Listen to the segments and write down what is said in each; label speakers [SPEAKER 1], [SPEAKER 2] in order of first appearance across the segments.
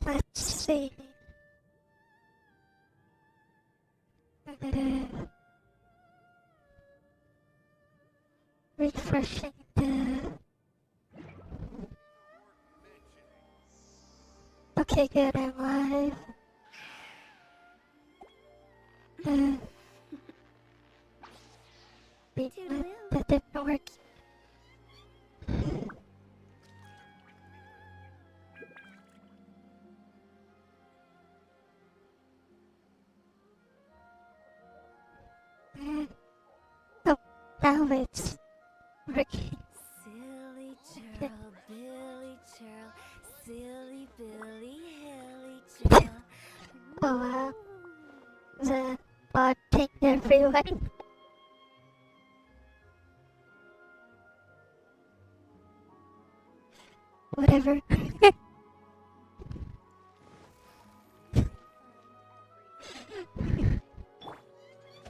[SPEAKER 1] Let's see. Refreshing the... Okay, good, I'm live. That didn't work. Oh, now it's working.
[SPEAKER 2] Silly churl, Billy churl, silly Billy, hilly churl.
[SPEAKER 1] Oh wow. The bot take everyone. Whatever.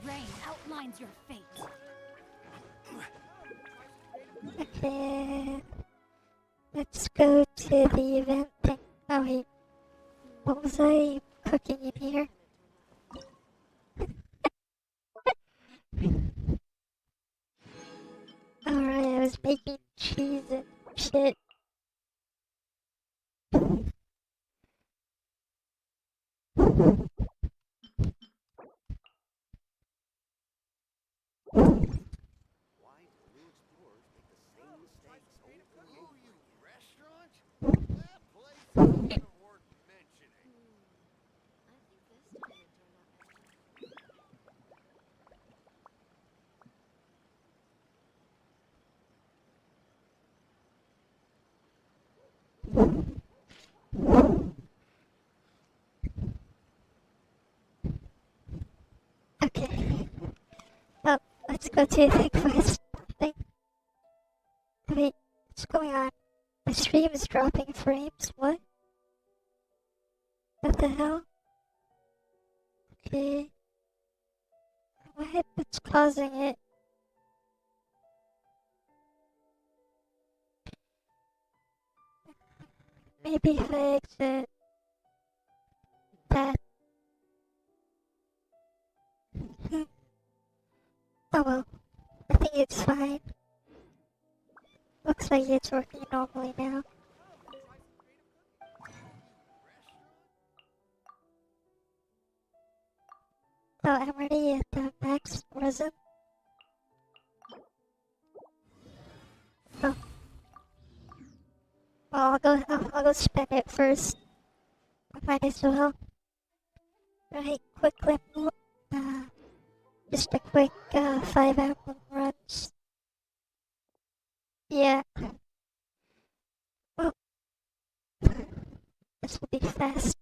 [SPEAKER 2] Rain outlines your fate.
[SPEAKER 1] Okay. Let's go to the event thing. Oh wait. What was I cooking in here? Alright, I was making cheese and shit. Okay. Oh, let's go to the quest thing. Wait, what's going on? My stream is dropping frames. What? What the hell? Okay. What's causing it? Maybe if I exit that. Oh well. I think it's fine. Looks like it's working normally now. Oh, I'm already at the max resin. Oh. Well, I'll go spend it first. I might as well. Right, quick level. Just a quick 5 emblem runs. Yeah. Well, this will be fast.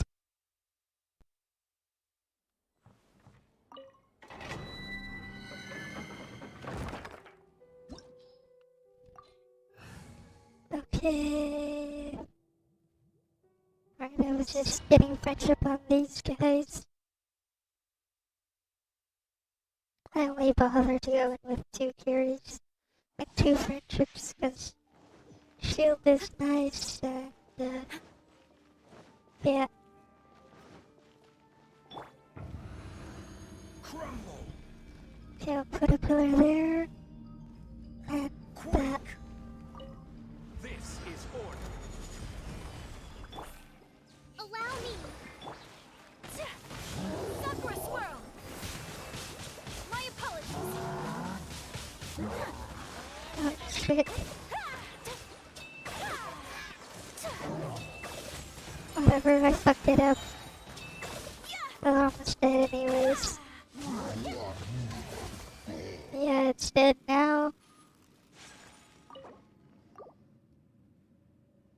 [SPEAKER 1] Okay. Right, I was just getting friendship on these guys. I only bother to go in with 2 carries. Like 2 friendships, because shield is nice, and yeah.
[SPEAKER 3] Crumble.
[SPEAKER 1] Okay, I'll put a pillar there, and that.
[SPEAKER 3] This is order.
[SPEAKER 2] Allow me. Sakura swirl. My apologies.
[SPEAKER 1] Oh shit. Whatever, I fucked it up. I'm almost dead anyways. Yeah, it's dead now.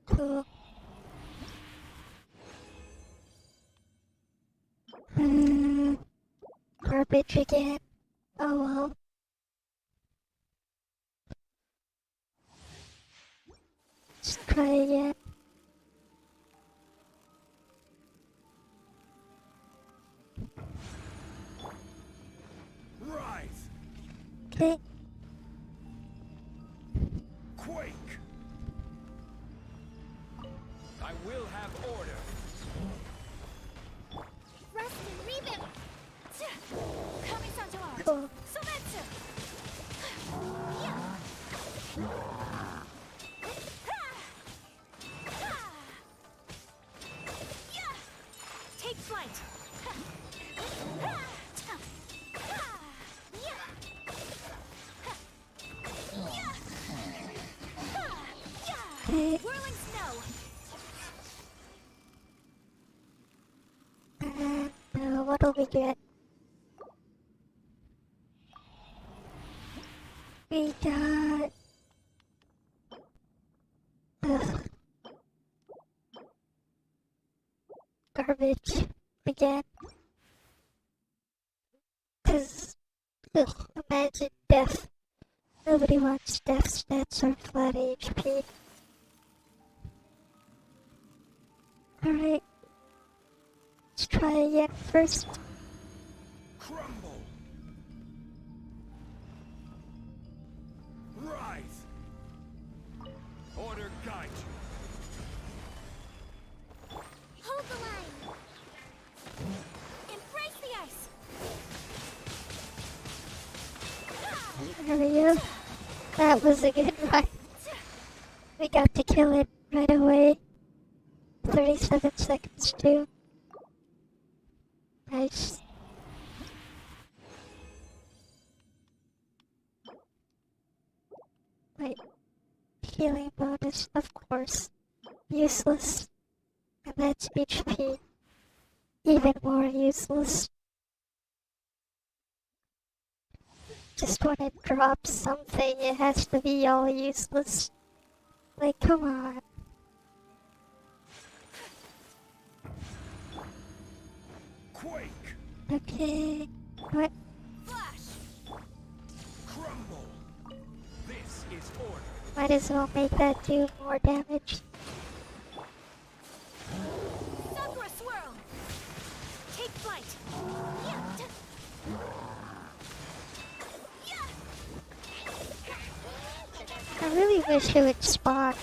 [SPEAKER 1] Cool. Garbage again. Oh well. Let's try again.
[SPEAKER 3] Rise.
[SPEAKER 1] Okay.
[SPEAKER 3] Quake. I will have order.
[SPEAKER 2] flight.
[SPEAKER 1] Okay.
[SPEAKER 2] Whirling snow.
[SPEAKER 1] And what'll we get? We got... Ugh. Garbage. Again. Cause... Ugh, imagine death. Nobody wants death stats or flat HP. Alright. Let's try again first.
[SPEAKER 3] Crumble. Rise. Order guide you.
[SPEAKER 2] Hold the line. Embrace the ice.
[SPEAKER 1] There we go. That was a good run. We got to kill it right away. 37 seconds too. Nice. Wait. Healing bonus, of course. Useless. And that's HP. Even more useless. Just when it drops something, it has to be all useless. Like, come on.
[SPEAKER 3] Quake.
[SPEAKER 1] Okay. What?
[SPEAKER 2] Flash.
[SPEAKER 3] Crumble. This is order.
[SPEAKER 1] Might as well make that do more damage.
[SPEAKER 2] Sakura swirl. Take flight.
[SPEAKER 1] I really wish it would spawn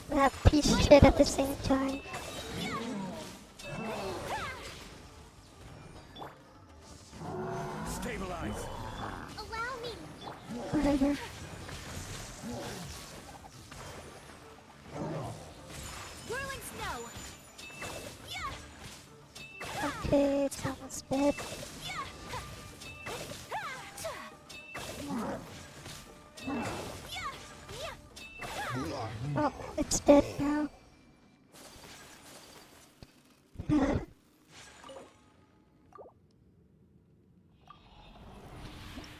[SPEAKER 1] that piece of shit at the same time.
[SPEAKER 3] Stabilize.
[SPEAKER 2] Allow me.
[SPEAKER 1] Whatever.
[SPEAKER 2] Whirling snow.
[SPEAKER 1] Okay, it's almost dead. Oh, it's dead now.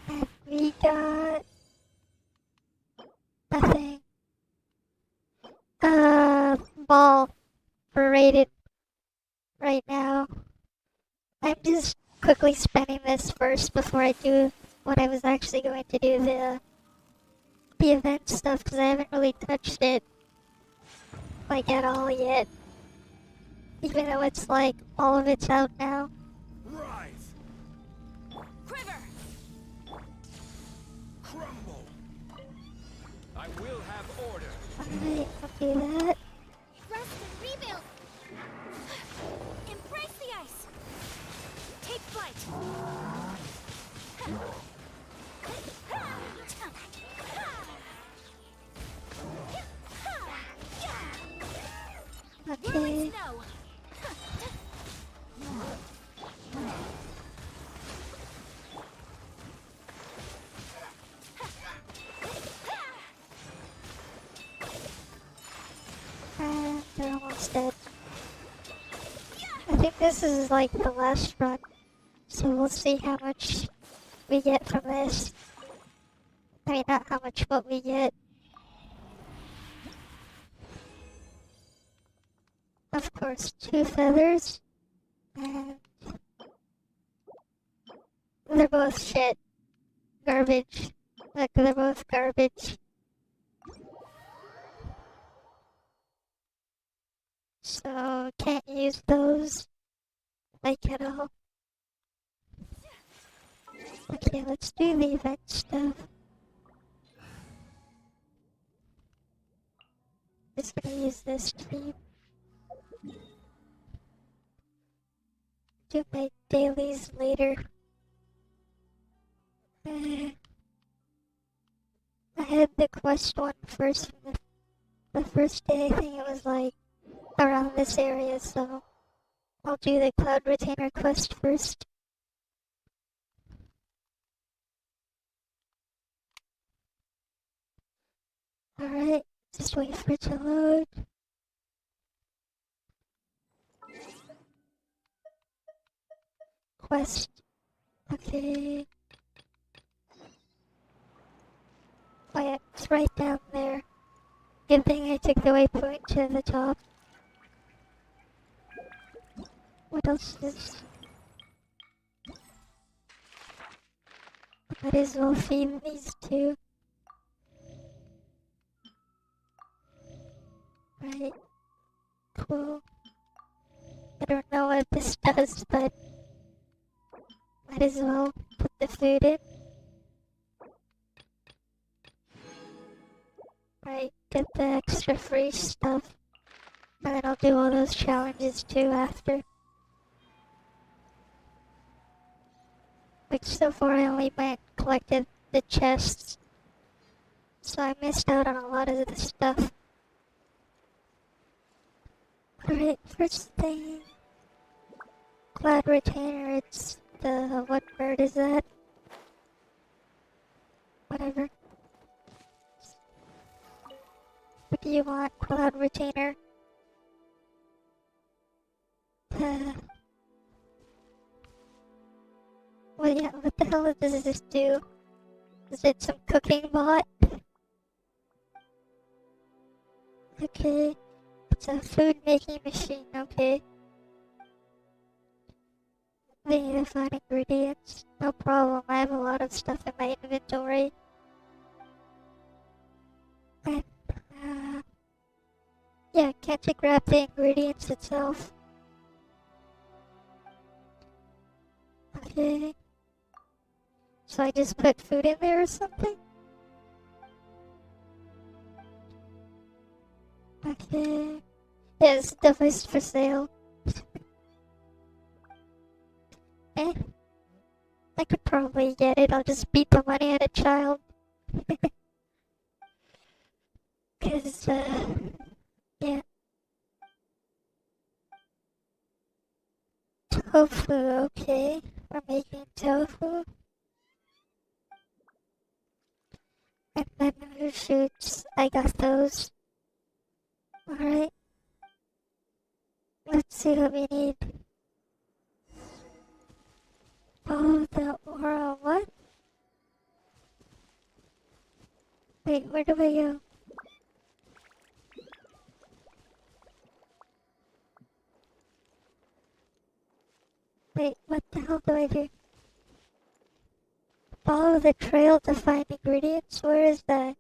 [SPEAKER 1] And we got nothing. Ball rated right now. I'm just quickly spending this first before I do what I was actually going to do, the event stuff, because I haven't really touched it like at all yet. Even though it's like all of it's out now.
[SPEAKER 3] Rise.
[SPEAKER 2] Quiver.
[SPEAKER 3] Crumble. I will have order.
[SPEAKER 1] Alright, I'll do that.
[SPEAKER 2] Rest and rebuild. Embrace the ice. Take flight. Whirling
[SPEAKER 1] Okay.
[SPEAKER 2] snow.
[SPEAKER 1] And they're almost dead. I think this is like the last run, so we'll see how much we get from this. I mean, not how much, but we get. Of course, 2 feathers, and they're both shit. Garbage. Look, they're both garbage. So, can't use those, like, at all. Okay, let's do the event stuff. Just gonna use this team. Do my dailies later. I had the quest one first from the first day. I think it was like around this area, so I'll do the Cloud Retainer quest first. Alright, just wait for it to load. Quest. Okay. Oh yeah, it's right down there. Good thing I took the waypoint to the top. What else is... Might as well feed these two. Right. Cool. I don't know what this does, but might as well put the food in. Right, get the extra free stuff. And then I'll do all those challenges too after. Which so far I only went collected the chests. So I missed out on a lot of the stuff. Alright, first thing. Cloud Retainer, it's the... what bird is that? Whatever. What do you want, Cloud Retainer? Well, yeah, what the hell does this do? Is it some cooking bot? Okay. It's a food making machine, okay. They need to find ingredients. No problem, I have a lot of stuff in my inventory. And, yeah, can't you grab the ingredients itself? Okay. So I just put food in there or something? Okay. Yeah, this stuff is for sale. Eh. I could probably get it, I'll just beat the money out of child. Cause, yeah. Tofu, okay. We're making tofu. And then shoots, I got those. Alright. Let's see what we need. Oh, the aura, what? Wait, where do I go? Wait, what the hell do I do? Follow the trail to find ingredients? Where is that?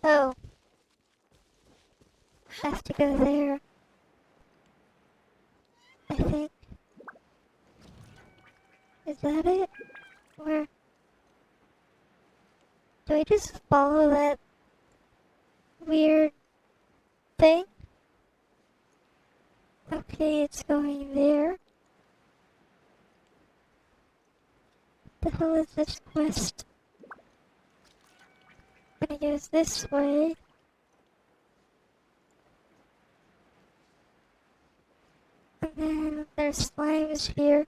[SPEAKER 1] Oh. Have to go there. I think. Is that it? Where? Do I just follow that weird thing? Okay, it's going there. What the hell is this quest? I'm gonna go this way. And then there's slimes here.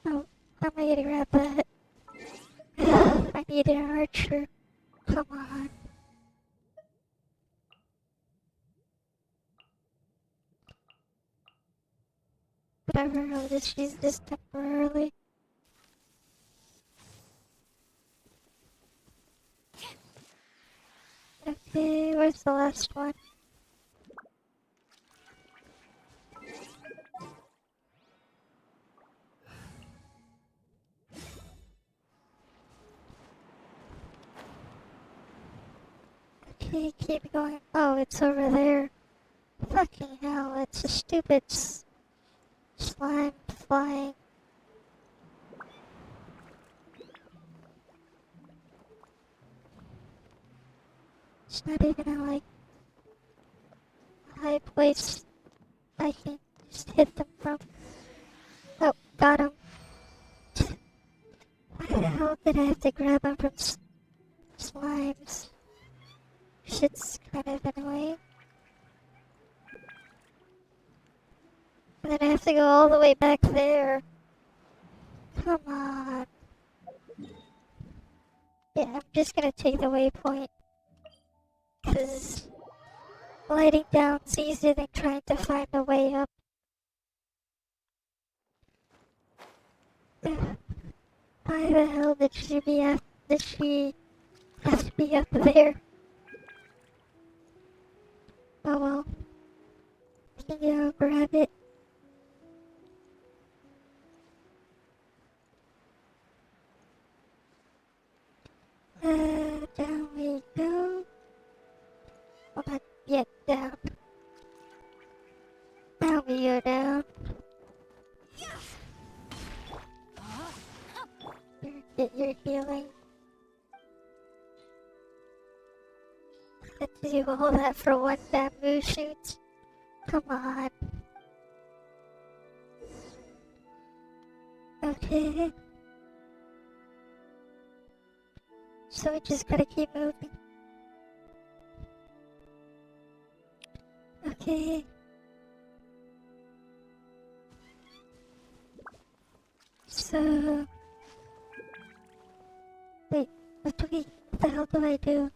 [SPEAKER 1] Oh, how am I gonna grab that? I need an archer. Come on. Whatever, I'll just use this temporarily. Okay, where's the last one? Okay, keep going. Oh, it's over there. Fucking hell, it's a stupid slime flying. It's not even a, like, high place I can just hit them from. Got him. Why the hell did I have to grab him from slimes? Shit's kind of annoying. And then I have to go all the way back there. Come on. Yeah, I'm just gonna take the waypoint. Cause gliding down's easier than trying to find a way up. Why the hell did she have to be up there? Oh well. We can go grab it. Down we go. Well, not yet down. Now we go down. Get your healing. Let's do all that for one bamboo shoot. Come on. Okay. So we just gotta keep moving. Okay. So... Wait, what the hell do I do?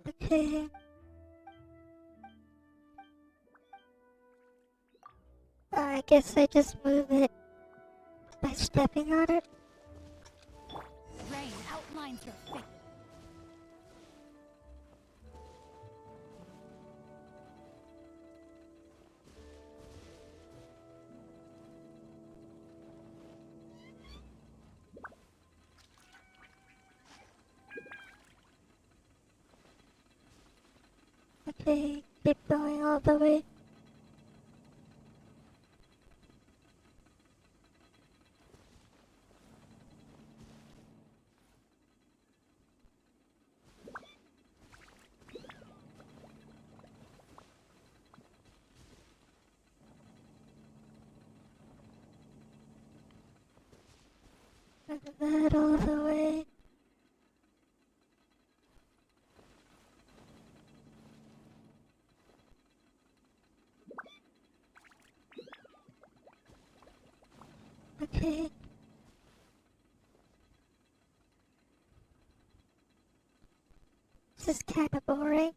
[SPEAKER 1] Okay. I guess I just move it by stepping on it.
[SPEAKER 2] Rain outlines your fate.
[SPEAKER 1] Okay, keep going all the way. That all the way. Okay. This is kind of boring.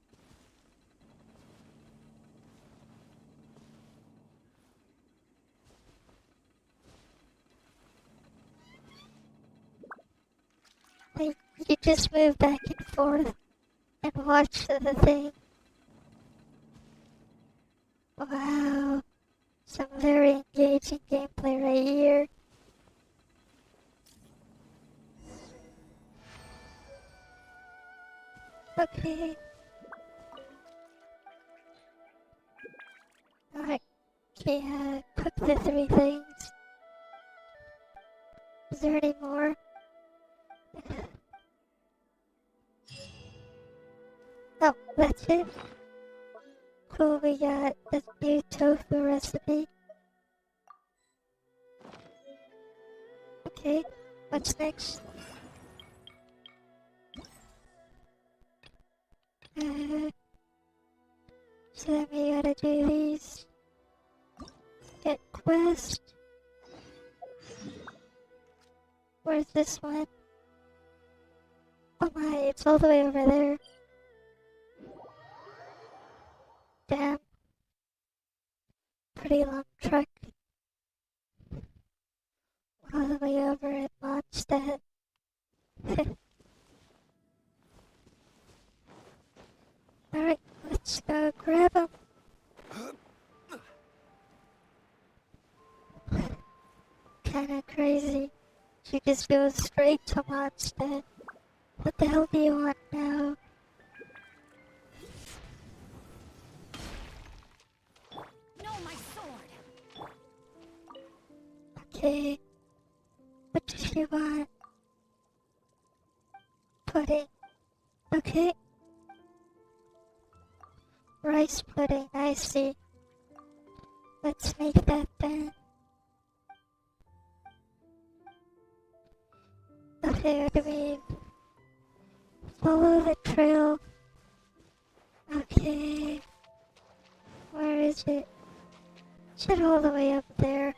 [SPEAKER 1] Like, you just move back and forth and watch the thing. Wow. Some very engaging gameplay right here. Okay. Alright. Okay, cook the 3 things. Is there any more? Oh, that's it. Cool, we got the new tofu recipe. Okay, what's next? So then we gotta do these. Get quest. Where's this one? Oh my, it's all the way over there. Damn. Pretty long trek. All the way over at Mondstadt. Alright, let's go grab him. Kinda crazy. She just goes straight to Mondstadt. What the hell do you want now?
[SPEAKER 2] No, my sword.
[SPEAKER 1] Okay. What does she want? Pudding. Okay. Rice pudding, I see. Let's make that then. Okay, what do we follow the trail? Okay. Where is it? Is it all the way up there?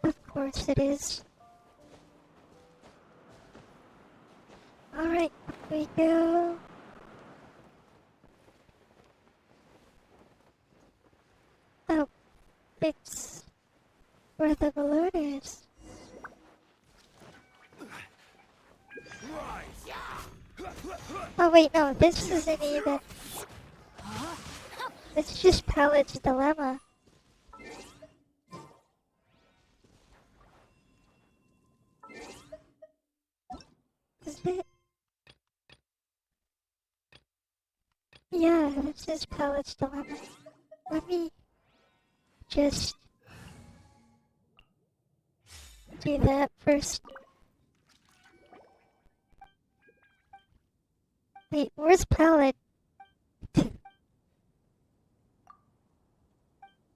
[SPEAKER 1] Of course it is. Alright, up we go. Oh, it's where the balloon is. Oh wait, no, this isn't even. It's just Palad's Dilemma. Is it? Yeah, this is Palad's Dilemma. Let me just do that first. Wait, where's Palad?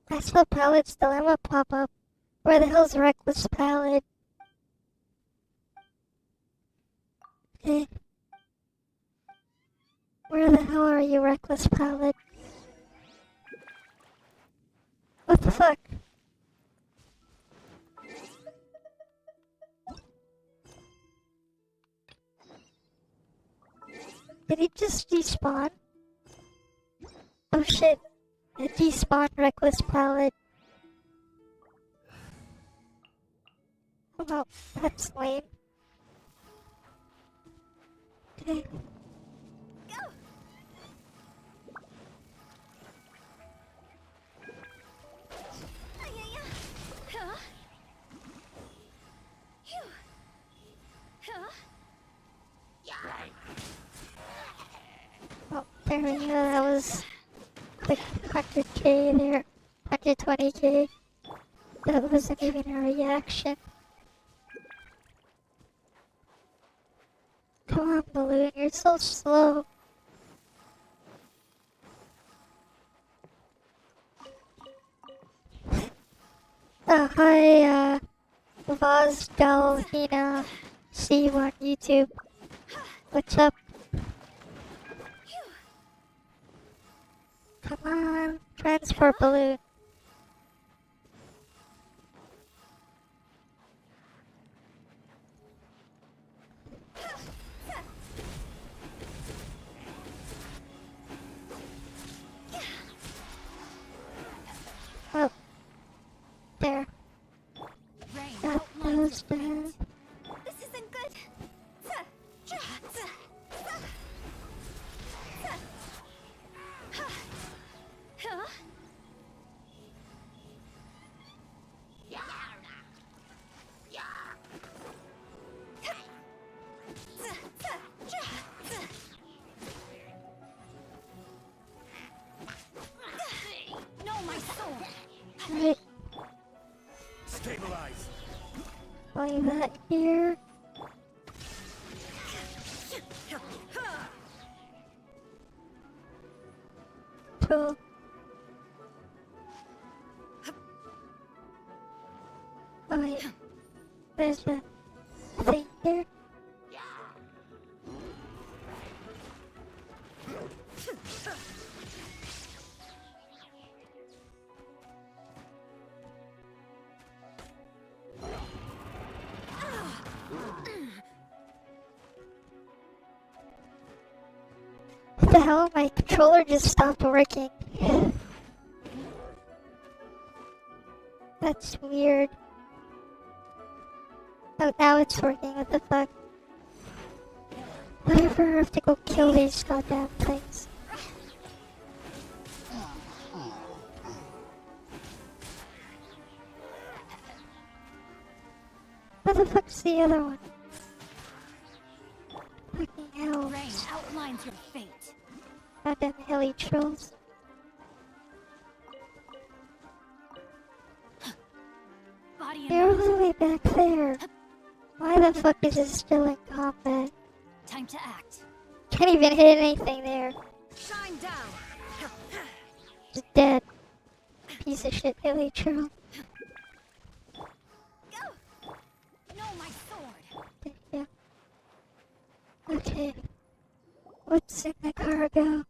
[SPEAKER 1] I saw Palad's Dilemma pop up. Where the hell's Reckless Palad? Okay. Where the hell are you, Reckless Palad? What the fuck? Did he just despawn? Oh shit. It despawned Reckless Palad. Oh no, that's lame. Okay. Oh, there we go, that was like 100k there. 120k. That wasn't even a reaction. Come on, Balloon, you're so slow. Hi, Vaz Dalhina Steve on YouTube. What's up? Come on, transport balloon. Oh, there.
[SPEAKER 2] Rain
[SPEAKER 1] Got
[SPEAKER 2] outlines
[SPEAKER 1] those
[SPEAKER 2] your
[SPEAKER 1] down.
[SPEAKER 2] fate. This isn't good. No, my sword.
[SPEAKER 1] Right,
[SPEAKER 3] Stabilize.
[SPEAKER 1] play that here. Cool. Oh wait, there's the thing here. What the hell? My controller just stopped working. That's weird. Oh, now it's working. What the fuck? Whatever, I have to go kill these goddamn things. Where the fuck's the other one? Fucking hell.
[SPEAKER 2] Rain outlines your fate.
[SPEAKER 1] Goddamn hilly trolls.
[SPEAKER 2] Body and
[SPEAKER 1] They're all
[SPEAKER 2] mind.
[SPEAKER 1] the way back there. Why the fuck is it still in combat?
[SPEAKER 2] Time to act.
[SPEAKER 1] Can't even hit anything there.
[SPEAKER 2] Shine down.
[SPEAKER 1] Just dead. Piece of shit, Hilly Troll.
[SPEAKER 2] Go. No, my sword.
[SPEAKER 1] Yeah. Okay. What's in the cargo?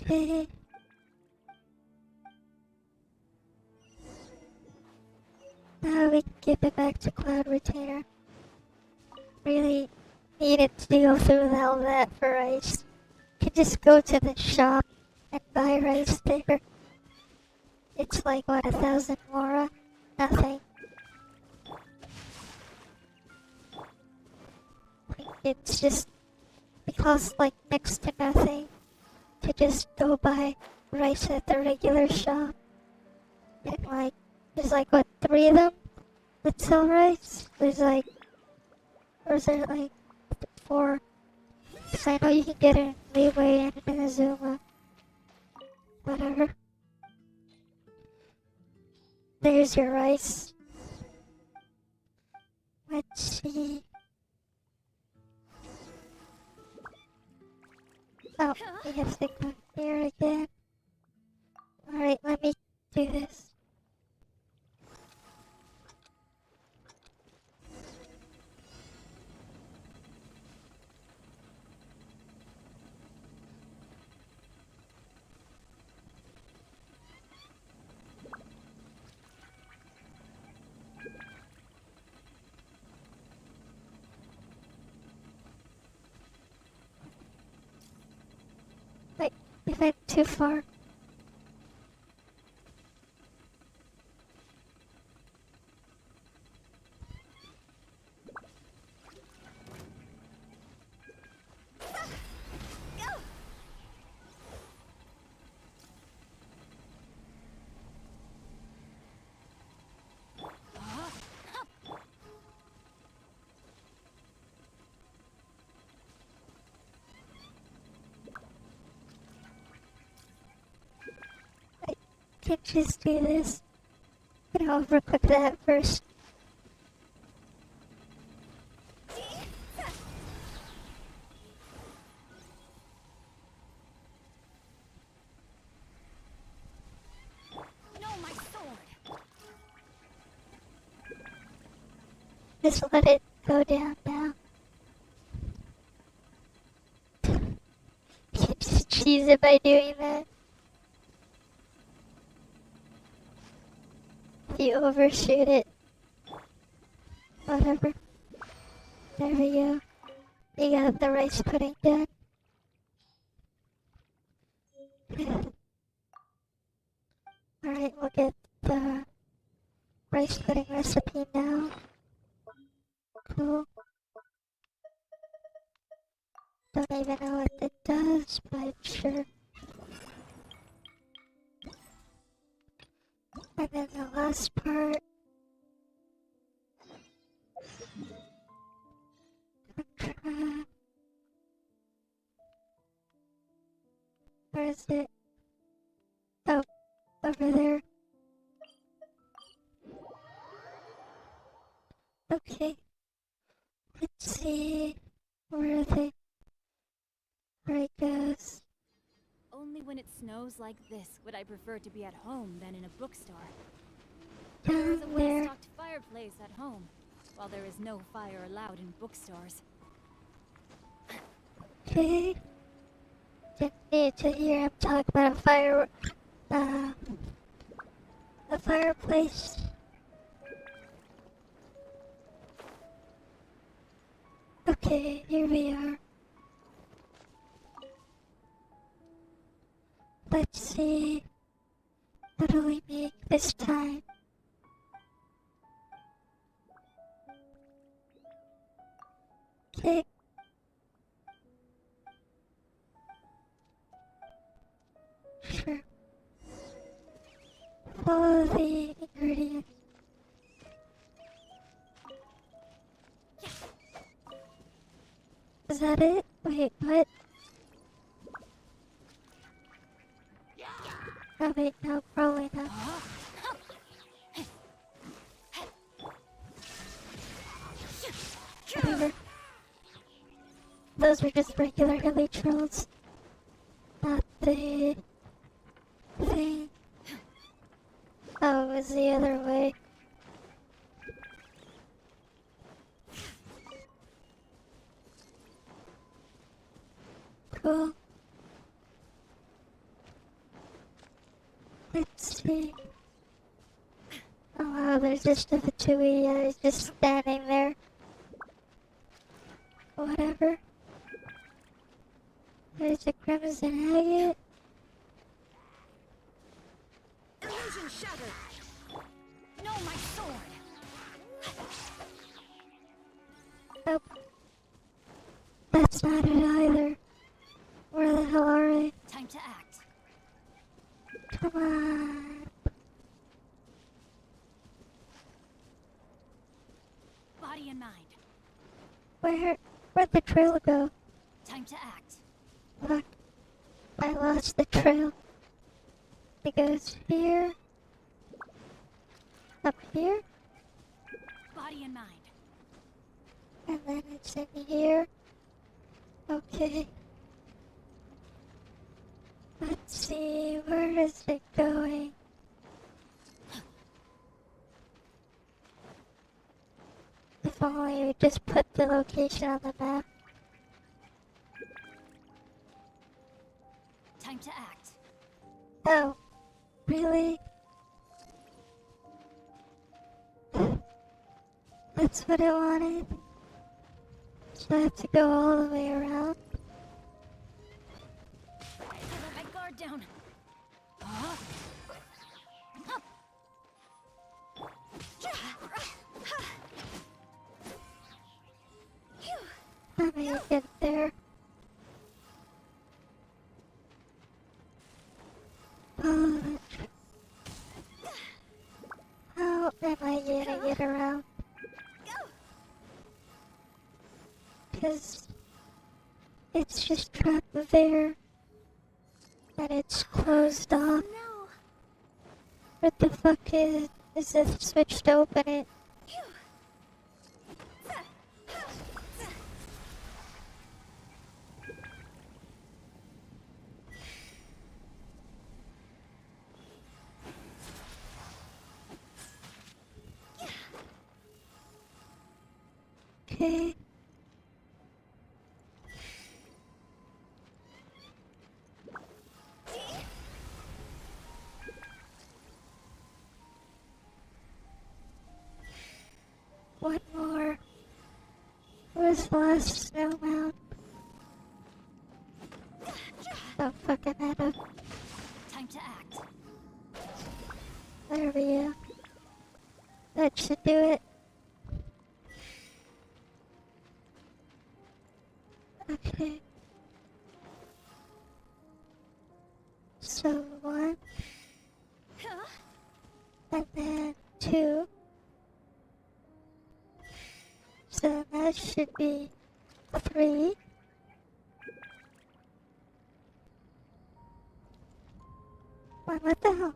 [SPEAKER 1] Okay. Now we can give it back to Cloud Retainer. Really needed to go through all that for rice. Could just go to the shop and buy rice there. It's like, what, 1,000 mora? Nothing. It's just, it costs like next to nothing to just go buy rice at the regular shop. And like, there's like, what, 3 of them that sell rice? There's like, or is there like 4? Because I know you can get it in Leeway and in Azuma. Whatever. There's your rice. Let's see. Oh, we have to go here again. Alright, let me do this. Wait, we went too far. I can just do this. I'm gonna overcook that first.
[SPEAKER 2] No, my sword.
[SPEAKER 1] Just let it go down now. You can just cheese it by doing that. If you overshoot it. Whatever. There we go. You got the rice pudding done. Alright, we'll get the rice pudding recipe now. Cool. Don't even know what it does, but sure. And then the last part. Where is it? Oh, over there. Okay. Let's see where it goes.
[SPEAKER 2] Only when it snows like this would I prefer to be at home than in a bookstore.
[SPEAKER 1] Down
[SPEAKER 2] There's a
[SPEAKER 1] there.
[SPEAKER 2] well-stocked fireplace at home, while there is no fire allowed in bookstores.
[SPEAKER 1] Okay. Didn't need to hear him talk about a fireplace. Okay, here we are. Let's see. What do we make this time? Okay. Sure. Follow the ingredients. Is that it? Wait, what? Oh wait, no, probably not. Whatever. Those were just regular hilly trolls. Not the thing. Oh, it was the other way. Cool. Let's see. Oh wow, there's just a Fatui, yeah, he's just standing there. Whatever. There's a Crimson Agate.
[SPEAKER 2] Illusion shattered. No, my sword.
[SPEAKER 1] Nope. That's not it either. Where the hell are they?
[SPEAKER 2] Time to act.
[SPEAKER 1] Come on.
[SPEAKER 2] Body and mind.
[SPEAKER 1] Where'd the trail go?
[SPEAKER 2] Time to act.
[SPEAKER 1] Fuck. I lost the trail. It goes here. Up here.
[SPEAKER 2] Body and mind.
[SPEAKER 1] And then it's in here. Okay. Let's see, where is it going? If only we just put the location on the map.
[SPEAKER 2] Time to act.
[SPEAKER 1] Oh, really? That's what I wanted. So I have to go all the way around.
[SPEAKER 2] I let my guard down. Huh?
[SPEAKER 1] How do you get there? Oh, how am I gonna get around? Because it's just trapped there. And it's closed off.
[SPEAKER 2] No.
[SPEAKER 1] What the fuck is the switch to open it? Okay. One more. Where's the last snow mound? Oh fuck, I'm out of.
[SPEAKER 2] Time to act.
[SPEAKER 1] There we go. That should do it. Okay. So 1, and then 2. So that should be 3. What the hell?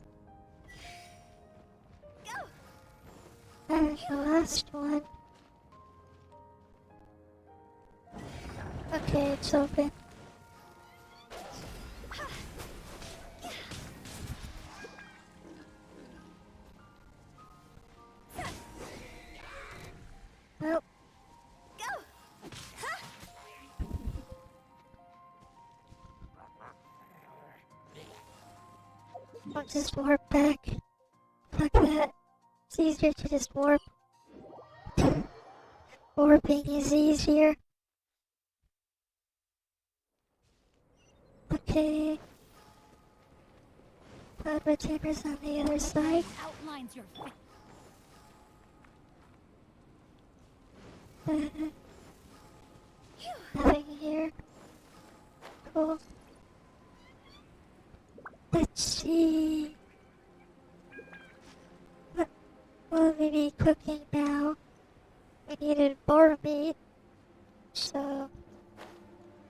[SPEAKER 1] And the last one. Okay, it's open. Well. I'll just warp back. Fuck that. It's easier to just warp. Warping is easier. Okay. Cloud retainer's on the other side.
[SPEAKER 2] Outlines your
[SPEAKER 1] Nothing here. Cool. Let's see. What will we be cooking now? We needed boar meat. So,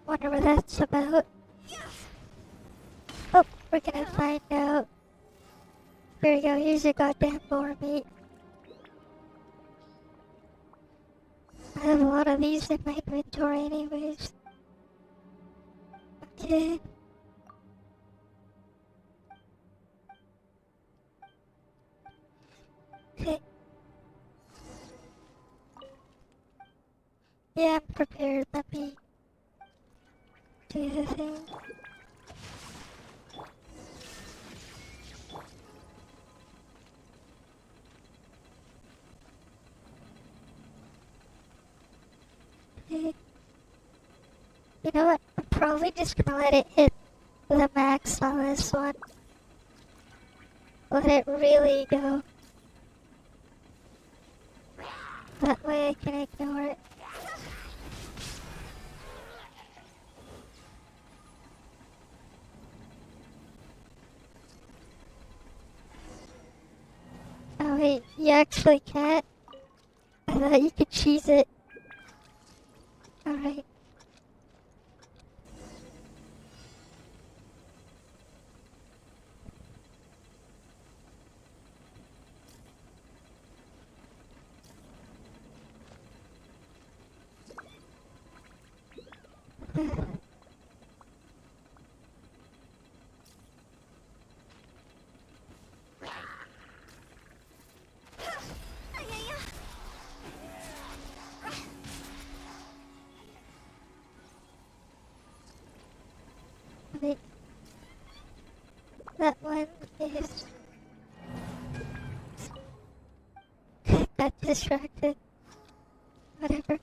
[SPEAKER 1] wonder what that's about. Oh, we're gonna find out Here we go, here's your goddamn boar meat. I have a lot of these in my inventory anyways. Okay. Okay. Yeah, I'm prepared. Let me do the thing. Okay. You know what? I'm probably just gonna let it hit the max on this one. Let it really go. That way I can ignore it. Oh wait, you actually can't? I thought you could cheese it. Alright. Wait. That one is... got distracted. Whatever.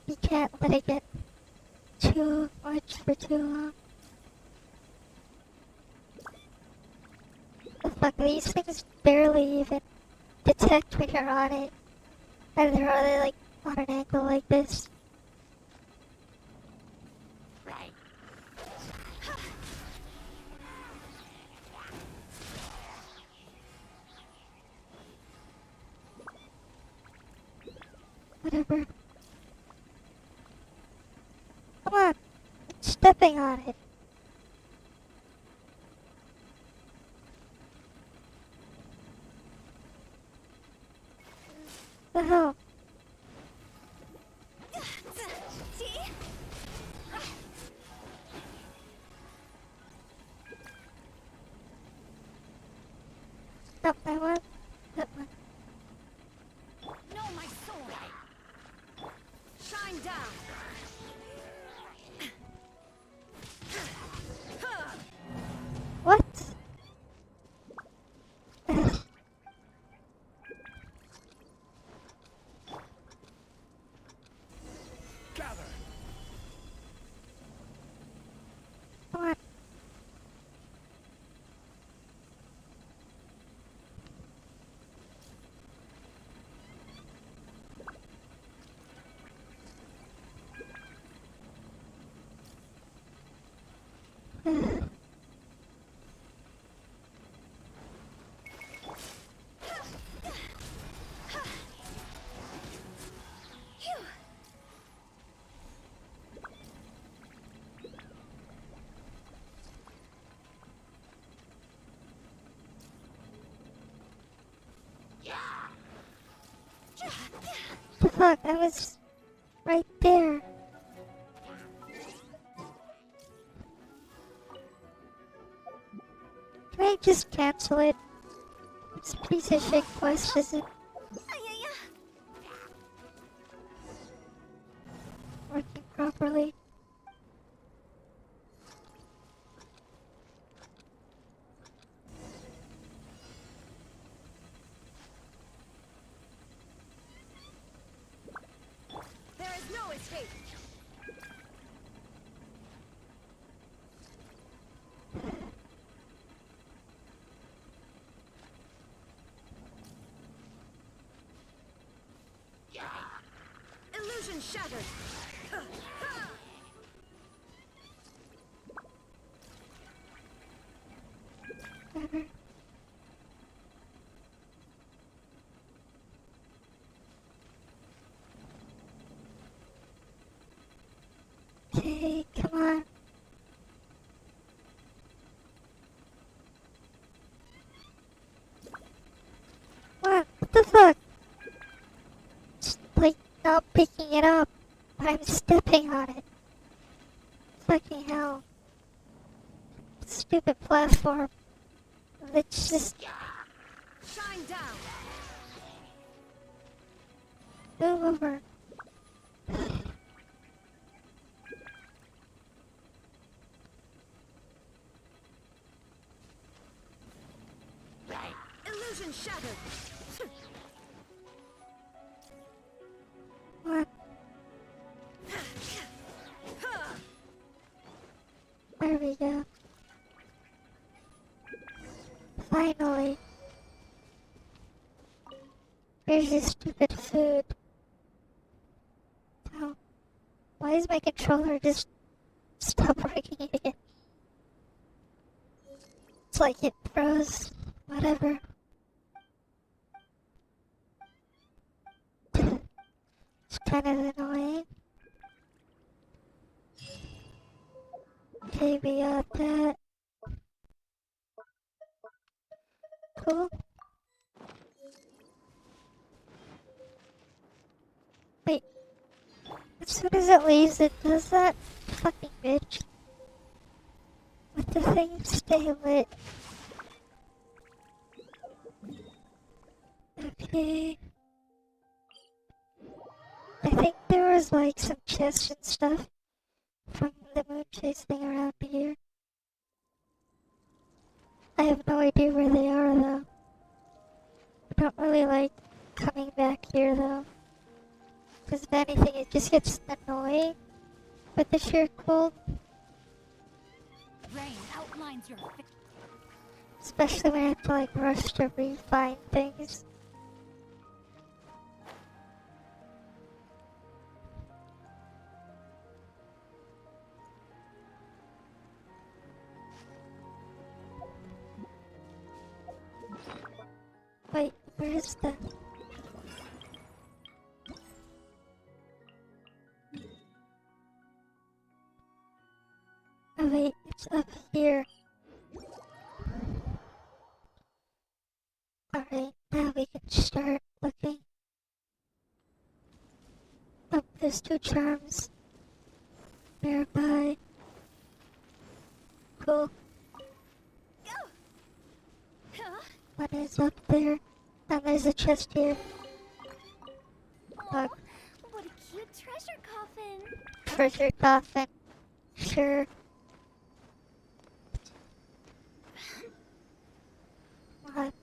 [SPEAKER 1] You can't let it get too much for too long. The fuck, these things barely even detect when you're on it. And they're only like on an angle like this. Whatever. Come on, I'm stepping on it. The hell? Not that one. That one.
[SPEAKER 2] No, my sword! Shine down!
[SPEAKER 1] What?
[SPEAKER 3] Gather.
[SPEAKER 1] Come on. The fuck, I was right there. Can I just cancel it? This piece of shit quest isn't working properly.
[SPEAKER 2] There is no escape! Illusion shattered!
[SPEAKER 1] Whatever. Okay, come on. I'm stepping on it. Fucking hell. Stupid platform. Let's just
[SPEAKER 2] Shine down.
[SPEAKER 1] move over.
[SPEAKER 2] Illusion shattered.
[SPEAKER 1] What? There we go. Finally. Here's this stupid food. Oh. Why is my controller just stop working again? It's like it froze. Whatever. It's kind of annoying. Okay, we got that. Cool. Wait. As soon as it leaves, it does that? Fucking bitch. Let the thing stay lit. Okay. I think there was like some chests and stuff from the Moonchase thing around here. I have no idea where they are though. I don't really like coming back here though. Because if anything, it just gets annoying with the sheer cold.
[SPEAKER 2] Rain outlines your
[SPEAKER 1] Especially when I have to like rush to refine things. Wait, where is the... Oh wait, it's up here. Alright, now we can start looking. Oh, there's 2 charms nearby. Cool. One is up there, and there's a chest here.
[SPEAKER 2] Aw, what a cute treasure coffin.
[SPEAKER 1] Treasure coffin. Sure. What?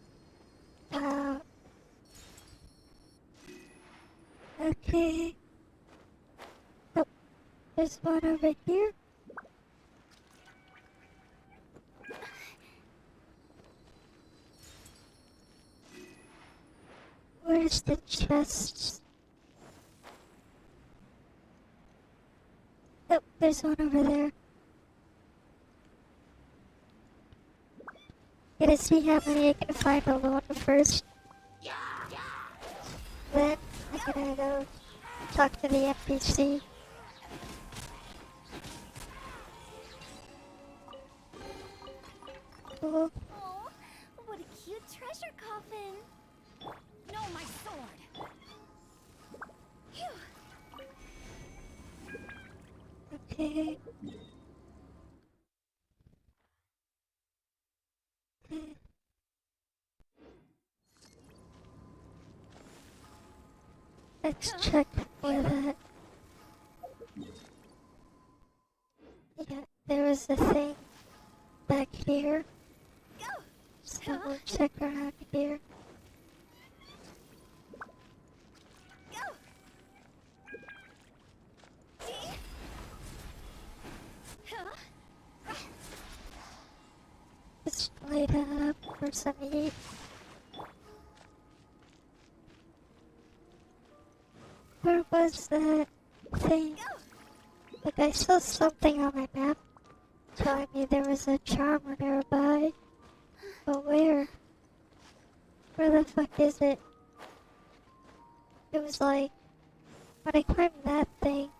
[SPEAKER 1] Okay. Oh, there's one over here. Where's the chests? Oh, there's one over there. Gotta see how many I can find alone first. Then I'm gonna go talk to the NPC. Cool.
[SPEAKER 2] Aw, what a cute treasure coffin. No, my sword. Phew.
[SPEAKER 1] Okay. Let's check for that. Yeah, there was a thing back here. So we'll check around here. Just lay that up for some heat. Where was that thing? Like I saw something on my map telling me there was a charmer nearby. But where? Where the fuck is it? It was like, when I climbed that thing,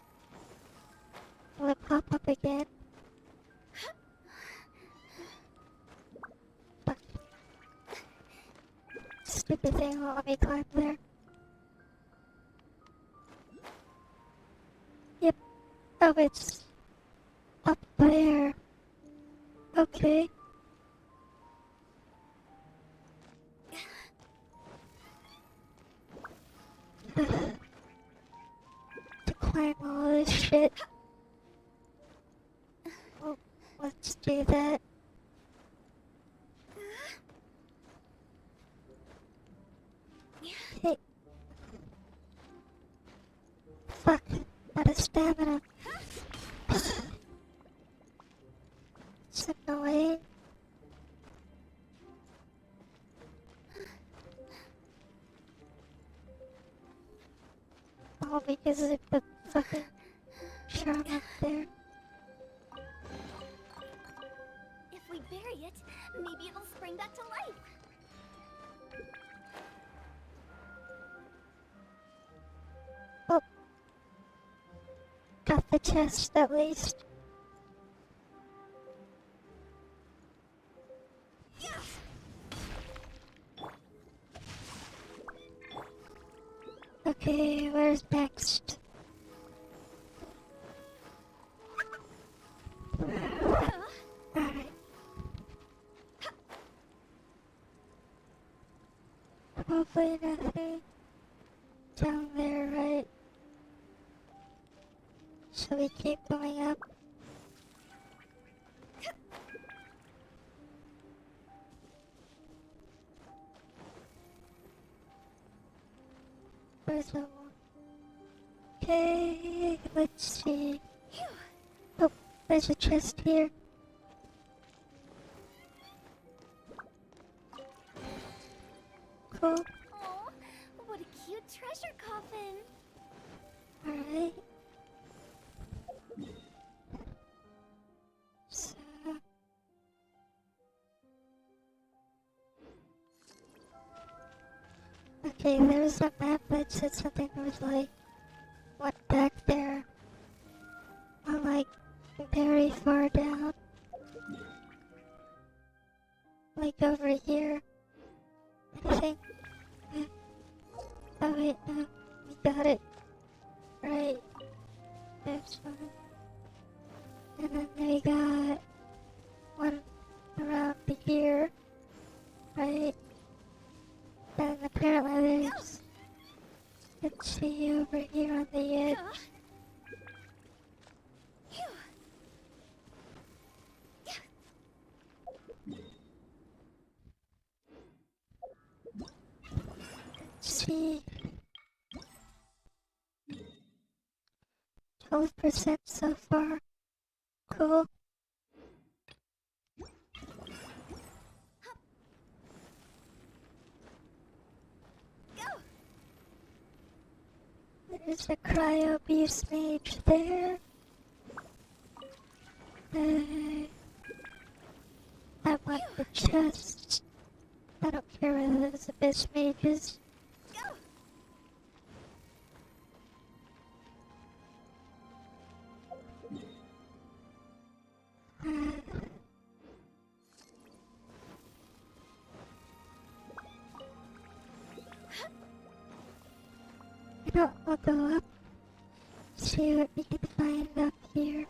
[SPEAKER 1] will it pop up again? Fuck. Stupid thing won't let me climb there. Yep. Oh, it's up there. Okay. To climb all this shit. Well, let's do that. Hey. Fuck. Out of stamina. It's annoying. All because of the fucking charm up there.
[SPEAKER 4] If we bury it, maybe it'll spring back to life.
[SPEAKER 1] Oh. Got the chest at least. Okay, where's next? Alright. Hopefully nothing down there, right? So we keep going up. Where's the one? Okay, let's see. Oh, there's a chest here. Cool.
[SPEAKER 4] Oh, what a cute treasure coffin.
[SPEAKER 1] Alright. So... Okay, there's a map that said something that was like, what back there? Or like, very far down. Like over here. Anything? Oh wait, no. We got it. Right. There's one. And then we got one around here. Right. And apparently there's... Let's see over here on the edge. Let's see. 12% so far. Cool. There's a cryo beast mage there. I want the chest. I don't care whether there's a beast mages. You know, I'll go up, see what we can find up here.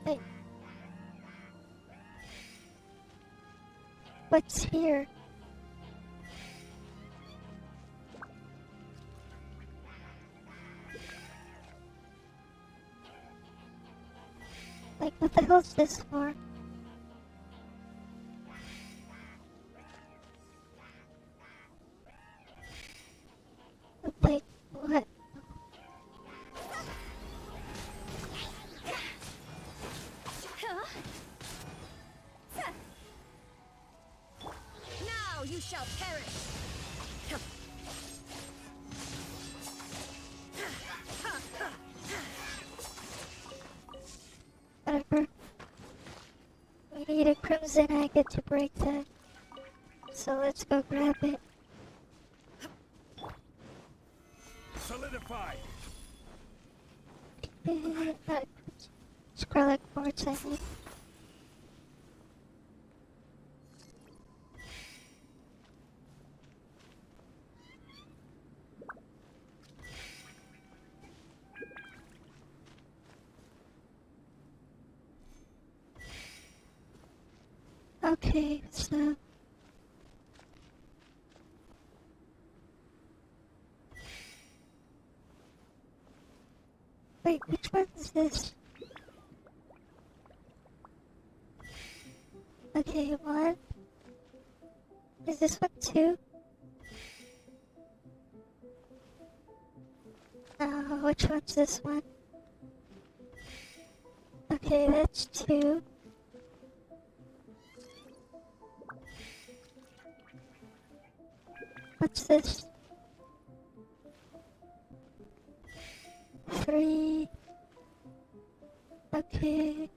[SPEAKER 1] Wait. What's here? Like, what the hell's this for? Like, what?
[SPEAKER 4] Now you shall perish.
[SPEAKER 1] Whatever. We need a crimson agate to break that. So let's go grab it.
[SPEAKER 3] Solidified.
[SPEAKER 1] Scarlet quartz, I need. Okay, so... Wait, which one is this? Okay, one. Is this one two? No, which one's this one? Okay, that's two. What's this? Three. Okay.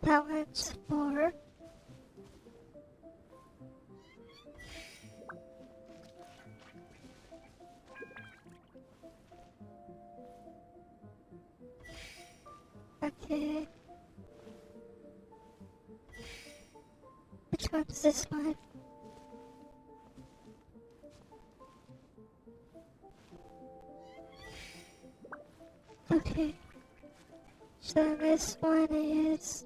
[SPEAKER 1] That one's four. Okay. Which one's this one? Okay. So this one is...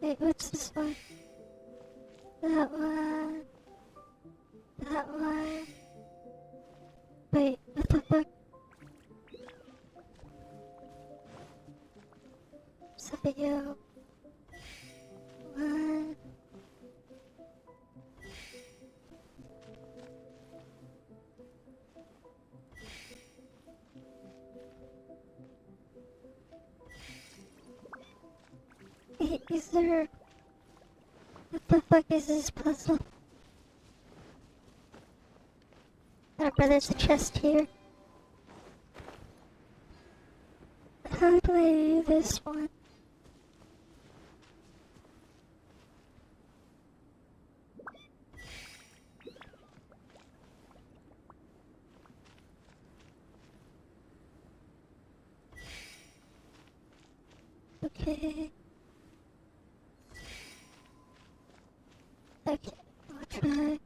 [SPEAKER 1] Wait, what's this one? That one... That one... Wait, what the fuck? So video... One... Wait, is there... What the fuck is this puzzle? Oh, but there's a chest here. How do I do this one? Okay. Okay, I'll try.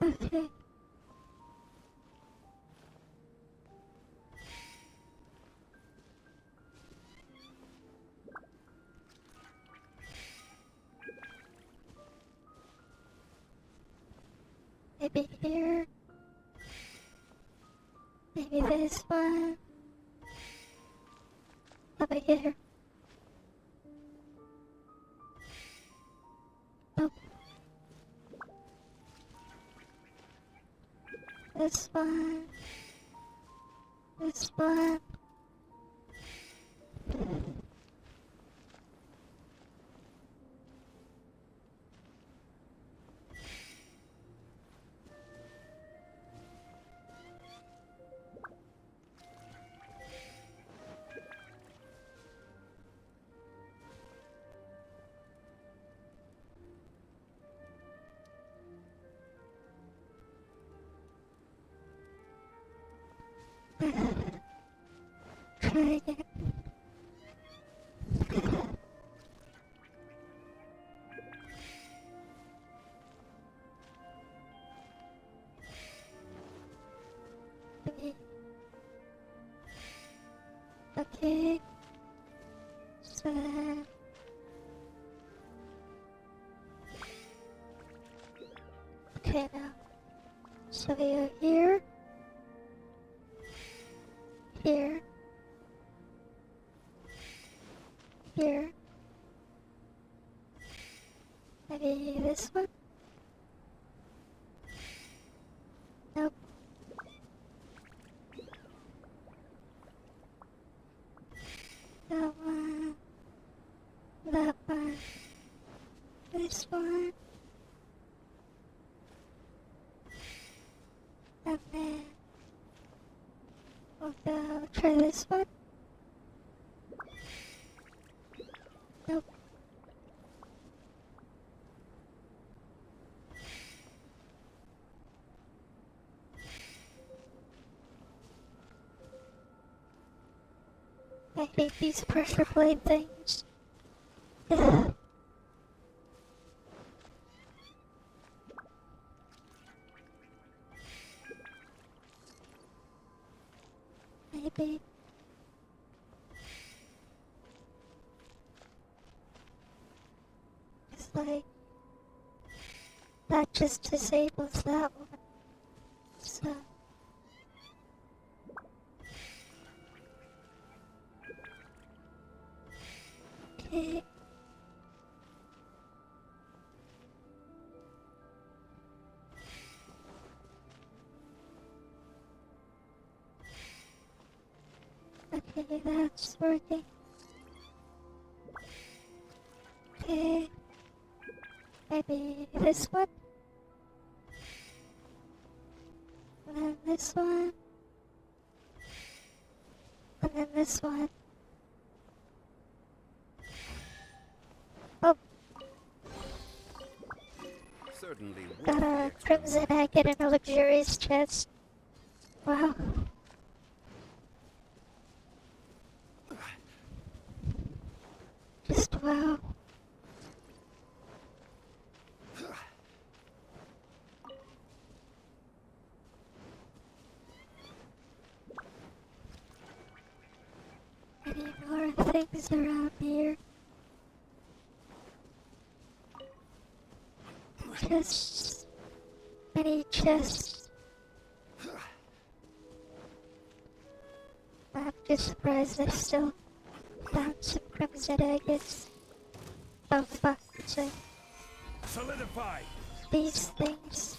[SPEAKER 1] Okay. Maybe here. Maybe this one. Over here. Nope. This one. This one. Try again. Okay. So okay now. So we are here. Here. Here. Maybe this one? Nope. That one. That one. This one. And then we'll go try this one. Nope. activate these pressure plate things. Ugh. Maybe. It's like that just disables that one. So okay. Okay, that's working. Okay. Maybe this one? And then this one? And then this one? Oh,
[SPEAKER 3] Certainly worth
[SPEAKER 1] got
[SPEAKER 3] the
[SPEAKER 1] a
[SPEAKER 3] extra
[SPEAKER 1] crimson agate and a luxurious chest. Wow. Just wow. Any more things around here? Chests. Many chests. I'm just surprised I still found some crimson agates. Oh fuck, so
[SPEAKER 3] Solidify!
[SPEAKER 1] these things.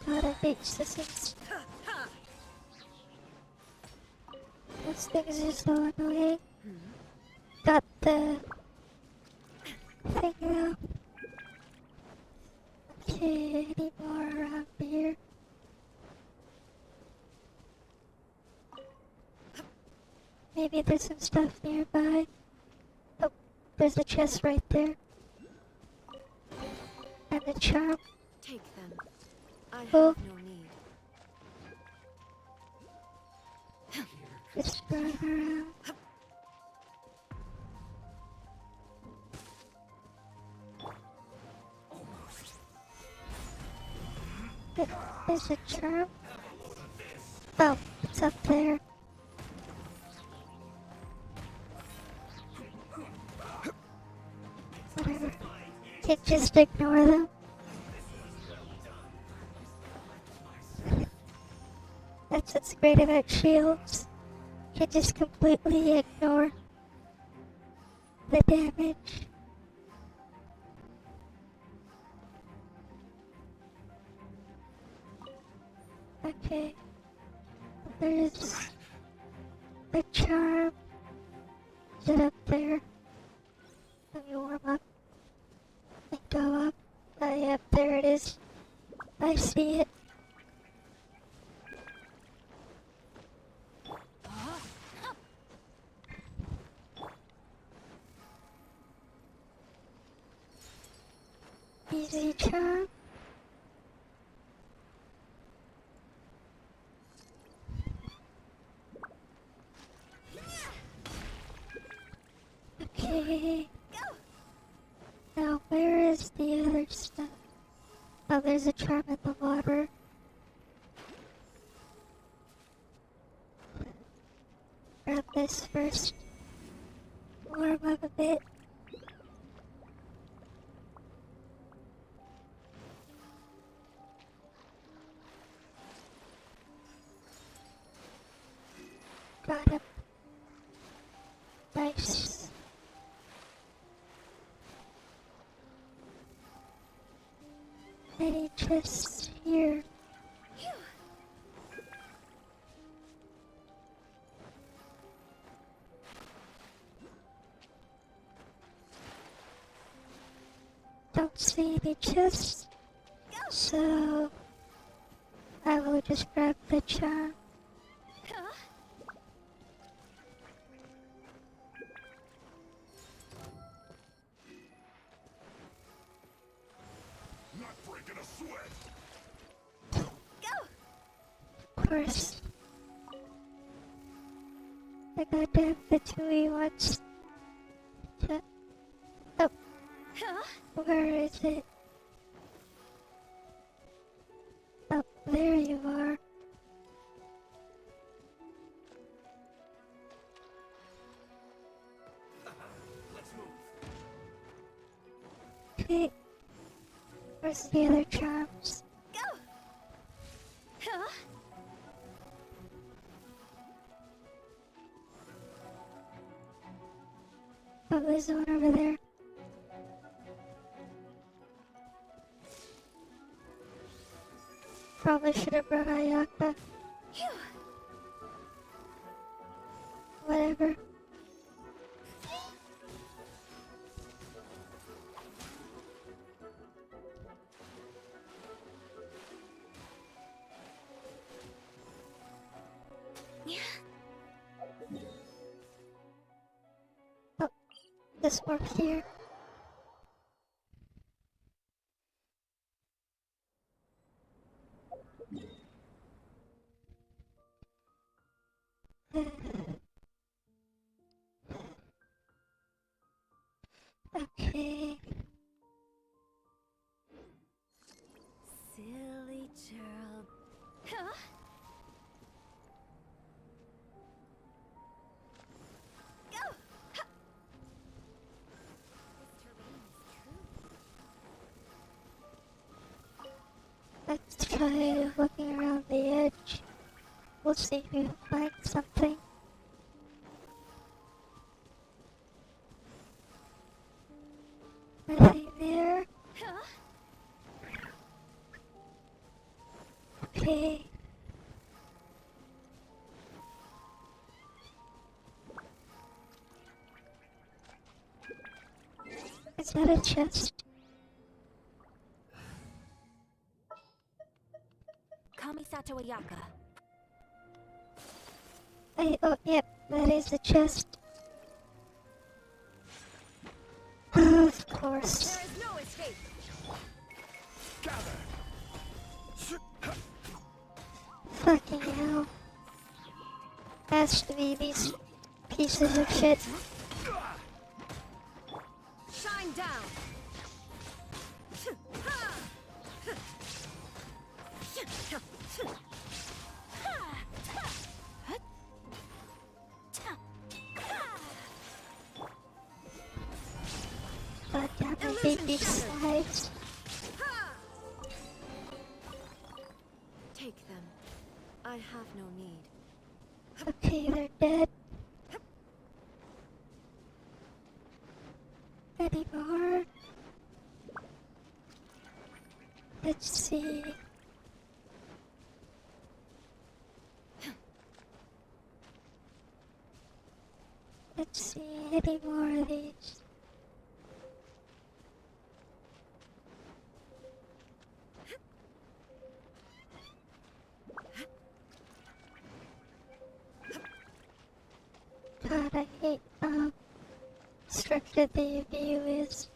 [SPEAKER 1] God, I hate systems. Those things are so annoying. Got the thing now. Okay, any more around here? Maybe there's some stuff nearby. Oh, there's a chest right there. And a charm.
[SPEAKER 5] Take them. I have
[SPEAKER 1] Oh.
[SPEAKER 5] no need.
[SPEAKER 1] Just run around. There's a charm. Oh, it's up there. Whatever. Can't just ignore them. That's what's great about shields. You can just completely ignore the damage. Okay. There's the charm. Is it up there? Let me warm up and go up. Oh, yep, there it is. I see it. Easy charm. Okay. Now, where is the other stuff? Oh, there's a charm in the water. Grab this first. Warm up a bit. Got him. Nice. Any chests here? Don't see any chests, so I will just grab the charm.
[SPEAKER 3] Not breaking a sweat!
[SPEAKER 1] course. The goddamn Fatui wants to... Oh,
[SPEAKER 4] Huh?
[SPEAKER 1] where is it? Oh, there you are.
[SPEAKER 3] Let's move.
[SPEAKER 1] Okay. Where's the other charms?
[SPEAKER 4] Go! Huh?
[SPEAKER 1] Oh, there's one over there. Probably should have brought Ayaka.
[SPEAKER 4] Phew!
[SPEAKER 1] Whatever. Oh, this work here. Okay.
[SPEAKER 5] Silly Gerald.
[SPEAKER 4] Huh? Go! Ha! This terrain is true.
[SPEAKER 1] Let's try looking around the edge. We'll see if we can find something. Nothing there.
[SPEAKER 4] Huh?
[SPEAKER 1] Okay. Is that a chest?
[SPEAKER 5] Kamisato Ayaka.
[SPEAKER 1] Oh, yep, that is the chest. Of course.
[SPEAKER 5] There is no escape.
[SPEAKER 3] Gather.
[SPEAKER 1] Fucking hell. Has to be these pieces of shit.
[SPEAKER 5] Shine down.
[SPEAKER 1] God damn, I hate these slides.
[SPEAKER 5] Take them. I have no need.
[SPEAKER 1] Okay, they're dead. Any more? Let's see. Let's see, any more of these? God, I hate how obstructed the view is.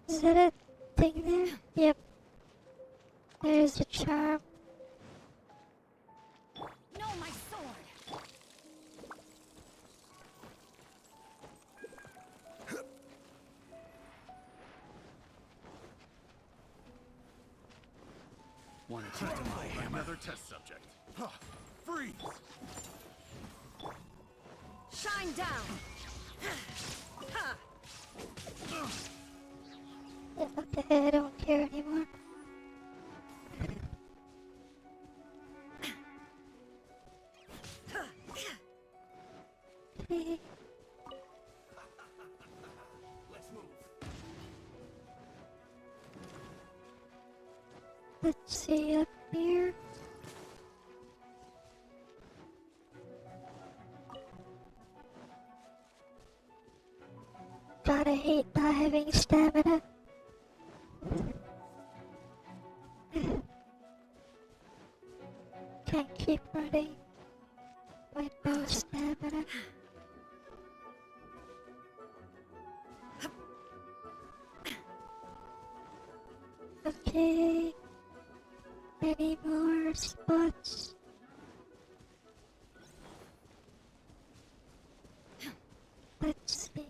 [SPEAKER 1] Is that a thing there? Yep. There's a charm.
[SPEAKER 2] No, my sword!
[SPEAKER 3] Want to test my hammer? Another test subject. Huh. Freeze!
[SPEAKER 5] Shine down.
[SPEAKER 1] Yeah, okay, I don't care anymore. Okay.
[SPEAKER 3] Let's move.
[SPEAKER 1] Let's see up here. God, I hate not having stamina. Can't keep running with no stamina. Okay. need more spots. Let's see.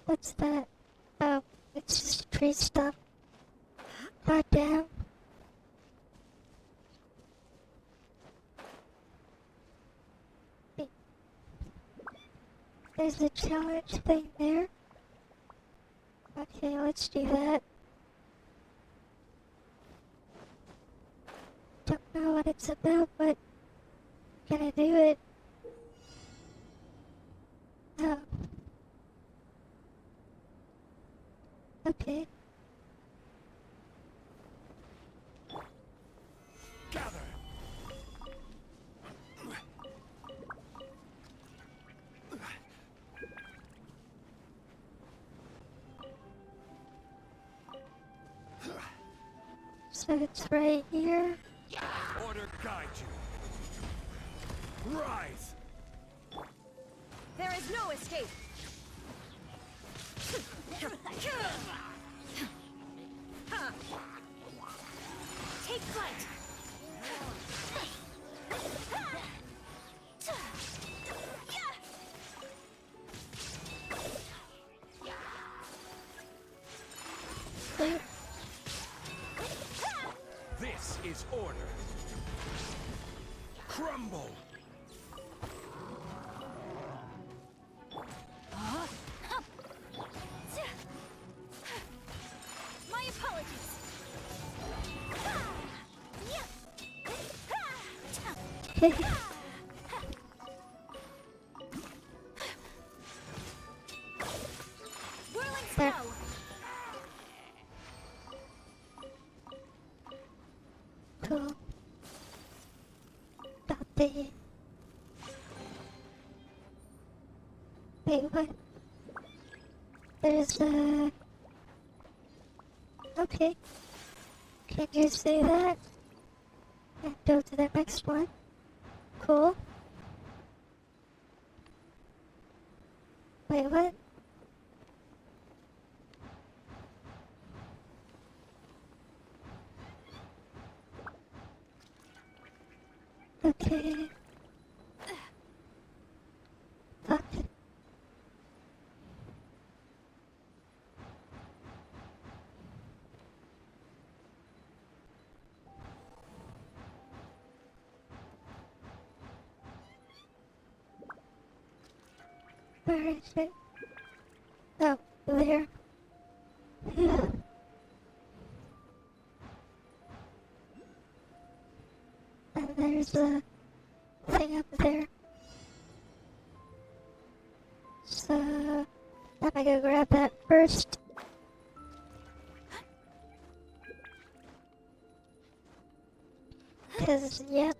[SPEAKER 1] What's that? Oh, it's just tree stuff. God damn. There's a challenge thing there. Okay, let's do that. Don't know what it's about, but gonna do it. Oh. Okay.
[SPEAKER 3] Gather.
[SPEAKER 1] So it's right here.
[SPEAKER 3] Order guide you. Rise.
[SPEAKER 5] There is no escape. Take flight.
[SPEAKER 1] Wait,
[SPEAKER 3] This is order. Crumble.
[SPEAKER 4] My apologies.
[SPEAKER 1] okay.
[SPEAKER 4] Whirling
[SPEAKER 1] There.
[SPEAKER 4] snow.
[SPEAKER 1] Cool. Got the... Wait, what? There's a... Okay. Can you say that? And go to the next one. Cool. Wait, what? Okay. Fuck. Where is it? Oh, there. And there's a thing up there. So, I'm gonna go grab that first. Cause, yep.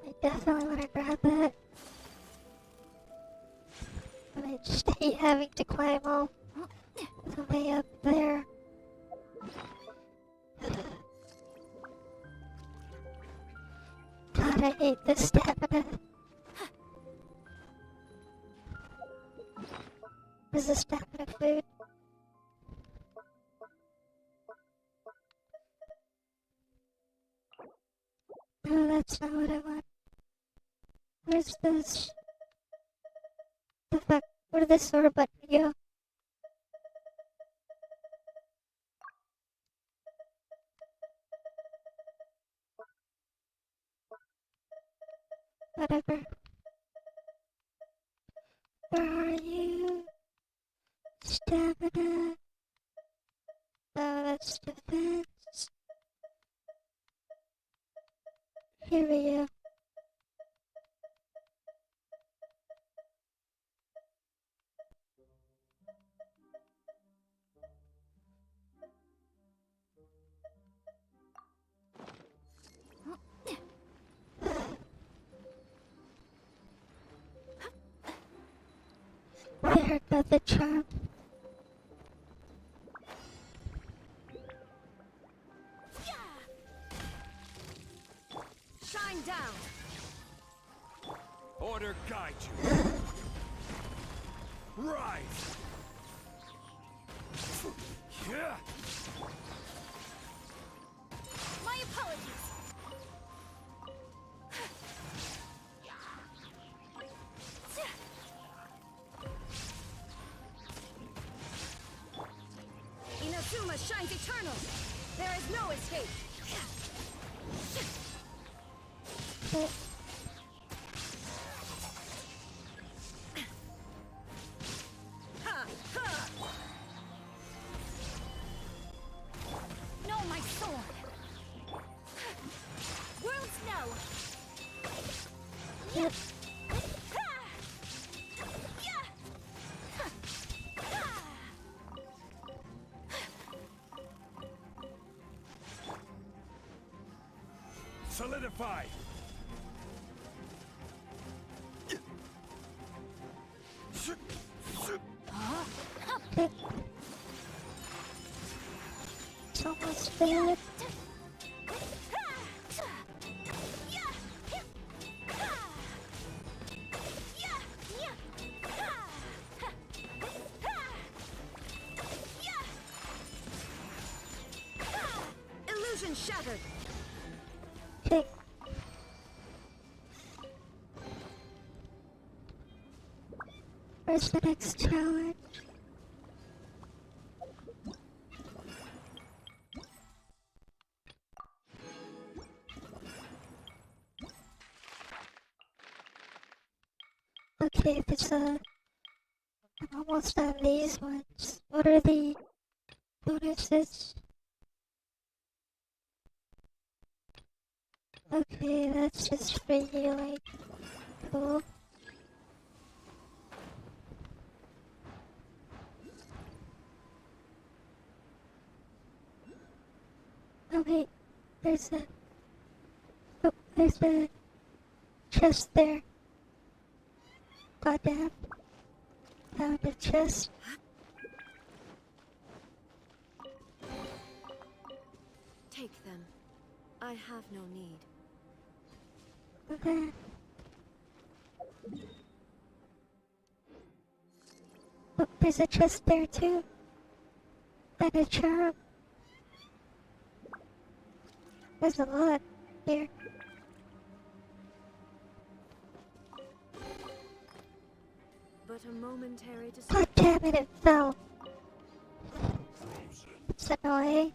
[SPEAKER 1] I definitely wanna grab that. I just hate having to climb all the way up there. God, I hate this stamina. This is stamina food. No, that's not what I want. Where's this? The fuck? Where did this sort of button go? Whatever. Where are you? Stamina. Oh, that's defense. Here we go. There, got the charm.
[SPEAKER 5] Shine down.
[SPEAKER 3] Order guide you. Rise! Yeah!
[SPEAKER 5] My apologies. Inazuma shines eternal. There is no escape.
[SPEAKER 1] But
[SPEAKER 5] Ha! Ha! No, my sword. World's no.
[SPEAKER 1] yep,
[SPEAKER 3] Solidify!
[SPEAKER 1] okay. It's almost dead.
[SPEAKER 5] Illusion shattered.
[SPEAKER 1] Okay. Where's the next challenge? Okay, it's I'm almost on these ones. What are the bonuses? Okay, that's just for healing. Cool. Oh wait, there's a chest there. Goddamn. Found a chest.
[SPEAKER 5] Take them. I have no need.
[SPEAKER 1] Okay. Look, there's a chest there too. And a charm. There's a lot here.
[SPEAKER 5] But a momentary
[SPEAKER 1] God damn it, it fell. It's annoying.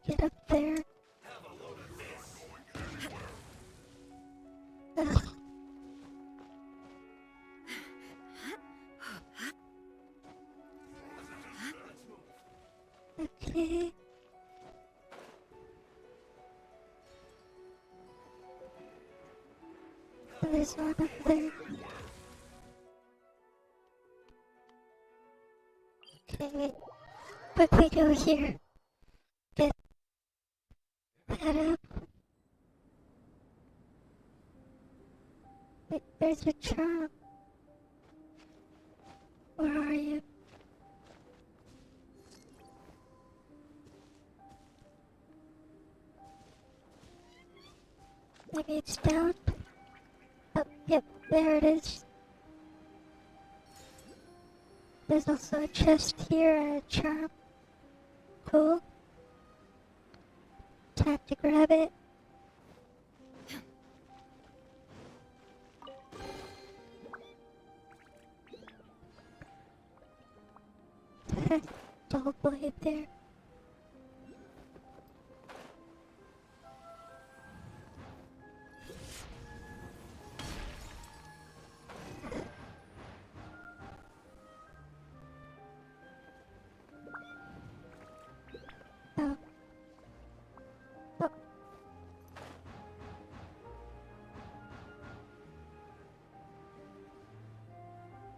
[SPEAKER 1] Get up there. Ugh. Okay. There's one up there. Okay, wait. Quickly go here. Get that up. Wait, there's a charm. Where are you? Maybe it's down. Oh, yep, there it is. There's also a chest here and a charm. Cool. Time to grab it. Double blade there. Oh. Oh.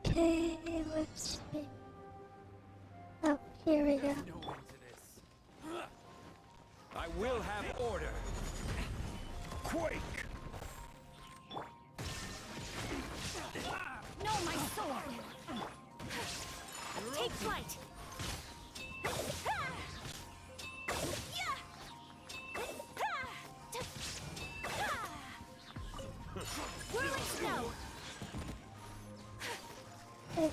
[SPEAKER 1] Okay, let's see. Oh, here we go.
[SPEAKER 3] No end to this. I will have order. Quake!
[SPEAKER 5] No, my sword! Take flight! Whirling snow!
[SPEAKER 1] It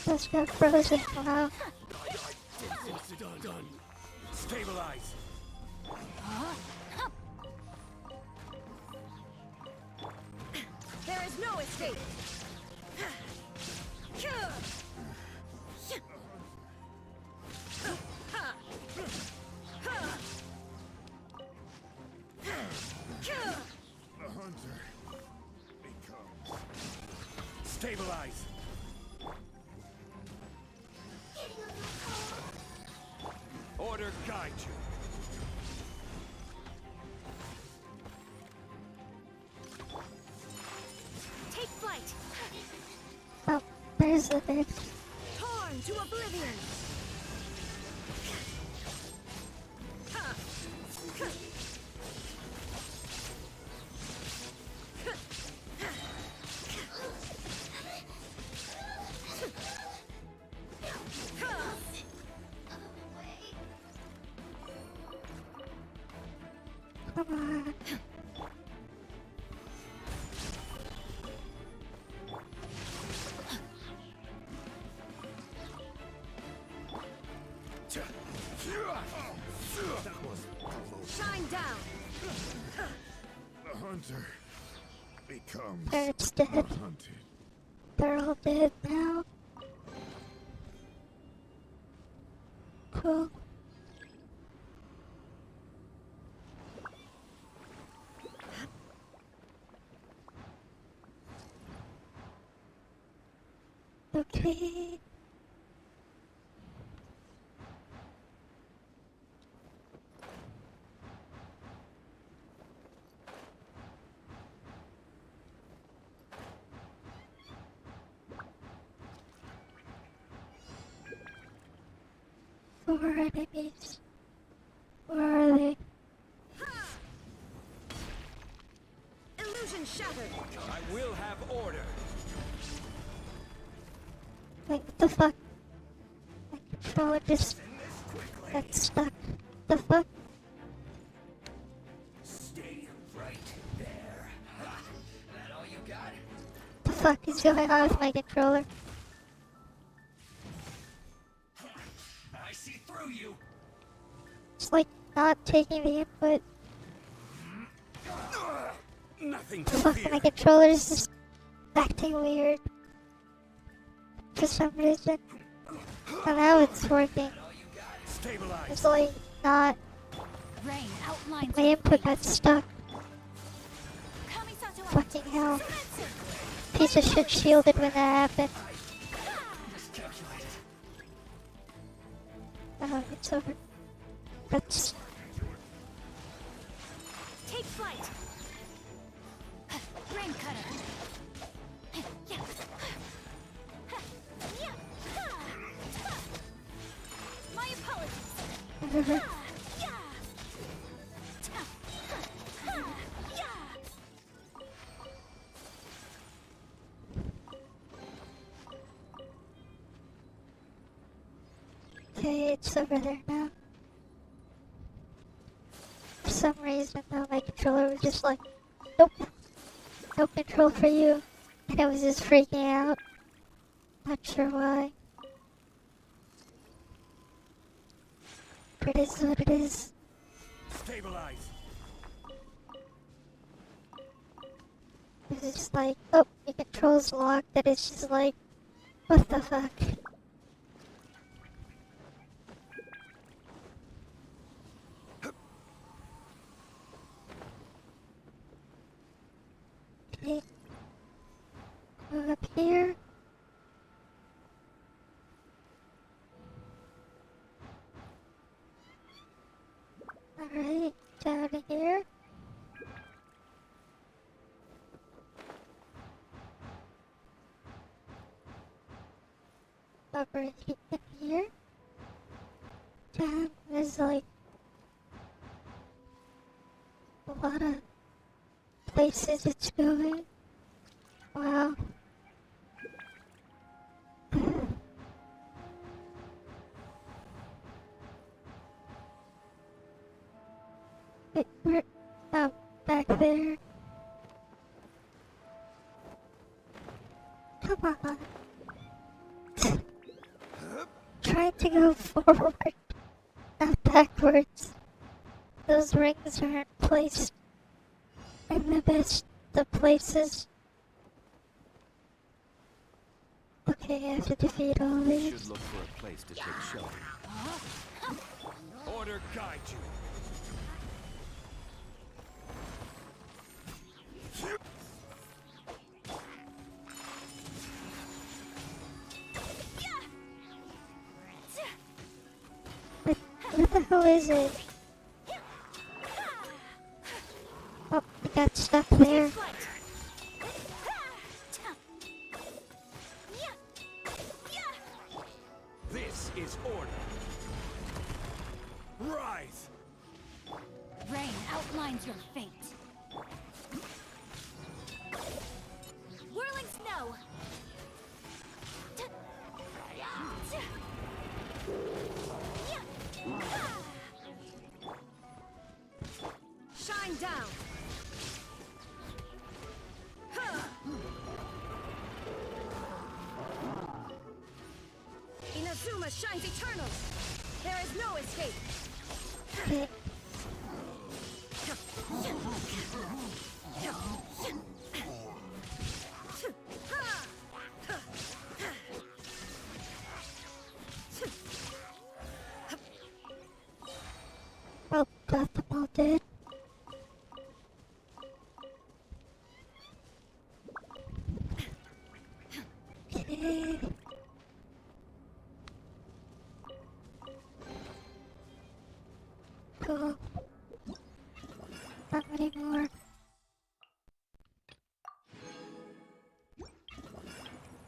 [SPEAKER 1] just got frozen. Wow.
[SPEAKER 3] Done. Stabilize.
[SPEAKER 5] There is no escape.
[SPEAKER 3] The hunter becomes. Stabilize. Order guide you.
[SPEAKER 5] Take flight.
[SPEAKER 1] Oh, there's the bitch.
[SPEAKER 5] Torn to oblivion.
[SPEAKER 1] Come on.
[SPEAKER 3] That was close.
[SPEAKER 5] Shine down.
[SPEAKER 3] The hunter becomes
[SPEAKER 1] Parrot's
[SPEAKER 3] the
[SPEAKER 1] dead.
[SPEAKER 3] hunted.
[SPEAKER 1] They're all dead now. Cool. Okay. Four enemies. Where are they?
[SPEAKER 5] Illusion shattered.
[SPEAKER 3] I will have order.
[SPEAKER 1] Like, what the fuck? My controller just got stuck. The fuck?
[SPEAKER 3] Stay right there. That all you got?
[SPEAKER 1] The fuck is going on with my controller?
[SPEAKER 3] I see through you.
[SPEAKER 1] It's like not taking the input.
[SPEAKER 3] Nothing to
[SPEAKER 1] Fuck,
[SPEAKER 3] fear.
[SPEAKER 1] my controller's just acting weird. For some reason. And now it's working.
[SPEAKER 3] Stabilize.
[SPEAKER 1] It's like not.
[SPEAKER 2] Rain outlines
[SPEAKER 1] My input got stuck.
[SPEAKER 2] Kamisato out.
[SPEAKER 1] Fucking hell. Piece of shit shielded when that happened. Oh, it's over. That's.
[SPEAKER 5] Take flight.
[SPEAKER 2] Rain cutter. My apologies.
[SPEAKER 1] Okay, it's over there now. For some reason, though, my controller was just like, nope, no control for you. And I was just freaking out. Not sure why. But it is what it is.
[SPEAKER 3] Stabilize.
[SPEAKER 1] It's just like, oh, your control's locked, and it's just like, what the fuck? Okay. Go up here. Alright, down here. Over here. Down, there's like a lot of places it's going. Wow. Wait, where? Oh, back there. Come on. Try to go forward, not backwards. Those rings aren't placed in the best of places. Okay, I have to defeat all
[SPEAKER 3] You
[SPEAKER 1] these.
[SPEAKER 3] should look for a place to take shelter. Order guide you.
[SPEAKER 1] What the hell is it? Oh, I got stuck there.
[SPEAKER 3] This is order. Rise!
[SPEAKER 2] Rain outlines your fate.
[SPEAKER 4] Whirling snow.
[SPEAKER 5] Shine down. Inazuma shines eternal. There is no escape.
[SPEAKER 1] Okay. Oh, got them all dead. Okay. Cool. Not anymore.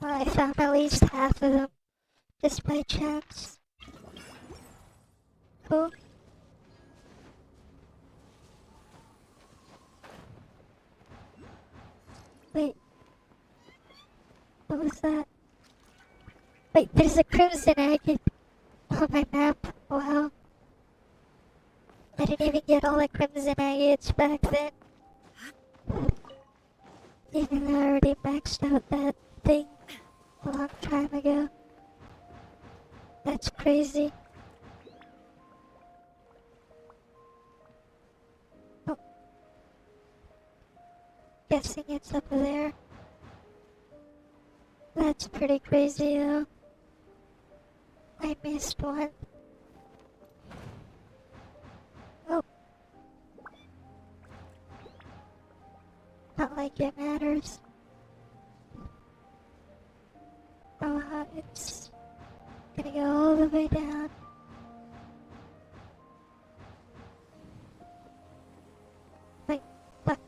[SPEAKER 1] Well, I found at least half of them, just by chance. Cool. Wait. What was that? Wait, there's a crimson agate on my map. Wow. I didn't even get all the crimson agates back then. Even though I already maxed out that thing a long time ago. That's crazy. Oh. Guessing it's up there. That's pretty crazy though. I missed one. Oh. Not like it matters. Oh, it's gonna go all the way down. Wait, what?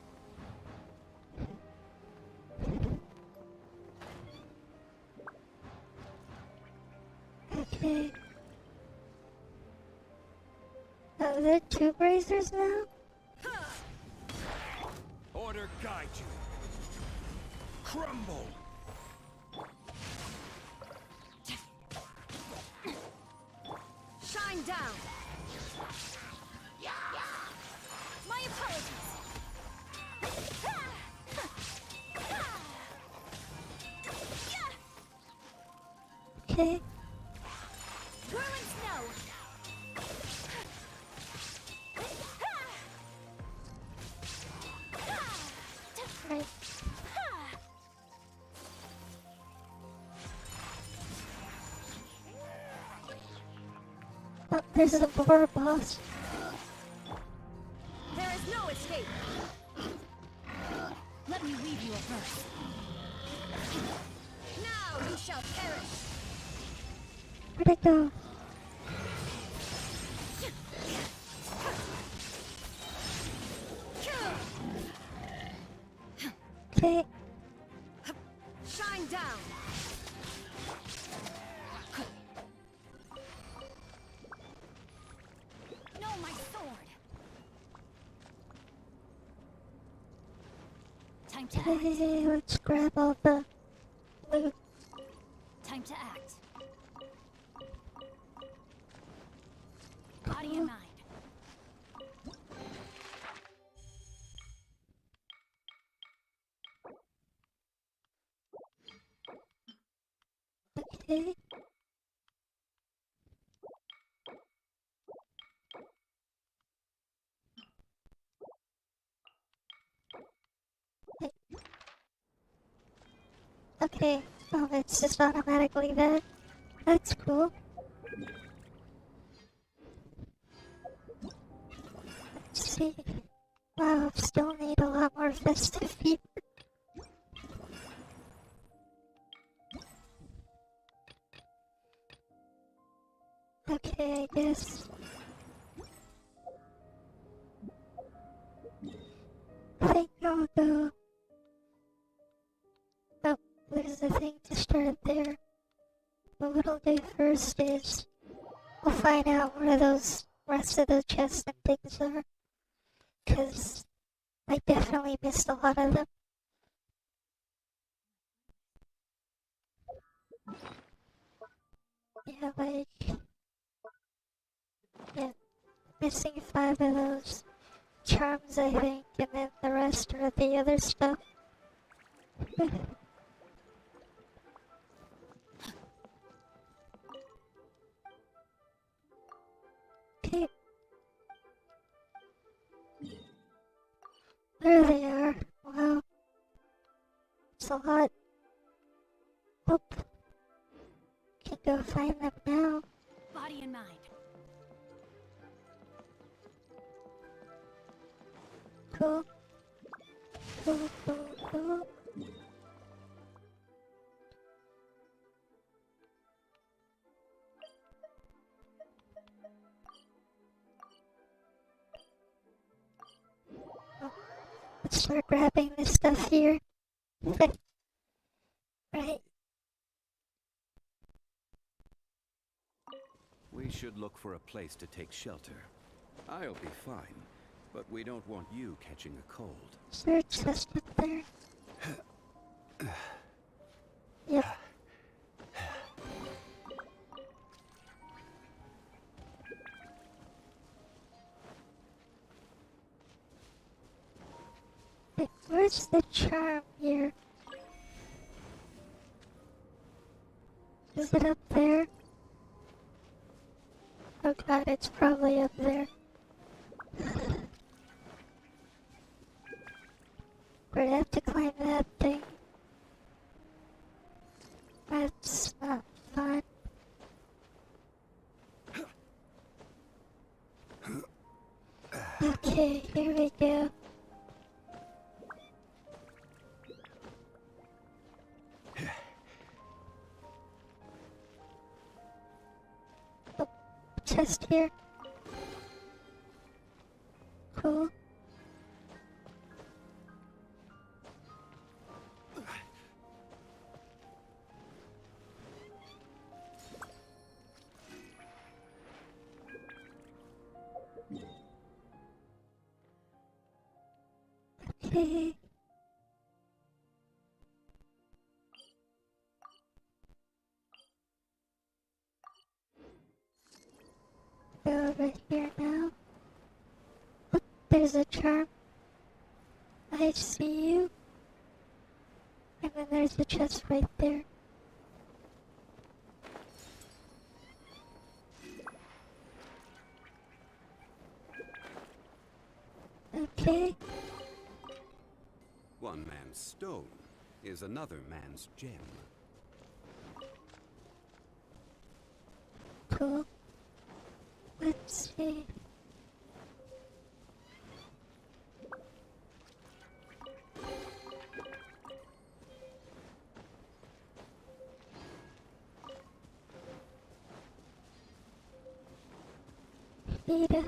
[SPEAKER 1] Okay. Are there two bracers now?
[SPEAKER 3] Order guide you. Crumble!
[SPEAKER 5] Shine down.
[SPEAKER 4] My apologies.
[SPEAKER 1] Okay.
[SPEAKER 4] Whirling snow.
[SPEAKER 1] Right. Oh, there's a boar boss.
[SPEAKER 5] There is no escape.
[SPEAKER 2] Let me weave you a verse.
[SPEAKER 5] Now you shall perish.
[SPEAKER 1] Where'd it go? Okay.
[SPEAKER 5] Shine down.
[SPEAKER 2] No, my sword. Time to act.
[SPEAKER 1] Okay, let's grab all the loot.
[SPEAKER 2] Time to act. Body and mind.
[SPEAKER 1] Okay. Wait. Okay. Oh, it's just automatically that. That's cool. Let's see. Wow, still need a lot more festive people. Okay, I guess. I think I'll go. Oh, there's a thing to start there. But what I'll do first is we'll find out where those rest of the chests and things are. Because I definitely missed a lot of them. Yeah, like, yeah, missing 5 of those charms, I think, and then the rest are the other stuff. Okay, there they are. Wow, it's a lot. Oh, can go find them now.
[SPEAKER 2] Body and mind.
[SPEAKER 1] Cool. Cool, cool, cool. Oh, let's start grabbing this stuff here. Right.
[SPEAKER 3] We should look for a place to take shelter. I'll be fine, but we don't want you catching a cold.
[SPEAKER 1] Is there a chest up there? Yep. Wait, where's the charm here? Is it up there? Oh god, it's probably up there. We'd have to climb that thing. That's not fun. Okay, here we go. Oh, chest here. Cool. Okay. Go over here now. Oh, there's a charm. I see you. And then there's the chest right there. Okay.
[SPEAKER 3] One man's stone is another man's gem.
[SPEAKER 1] Cool. Let's see. Beat up.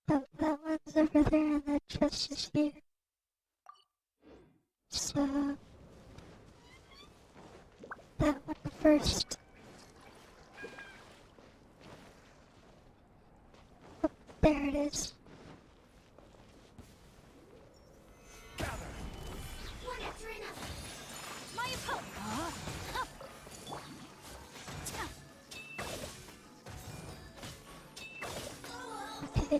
[SPEAKER 1] Oh, that one's over there and that chest is here. So, that one first. Oh, there it is.
[SPEAKER 4] One after another.
[SPEAKER 2] My opponent.
[SPEAKER 1] Okay.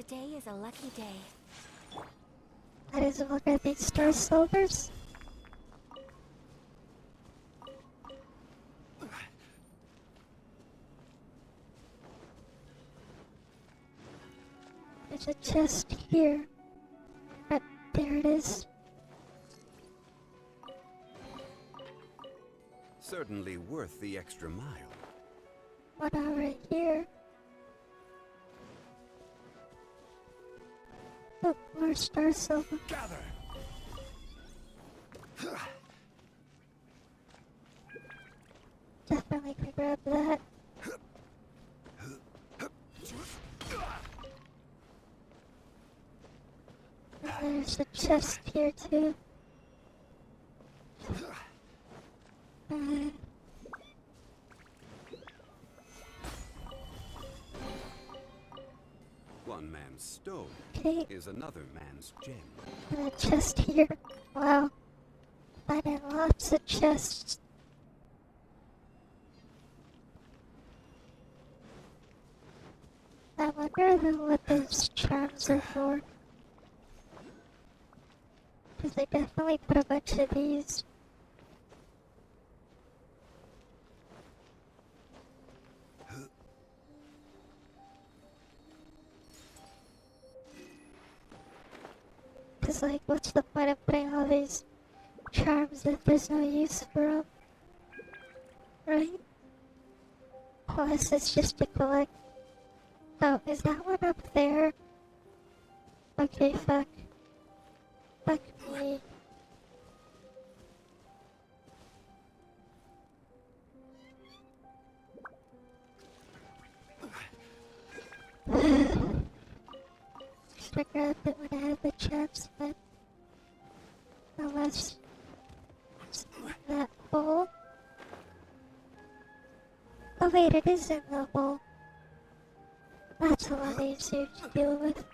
[SPEAKER 5] Today is a lucky day.
[SPEAKER 1] Might as well get these star silvers. There's a chest here. Right, there it is.
[SPEAKER 3] Certainly worth the extra mile.
[SPEAKER 1] One over here. Oh, more star silver.
[SPEAKER 3] Gather!
[SPEAKER 1] Definitely can grab that. And there's a chest here too.
[SPEAKER 3] One man's stone
[SPEAKER 1] Okay,
[SPEAKER 3] is another man's gem.
[SPEAKER 1] and a chest here. Wow. Finding lots of chests. I wonder though what those charms are for. Because they definitely put a bunch of these. Because like, what's the point of putting all these charms if there's no use for them? Right? Unless it's just to collect. Oh, is that one up there? Okay, fuck. Fuck me. Should have grabbed it when I had the chance, but unless it's in that hole. Oh wait, it is in the hole. That's a lot easier to deal with.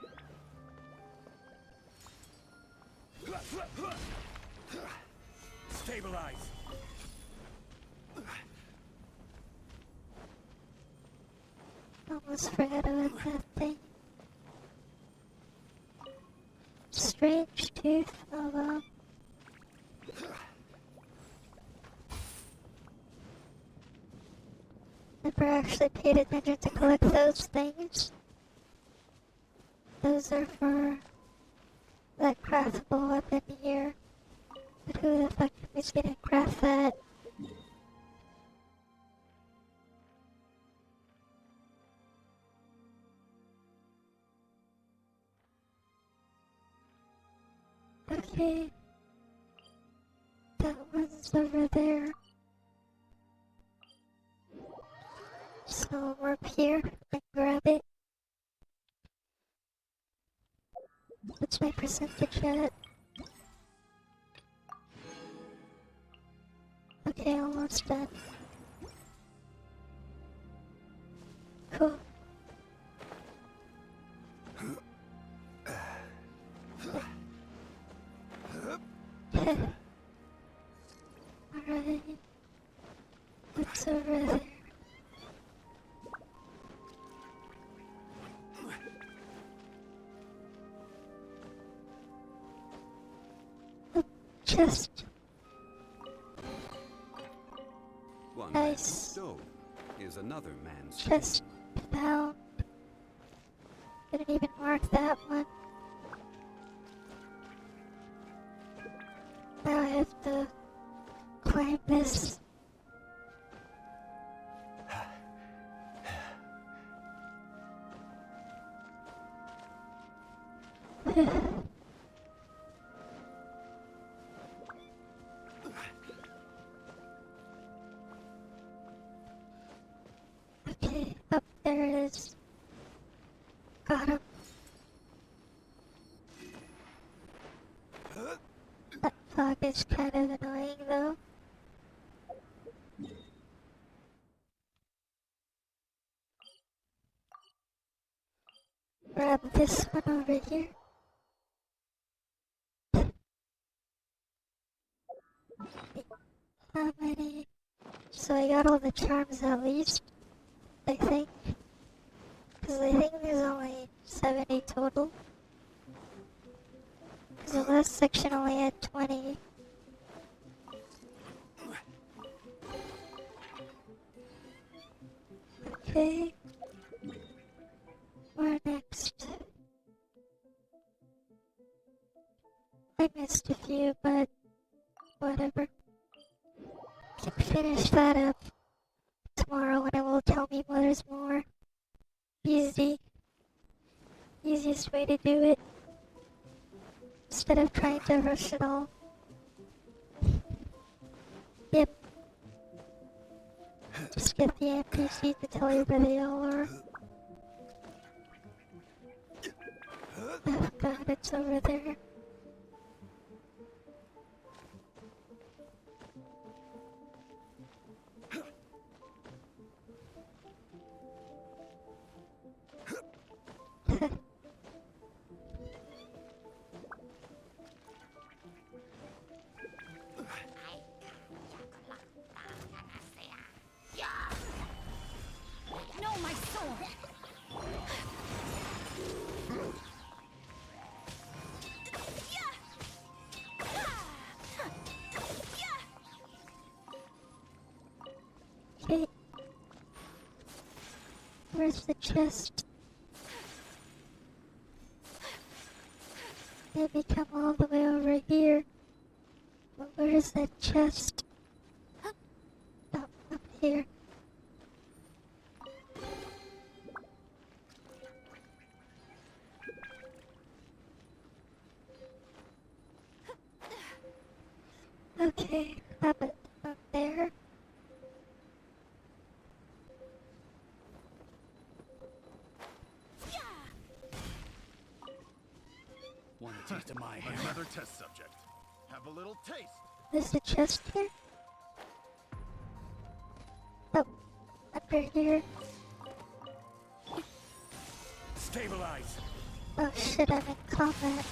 [SPEAKER 3] Stabilize!
[SPEAKER 1] Almost forgot about that thing. Strange tooth, oh well. Never actually paid attention to collect those things. Those are for that craftable weapon here. But who the fuck is gonna craft that? Okay. That one's over there. So we're up here and grab it. What's my percentage at? Okay, almost done. Cool. Alright. What's over there? Oh, chest.
[SPEAKER 3] One
[SPEAKER 1] Nice.
[SPEAKER 3] man's stone is another man's
[SPEAKER 1] Chest found. Didn't even mark that one. Now I have to climb this. Okay, up there it is. Got him. That fog is kind of annoying though. Grab this one over here. How many? So I got all the charms at least, I think. Because I think there's only 70 total. 'Cause the last section only had 20. Okay. Where next? I missed a few, but whatever. Can finish that up tomorrow and it will tell me what is more easy. Easiest way to do it. Instead of trying to rush it all. Yep. Just get the NPC to tell you where they all are. Oh god, it's over there.
[SPEAKER 5] No, my sword!
[SPEAKER 1] Okay. Where's the chest? Maybe come all the way over here. But where is that chest? Oh, up here. Okay, up there.
[SPEAKER 6] Want a taste of my hair?
[SPEAKER 7] Another test subject. Have a little taste.
[SPEAKER 1] There's a chest here? Oh, under here.
[SPEAKER 6] Stabilize!
[SPEAKER 1] Oh shit, I'm in combat.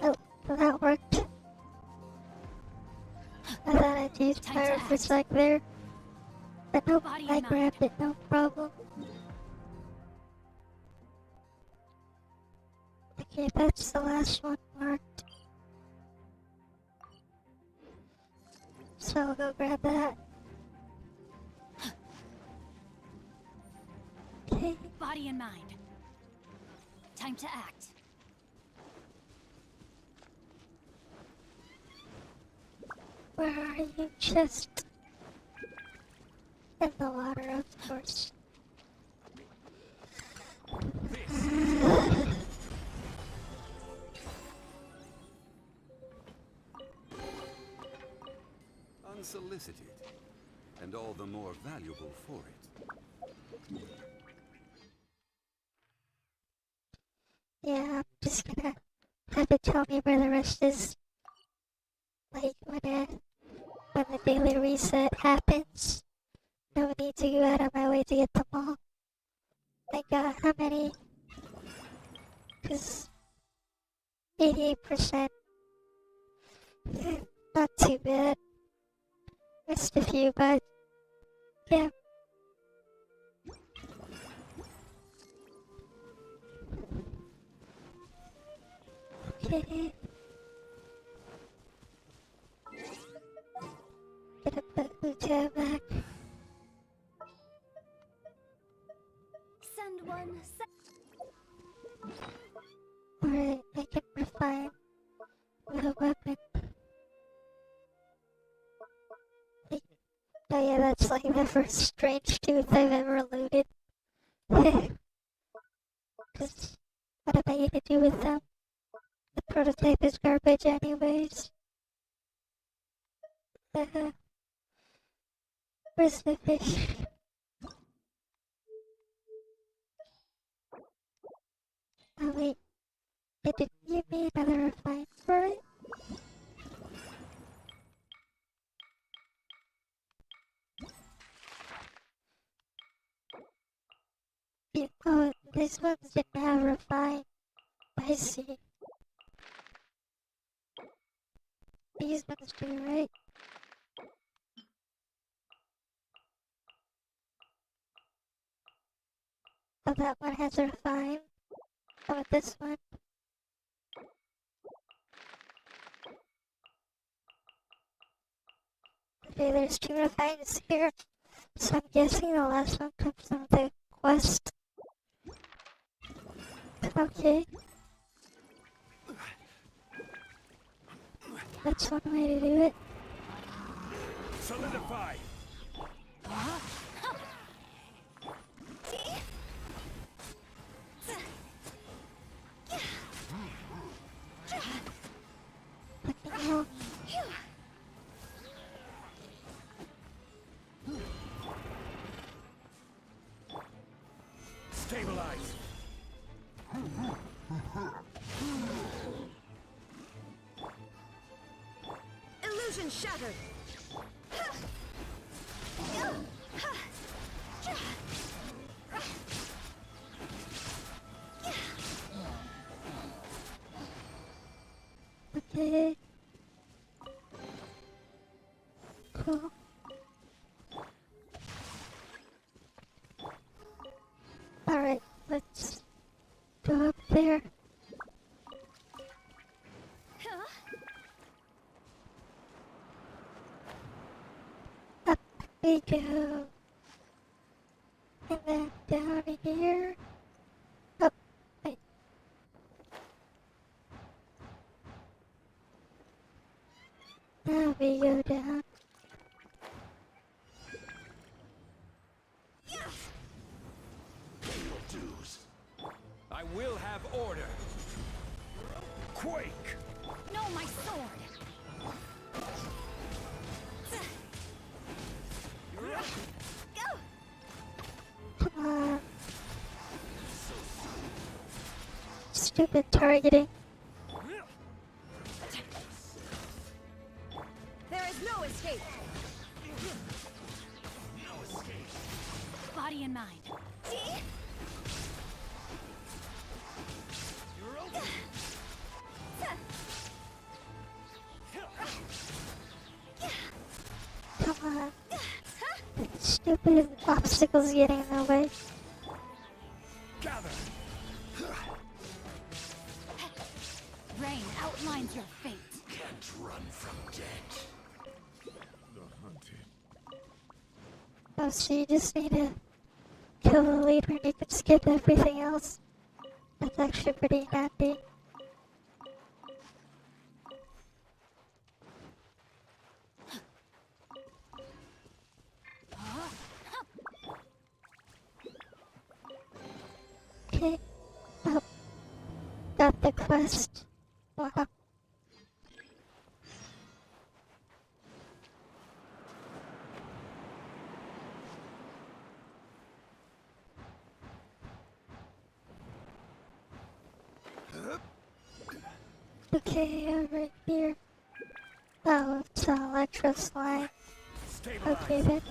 [SPEAKER 1] Oh, well, that worked. I thought I'd use
[SPEAKER 2] Time to
[SPEAKER 1] fire for a
[SPEAKER 2] act.
[SPEAKER 1] sec there. But nope,
[SPEAKER 2] Body
[SPEAKER 1] I
[SPEAKER 2] and
[SPEAKER 1] grabbed it, no problem. Okay, that's the last one marked. So I'll go grab that. Okay,
[SPEAKER 2] Body and mind. Time to act.
[SPEAKER 1] where are you? Chest. In the water, of course.
[SPEAKER 3] Unsolicited, and all the more valuable for it.
[SPEAKER 1] Yeah, I'm just gonna have it tell me where the rest is. Like when the daily reset happens. No need to go out of my way to get them all. Like how many? Cause 88%. Not too bad. Missed a few, but yeah. Okay. Gonna put Luta back.
[SPEAKER 4] Send one.
[SPEAKER 1] Alright, I can refine with a weapon. Oh yeah, that's like the first strange tooth I've ever looted. Cause what am I gonna do with them? The prototype is garbage anyways. Where's the fish? Oh wait, it didn't give me another refine for it? Yeah, oh, this one's didn't have refine. I see. These ones do, right? Oh, that one has a refine. How about this one? Okay, there's 2 refines here. So I'm guessing the last one comes from the quest. Okay. That's one way to do it.
[SPEAKER 6] Solidify.
[SPEAKER 1] Fucking hell.
[SPEAKER 6] Stabilize.
[SPEAKER 5] Illusion shattered.
[SPEAKER 1] Okay. Cool. Alright, let's go up there. Up we go. And then down here. Up. Wait. Now we go down.
[SPEAKER 6] I will have order. Quake.
[SPEAKER 2] No, my sword!
[SPEAKER 1] Come on. Stupid targeting.
[SPEAKER 5] There is no escape.
[SPEAKER 2] Body and mind.
[SPEAKER 1] Come on. Stupid obstacles getting in the way.
[SPEAKER 6] Gather.
[SPEAKER 2] Rain outlines your fate.
[SPEAKER 7] Can't run from death. The hunted.
[SPEAKER 1] Oh, so you just need to kill the leader and you can skip everything else. That's actually pretty handy. Okay. Oh. Got the quest. Wow. Okay, over here. Oh, it's an electro slime.
[SPEAKER 6] Stabilize.
[SPEAKER 1] Okay then.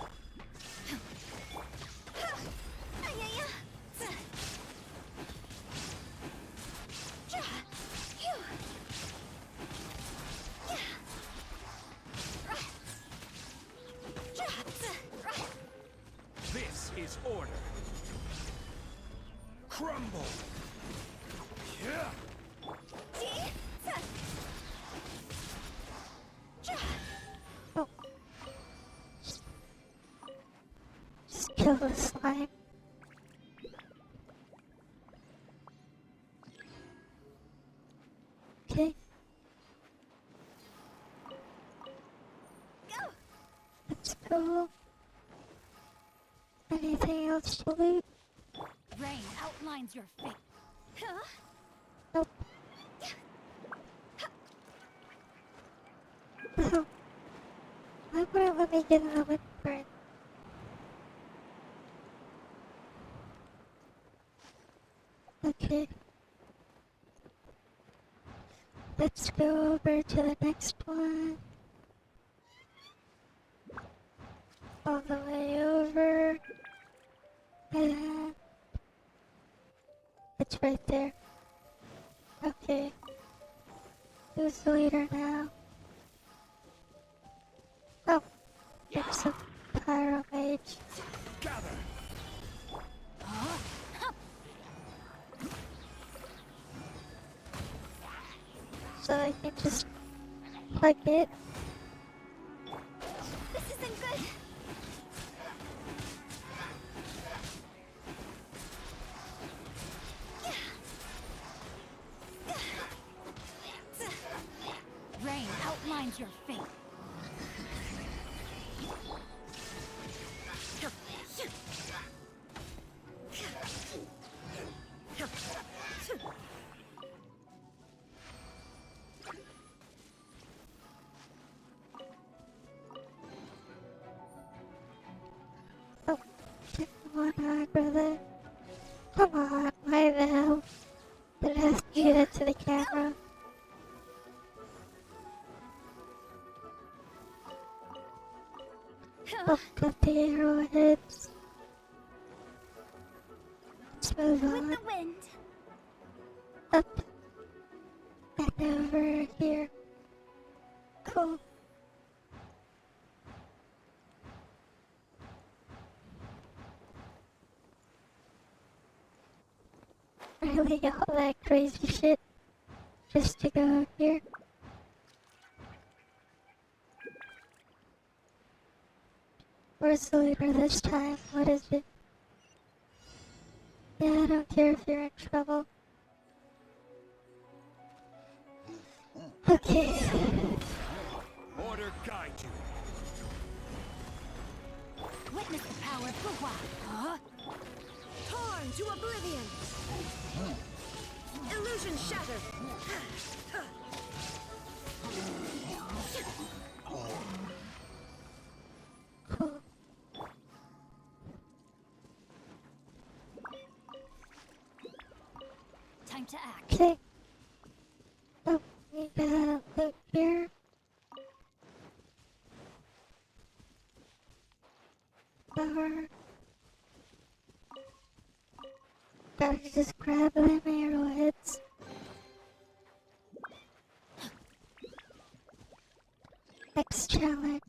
[SPEAKER 6] This is order. Crumble. Yeah.
[SPEAKER 1] Oh. Just kill the slime. Okay. Let's go. Anything else to loot?
[SPEAKER 2] Rain outlines your fate.
[SPEAKER 1] Nope. Oh. Why would it let me get in the windburn? Okay. Let's go over to the next one. All the way over. And it's right there. Okay. Who's the leader now? Oh, it's a pyro mage.
[SPEAKER 6] Gather.
[SPEAKER 1] so I can just plug it.
[SPEAKER 4] This isn't good.
[SPEAKER 2] Rain outlines your fate.
[SPEAKER 1] Oh, come on, brother. Come on, why now? Did I have to do that to the camera? Look at the arrowheads. Let's move
[SPEAKER 4] With
[SPEAKER 1] on.
[SPEAKER 4] the wind.
[SPEAKER 1] Up and over here. Cool. Really, all that crazy shit just to go up here. Where's the leader this time? What is it? Yeah, I don't care if you're in trouble. Okay.
[SPEAKER 6] Order guide you.
[SPEAKER 2] Witness the power of Fuhua. Huh?
[SPEAKER 5] Torn to oblivion. Illusion shattered.
[SPEAKER 1] Cool.
[SPEAKER 2] Time to act.
[SPEAKER 1] Okay. Oh, we gotta look here. Power. Gotta just grab them arrowheads. Next challenge.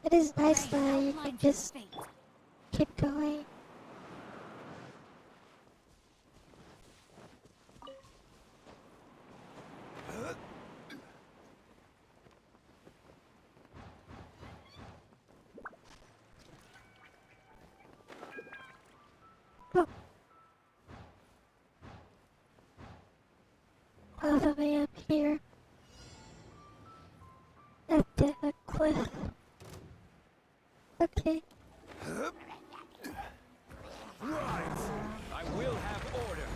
[SPEAKER 1] It is nice
[SPEAKER 2] Rain
[SPEAKER 1] that you can
[SPEAKER 2] outlines your
[SPEAKER 1] just
[SPEAKER 2] fate.
[SPEAKER 1] keep going. Oh. All the way up here. At the cliff. Okay.
[SPEAKER 6] Right. I will have order.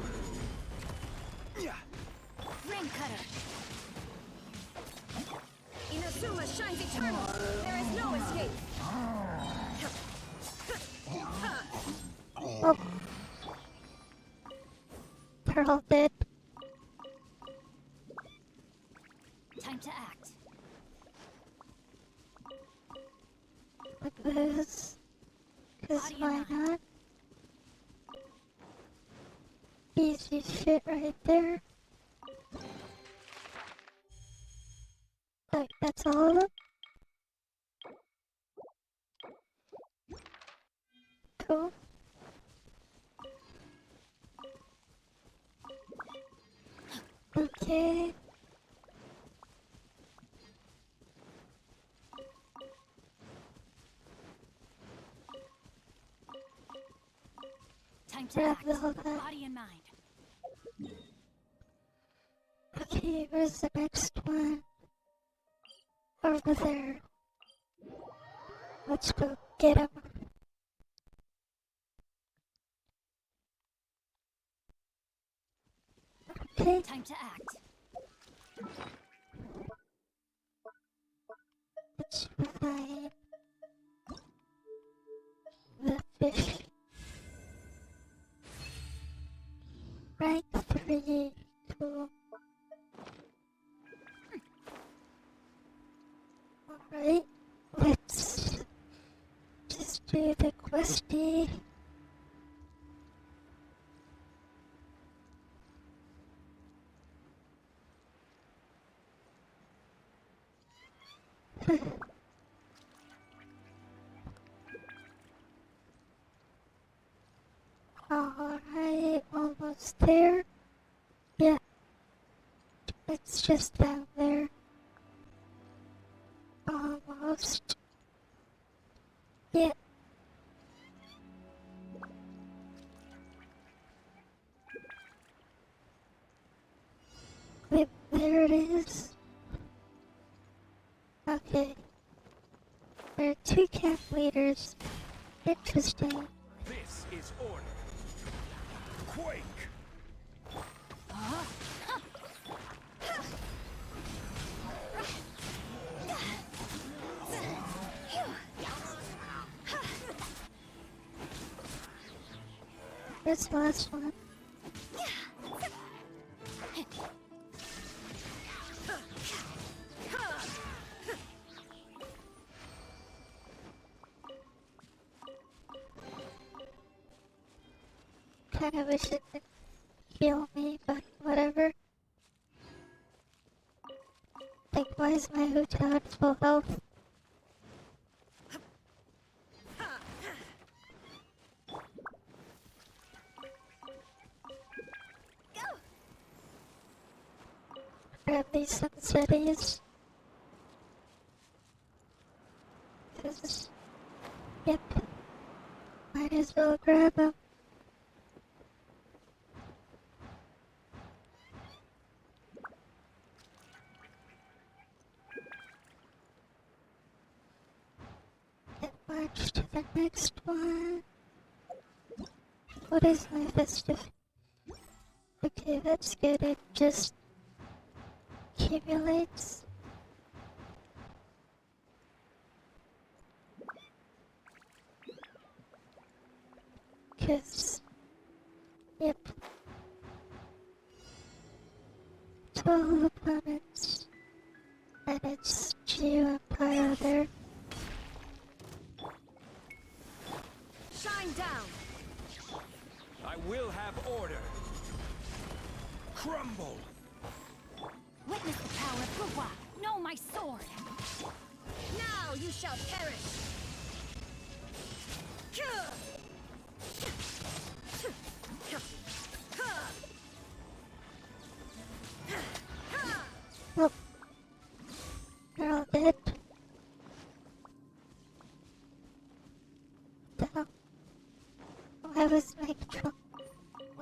[SPEAKER 2] Ring cutter.
[SPEAKER 5] Inazuma shines eternal. There is no escape.
[SPEAKER 1] Oh. They're all dead.
[SPEAKER 2] Time to act.
[SPEAKER 1] Like this. Cause
[SPEAKER 2] Body
[SPEAKER 1] why
[SPEAKER 2] and mind.
[SPEAKER 1] not? Easy shit right there. Like, that's all of them? Cool. Okay.
[SPEAKER 2] Time to
[SPEAKER 1] Grab
[SPEAKER 2] act.
[SPEAKER 1] all that.
[SPEAKER 2] Body and mind.
[SPEAKER 1] Okay, where's the next one? Over there. Let's go get him. Okay.
[SPEAKER 2] Time to act.
[SPEAKER 1] Let's find the fish. Rank 3 tool. Alright, let's just do the questy. Alright, almost there. Yeah. It's just down there. Almost. Yeah. Wait, there it is. Okay. There are 2 camp leaders. Interesting.
[SPEAKER 6] This is order. Quake!
[SPEAKER 1] Where's the last one? Kinda wish it could heal me, but whatever. Like, why is my hotel at full health? Grab these sunsetties. Yep. Might as well grab them. And march to the next one. What is my festive? Okay, that's good. It just accumulates. Cause, yep. 12 opponents. And it's Geo Empire there.
[SPEAKER 5] Shine down.
[SPEAKER 6] I will have order. Crumble!
[SPEAKER 2] Witness the power of Guwa. Know my sword.
[SPEAKER 5] Now you shall perish.
[SPEAKER 1] Oh. They're all dead. Damn. Why was my control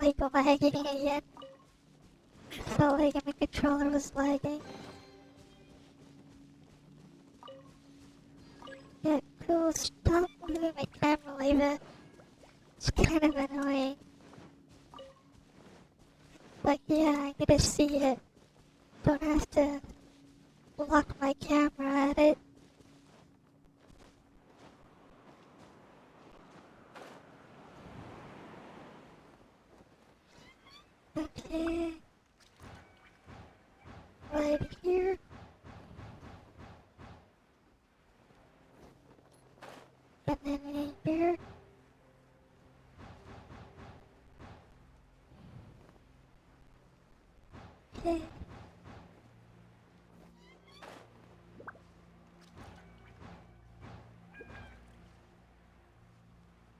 [SPEAKER 1] like lagging again? Felt like my controller was lagging. Yeah, cool. Stop moving my camera like that. It's kind of annoying. Like, yeah, I get to see it. Don't have to lock my camera at it. Okay. Right here. And then in here. Okay.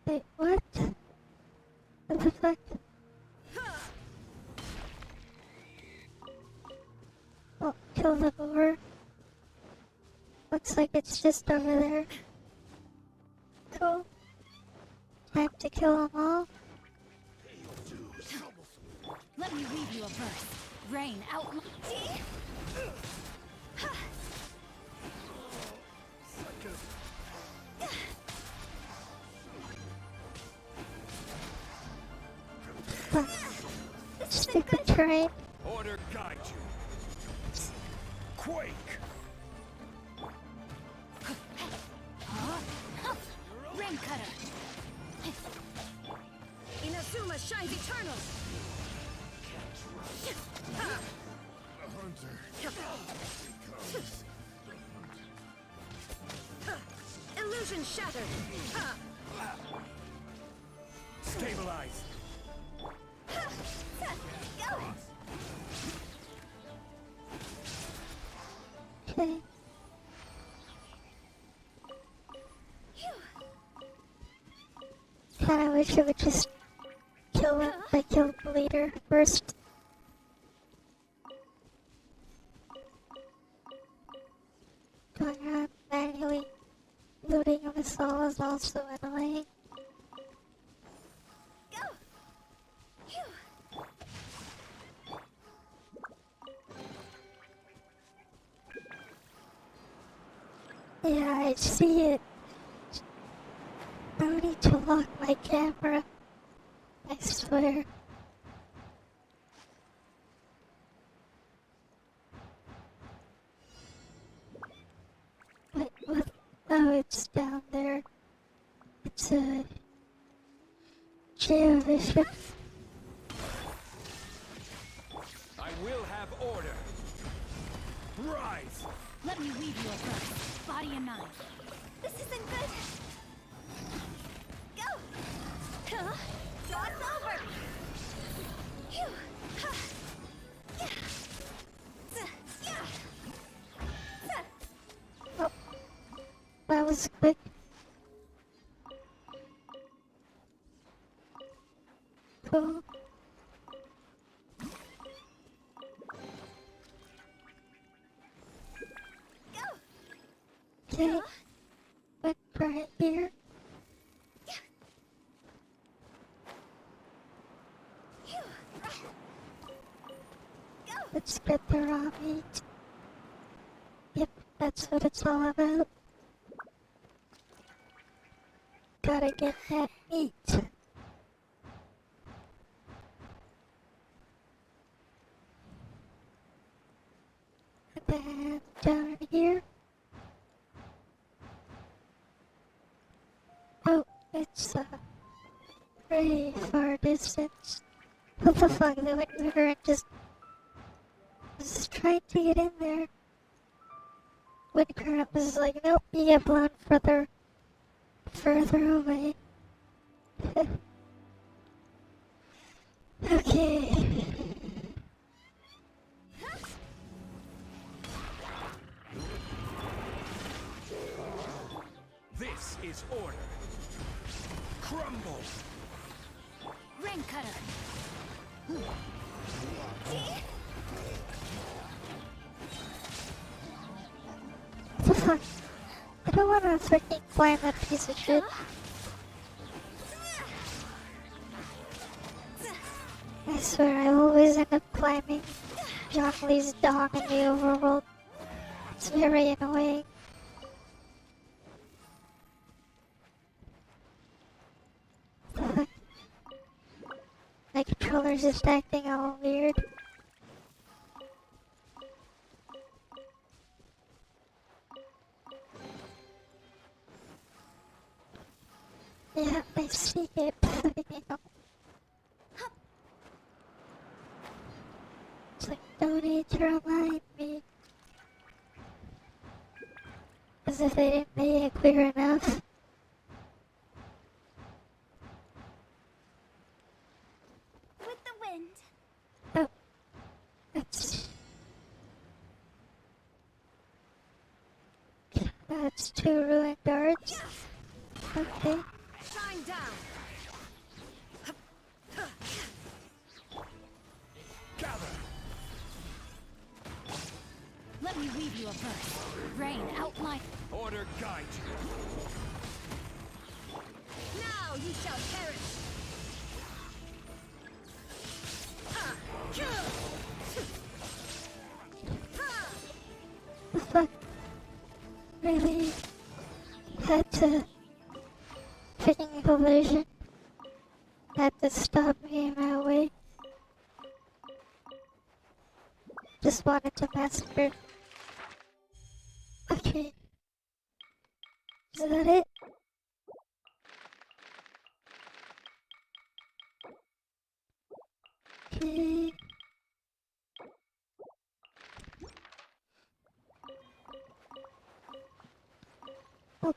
[SPEAKER 1] Wait, what? What the fuck? Oh, kill the boar. Looks like it's just over there. Cool. Time to kill them all.
[SPEAKER 2] Let me read you a verse. Rain out.
[SPEAKER 1] Stupid train.
[SPEAKER 6] Order guide you. Quake!
[SPEAKER 2] Ring cutter.
[SPEAKER 5] Inazuma shines eternal.
[SPEAKER 7] The hunter becomes the hunt.
[SPEAKER 5] Illusion shattered.
[SPEAKER 6] Stabilize!
[SPEAKER 1] Okay. Kinda wish it would just kill him. I killed the leader first. going around manually looting a missile is also annoying.
[SPEAKER 4] Go! Phew!
[SPEAKER 1] Yeah, I see it. I need to lock my camera. I swear. What? Oh, it's down there. It's a Geovicious.
[SPEAKER 6] I will have order. Rise!
[SPEAKER 2] Let me weave you a first, body and mind.
[SPEAKER 4] This isn't good! Go! Huh? Dog's over! Phew! Ha! Yeah! Yeah!
[SPEAKER 1] Oh, that was quick. Cool.
[SPEAKER 4] Go!
[SPEAKER 1] Okay. Went right here.
[SPEAKER 4] Phew! Go!
[SPEAKER 1] Let's get the raw meat. Yep, that's what it's all about. Gotta get that meat. And then down here. Oh, it's pretty far distance. What the fuck? The current just trying to get in there. Wind current was like, nope, you get blown further away. Okay.
[SPEAKER 6] This is order. Crumble!
[SPEAKER 2] Ring cutter.
[SPEAKER 1] What the fuck? I don't wanna freaking climb that piece of shit. I swear, I always end up climbing John Lee's dog in the overworld. It's very annoying. Fuck. My controller's just acting all weird. Yeah, I see it. You know. It's like, don't need to remind me. As if they didn't make it clear enough.
[SPEAKER 4] With the wind.
[SPEAKER 1] Oh, that's two ruined guards. Okay.
[SPEAKER 5] Shine down.
[SPEAKER 6] Gather!
[SPEAKER 2] Let me weave you a verse. Rain outline.
[SPEAKER 6] Order guide you.
[SPEAKER 5] Now you shall perish.
[SPEAKER 1] The fuck? Really? Had to freaking collision. Had to stop me in my way. Just wanted to massacre. Okay. Is that it? Okay. Oh,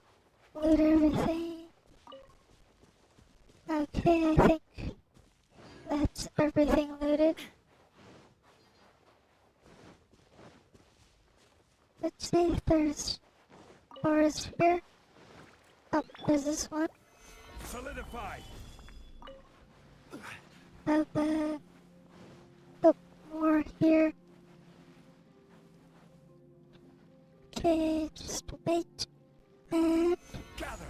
[SPEAKER 1] loot everything. Okay, I think that's everything looted. Let's see if there's doors here. Oh, there's this one.
[SPEAKER 6] Solidified!
[SPEAKER 1] Oh, oh, more here. Okay, just Wait. And
[SPEAKER 6] Gather.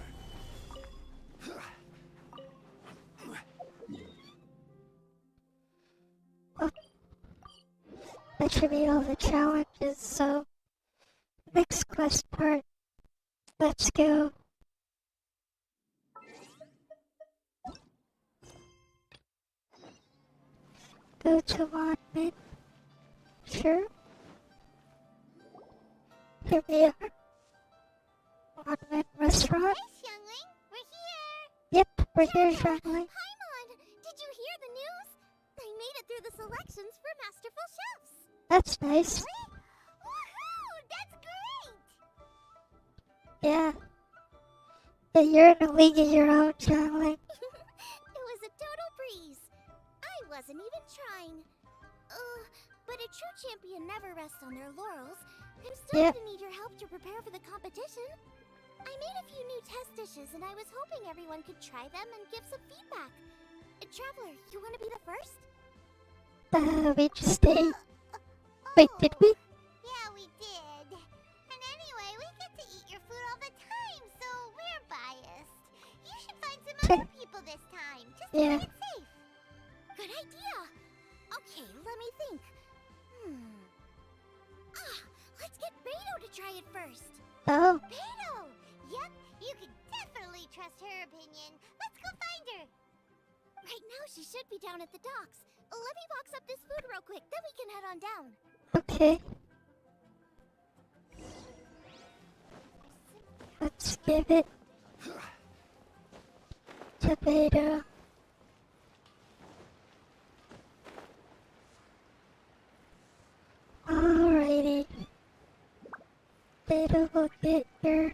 [SPEAKER 1] that should be all the challenges, so next quest part. Let's go. Go to Wanman. Sure. Here we are. Wanman Restaurant.
[SPEAKER 4] Hey, Xiangling, we're here!
[SPEAKER 1] Yep, we're here, Shanghai.
[SPEAKER 4] Paimon, did you hear the news? I made it through the selections for Masterful Chefs!
[SPEAKER 1] That's nice.
[SPEAKER 4] Woohoo! That's great!
[SPEAKER 1] Yeah. Yeah, you're in a league of your own, Shanghai.
[SPEAKER 4] It was a total breeze. I wasn't even trying. But a true champion never rests on their laurels. I'm still
[SPEAKER 1] Yep.
[SPEAKER 4] gonna need your help to prepare for the competition. I made a few new test dishes and I was hoping everyone could try them and give some feedback. Traveler, you wanna be the first?
[SPEAKER 1] We just stayed. Wait, did we?
[SPEAKER 4] Yeah, we did. And anyway, we get to eat your food all the time, so we're biased. You should find some other people this time, just to
[SPEAKER 1] Yeah.
[SPEAKER 4] play it safe. Good idea. Okay, let me think. Let's get Beto to try it first.
[SPEAKER 1] Oh,
[SPEAKER 4] Beto! Yep, you can definitely trust her opinion. Let's go find her. Right now, she should be down at the docks. Let me box up this food real quick, then we can head on down.
[SPEAKER 1] okay. Let's give it to Beta. Alrighty. Beta will get your...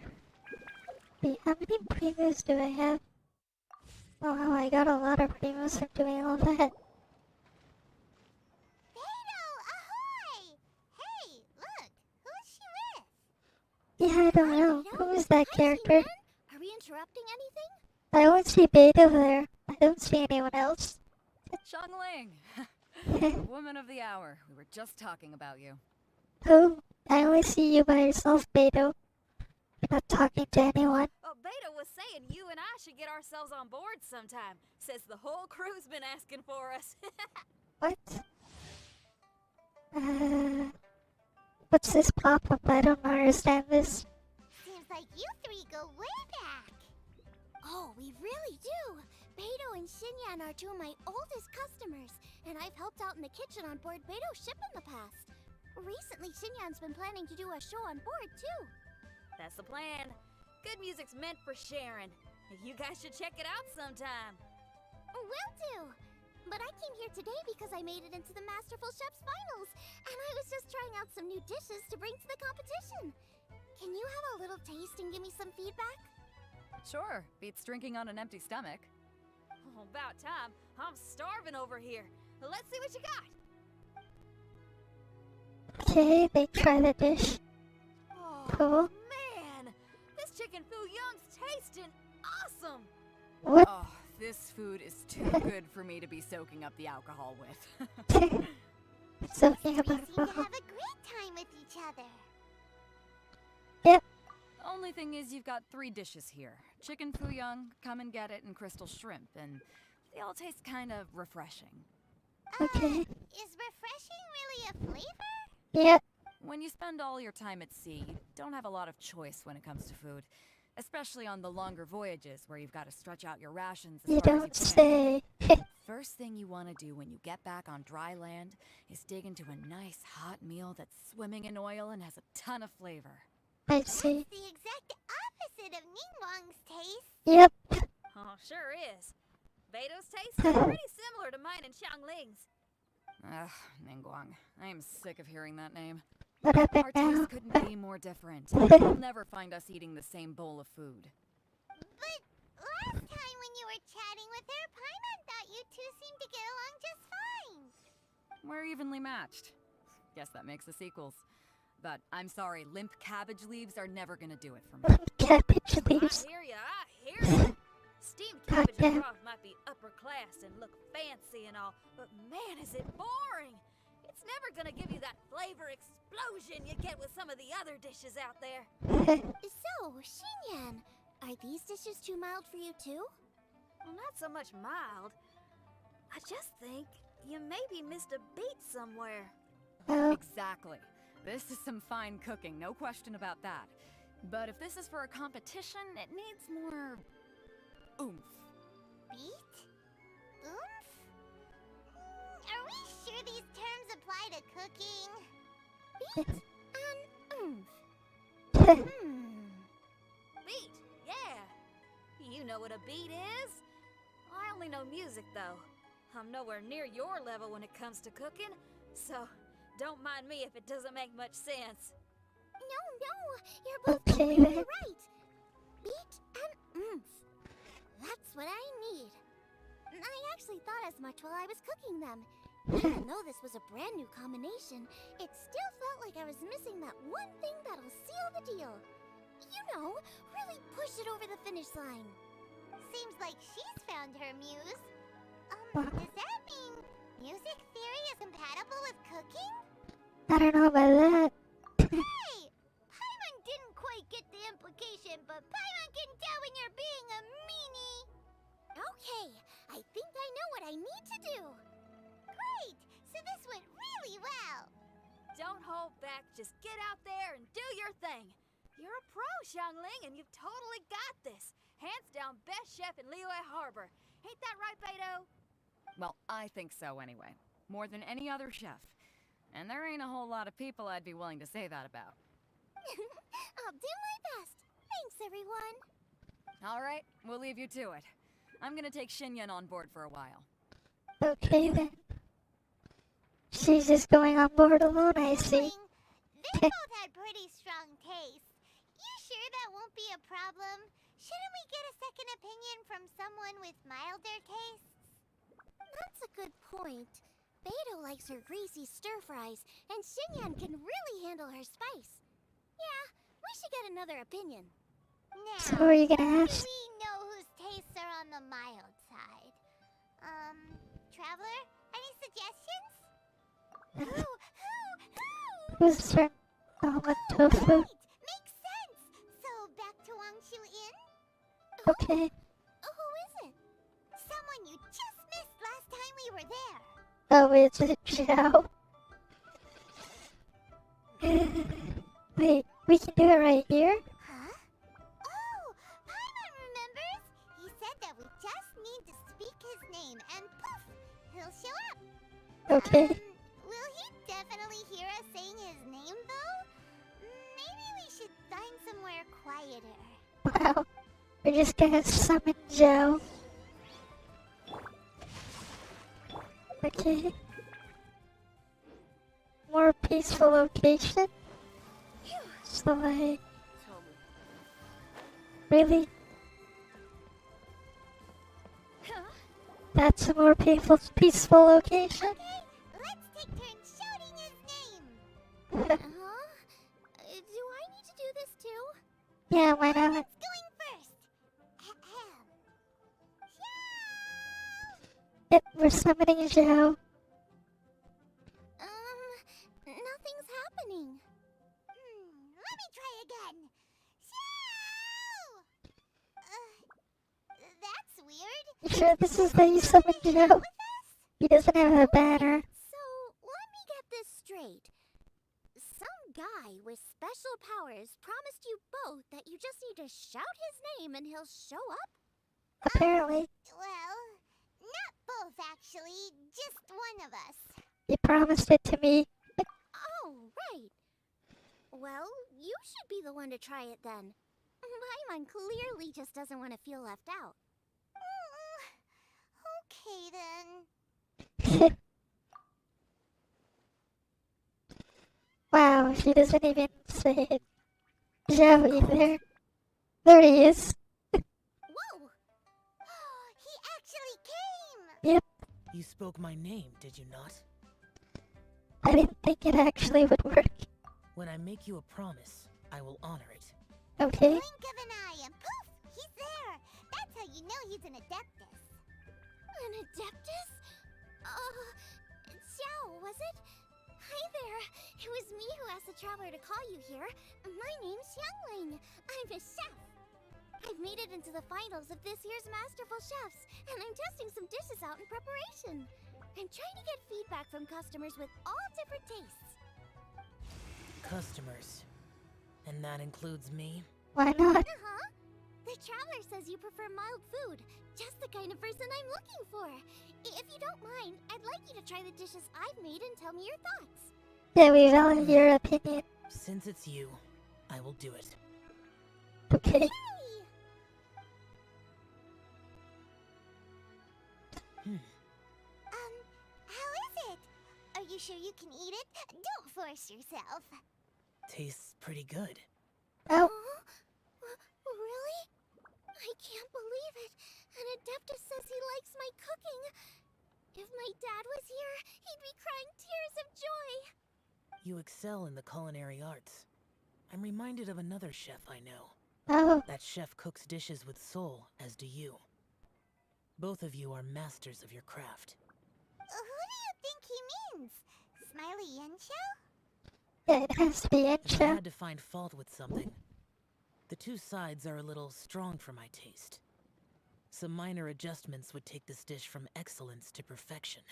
[SPEAKER 1] Wait, how many primos do I have? Oh wow, I got a lot of primos from doing all that.
[SPEAKER 4] Beto, ahoy! Hey, look, who's she with?
[SPEAKER 1] Yeah, I don't know.
[SPEAKER 4] Beto?
[SPEAKER 1] Who is that
[SPEAKER 4] Hi,
[SPEAKER 1] character?
[SPEAKER 4] She-Man. Are we interrupting anything?
[SPEAKER 1] I only see Beta there. I don't see anyone else.
[SPEAKER 8] Xiangling! Woman of the hour. We were just talking about you.
[SPEAKER 1] Who? I only see you by yourself, Beto. You're not talking to anyone.
[SPEAKER 2] Oh, Beta was saying you and I should get ourselves on board sometime. Says the whole crew's been asking for us.
[SPEAKER 1] What? What's this pop-up? I don't understand this.
[SPEAKER 4] Seems like you three go way back. Oh, we really do. Beto and Xinyan are two of my oldest customers, and I've helped out in the kitchen on board Beto's ship in the past. Recently, Xinyan's been planning to do a show on board, too.
[SPEAKER 2] That's the plan. Good music's meant for sharing. You guys should check it out sometime.
[SPEAKER 4] Will do. But I came here today because I made it into the Masterful Chef's finals, and I was just trying out some new dishes to bring to the competition. Can you have a little taste and give me some feedback?
[SPEAKER 8] Sure, beats drinking on an empty stomach.
[SPEAKER 2] Oh, about time. I'm starving over here. Let's see what you got.
[SPEAKER 1] Okay, they try the dish.
[SPEAKER 2] Oh,
[SPEAKER 1] Cool.
[SPEAKER 2] man. This chicken foo young's tasting awesome.
[SPEAKER 1] What?
[SPEAKER 8] Oh, this food is too good for me to be soaking up the alcohol with.
[SPEAKER 1] Soaking
[SPEAKER 4] We
[SPEAKER 1] about
[SPEAKER 4] seem to
[SPEAKER 1] alcohol.
[SPEAKER 4] have a great time with each other.
[SPEAKER 8] Only thing is you've got 3 dishes here. Chicken fuyang, come and get it, and crystal shrimp, and they all taste kind of refreshing.
[SPEAKER 1] Okay.
[SPEAKER 4] Is refreshing really a flavor?
[SPEAKER 1] Yep.
[SPEAKER 8] When you spend all your time at sea, you don't have a lot of choice when it comes to food. Especially on the longer voyages where you've got to stretch out your rations as
[SPEAKER 1] You
[SPEAKER 8] far
[SPEAKER 1] don't
[SPEAKER 8] as you can.
[SPEAKER 1] say.
[SPEAKER 8] First thing you want to do when you get back on dry land is dig into a nice hot meal that's swimming in oil and has a ton of flavor.
[SPEAKER 1] I see.
[SPEAKER 4] The exact opposite of Ningguang's taste.
[SPEAKER 1] Yep.
[SPEAKER 2] Oh, sure is. Beto's taste is pretty similar to mine and Xiangling's.
[SPEAKER 8] Ugh, Ningguang. I am sick of hearing that name.
[SPEAKER 1] What happened
[SPEAKER 8] Our
[SPEAKER 1] now?
[SPEAKER 8] tastes couldn't be more different. You'll never find us eating the same bowl of food.
[SPEAKER 4] But last time when you were chatting with her, Paimon thought you two seemed to get along just fine.
[SPEAKER 8] We're evenly matched. Guess that makes us equals. But I'm sorry, limp cabbage leaves are never gonna do it for me.
[SPEAKER 1] Cabbage leaves.
[SPEAKER 2] I hear ya. Steamed cabbage and
[SPEAKER 1] Goddamn.
[SPEAKER 2] broth might be upper class and look fancy and all, but man, is it boring. It's It's never gonna give you that flavor explosion you get with some of the other dishes out there.
[SPEAKER 4] So, Xinyan, are these dishes too mild for you too?
[SPEAKER 2] Well, not so much mild. I just think you maybe missed a beat somewhere.
[SPEAKER 1] Oh,
[SPEAKER 8] Exactly. This is some fine cooking, no question about that. But if this is for a competition, it needs more oomph.
[SPEAKER 4] Beat? Oomph? Are we sure these terms apply to cooking? Beat and oomph.
[SPEAKER 2] Beat, yeah. You know what a beat is? I only know music, though. I'm nowhere near your level when it comes to cooking, so don't mind me if it doesn't make much sense.
[SPEAKER 4] No, you're both
[SPEAKER 1] Okay,
[SPEAKER 4] completely
[SPEAKER 1] then.
[SPEAKER 4] right. Beat and oomph. That's what I need. I actually thought as much while I was cooking them. Even though this was a brand new combination, it still felt like I was missing that one thing that'll seal the deal. You know, really push it over the finish line. Seems like she's found her muse. Does that mean music theory is compatible with cooking?
[SPEAKER 1] I don't know about that.
[SPEAKER 4] Hey! Paimon didn't quite get the implication, but Paimon can tell when you're being a meanie. Okay, I think I know what I need to do. Great! So this went really well.
[SPEAKER 2] Don't hold back, just get out there and do your thing. You're a pro, Xiangling, and you've totally got this. Hands down best chef in Liyue Harbor. Ain't that right, Beto?
[SPEAKER 8] Well, I think so anyway. More than any other chef. And there ain't a whole lot of people I'd be willing to say that about.
[SPEAKER 4] I'll do my best. Thanks, everyone.
[SPEAKER 8] All right, we'll leave you to it. I'm gonna take Xinyan on board for a while.
[SPEAKER 1] Okay then. She's just going on board alone, I see.
[SPEAKER 4] Xiangling, they both had pretty strong taste. You sure that won't be a problem? Shouldn't we get a second opinion from someone with milder tastes? That's a good point. Beto likes her greasy stir-fries, and Xinyan can really handle her spice. Yeah, we should get another opinion. Now,
[SPEAKER 1] So who are you gonna
[SPEAKER 4] how
[SPEAKER 1] ask?
[SPEAKER 4] do we know whose tastes are on the mild side? Traveler, any suggestions? Who?
[SPEAKER 1] Who's turn? Almond tofu.
[SPEAKER 4] Right, makes sense. So back to Wangshu Inn?
[SPEAKER 1] Okay.
[SPEAKER 4] Who is it? Someone you just missed last time we were there.
[SPEAKER 1] Oh, it's a Joe. Wait, we can do it right here?
[SPEAKER 4] Huh? Oh, Paimon remembers. He said that we just need to speak his name and poof, he'll show up.
[SPEAKER 1] Okay.
[SPEAKER 4] Will he definitely hear us saying his name though? Maybe we should find somewhere quieter.
[SPEAKER 1] Wow. We're just gonna summon Joe. Okay. More peaceful location? So like... Really? That's a more peaceful location?
[SPEAKER 4] Okay, let's take turns shouting his name. Do I need to do this too?
[SPEAKER 1] Yeah, why not?
[SPEAKER 4] Who's going first? Ahem. Xiao!
[SPEAKER 1] Yep, we're summoning Joe.
[SPEAKER 4] Nothing's happening. Let me try again. Xiao! That's weird.
[SPEAKER 1] You sure this is how you summon Joe?
[SPEAKER 4] With us?
[SPEAKER 1] He doesn't have a banner.
[SPEAKER 4] So, let me get this straight. Some guy with special powers promised you both that you just need to shout his name and he'll show up?
[SPEAKER 1] Apparently,
[SPEAKER 4] Well, not both actually, just one of us.
[SPEAKER 1] you promised it to me.
[SPEAKER 4] Oh, right. Well, you should be the one to try it then. Paimon clearly just doesn't want to feel left out. Okay then.
[SPEAKER 1] Wow, she doesn't even say it. Joe either. There he is.
[SPEAKER 4] Whoa! He actually came!
[SPEAKER 9] You spoke my name, did you not?
[SPEAKER 1] I didn't think it actually would work.
[SPEAKER 9] When I make you a promise, I will honor it.
[SPEAKER 1] Okay.
[SPEAKER 4] Blink of an eye and poof! He's there! That's how you know he's an Adeptus. An Adeptus? Xiao, was it? Hi there. It was me who asked the traveler to call you here. My name's Xiangling. I'm a chef. I've made it into the finals of this year's Masterful Chefs, and I'm testing some dishes out in preparation. I'm trying to get feedback from customers with all different tastes.
[SPEAKER 9] Customers. And that includes me?
[SPEAKER 1] Why not?
[SPEAKER 4] Uh-huh. The traveler says you prefer mild food, just the kind of person I'm looking for. If you don't mind, I'd like you to try the dishes I've made and tell me your thoughts.
[SPEAKER 1] Yeah, we value your opinion.
[SPEAKER 9] Since it's you, I will do it.
[SPEAKER 1] Okay.
[SPEAKER 4] Yay! How is it? Are you sure you can eat it? Don't force yourself.
[SPEAKER 9] Tastes pretty good.
[SPEAKER 1] Oh,
[SPEAKER 4] Really? I can't believe it. An Adeptus says he likes my cooking. If my dad was here, he'd be crying tears of joy.
[SPEAKER 9] You excel in the culinary arts. I'm reminded of another chef I know.
[SPEAKER 1] oh,
[SPEAKER 9] That chef cooks dishes with soul, as do you. Both of you are masters of your craft.
[SPEAKER 4] Who do you think he means? Smiley Yensho?
[SPEAKER 1] yeah, it has to be
[SPEAKER 9] If I
[SPEAKER 1] intro.
[SPEAKER 9] had to find fault with something, the two sides are a little strong for my taste. Some minor adjustments would take this dish from excellence to perfection.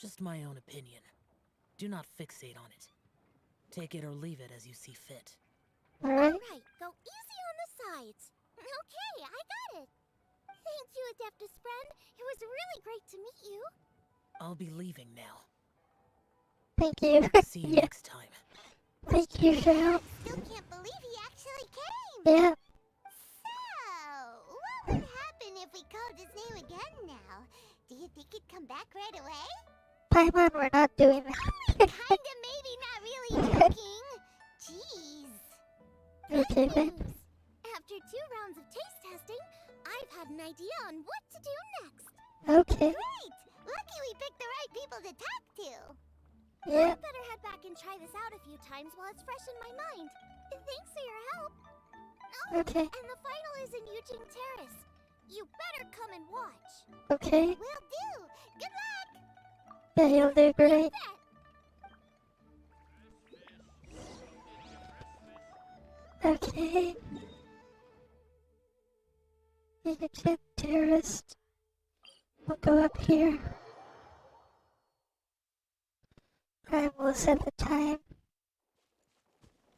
[SPEAKER 9] Just my own opinion. Do not fixate on it. Take it or leave it as you see fit.
[SPEAKER 1] Alright.
[SPEAKER 4] Right, go easy on the sides. Okay, I got it. Thank you, Adeptus friend. It was really great to meet you.
[SPEAKER 9] I'll be leaving now.
[SPEAKER 1] Thank you.
[SPEAKER 9] See you
[SPEAKER 1] Yeah,
[SPEAKER 9] next time.
[SPEAKER 1] thank you, Cheryl.
[SPEAKER 4] Still can't believe he actually came.
[SPEAKER 1] Yeah,
[SPEAKER 4] So, what would happen if we called his name again now? Do you think he'd come back right away?
[SPEAKER 1] Paimon, we're not doing that.
[SPEAKER 4] Kinda, maybe, not really joking. Jeez.
[SPEAKER 1] Okay,
[SPEAKER 4] Good
[SPEAKER 1] then.
[SPEAKER 4] news. After 2 rounds of taste testing, I've had an idea on what to do next.
[SPEAKER 1] Okay,
[SPEAKER 4] Great! Lucky we picked the right people to talk to.
[SPEAKER 1] yeah,
[SPEAKER 4] I'd better head back and try this out a few times while it's fresh in my mind. Thanks for your help. Oh,
[SPEAKER 1] okay,
[SPEAKER 4] and the final is in Eugene Terrace. You better come and watch.
[SPEAKER 1] okay.
[SPEAKER 4] Will do. Good luck.
[SPEAKER 1] Yeah, you'll do great. Okay. Eugene Terrace. We'll go up here. And we'll set the time.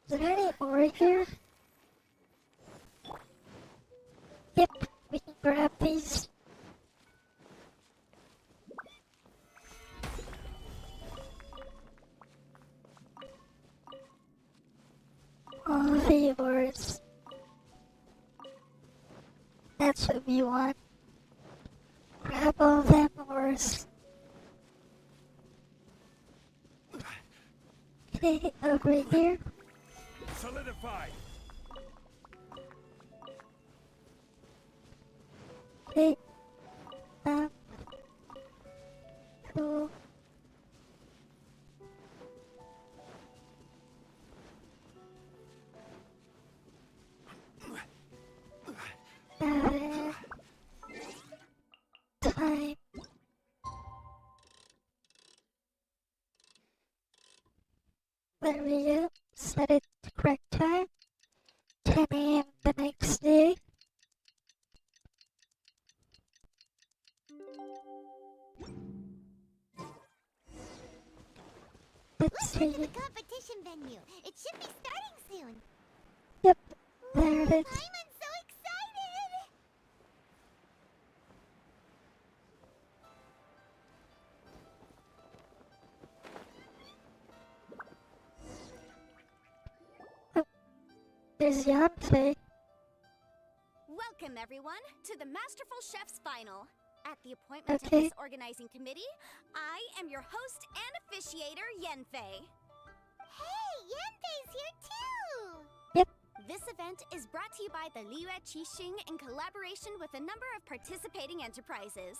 [SPEAKER 1] Is there any more here? Yep, we can grab these. All of the ores. That's what we want. Grab all them ores. Okay, over here.
[SPEAKER 6] Solidified.
[SPEAKER 1] Okay. Cool. Time. There we go. Set it to correct time. 10 a.m. the next day. Let's
[SPEAKER 4] Look at
[SPEAKER 1] see.
[SPEAKER 4] the competition venue. It should be starting soon.
[SPEAKER 1] Yep, there it is.
[SPEAKER 4] I'm so excited.
[SPEAKER 1] There's Yonsei.
[SPEAKER 5] Welcome, everyone, to the Masterful Chef's Final. At the appointment of
[SPEAKER 1] Okay.
[SPEAKER 5] this organizing committee, I am your host and officiator, Yenfei.
[SPEAKER 4] Hey, Yanfei's here too.
[SPEAKER 5] This event is brought to you by the Liyue Qixing in collaboration with a number of participating enterprises.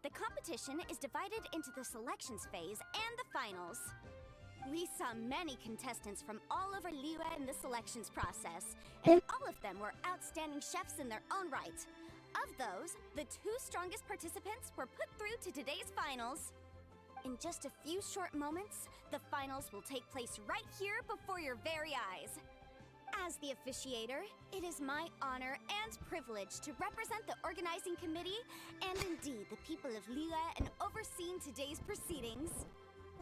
[SPEAKER 5] The competition is divided into the selections phase and the finals. We saw many contestants from all over Liyue in the selections process, and all of them were outstanding chefs in their own right. Of those, the 2 strongest participants were put through to today's finals. In just a few short moments, the finals will take place right here before your very eyes. As the officiator, it is my honor and privilege to represent the organizing committee and indeed the people of Liyue in overseeing today's proceedings.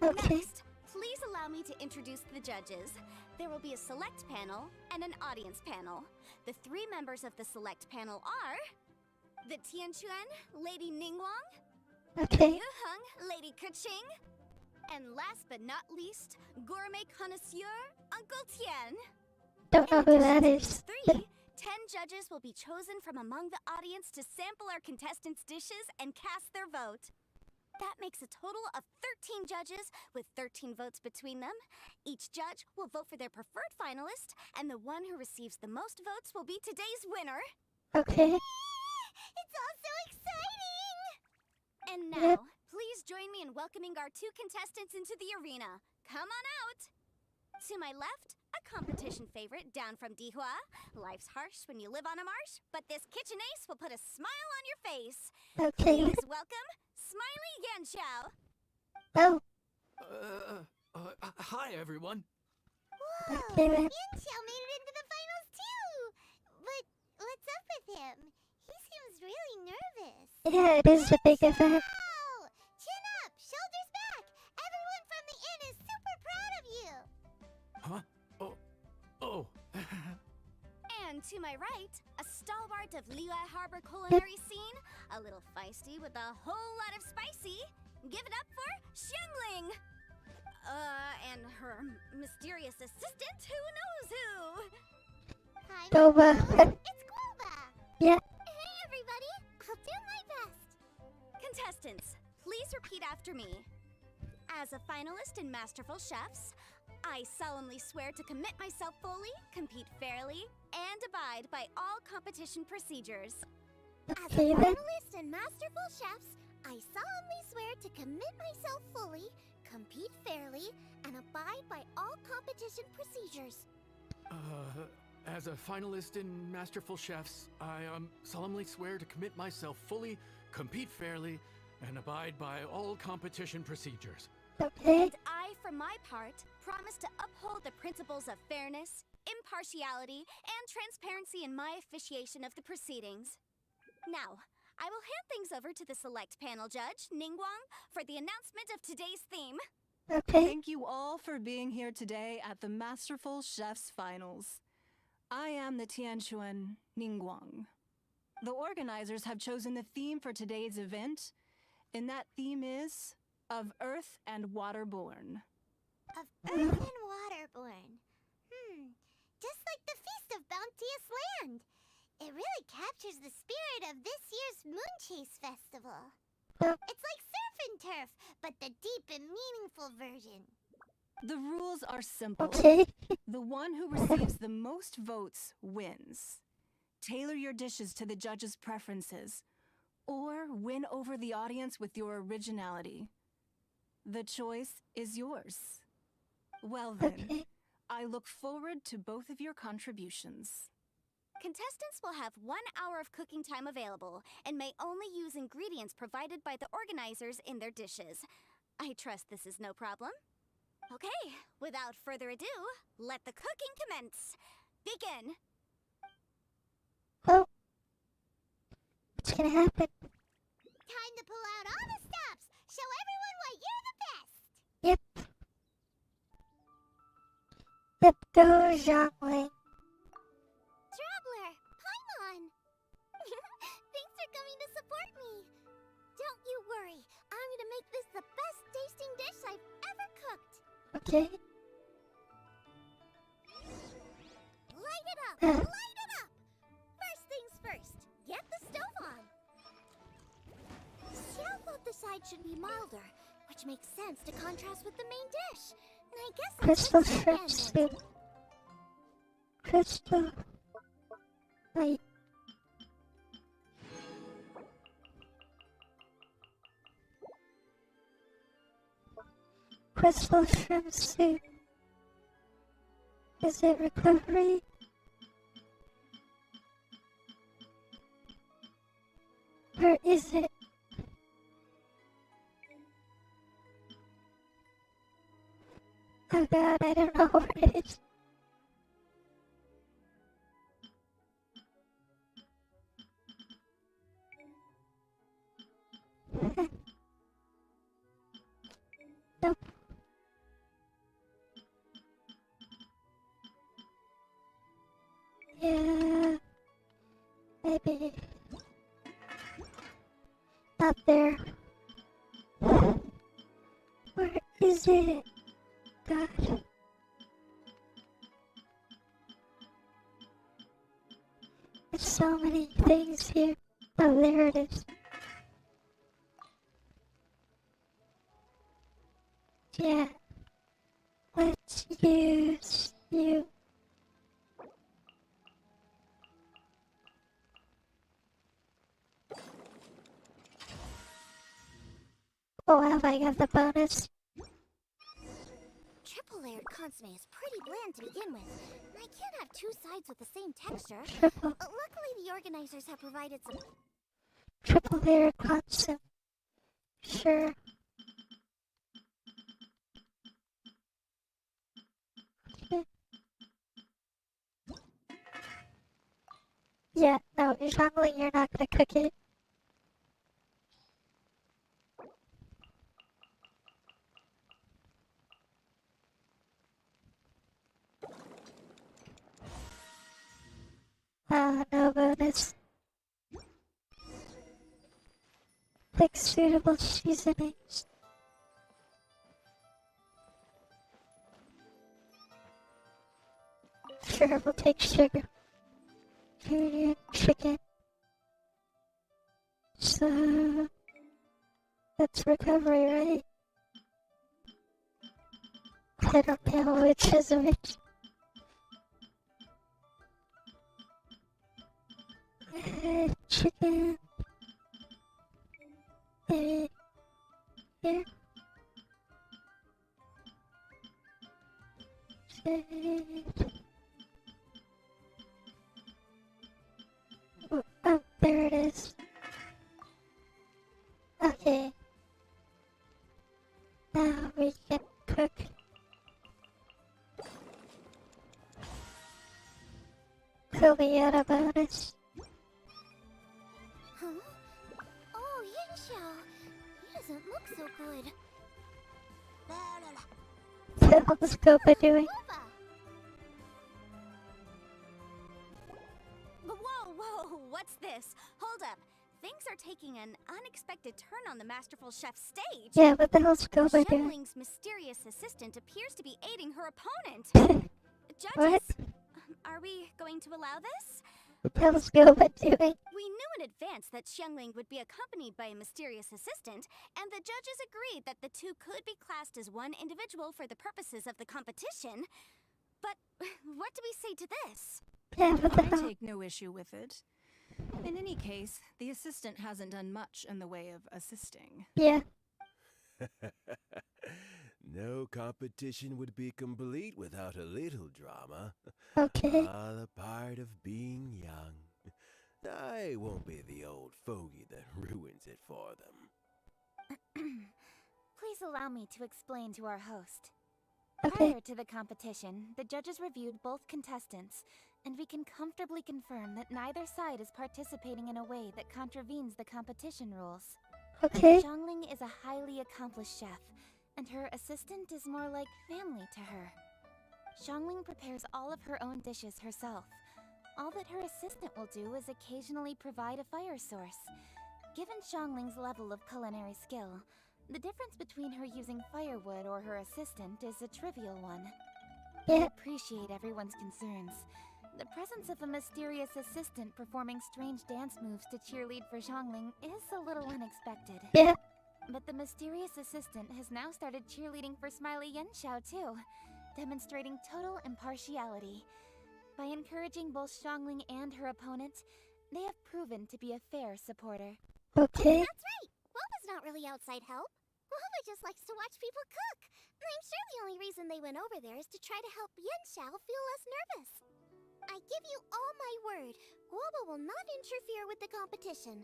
[SPEAKER 1] Okay.
[SPEAKER 5] Next, please allow me to introduce the judges. There will be a select panel and an audience panel. The 3 members of the select panel are the Tianquan, Lady Ningguang,
[SPEAKER 1] Okay.
[SPEAKER 5] Yuheng, Lady Keqing, and last but not least, gourmet connoisseur, Uncle Tian.
[SPEAKER 1] Don't know who that is.
[SPEAKER 5] 3, 10 judges will be chosen from among the audience to sample our contestants' dishes and cast their vote. That makes a total of 13 judges with 13 votes between them. Each judge will vote for their preferred finalist, and the one who receives the most votes will be today's winner.
[SPEAKER 1] Okay.
[SPEAKER 4] It's all so exciting!
[SPEAKER 5] And now, please join me in welcoming our 2 contestants into the arena. Come on out! To my left, a competition favorite down from Dihua. Life's harsh when you live on a marsh, but this kitchen ace will put a smile on your face.
[SPEAKER 1] Okay.
[SPEAKER 5] Please welcome Smiley Yanxiao.
[SPEAKER 1] Oh,
[SPEAKER 6] Hi, everyone.
[SPEAKER 4] Whoa!
[SPEAKER 1] okay then.
[SPEAKER 4] Yanxiao made it into the finals too! But what's up with him? He seems really nervous.
[SPEAKER 1] Yeah, it is a big event.
[SPEAKER 4] Wow! Chin up! Shoulders back! Everyone from the inn is super proud of you!
[SPEAKER 6] Huh? Oh.
[SPEAKER 5] And to my right, a stalwart of Liyue Harbor culinary scene, a little feisty with a whole lot of spicy. Give it up for Xiangling! And her mysterious assistant, who knows who?
[SPEAKER 4] Hi,
[SPEAKER 1] Gova.
[SPEAKER 4] it's Guava!
[SPEAKER 1] Yeah.
[SPEAKER 4] Hey everybody! I'll do my best!
[SPEAKER 5] Contestants, please repeat after me. As a finalist in Masterful Chefs, I solemnly swear to commit myself fully, compete fairly, and abide by all competition procedures.
[SPEAKER 4] As a
[SPEAKER 1] Okay then.
[SPEAKER 4] finalist in Masterful Chefs, I solemnly swear to commit myself fully, compete fairly, and abide by all competition procedures.
[SPEAKER 6] As a finalist in Masterful Chefs, I solemnly swear to commit myself fully, compete fairly, and abide by all competition procedures.
[SPEAKER 1] Okay.
[SPEAKER 5] And I, for my part, promise to uphold the principles of fairness, impartiality, and transparency in my officiation of the proceedings. Now, I will hand things over to the select panel judge, Ningguang, for the announcement of today's theme.
[SPEAKER 1] Okay.
[SPEAKER 10] Thank you all for being here today at the Masterful Chefs Finals. I am the Tianquan Ningguang. The organizers have chosen the theme for today's event, and that theme is of Earth and Waterborn.
[SPEAKER 4] Of Earth and Waterborn. Just like the Feast of Bounteous Land. It really captures the spirit of this year's Moonchase festival. It's like surf and turf, but the deep and meaningful version.
[SPEAKER 10] The rules are simple.
[SPEAKER 1] Okay.
[SPEAKER 10] The one who receives the most votes wins. Tailor your dishes to the judges' preferences, or win over the audience with your originality. The choice is yours. Well then,
[SPEAKER 1] Okay.
[SPEAKER 10] I look forward to both of your contributions.
[SPEAKER 5] Contestants will have 1 hour of cooking time available and may only use ingredients provided by the organizers in their dishes. I trust this is no problem. Okay, without further ado, let the cooking commence. Begin.
[SPEAKER 1] Oh. What's gonna happen?
[SPEAKER 4] Time to pull out all the stops. Show everyone why you're the best.
[SPEAKER 1] Yep. Yep, go Zhongling.
[SPEAKER 4] Traveler, Paimon. Thanks for coming to support me. Don't you worry. I'm gonna make this the best tasting dish I've ever cooked.
[SPEAKER 1] Okay.
[SPEAKER 4] Light it up! Light it up! First things first, get the stove on. Xiao thought the side should be milder, which makes sense to contrast with the main dish. And I guess
[SPEAKER 1] Crystal
[SPEAKER 4] that's
[SPEAKER 1] shrimp soup. Crystal. Wait. Crystal shrimp soup. Is it recovery? Or is it? Oh god, I don't know what it is. Nope. Yeah, maybe. Not there. Where is it? God. There's so many things here. Oh, there it is. Yeah. Let's use you. Oh wow, I got the bonus.
[SPEAKER 4] Triple layered consomme is pretty bland to begin with. I can't have two sides with the same texture. Luckily, the organizers have provided some.
[SPEAKER 1] Triple layer concept. Sure. Yeah, no, Zhongli, you're not gonna cook it. No bonus. Pick suitable seasonings. Sure, we'll take sugar. Ingredient, chicken. So, that's recovery, right? I don't know which is which. Chicken. Maybe here. Oh, there it is. Okay. Now we can cook. Cool, we got a bonus.
[SPEAKER 4] Huh? Oh, Yinxiao. He doesn't look so good.
[SPEAKER 1] What's Gopa doing?
[SPEAKER 5] Whoa, whoa, what's this? Hold up. Things are taking an unexpected turn on the Masterful Chef's stage.
[SPEAKER 1] Yeah, what the hell's Gopa doing?
[SPEAKER 5] Shenling's mysterious assistant appears to be aiding her opponent. Judges,
[SPEAKER 1] What?
[SPEAKER 5] Are we going to allow this?
[SPEAKER 1] What the hell's Gopa doing?
[SPEAKER 5] We knew in advance that Xiangling would be accompanied by a mysterious assistant, and the judges agreed that the two could be classed as one individual for the purposes of the competition. But what do we say to this?
[SPEAKER 1] Yeah, what the
[SPEAKER 10] I
[SPEAKER 1] hell?
[SPEAKER 10] take no issue with it. In any case, the assistant hasn't done much in the way of assisting.
[SPEAKER 1] Yeah.
[SPEAKER 7] No competition would be complete without a little drama.
[SPEAKER 1] Okay.
[SPEAKER 7] All a part of being young. I won't be the old fogey that ruins it for them.
[SPEAKER 5] Please allow me to explain to our host.
[SPEAKER 1] Okay.
[SPEAKER 5] Prior to the competition, the judges reviewed both contestants, and we can comfortably confirm that neither side is participating in a way that contravenes the competition rules.
[SPEAKER 1] Okay.
[SPEAKER 5] Xiangling is a highly accomplished chef, and her assistant is more like family to her. Xiangling prepares all of her own dishes herself. All that her assistant will do is occasionally provide a fire source. Given Xiangling's level of culinary skill, the difference between her using firewood or her assistant is a trivial one. I
[SPEAKER 1] Yeah.
[SPEAKER 5] appreciate everyone's concerns. The presence of a mysterious assistant performing strange dance moves to cheerlead for Xiangling is a little unexpected.
[SPEAKER 1] Yeah.
[SPEAKER 5] But the mysterious assistant has now started cheerleading for Smiley Yenshao too, demonstrating total impartiality. By encouraging both Xiangling and her opponent, they have proven to be a fair supporter.
[SPEAKER 1] Okay.
[SPEAKER 4] That's right. Wawa's not really outside help. Wawa just likes to watch people cook. I'm sure the only reason they went over there is to try to help Yenshao feel less nervous. I give you all my word, Wawa will not interfere with the competition.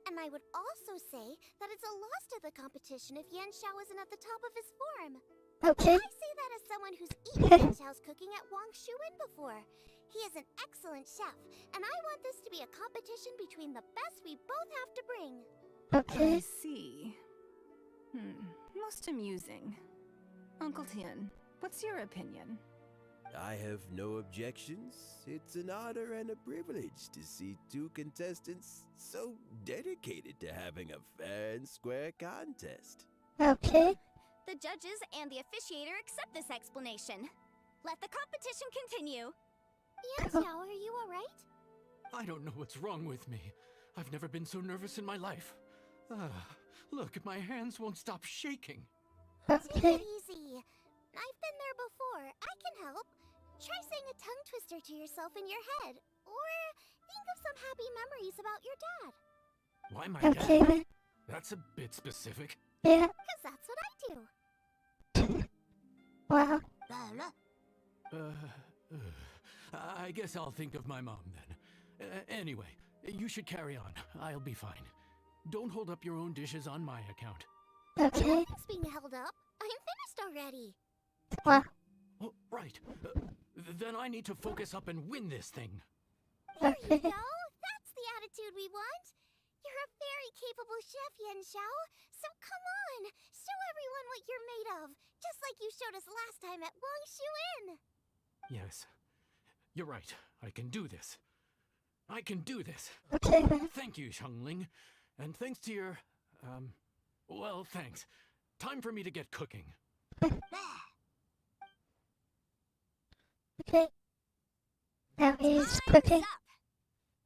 [SPEAKER 4] And I would also say that it's a loss to the competition if Yenshao isn't at the top of his form.
[SPEAKER 1] Okay.
[SPEAKER 4] I say that as someone who's eaten Yanxiao's cooking at Wang Shuin before. He is an excellent chef, and I want this to be a competition between the best we both have to bring.
[SPEAKER 10] I
[SPEAKER 1] Okay.
[SPEAKER 10] see. Most amusing. Uncle Tian, what's your opinion?
[SPEAKER 7] I have no objections. It's an honor and a privilege to see two contestants so dedicated to having a fair and square contest.
[SPEAKER 1] Okay.
[SPEAKER 5] The judges and the officiator accept this explanation. Let the competition continue.
[SPEAKER 4] Yanxiao, are you alright?
[SPEAKER 6] I don't know what's wrong with me. I've never been so nervous in my life. Look, my hands won't stop shaking.
[SPEAKER 4] Take
[SPEAKER 1] Okay.
[SPEAKER 4] it easy. I've been there before. I can help. Try saying a tongue twister to yourself in your head. Or think of some happy memories about your dad.
[SPEAKER 6] Why my
[SPEAKER 1] Okay
[SPEAKER 6] dad?
[SPEAKER 1] then.
[SPEAKER 6] That's a bit specific.
[SPEAKER 1] Yeah.
[SPEAKER 4] Because that's what I do.
[SPEAKER 1] Wow.
[SPEAKER 6] I guess I'll think of my mom then. Anyway, you should carry on. I'll be fine. Don't hold up your own dishes on my account.
[SPEAKER 1] Okay.
[SPEAKER 4] Nothing's being held up. I'm finished already.
[SPEAKER 1] Wow.
[SPEAKER 6] Oh, right. Then I need to focus up and win this thing.
[SPEAKER 4] There you
[SPEAKER 1] Okay.
[SPEAKER 4] go. That's the attitude we want. You're a very capable chef, Yanxiao. So come on, show everyone what you're made of. Just like you showed us last time at Wang Shuin.
[SPEAKER 6] Yes. You're right. I can do this. I can do this.
[SPEAKER 1] Okay then.
[SPEAKER 6] Thank you, Xiangling. And thanks to your, well, thanks. Time for me to get cooking.
[SPEAKER 1] Okay. Now he's
[SPEAKER 5] Time's
[SPEAKER 1] cooking.
[SPEAKER 5] up.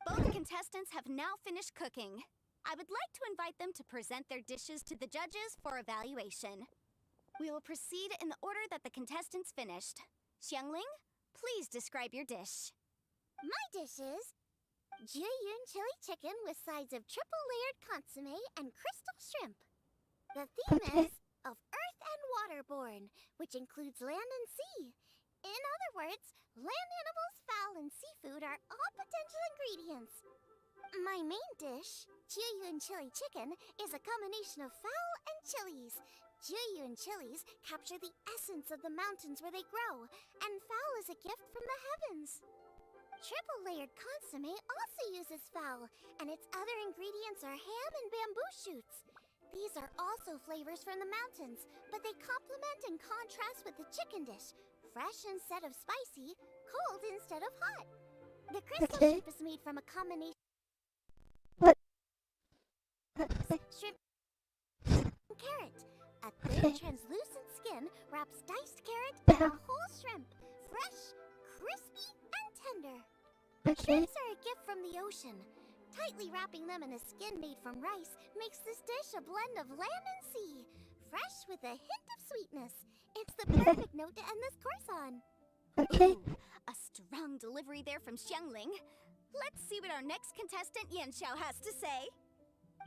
[SPEAKER 5] Both contestants have now finished cooking. I would like to invite them to present their dishes to the judges for evaluation. We will proceed in the order that the contestants finished. Xiangling, please describe your dish.
[SPEAKER 4] My dish is Jiyun chili chicken with sides of triple layered consomme and crystal shrimp. The theme
[SPEAKER 1] Okay.
[SPEAKER 4] is of earth and waterborne, which includes land and sea. In other words, land animals, fowl, and seafood are all potential ingredients. My main dish, Jiyun chili chicken, is a combination of fowl and chilies. Jiyun chilies capture the essence of the mountains where they grow, and fowl is a gift from the heavens. Triple layered consomme also uses fowl, and its other ingredients are ham and bamboo shoots. These are also flavors from the mountains, but they complement and contrast with the chicken dish, fresh instead of spicy, cold instead of hot. The crystal
[SPEAKER 1] Okay.
[SPEAKER 4] shrimp is made from a combination
[SPEAKER 1] What?
[SPEAKER 4] shrimp and carrot. A thin, translucent skin wraps diced carrot and a whole shrimp, fresh, crispy, and tender.
[SPEAKER 1] Okay.
[SPEAKER 4] Shrimps are a gift from the ocean. Tightly wrapping them in a skin made from rice makes this dish a blend of land and sea, fresh with a hint of sweetness. It's the perfect note to end this course on.
[SPEAKER 1] Okay.
[SPEAKER 5] Ooh, a strong delivery there from Xiangling. Let's see what our next contestant Yanxiao has to say.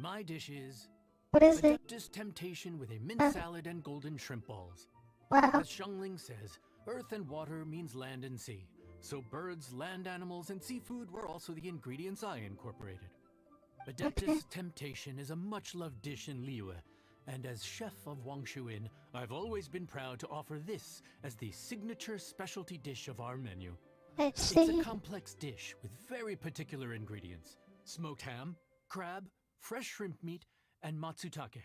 [SPEAKER 6] My dish is
[SPEAKER 1] What is it?
[SPEAKER 6] Adeptus Temptation with a mint salad and golden shrimp balls.
[SPEAKER 1] Wow.
[SPEAKER 6] As Xiangling says, earth and water means land and sea. So birds, land animals, and seafood were also the ingredients I incorporated. Adeptus Temptation is a much-loved dish in Liyue, and as chef of Wang Shuin, I've always been proud to offer this as the signature specialty dish of our menu.
[SPEAKER 1] I
[SPEAKER 6] It's
[SPEAKER 1] see.
[SPEAKER 6] a complex dish with very particular ingredients. Smoked ham, crab, fresh shrimp meat, and matsutake.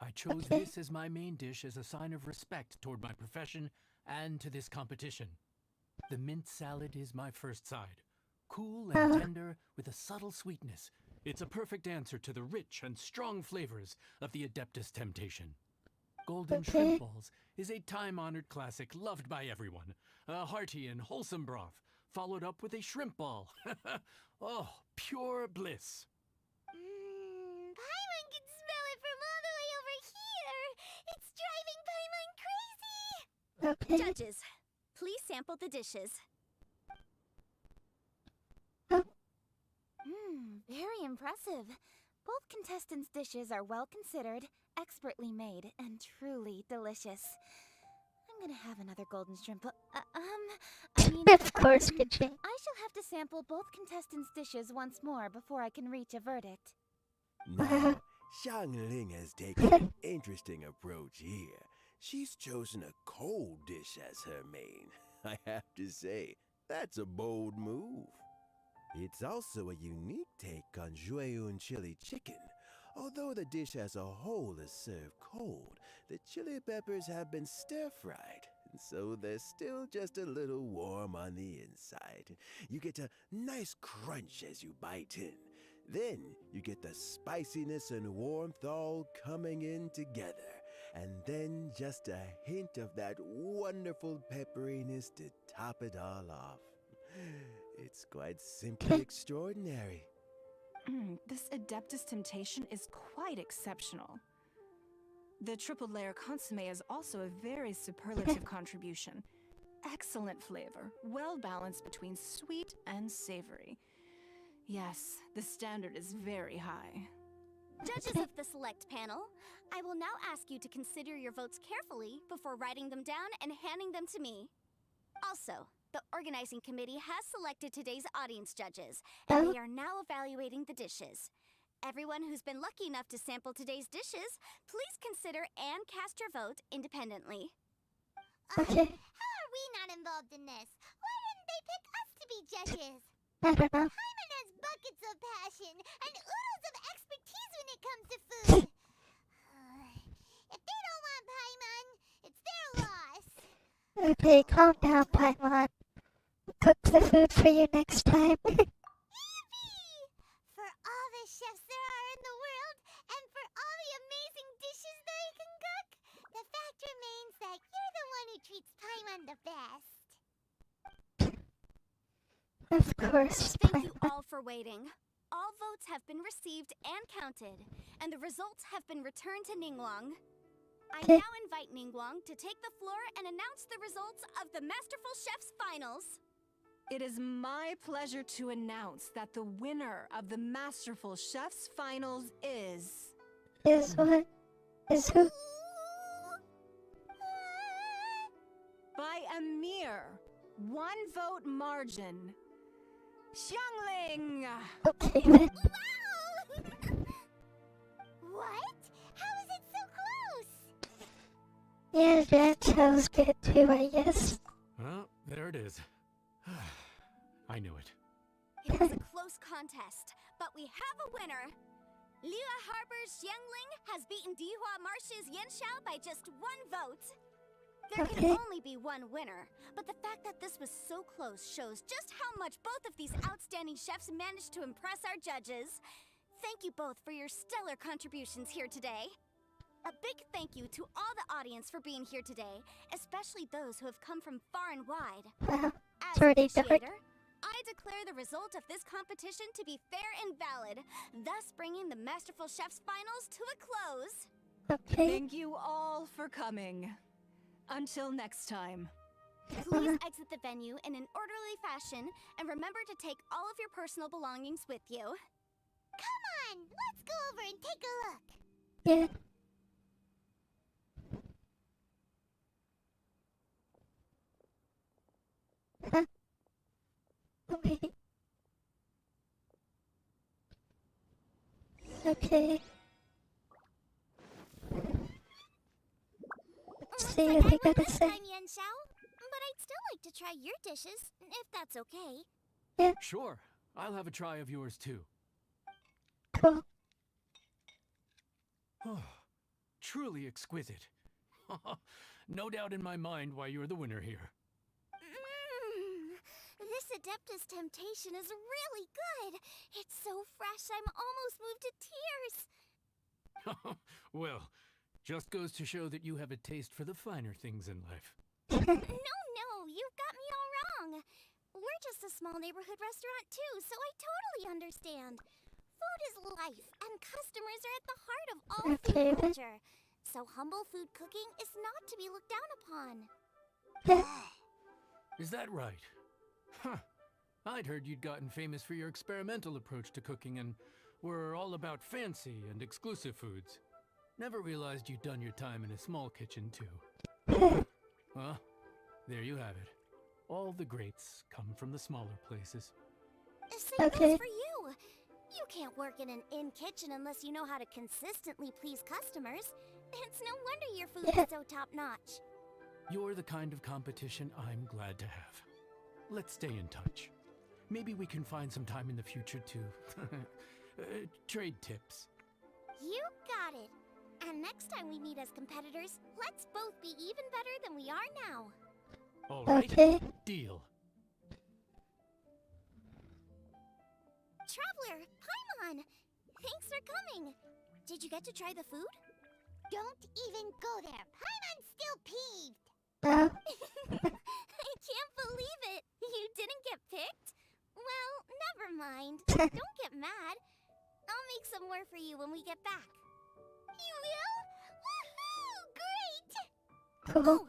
[SPEAKER 6] I chose
[SPEAKER 1] Okay.
[SPEAKER 6] this as my main dish as a sign of respect toward my profession and to this competition. The mint salad is my first side. Cool and tender with a subtle sweetness. It's a perfect answer to the rich and strong flavors of the Adeptus Temptation. Golden
[SPEAKER 1] Okay.
[SPEAKER 6] shrimp balls is a time-honored classic loved by everyone. A hearty and wholesome broth, followed up with a shrimp ball. Oh, pure bliss.
[SPEAKER 4] Paimon can smell it from all the way over here. It's driving Paimon crazy.
[SPEAKER 1] Okay.
[SPEAKER 5] Judges, please sample the dishes. Very impressive. Both contestants' dishes are well considered, expertly made, and truly delicious. I'm gonna have another golden shrimp. I mean,
[SPEAKER 1] Of course, Genshin.
[SPEAKER 5] I shall have to sample both contestants' dishes once more before I can reach a verdict.
[SPEAKER 7] Now, Xiangling has taken an interesting approach here. she's chosen a cold dish as her main. I have to say, that's a bold move. It's also a unique take on Jueyun chili chicken. Although the dish as a whole is served cold, the chili peppers have been stir-fried, and so they're still just a little warm on the inside. You get a nice crunch as you bite in. Then you get the spiciness and warmth all coming in together. And then just a hint of that wonderful pepperiness to top it all off. It's quite simply extraordinary.
[SPEAKER 10] This Adeptus Temptation is quite exceptional. The triple layer consomme is also a very superlative contribution. Excellent flavor, well balanced between sweet and savory. Yes, the standard is very high.
[SPEAKER 5] Judges of the select panel, I will now ask you to consider your votes carefully before writing them down and handing them to me. Also, the organizing committee has selected today's audience judges, and they are now evaluating the dishes. Everyone who's been lucky enough to sample today's dishes, please consider and cast your vote independently.
[SPEAKER 1] Okay.
[SPEAKER 4] How are we not involved in this? Why didn't they pick us to be judges?
[SPEAKER 1] I don't know.
[SPEAKER 4] Paimon has buckets of passion and oodles of expertise when it comes to food. If they don't want Paimon, it's their loss.
[SPEAKER 1] Okay, calm down, Paimon. Cook the food for you next time.
[SPEAKER 4] Yippee! For all the chefs there are in the world, and for all the amazing dishes they can cook, the fact remains that you're the one who treats Paimon the best.
[SPEAKER 1] Of course,
[SPEAKER 5] Thank you
[SPEAKER 1] Paimon.
[SPEAKER 5] all for waiting. All votes have been received and counted, and the results have been returned to Ningguang. I
[SPEAKER 1] Okay.
[SPEAKER 5] now invite Ningguang to take the floor and announce the results of the Masterful Chef's Finals.
[SPEAKER 10] It is my pleasure to announce that the winner of the Masterful Chef's Finals is...
[SPEAKER 1] Is what? Is who?
[SPEAKER 10] by a mere 1 vote margin, Xiangling!
[SPEAKER 1] Okay then.
[SPEAKER 4] What? How is it so close?
[SPEAKER 1] Yeah, that sounds good too, I guess.
[SPEAKER 6] Well, there it is. I knew it.
[SPEAKER 5] It was a close contest, but we have a winner. Liyue Harbor's Xiangling has beaten Dihua Marsh's Yanxiao by just 1 vote. There can
[SPEAKER 1] Okay.
[SPEAKER 5] only be 1 winner, but the fact that this was so close shows just how much both of these outstanding chefs managed to impress our judges. Thank you both for your stellar contributions here today. A big thank you to all the audience for being here today, especially those who have come from far and wide.
[SPEAKER 1] Wow,
[SPEAKER 5] As
[SPEAKER 1] it's already dark.
[SPEAKER 5] initiator, I declare the result of this competition to be fair and valid, thus bringing the Masterful Chef's Finals to a close.
[SPEAKER 1] Okay.
[SPEAKER 10] Thank you all for coming. Until next time.
[SPEAKER 5] Please exit the venue in an orderly fashion, and remember to take all of your personal belongings with you.
[SPEAKER 4] Come on, let's go over and take a look.
[SPEAKER 1] Yeah. Huh? Wait. Okay. Let's see what they gotta say.
[SPEAKER 4] Time, Yanxiao, but I'd still like to try your dishes, if that's okay.
[SPEAKER 6] Sure, I'll have a try of yours too.
[SPEAKER 1] Cool.
[SPEAKER 6] Oh, truly exquisite. No doubt in my mind why you're the winner here.
[SPEAKER 4] This Adeptus Temptation is really good. It's so fresh, I'm almost moved to tears.
[SPEAKER 6] Well, just goes to show that you have a taste for the finer things in life.
[SPEAKER 4] No, you've got me all wrong. We're just a small neighborhood restaurant too, so I totally understand. Food is life, and customers are at the heart of all
[SPEAKER 1] Okay,
[SPEAKER 4] food
[SPEAKER 1] then.
[SPEAKER 4] culture. So humble food cooking is not to be looked down upon.
[SPEAKER 6] Is that right? Huh. I'd heard you'd gotten famous for your experimental approach to cooking and were all about fancy and exclusive foods. Never realized you'd done your time in a small kitchen too. Well, there you have it. All the greats come from the smaller places.
[SPEAKER 4] Same
[SPEAKER 1] Okay.
[SPEAKER 4] goes for you. You can't work in an inn kitchen unless you know how to consistently please customers.
[SPEAKER 5] It's no wonder your food
[SPEAKER 1] Yeah.
[SPEAKER 5] is so top-notch.
[SPEAKER 6] You're the kind of competition I'm glad to have. Let's stay in touch. Maybe we can find some time in the future to trade tips.
[SPEAKER 5] You got it. And next time we meet as competitors, let's both be even better than we are now.
[SPEAKER 6] All right,
[SPEAKER 1] Okay.
[SPEAKER 6] deal.
[SPEAKER 5] Traveler, Paimon! Thanks for coming. Did you get to try the food?
[SPEAKER 4] Don't even go there. Paimon's still peeved.
[SPEAKER 1] No.
[SPEAKER 5] I can't believe it. You didn't get picked? Well, never mind. Don't get mad. I'll make some more for you when we get back. You will? Woohoo! Great!
[SPEAKER 1] Cool.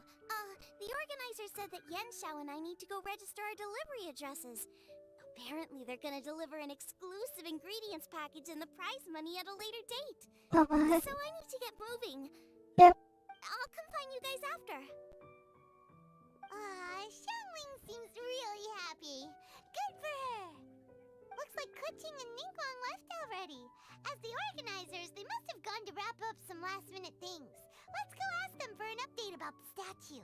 [SPEAKER 5] The organizer said that Yenshao and I need to go register our delivery addresses. Apparently, they're gonna deliver an exclusive ingredients package and the prize money at a later date.
[SPEAKER 1] Oh my.
[SPEAKER 5] So I need to get moving.
[SPEAKER 1] Yep.
[SPEAKER 5] I'll come find you guys after.
[SPEAKER 4] Xiangling seems really happy. Good for her. Looks like Kuching and Ningguang left already. As the organizers, they must have gone to wrap up some last-minute things. Let's go ask them for an update about the statue.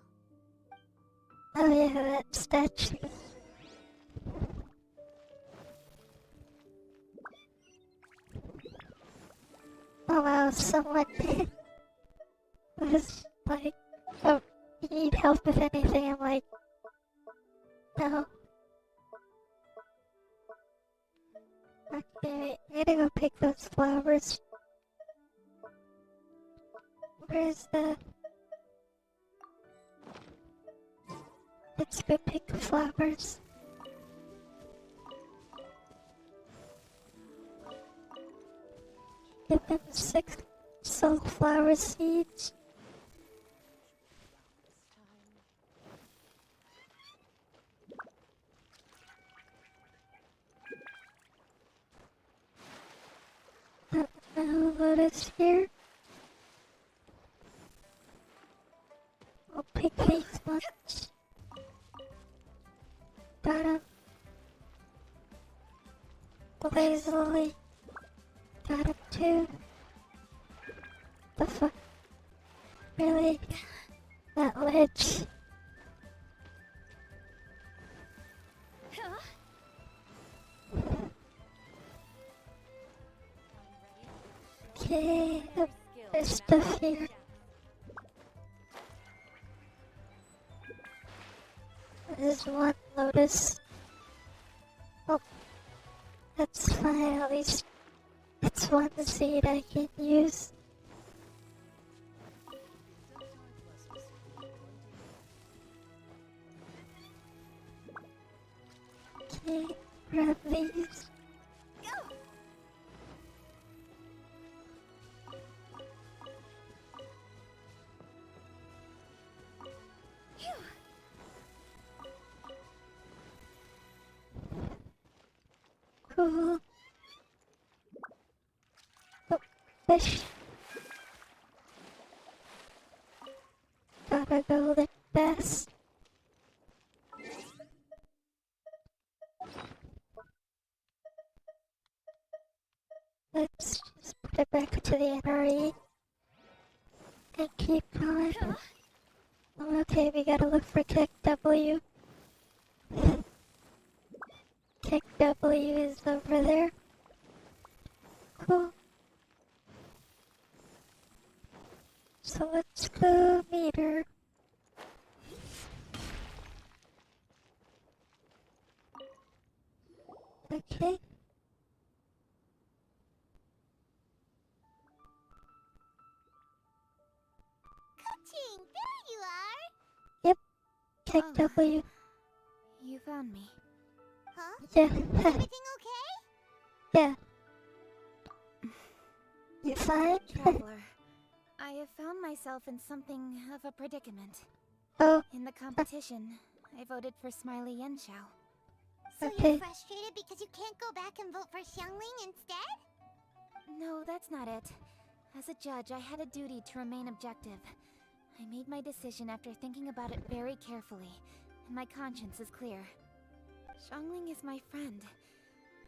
[SPEAKER 1] Oh yeah, that statue. Oh wow, someone was like, oh, you need help with anything? I'm like, no. Okay, I gotta go pick those flowers. Where's the... Let's go pick the flowers. Give them 6 sunflower seeds. No lotus here. I'll pick these ones. Got 'em. Blaze lily. Got 'em too. The fuck? Really? That ledge. Okay, there's stuff here. There's one lotus. Oh, that's fine, at least it's one seed I can use. Okay, grab these. Cool. Oh, fish. Got a golden bass. Let's just put it back to the NRE and keep going. Okay, we gotta look for Tech W. Tech W is over there. Cool. So let's go meet her. Okay.
[SPEAKER 4] Kuching, there you are!
[SPEAKER 1] Tech
[SPEAKER 5] Oh.
[SPEAKER 1] W.
[SPEAKER 5] You found me.
[SPEAKER 4] Huh?
[SPEAKER 1] Yeah.
[SPEAKER 4] Everything okay?
[SPEAKER 1] Yeah. You fine?
[SPEAKER 5] Traveler, I have found myself in something of a predicament.
[SPEAKER 1] Oh,
[SPEAKER 5] In the competition, I voted for Smiley Yenshao.
[SPEAKER 4] So
[SPEAKER 1] Okay.
[SPEAKER 4] you're frustrated because you can't go back and vote for Xiangling instead?
[SPEAKER 5] No, that's not it. As a judge, I had a duty to remain objective. I made my decision after thinking about it very carefully, and my conscience is clear. Xiangling is my friend,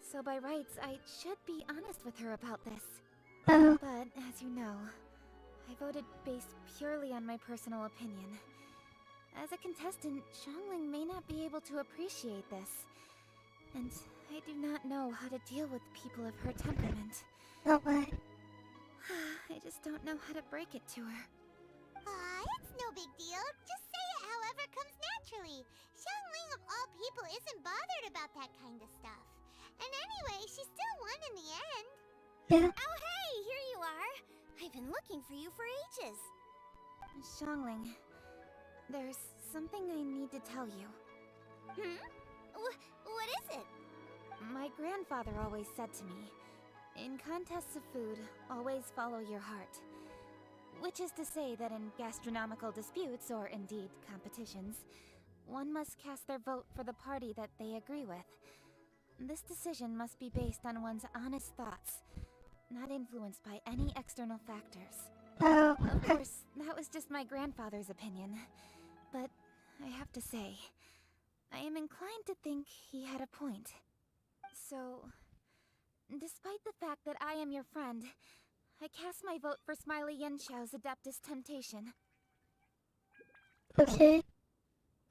[SPEAKER 5] so by rights, I should be honest with her about this.
[SPEAKER 1] oh,
[SPEAKER 5] But, as you know, I voted based purely on my personal opinion. As a contestant, Xiangling may not be able to appreciate this. And I do not know how to deal with people of her temperament.
[SPEAKER 1] Oh my.
[SPEAKER 5] I just don't know how to break it to her.
[SPEAKER 4] It's no big deal. Just say it however comes naturally. Xiangling of all people isn't bothered about that kind of stuff. And anyway, she still won in the end.
[SPEAKER 1] Yeah.
[SPEAKER 5] Oh hey, here you are! I've been looking for you for ages. Xiangling, there's something I need to tell you.
[SPEAKER 4] What is it?
[SPEAKER 5] My grandfather always said to me, in contests of food, always follow your heart. Which is to say that in gastronomical disputes, or indeed competitions, one must cast their vote for the party that they agree with. This decision must be based on one's honest thoughts, not influenced by any external factors.
[SPEAKER 1] Oh.
[SPEAKER 5] Of course, that was just my grandfather's opinion. But I have to say, I am inclined to think he had a point. So, despite the fact that I am your friend, I cast my vote for Smiley Yenxiao's Adeptus Temptation.
[SPEAKER 1] Okay.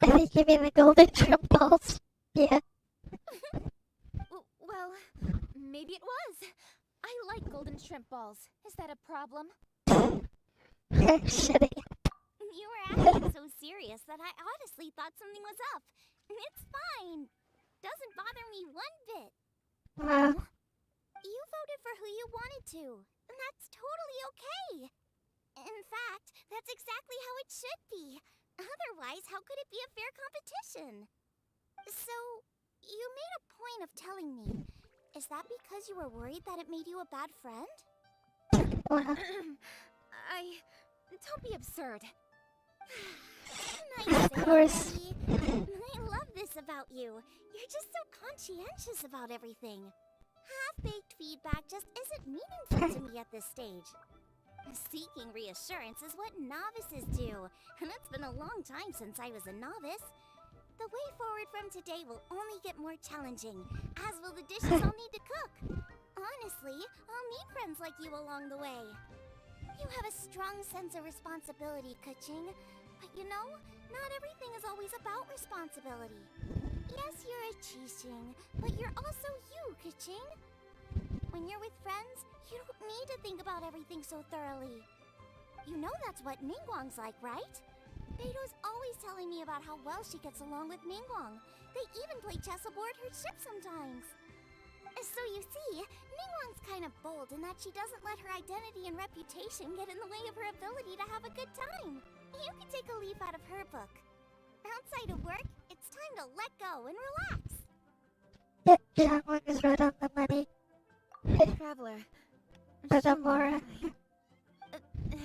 [SPEAKER 1] I think you mean the golden shrimp balls. Yeah.
[SPEAKER 5] Well, maybe it was. I like golden shrimp balls. Is that a problem?
[SPEAKER 1] Shitty.
[SPEAKER 4] You were acting so serious that I honestly thought something was up. It's fine. Doesn't bother me one bit.
[SPEAKER 1] Wow.
[SPEAKER 4] You voted for who you wanted to, and that's totally okay. In fact, that's exactly how it should be. Otherwise, how could it be a fair competition? So, you made a point of telling me. Is that because you were worried that it made you a bad friend?
[SPEAKER 1] Wow.
[SPEAKER 5] Don't be absurd.
[SPEAKER 4] Nice
[SPEAKER 1] Of course.
[SPEAKER 4] Abby. I love this about you. You're just so conscientious about everything. Half-baked feedback just isn't meaningful to me at this stage. Seeking reassurance is what novices do, and it's been a long time since I was a novice. The way forward from today will only get more challenging, as will the dishes I'll need to cook. Honestly, I'll need friends like you along the way. You have a strong sense of responsibility, Keqing. But you know, not everything is always about responsibility. Yes, you're a Qixing, but you're also you, Keqing. When you're with friends, you don't need to think about everything so thoroughly. You know that's what Ningguang's like, right? Beto's always telling me about how well she gets along with Ningguang. They even play chess aboard her ship sometimes. So you see, Ningguang's kind of bold in that she doesn't let her identity and reputation get in the way of her ability to have a good time. You can take a leaf out of her book. Outside of work, it's time to let go and relax.
[SPEAKER 1] Yep, Xiangling is right on the money.
[SPEAKER 5] Traveler.
[SPEAKER 1] But Amora.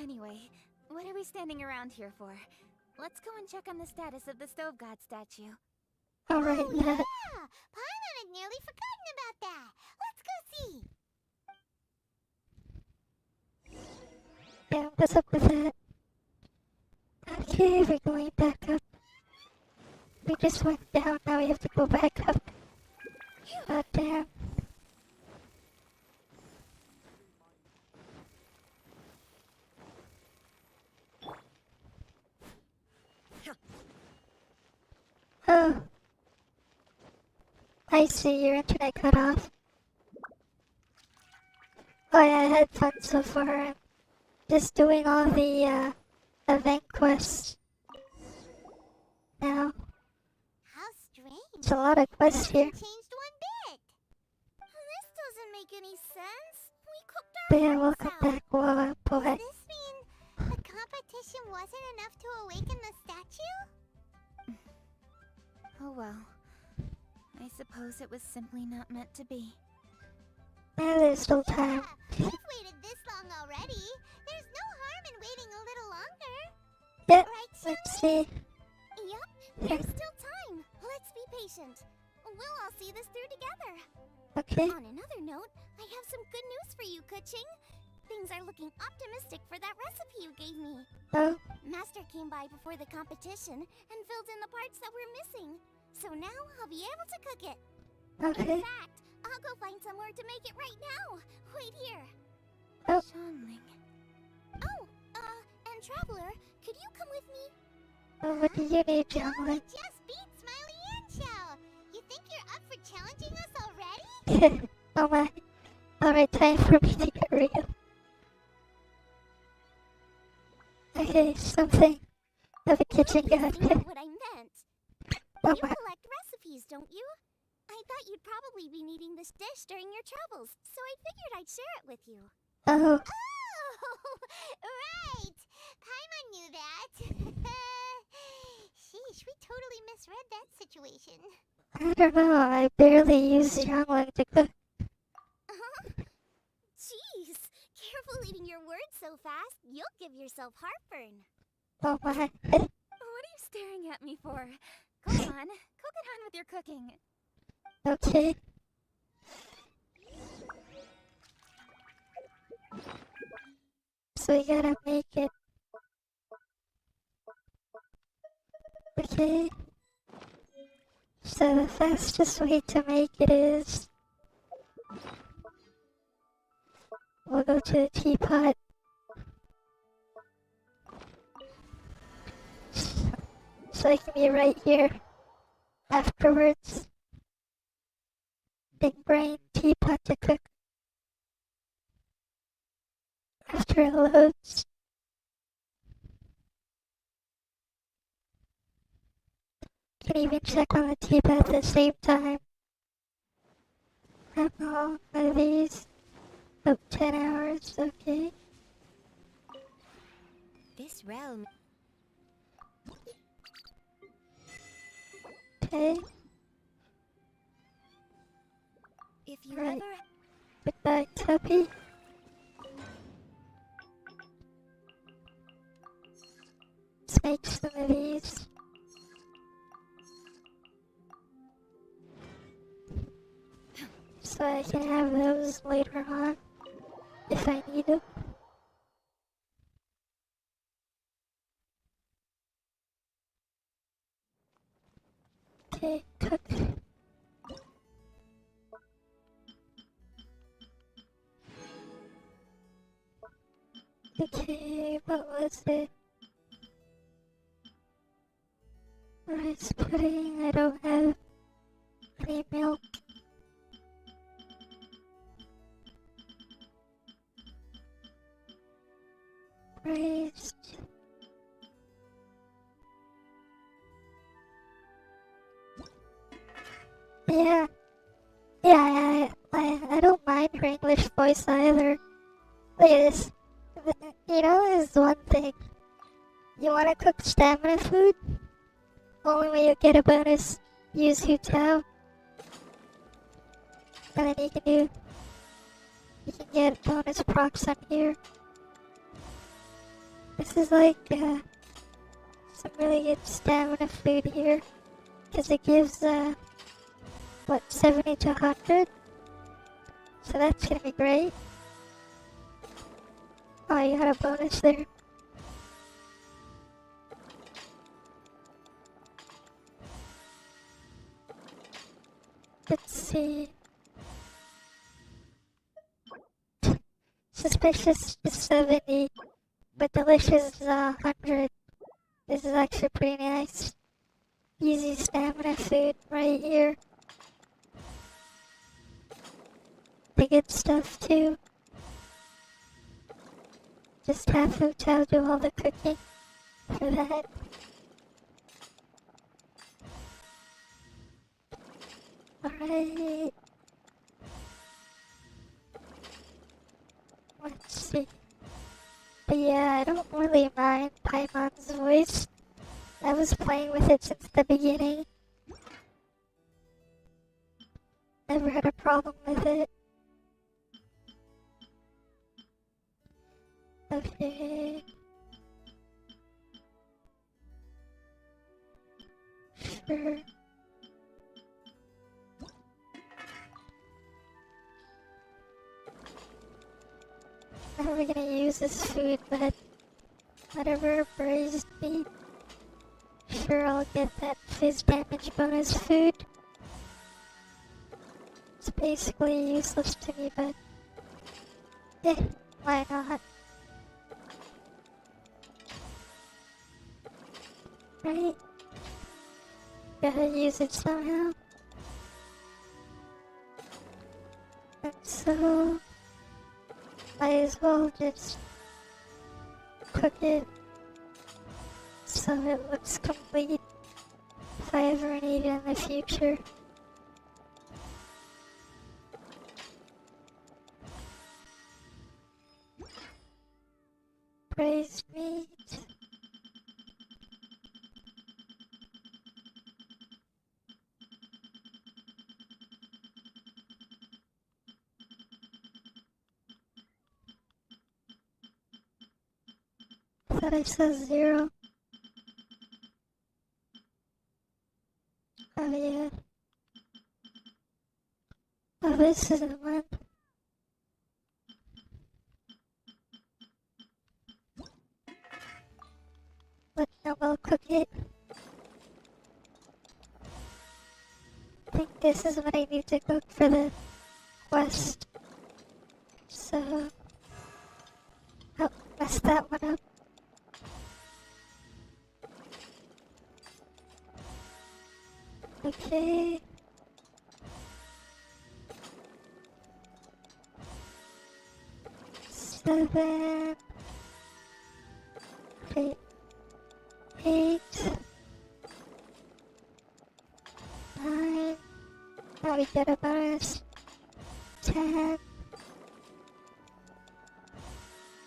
[SPEAKER 5] Anyway, what are we standing around here for? Let's go and check on the status of the Stove God statue.
[SPEAKER 1] Alright,
[SPEAKER 4] Oh,
[SPEAKER 1] yeah.
[SPEAKER 4] yeah! Paimon had nearly forgotten about that. Let's go see.
[SPEAKER 1] Yeah, what's up with that? Okay, we're going back up. We just went down, now we have to go back up. God damn. Oh. I see, your internet cut off. Oh yeah, I had fun so far. I'm just doing all the, event quests. Now,
[SPEAKER 4] How strange.
[SPEAKER 1] it's a lot of quests here.
[SPEAKER 4] Hasn't changed one bit. This doesn't make any sense. We cooked our
[SPEAKER 1] But yeah,
[SPEAKER 4] hearts
[SPEAKER 1] welcome
[SPEAKER 4] out.
[SPEAKER 1] back, Whoa, boy.
[SPEAKER 4] Does this mean the competition wasn't enough to awaken the statue?
[SPEAKER 5] Oh well. I suppose it was simply not meant to be.
[SPEAKER 1] Yeah, there's still time.
[SPEAKER 4] Yeah, we've waited this long already. There's no harm in waiting a little longer.
[SPEAKER 1] Yep,
[SPEAKER 4] Right,
[SPEAKER 1] let's
[SPEAKER 4] Shirley?
[SPEAKER 1] see.
[SPEAKER 4] Yep, there's still time. Let's be patient. We'll all see this through together.
[SPEAKER 1] Okay.
[SPEAKER 4] On another note, I have some good news for you, Keqing. Things are looking optimistic for that recipe you gave me.
[SPEAKER 1] Oh,
[SPEAKER 4] Master came by before the competition and filled in the parts that were missing. So now I'll be able to cook it.
[SPEAKER 1] okay.
[SPEAKER 4] In fact, I'll go find somewhere to make it right now. Wait here.
[SPEAKER 1] Oh.
[SPEAKER 5] Xiangling.
[SPEAKER 4] Oh, And Traveler, could you come with me?
[SPEAKER 1] Oh, what do you need, Jungling?
[SPEAKER 4] Just beat Smiley and Chow. You think you're up for challenging us already?
[SPEAKER 1] Oh my. Alright, time for me to get real. Okay, something of a kitchen
[SPEAKER 4] You
[SPEAKER 1] gun.
[SPEAKER 4] know what I meant.
[SPEAKER 1] Oh
[SPEAKER 4] You
[SPEAKER 1] my.
[SPEAKER 4] collect recipes, don't you? I thought you'd probably be needing this dish during your travels, so I figured I'd share it with you.
[SPEAKER 1] Oh,
[SPEAKER 4] Oh, right! Paimon knew that. Sheesh, we totally misread that situation.
[SPEAKER 1] I don't know. I barely use Jungling to cook.
[SPEAKER 4] Jeez, careful eating your words so fast. You'll give yourself heartburn.
[SPEAKER 1] Oh my.
[SPEAKER 8] What are you staring at me for? Go on, go get on with your cooking.
[SPEAKER 1] Okay. So we gotta make it. Okay. So the fastest way to make it is we'll go to the teapot. So I can be right here afterwards. Big brain teapot to cook. After it loads. Can even check on the teapot at the same time. How long are these? Oh, 10 hours, okay.
[SPEAKER 4] This realm.
[SPEAKER 1] Okay,
[SPEAKER 4] If you
[SPEAKER 1] Right.
[SPEAKER 4] ever
[SPEAKER 1] goodbye, Tuppy. Let's make some of these. So I can have those later on if I need them. Okay, cook. Okay, what was it? Rice pudding, I don't have any milk. Rice. Yeah. Yeah, I don't mind her English voice either. Look at this. You know, there's one thing. You wanna cook stamina food? Only way you get a bonus, use Hutao. And then you can get bonus procs on here. This is like, some really good stamina food here. Cause it gives, what, 70 to 100? So that's gonna be great. Oh, you got a bonus there. Let's see. Suspicious is 70, but delicious is 100. This is actually pretty nice. Easy stamina food right here. The good stuff too. Just have Hutao do all the cooking for that. Alright. Let's see. But yeah, I don't really mind Paimon's voice. I was playing with it since the beginning. Never had a problem with it. Okay. Sure. Never gonna use this food, but whatever, braised meat. Sure, I'll get that fizz damage bonus food. It's basically useless to me, but why not? right? Gotta use it somehow. And so, might as well just cook it so it looks complete if I ever need it in the future. Braised meat. I thought I saw 0. Oh yeah. Oh, this is the one. But now we'll cook it. I think this is what I need to cook for the quest. So, oh, messed that one up. Okay. Seven. Okay. 8. 9. Now we get a bonus. 10.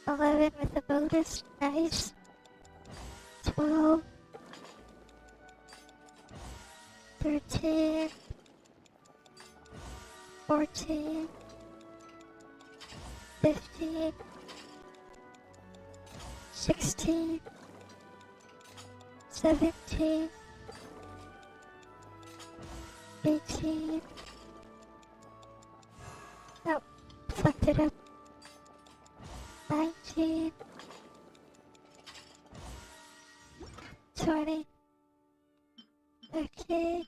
[SPEAKER 1] 11 with the bonus. Nice. 12. 13. 14. 15. 16. 17. 18. Oh, fucked it up. 19. 20. Okay.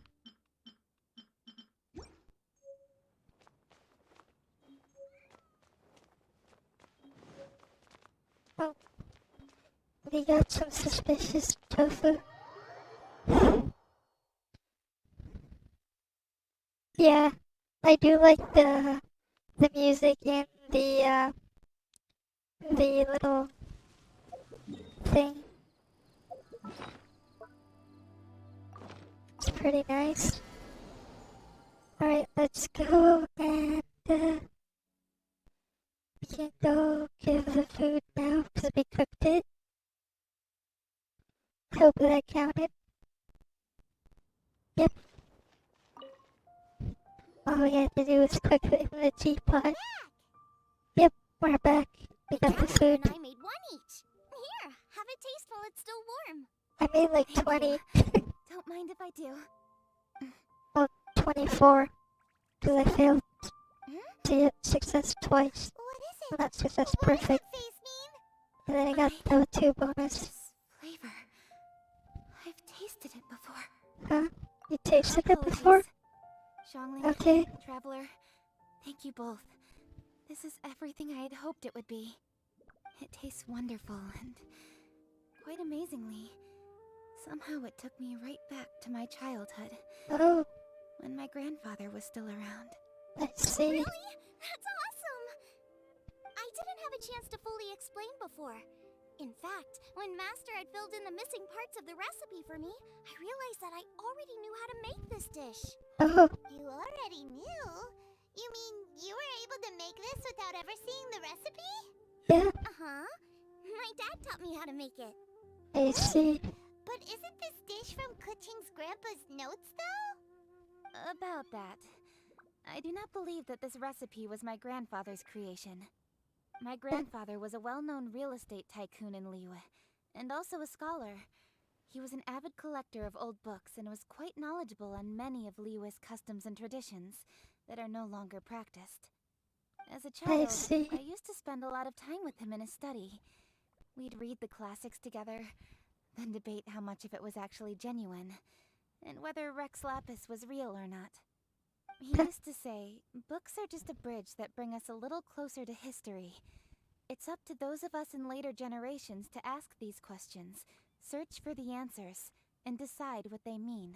[SPEAKER 1] Oh, we got some suspicious tofu. Yeah, I do like the music and the little thing. It's pretty nice. Alright, let's go and we can go give the food now because we cooked it. Hope that counted. Yep. All we had to do was cook it in the teapot. Yep, we're back. We got the food.
[SPEAKER 4] And I made one each. Here, have it taste while it's still warm.
[SPEAKER 1] I made like
[SPEAKER 5] Thank
[SPEAKER 1] 20.
[SPEAKER 5] Don't mind if I do.
[SPEAKER 1] Oh, 24. Because I failed to success twice.
[SPEAKER 4] What is
[SPEAKER 1] Well,
[SPEAKER 4] it?
[SPEAKER 1] not success,
[SPEAKER 4] What does
[SPEAKER 1] perfect.
[SPEAKER 4] that face mean?
[SPEAKER 1] And then I got the 2 bonus.
[SPEAKER 5] This flavor. I've tasted it before.
[SPEAKER 1] Huh? You tasted it before?
[SPEAKER 5] Xiangling,
[SPEAKER 1] Okay.
[SPEAKER 5] Traveler, thank you both. This is everything I had hoped it would be. It tastes wonderful and quite amazingly. Somehow it took me right back to my childhood,
[SPEAKER 1] Oh,
[SPEAKER 5] when my grandfather was still around.
[SPEAKER 1] I see.
[SPEAKER 4] Really? That's awesome! I didn't have a chance to fully explain before. In fact, when Master had filled in the missing parts of the recipe for me, I realized that I already knew how to make this dish.
[SPEAKER 1] Oh,
[SPEAKER 4] You already knew? You mean you were able to make this without ever seeing the recipe?
[SPEAKER 1] yeah,
[SPEAKER 4] Uh-huh. My dad taught me how to make it.
[SPEAKER 1] I see.
[SPEAKER 4] But isn't this dish from Kuching's grandpa's notes, though?
[SPEAKER 5] About that, I do not believe that this recipe was my grandfather's creation. My grandfather was a well-known real estate tycoon in Liyue, and also a scholar. He was an avid collector of old books and was quite knowledgeable on many of Liyue's customs and traditions that are no longer practiced. As a child,
[SPEAKER 1] see.
[SPEAKER 5] I used to spend a lot of time with him in his study. We'd read the classics together, then debate how much of it was actually genuine, and whether Rex Lapis was real or not. He used to say, books are just a bridge that bring us a little closer to history. It's up to those of us in later generations to ask these questions, search for the answers, and decide what they mean.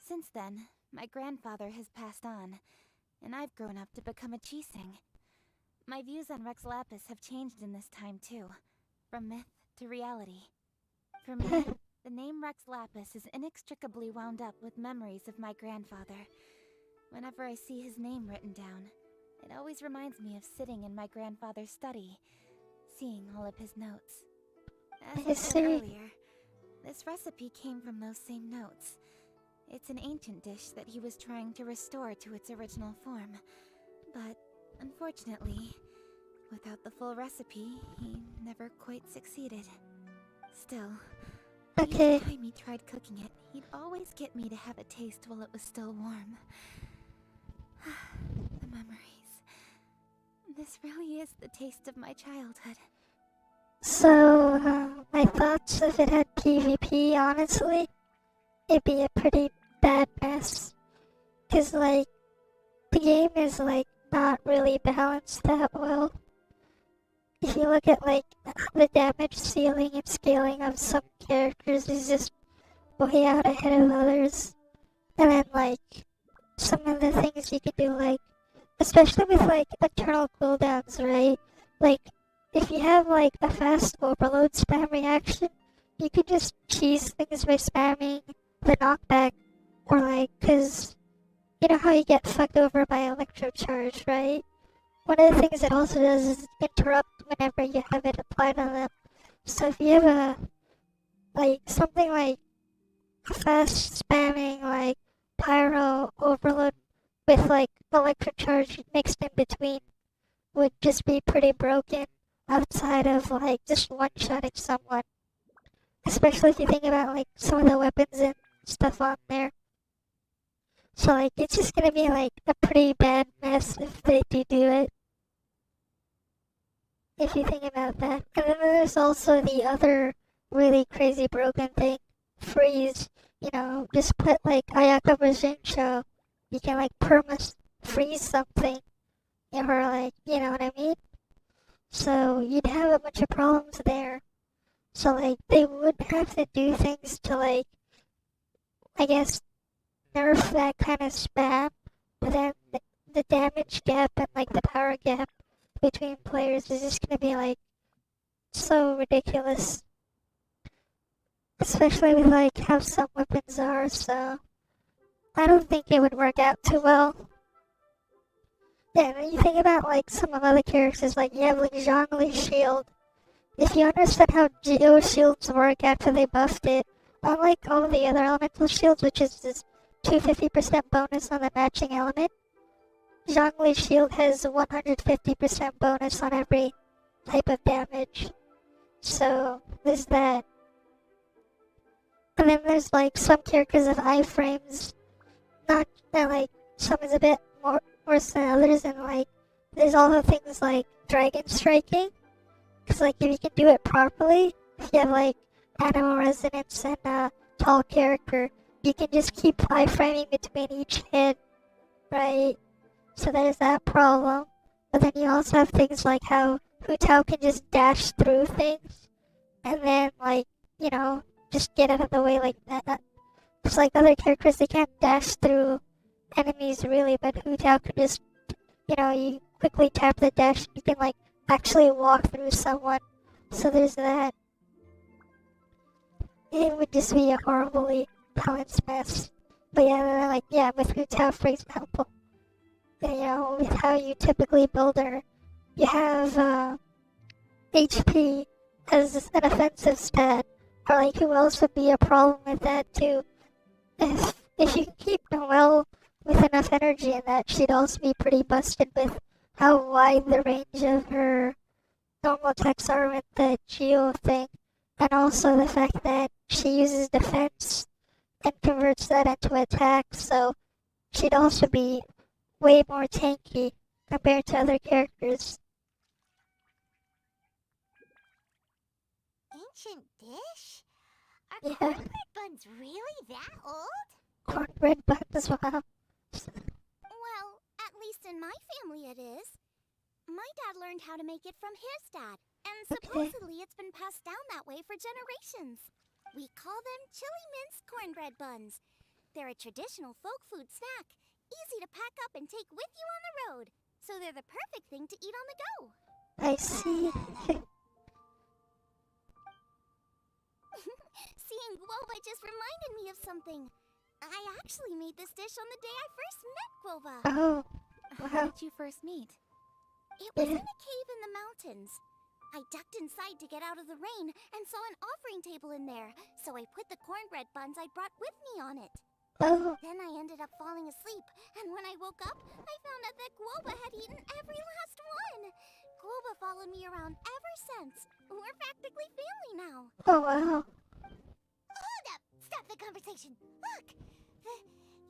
[SPEAKER 5] Since then, my grandfather has passed on, and I've grown up to become a Chising. My views on Rex Lapis have changed in this time too, from myth to reality. For me, the name Rex Lapis is inextricably wound up with memories of my grandfather. Whenever I see his name written down, it always reminds me of sitting in my grandfather's study, seeing all of his notes. As I said earlier, this recipe came from those same notes. It's an ancient dish that he was trying to restore to its original form. But, unfortunately, without the full recipe, he never quite succeeded. Still, each time he tried cooking it, he'd always get me to have a taste while it was still warm. The memories. This really is the taste of my childhood.
[SPEAKER 1] So, my thoughts if it had PvP, honestly, it'd be a pretty bad mess. Cause, like, the game is, like, not really balanced that well. If you look at, like, the damage ceiling and scaling of some characters is just way out ahead of others. And then, like, some of the things you can do, like, especially with, like, eternal cooldowns, right? Like, if you have, like, a fast overload spam reaction, you could just cheese things by spamming the knockback, or, like, cause you know how you get fucked over by electrocharge, right? One of the things it also does is interrupt whenever you have it applied on them. So if you have a, like, something like fast spamming, like, pyro overload with, like, electrocharge mixed in between would just be pretty broken outside of, like, just one-shotting someone. Especially if you think about, like, some of the weapons and stuff on there. So, like, it's just gonna be, like, a pretty bad mess if they do it. If you think about that. And then there's also the other really crazy broken thing. Freeze. You know, just put, like, Ayaka Bujincho. You can, like, freeze something. Or, like, you know what I mean? So, you'd have a bunch of problems there. So, like, they would have to do things to, like, I guess, nerf that kind of spam, but then the damage gap and, like, the power gap between players is just gonna be, like, so ridiculous. Especially with, like, how some weapons are, so I don't think it would work out too well. Yeah, when you think about, like, some of other characters, like, you have, like, Zhongli's shield. If you understand how Geo shields work after they buffed it, unlike all of the other elemental shields, which is just 250% bonus on the matching element, Zhongli's shield has 150% bonus on every type of damage. So, there's that. And then there's, like, some characters have iframes. Not that, like, some is a bit more worse than others, and, like, there's also things like dragon striking. Because, like, if you can do it properly, if you have, like, animal resonance and a tall character, you can just keep iframing between each hit, right? So there's that problem. But then you also have things like how Hu Tao can just dash through things, and then, like, you know, just get out of the way like that. It's like other characters, they can't dash through enemies really, but Hu Tao can just, you know, you quickly tap the dash, you can, like, actually walk through someone. So there's that. It would just be a horribly balanced mess. But yeah, like, yeah, with Hu Tao, for example, you know, with how you typically build her, you have HP as an offensive stat, or, like, who else would be a problem with that too? If you can keep Noelle with enough energy in that, she'd also be pretty busted with how wide the range of her normal attacks are with the Geo thing, and also the fact that she uses defense and converts that into attack, so she'd also be way more tanky compared to other characters.
[SPEAKER 4] Ancient dish? Are
[SPEAKER 1] Yeah.
[SPEAKER 4] cornbread buns really that old?
[SPEAKER 1] Cornbread buns, wow.
[SPEAKER 4] Well, at least in my family it is. My dad learned how to make it from his dad, and supposedly it's been passed down that way for generations. We call them chili mince cornbread buns. They're a traditional folk food snack, easy to pack up and take with you on the road. So they're the perfect thing to eat on the go.
[SPEAKER 1] I see.
[SPEAKER 4] Seeing guava just reminded me of something. I actually made this dish on the day I first met Guava.
[SPEAKER 1] Oh,
[SPEAKER 5] How
[SPEAKER 1] wow.
[SPEAKER 5] did you first meet?
[SPEAKER 4] It was in a cave in the mountains. I ducked inside to get out of the rain and saw an offering table in there, so I put the cornbread buns I brought with me on it.
[SPEAKER 1] Oh,
[SPEAKER 4] Then I ended up falling asleep, and when I woke up, I found out that Guava had eaten every last one. Guava followed me around ever since. We're practically family now.
[SPEAKER 1] oh wow.
[SPEAKER 4] Hold up! Stop the conversation. Look!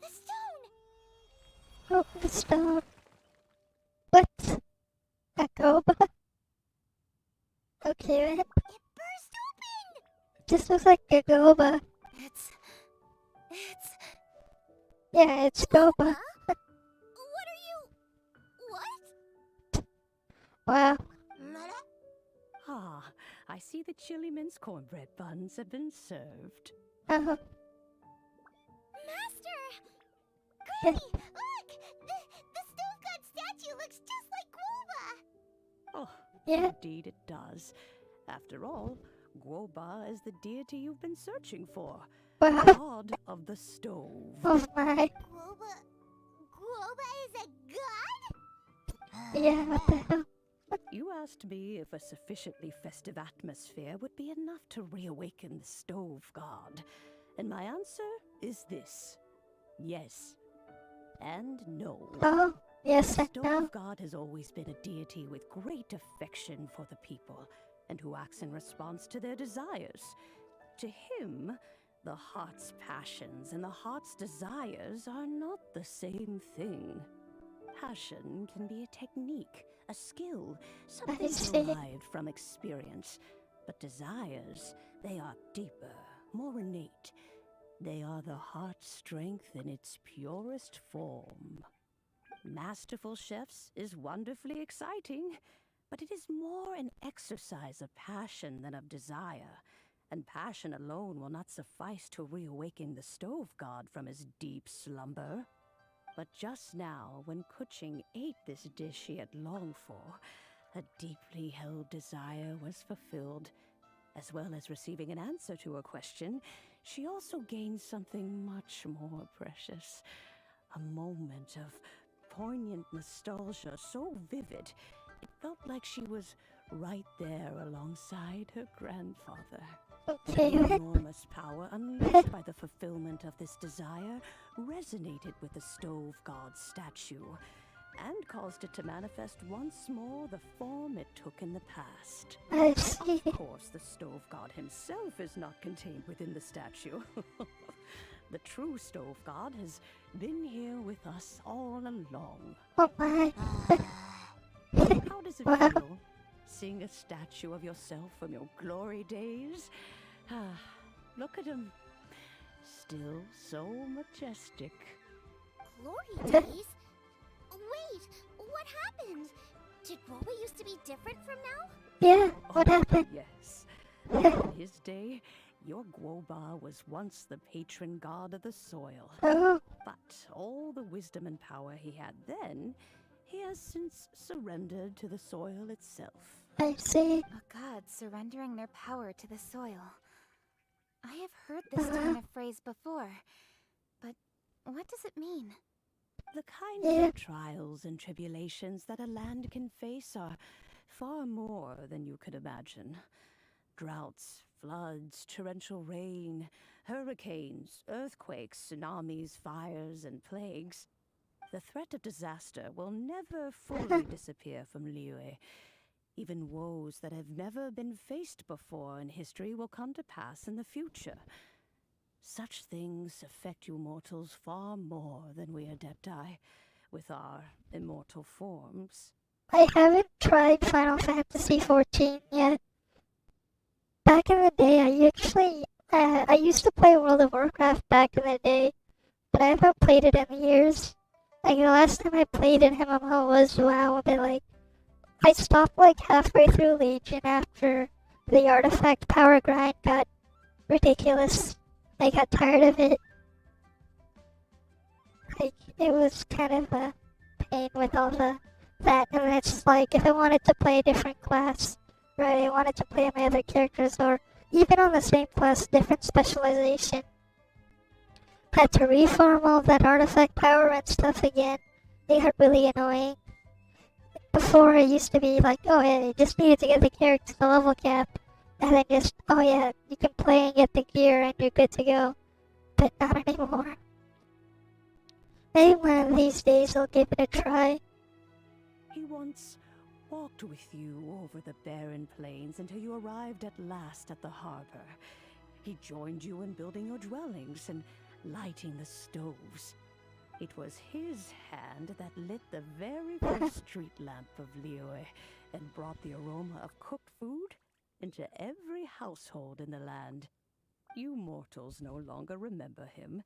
[SPEAKER 4] The stone!
[SPEAKER 1] Oh, the stone. What? A goba? Okay, then.
[SPEAKER 4] It burst open!
[SPEAKER 1] This looks like a goba.
[SPEAKER 5] It's
[SPEAKER 1] Yeah, it's goba.
[SPEAKER 4] Huh? What are you... What?
[SPEAKER 1] Wow.
[SPEAKER 11] Ah, I see the chili mince cornbread buns have been served.
[SPEAKER 1] Oh,
[SPEAKER 4] Master! Granny, look! The stove god statue looks just like Guava!
[SPEAKER 11] Oh,
[SPEAKER 1] yeah.
[SPEAKER 11] indeed it does. After all, Guoba is the deity you've been searching for.
[SPEAKER 1] Wow.
[SPEAKER 11] God of the stove.
[SPEAKER 1] Oh my.
[SPEAKER 4] Guava is a god?
[SPEAKER 1] Yeah, what the hell?
[SPEAKER 11] You asked me if a sufficiently festive atmosphere would be enough to reawaken the stove god. And my answer is this. Yes. And no.
[SPEAKER 1] Oh, yes
[SPEAKER 11] The
[SPEAKER 1] and no.
[SPEAKER 11] stove god has always been a deity with great affection for the people, and who acts in response to their desires. To him, the heart's passions and the heart's desires are not the same thing. Passion can be a technique, a skill, something
[SPEAKER 1] see.
[SPEAKER 11] derived from experience. But desires, they are deeper, more innate. They are the heart's strength in its purest form. Masterful chefs is wonderfully exciting, but it is more an exercise of passion than of desire. And passion alone will not suffice to reawaken the stove god from his deep slumber. But just now, when Kuching ate this dish he had longed for, a deeply held desire was fulfilled. As well as receiving an answer to her question, she also gained something much more precious. A moment of poignant nostalgia so vivid, it felt like she was right there alongside her grandfather.
[SPEAKER 1] Okay,
[SPEAKER 11] The
[SPEAKER 1] then.
[SPEAKER 11] enormous power unleashed by the fulfillment of this desire resonated with the stove god's statue, and caused it to manifest once more the form it took in the past.
[SPEAKER 1] I see.
[SPEAKER 11] Of course, the stove god himself is not contained within the statue. The true stove god has been here with us all along.
[SPEAKER 1] Oh my.
[SPEAKER 11] How does it
[SPEAKER 1] Wow.
[SPEAKER 11] feel, seeing a statue of yourself from your glory days? Ah, look at him. Still so majestic.
[SPEAKER 4] Glory days? Wait, what happened? Did Guava used to be different from now?
[SPEAKER 1] Yeah, what
[SPEAKER 11] Oh,
[SPEAKER 1] happened?
[SPEAKER 11] Yes. In his day, your Guoba was once the patron god of the soil.
[SPEAKER 1] Oh,
[SPEAKER 11] But all the wisdom and power he had then, he has since surrendered to the soil itself.
[SPEAKER 1] I see.
[SPEAKER 5] a god surrendering their power to the soil. I have heard this kind of phrase before, but what does it mean?
[SPEAKER 11] The kinds
[SPEAKER 1] Yeah.
[SPEAKER 11] of trials and tribulations that a land can face are far more than you could imagine. Droughts, floods, torrential rain, hurricanes, earthquakes, tsunamis, fires, and plagues. The threat of disaster will never fully disappear from Liyue. Even woes that have never been faced before in history will come to pass in the future. Such things affect you mortals far more than we Adepti, with our immortal forms.
[SPEAKER 1] I haven't tried Final Fantasy 14 yet. Back in the day, I used to play World of Warcraft back in the day, but I haven't played it in years. Like, the last time I played an MMO was WoW, but like, I stopped like halfway through Legion after the artifact power grind got ridiculous. I got tired of it. Like, it was kind of a pain with all that, and it's like, if I wanted to play a different class, right, I wanted to play my other characters, or even on the same class, different specialization, had to reform all that artifact power and stuff again. They got really annoying. Before, it used to be like, oh yeah, you just needed to get the character to the level cap, and then just, oh yeah, you can play and get the gear and you're good to go. But not anymore. Maybe one of these days I'll give it a try.
[SPEAKER 11] He once walked with you over the barren plains until you arrived at last at the harbor. He joined you in building your dwellings and lighting the stoves. It was his hand that lit the very first street lamp of Liyue and brought the aroma of cooked food into every household in the land. You mortals no longer remember him,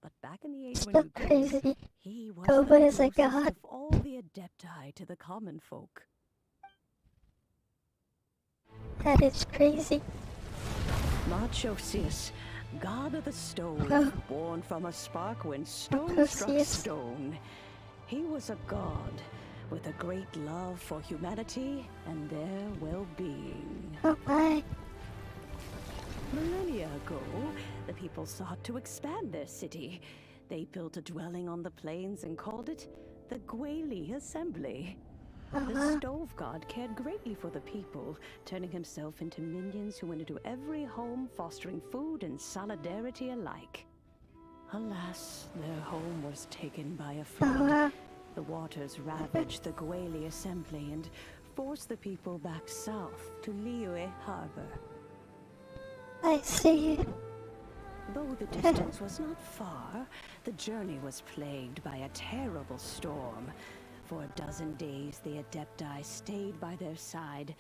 [SPEAKER 11] but back in the age when
[SPEAKER 1] Still
[SPEAKER 11] you did,
[SPEAKER 1] crazy.
[SPEAKER 11] he was
[SPEAKER 1] Koba
[SPEAKER 11] the
[SPEAKER 1] is a
[SPEAKER 11] closest
[SPEAKER 1] god.
[SPEAKER 11] of all the Adepti to the common folk.
[SPEAKER 1] That is crazy.
[SPEAKER 11] Moonchase, god of the stove,
[SPEAKER 1] Oh.
[SPEAKER 11] born from a spark when stone struck
[SPEAKER 1] Moonchase.
[SPEAKER 11] stone. He was a god with a great love for humanity and their well-being.
[SPEAKER 1] Oh my.
[SPEAKER 11] Millennia ago, the people sought to expand their city. They built a dwelling on the plains and called it the Gweli Assembly. The stove god cared greatly for the people, turning himself into minions who went into every home, fostering food and solidarity alike. Alas, their home was taken by a flood. The waters ravaged the Gweli Assembly and forced the people back south to Liyue Harbor.
[SPEAKER 1] I see.
[SPEAKER 11] Though the distance was not far, the journey was plagued by a terrible storm. For a dozen days, the Adepti stayed by their side.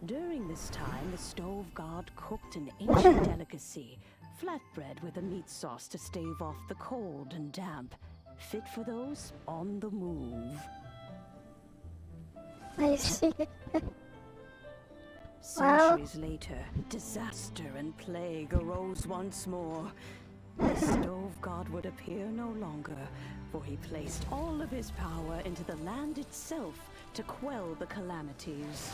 [SPEAKER 11] During this time, the stove god cooked an ancient delicacy, flatbread with a meat sauce to stave off the cold and damp, fit for those on the move.
[SPEAKER 1] I see.
[SPEAKER 11] Centuries later, disaster and plague arose once more. The stove god would appear no longer, for he placed all of his power into the land itself to quell the calamities.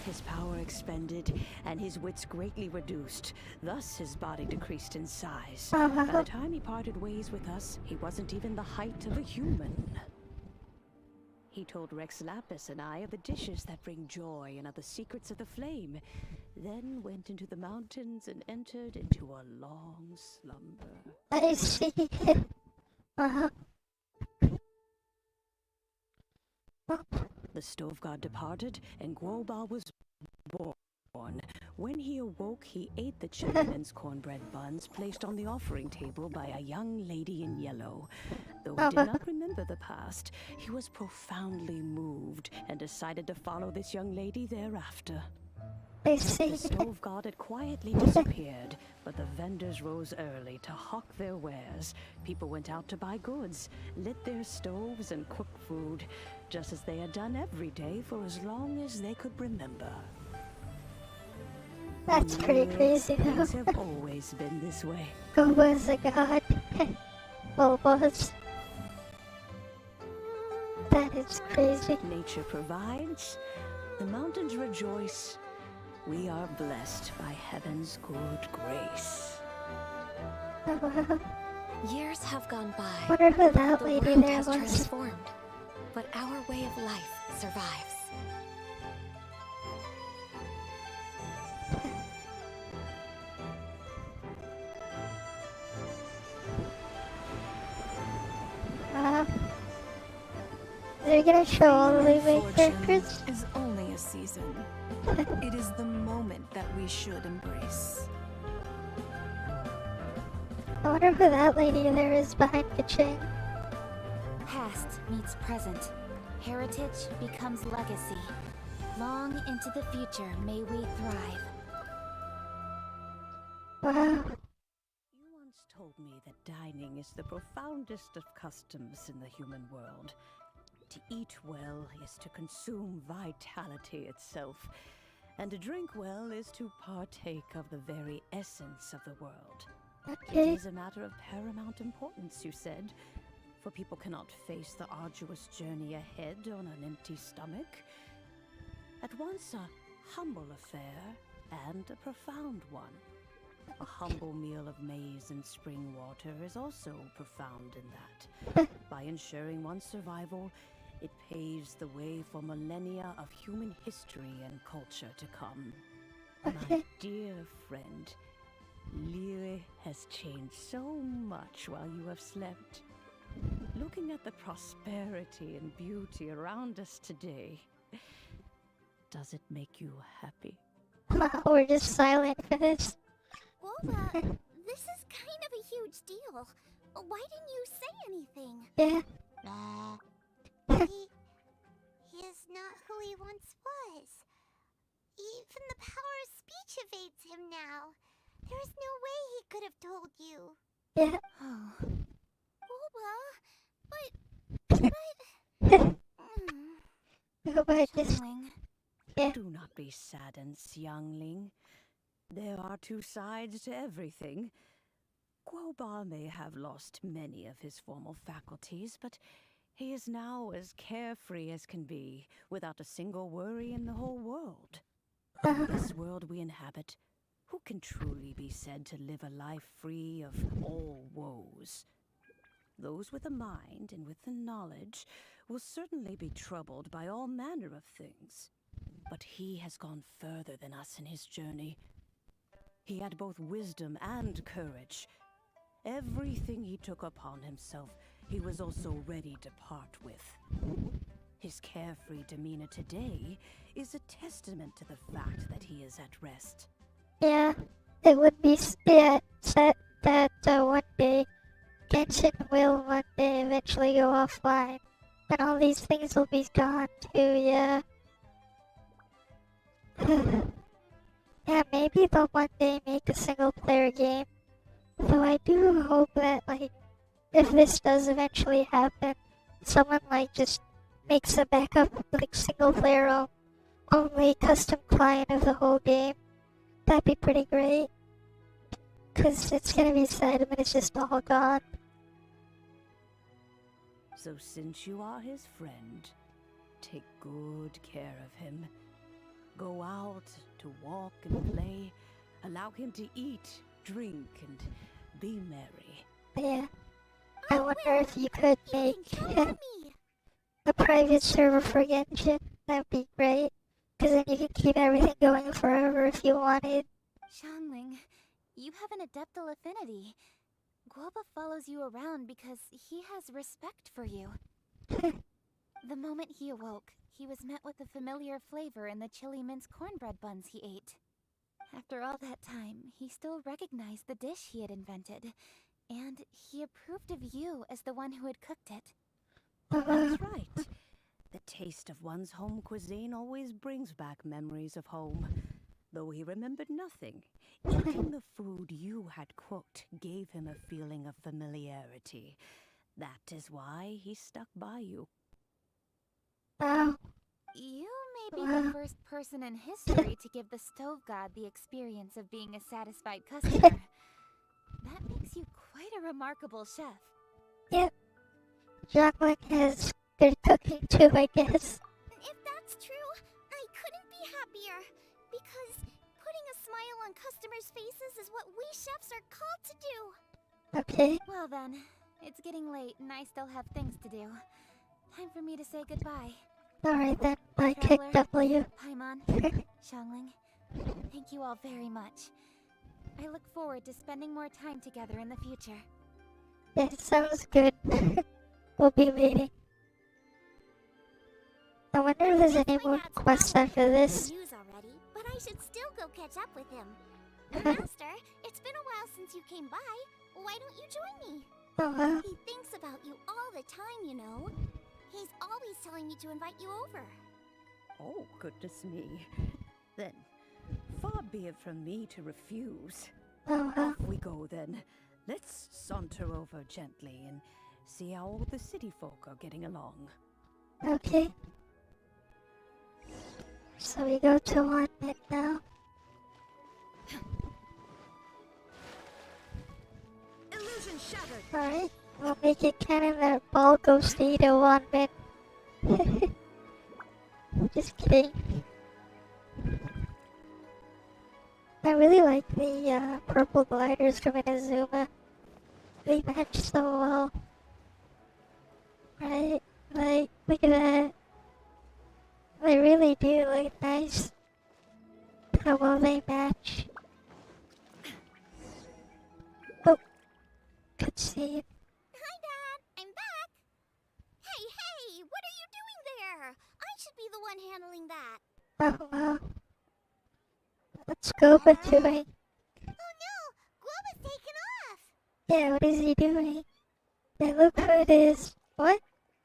[SPEAKER 11] His power expended, and his wits greatly reduced. Thus his body decreased in size. By the time he parted ways with us, he wasn't even the height of a human. He told Rex Lapis and I of the dishes that bring joy and of the secrets of the flame, then went into the mountains and entered into a long slumber.
[SPEAKER 1] I see.
[SPEAKER 11] The stove god departed, and Guoba was born. When he awoke, he ate the children's cornbread buns placed on the offering table by a young lady in yellow. Though he did not remember the past, he was profoundly moved and decided to follow this young lady thereafter.
[SPEAKER 1] I see.
[SPEAKER 11] The stove god had quietly disappeared, but the vendors rose early to hawk their wares. People went out to buy goods, lit their stoves, and cooked food, just as they had done every day for as long as they could remember.
[SPEAKER 1] That's pretty crazy though.
[SPEAKER 11] Things have always been this way.
[SPEAKER 1] Who was a god? Well, was. That is crazy.
[SPEAKER 11] Nature provides, the mountains rejoice. We are blessed by heaven's good grace.
[SPEAKER 5] Years have gone by.
[SPEAKER 1] Wonder who that
[SPEAKER 5] The
[SPEAKER 1] lady
[SPEAKER 5] world
[SPEAKER 1] there
[SPEAKER 5] has
[SPEAKER 1] was.
[SPEAKER 5] transformed, but our way of life survives.
[SPEAKER 1] They're gonna show all the Leeway
[SPEAKER 10] Fortune
[SPEAKER 1] characters.
[SPEAKER 10] is only a season. It is the moment that we should embrace.
[SPEAKER 1] I wonder who that lady there is behind Kaching.
[SPEAKER 2] Past meets present. Heritage becomes legacy. Long into the future may we thrive.
[SPEAKER 1] Wow.
[SPEAKER 11] You once told me that dining is the profoundest of customs in the human world. To eat well is to consume vitality itself. And to drink well is to partake of the very essence of the world.
[SPEAKER 1] Okay.
[SPEAKER 11] It is a matter of paramount importance, you said, for people cannot face the arduous journey ahead on an empty stomach. At once a humble affair and a profound one. A humble meal of maize and spring water is also profound in that. By ensuring one's survival, it paves the way for millennia of human history and culture to come. My dear friend, Lyre has changed so much while you have slept. Looking at the prosperity and beauty around us today, does it make you happy?
[SPEAKER 1] We're just silent for this.
[SPEAKER 4] Guoba, this is kind of a huge deal. Why didn't you say anything?
[SPEAKER 1] Yeah.
[SPEAKER 4] He is not who he once was. Even the power of speech evades him now. There is no way he could have told you.
[SPEAKER 1] Yeah.
[SPEAKER 4] But...
[SPEAKER 1] just... Yeah.
[SPEAKER 11] Do not be saddened, youngling. There are two sides to everything. Guoba may have lost many of his formal faculties, but he is now as carefree as can be, without a single worry in the whole world. In this world we inhabit, who can truly be said to live a life free of all woes? Those with a mind and with the knowledge will certainly be troubled by all manner of things. But he has gone further than us in his journey. He had both wisdom and courage. Everything he took upon himself, he was also ready to part with. His carefree demeanor today is a testament to the fact that he is at rest.
[SPEAKER 1] Yeah, it would be said that one day Genshin will one day eventually go offline, and all these things will be gone too. Yeah. Yeah, maybe they'll one day make a single-player game. Though I do hope that, like, if this does eventually happen, someone, like, just makes a backup, like, single-player only custom client of the whole game. That'd be pretty great. 'Cause it's gonna be sad when it's just all gone.
[SPEAKER 11] So since you are his friend, take good care of him. Go out to walk and play. Allow him to eat, drink, and be merry.
[SPEAKER 1] Yeah. I wonder if you could make a private server for Genshin. That'd be great. 'Cause then you can keep everything going forever if you wanted.
[SPEAKER 5] Xiangling, you have an adeptal affinity. Guoba follows you around because he has respect for you. The moment he awoke, he was met with a familiar flavor in the chili mince cornbread buns he ate. After all that time, he still recognized the dish he had invented, and he approved of you as the one who had cooked it.
[SPEAKER 11] That's right. The taste of one's home cuisine always brings back memories of home. Though he remembered nothing, eating the food you had cooked gave him a feeling of familiarity. That is why he stuck by you.
[SPEAKER 5] You may be the first person in history to give the stove god the experience of being a satisfied customer. That makes you quite a remarkable chef.
[SPEAKER 1] Yep. Jacqueline has good cooking too, I guess.
[SPEAKER 4] If that's true, I couldn't be happier. Because putting a smile on customers' faces is what we chefs are called to do.
[SPEAKER 1] Okay.
[SPEAKER 5] Well then, it's getting late and I still have things to do. Time for me to say goodbye.
[SPEAKER 1] Alright then, bye, Kick W.
[SPEAKER 5] Paimon, Xiangling, thank you all very much. I look forward to spending more time together in the future.
[SPEAKER 1] Yeah, sounds good. We'll be waiting. I wonder if there's any more quests after this.
[SPEAKER 4] News already, but I should still go catch up with him. Master, it's been a while since you came by. Why don't you join me? He thinks about you all the time, you know. He's always telling me to invite you over.
[SPEAKER 11] Oh, goodness me. Then, far be it from me to refuse. Off we go then. Let's saunter over gently and see how all the city folk are getting along.
[SPEAKER 1] Okay. So we go to 1 bit now.
[SPEAKER 2] Illusion shattered.
[SPEAKER 1] Alright, we'll make it canon that ball goes to either 1 bit. Just kidding. I really like the purple gliders from Inazuma. They match so well. Right? Like, look at that. They really do look nice. How well they match. Oh, cutscene.
[SPEAKER 4] Hi, Dad. I'm back. Hey, what are you doing there? I should be the one handling that.
[SPEAKER 1] Oh wow. What's Goba doing?
[SPEAKER 4] Oh no, Guoba's taken off.
[SPEAKER 1] Yeah, what is he doing? Hey, look who it is. What?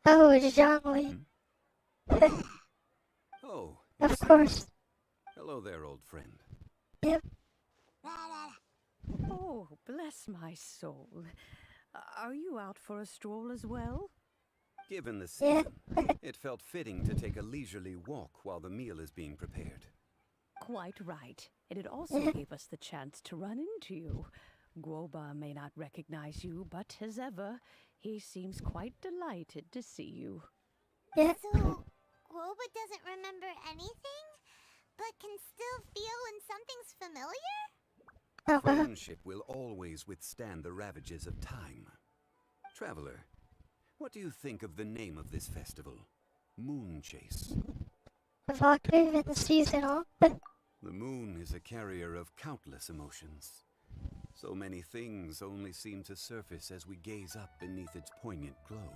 [SPEAKER 1] Oh, it's Zhongli.
[SPEAKER 3] Oh,
[SPEAKER 1] Of
[SPEAKER 3] yes,
[SPEAKER 1] course.
[SPEAKER 3] hello there, old friend.
[SPEAKER 1] Yep.
[SPEAKER 11] Oh, bless my soul. Are you out for a stroll as well?
[SPEAKER 3] Given the
[SPEAKER 1] Yeah.
[SPEAKER 3] season, it felt fitting to take a leisurely walk while the meal is being prepared.
[SPEAKER 11] Quite right. And it also gave us the chance to run into you. Guoba may not recognize you, but as ever, he seems quite delighted to see you.
[SPEAKER 1] Yeah.
[SPEAKER 4] So, Guoba doesn't remember anything, but can still feel when something's familiar?
[SPEAKER 1] Oh, wow.
[SPEAKER 3] Friendship will always withstand the ravages of time. Traveler, what do you think of the name of this festival? Moonchase.
[SPEAKER 1] Evocative and seasonal.
[SPEAKER 3] The moon is a carrier of countless emotions. So many things only seem to surface as we gaze up beneath its poignant glow.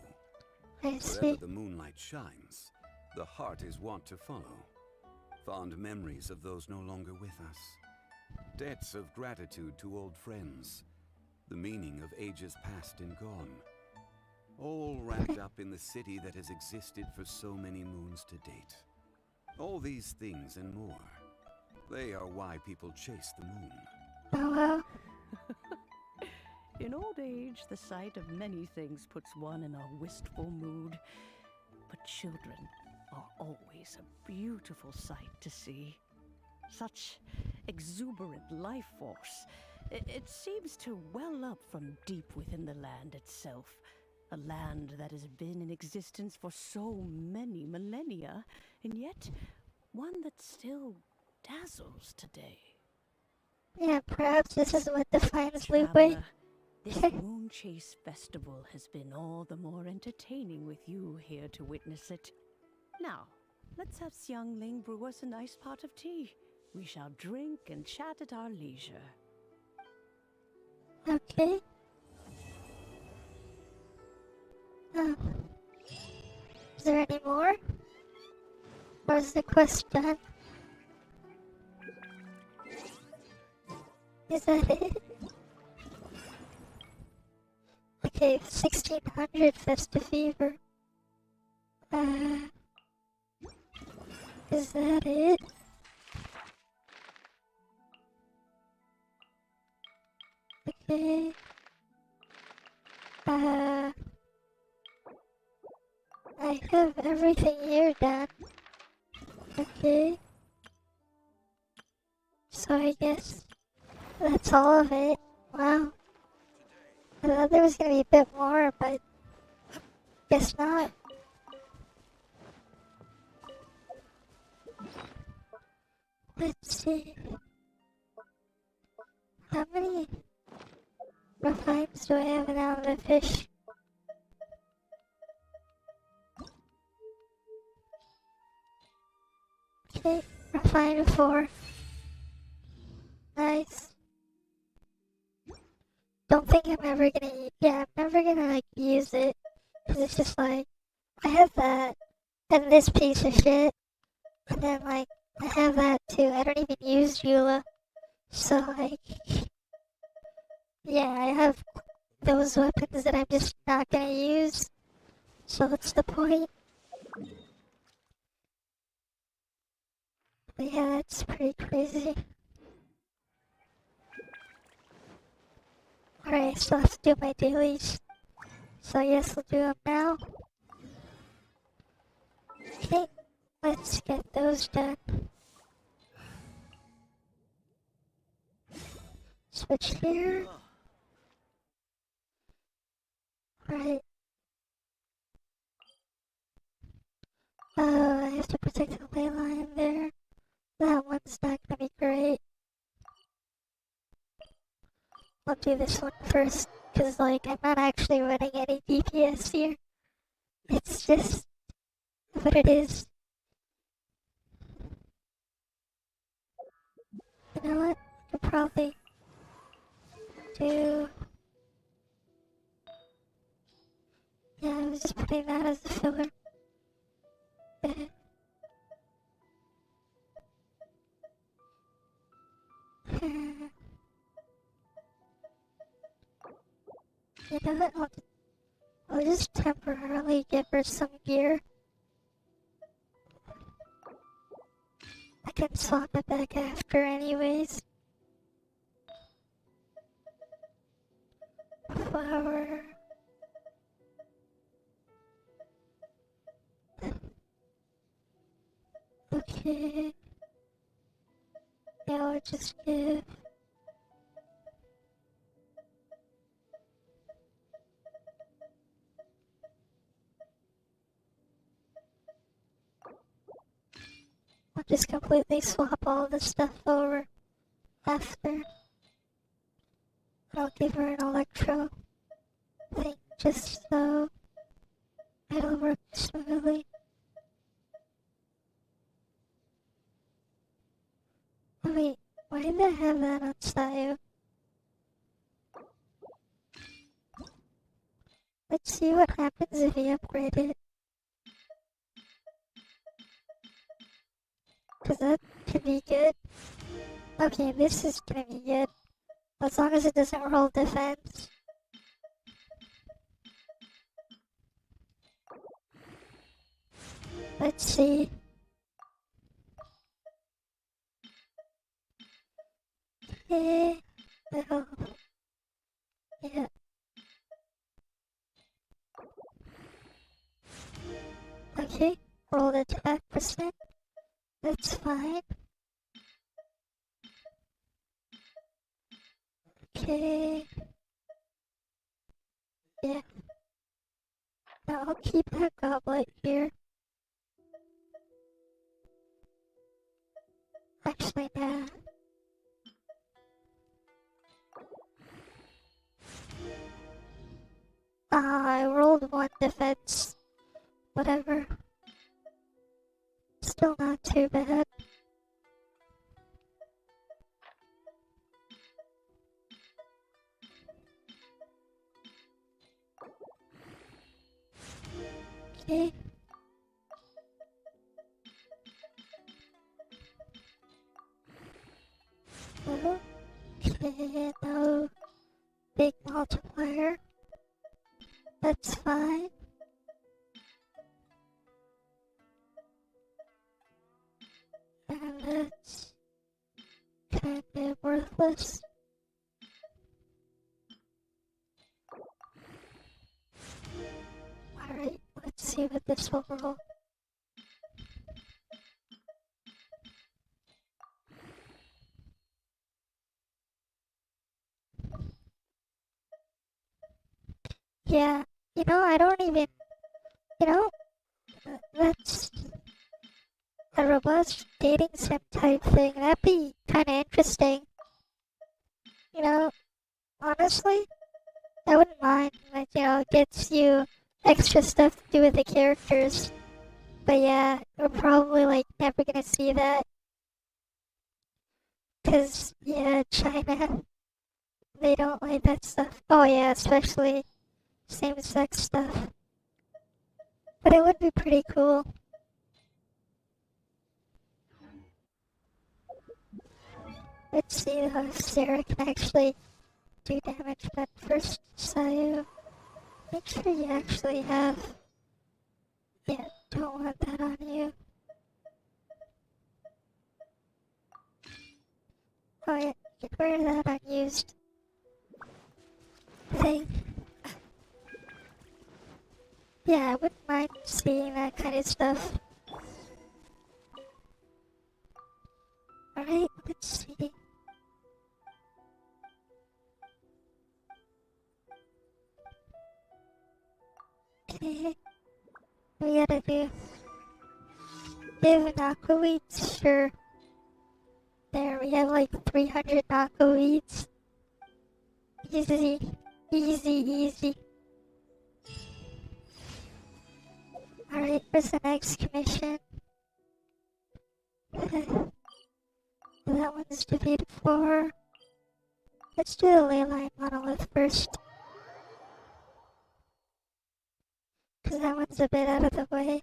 [SPEAKER 1] I see.
[SPEAKER 3] Wherever the moonlight shines, the heart is wont to follow. Fond memories of those no longer with us. Debts of gratitude to old friends. The meaning of ages past and gone. All wrapped up in the city that has existed for so many moons to date. All these things and more. They are why people chase the moon.
[SPEAKER 1] Oh, wow.
[SPEAKER 11] In old age, the sight of many things puts one in a wistful mood. But children are always a beautiful sight to see. Such exuberant life force. It seems to well up from deep within the land itself. A land that has been in existence for so many millennia, and yet one that still dazzles today.
[SPEAKER 1] Yeah, perhaps this is what defines Lupe.
[SPEAKER 11] Traveler, this Moonchase festival has been all the more entertaining with you here to witness it. Now, let's have Xiangling brew us a nice pot of tea. We shall drink and chat at our leisure.
[SPEAKER 1] Okay. Is there any more? Or is the quest done? Is that it? Okay, 1600 Festive Fever. Is that it? Okay. I have everything here done. Okay. So I guess that's all of it. Wow. I thought there was gonna be a bit more, but guess not. Let's see. How many refines do I have now of the fish? Okay, refine 4. Nice. Don't think I'm ever gonna, I'm never gonna like use it. Cause it's just like, I have that, and this piece of shit, and then like, I have that too. I don't even use Eula. So like, yeah, I have those weapons that I'm just not gonna use. So what's the point? But yeah, that's pretty crazy. Alright, I still have to do my dailies. So I guess we'll do them now. Okay. let's get those done. Switch here. Right. Oh, I have to protect the ley line there. That one's not gonna be great. I'll do this one first, cause like I'm not actually running any DPS here. It's just what it is. You know what? I could probably do. Yeah, I was just putting that as a filler. You know what? I'll just temporarily give her some gear. I can swap it back after anyways. Flower. Okay. Yeah, I'll just give. I'll just completely swap all the stuff over after. I'll give her an electro thing just so it'll work smoothly. Oh, wait, why did I have that on Sayu? Let's see what happens if we upgrade it. Cause that could be good. Okay, this is gonna be good. As long as it doesn't roll defense. Let's see. Okay. Oh. Yeah. Okay. Roll the attack percent. That's fine. Okay. Yeah. Now I'll keep that goblet here. Actually, nah. I rolled one defense. Whatever. Still not too bad. Okay. Okay, no big multiplier. That's fine. And that's kind of worthless. Alright, let's see what this will roll. Yeah, I don't even, you know, that's a robust dating sim type thing. That'd be kind of interesting. Honestly, I wouldn't mind. Like, it gets you extra stuff to do with the characters. But yeah, we're probably like never gonna see that. Cause yeah, China, they don't like that stuff. Oh yeah, especially same-sex stuff. But it would be pretty cool. Let's see how Sarah can actually do damage, but first, Sayu, make sure you actually have. Yeah, don't want that on you. Oh yeah, get rid of that unused thing. Yeah, I wouldn't mind seeing that kind of stuff. Okay. We gotta do. Give knockaweeds? Sure. There, we have like 300 knockaweeds. Easy. Easy, easy. Alright, where's the next commission? That one's defeated 4. Let's do the leyline monolith first. Cause that one's a bit out of the way.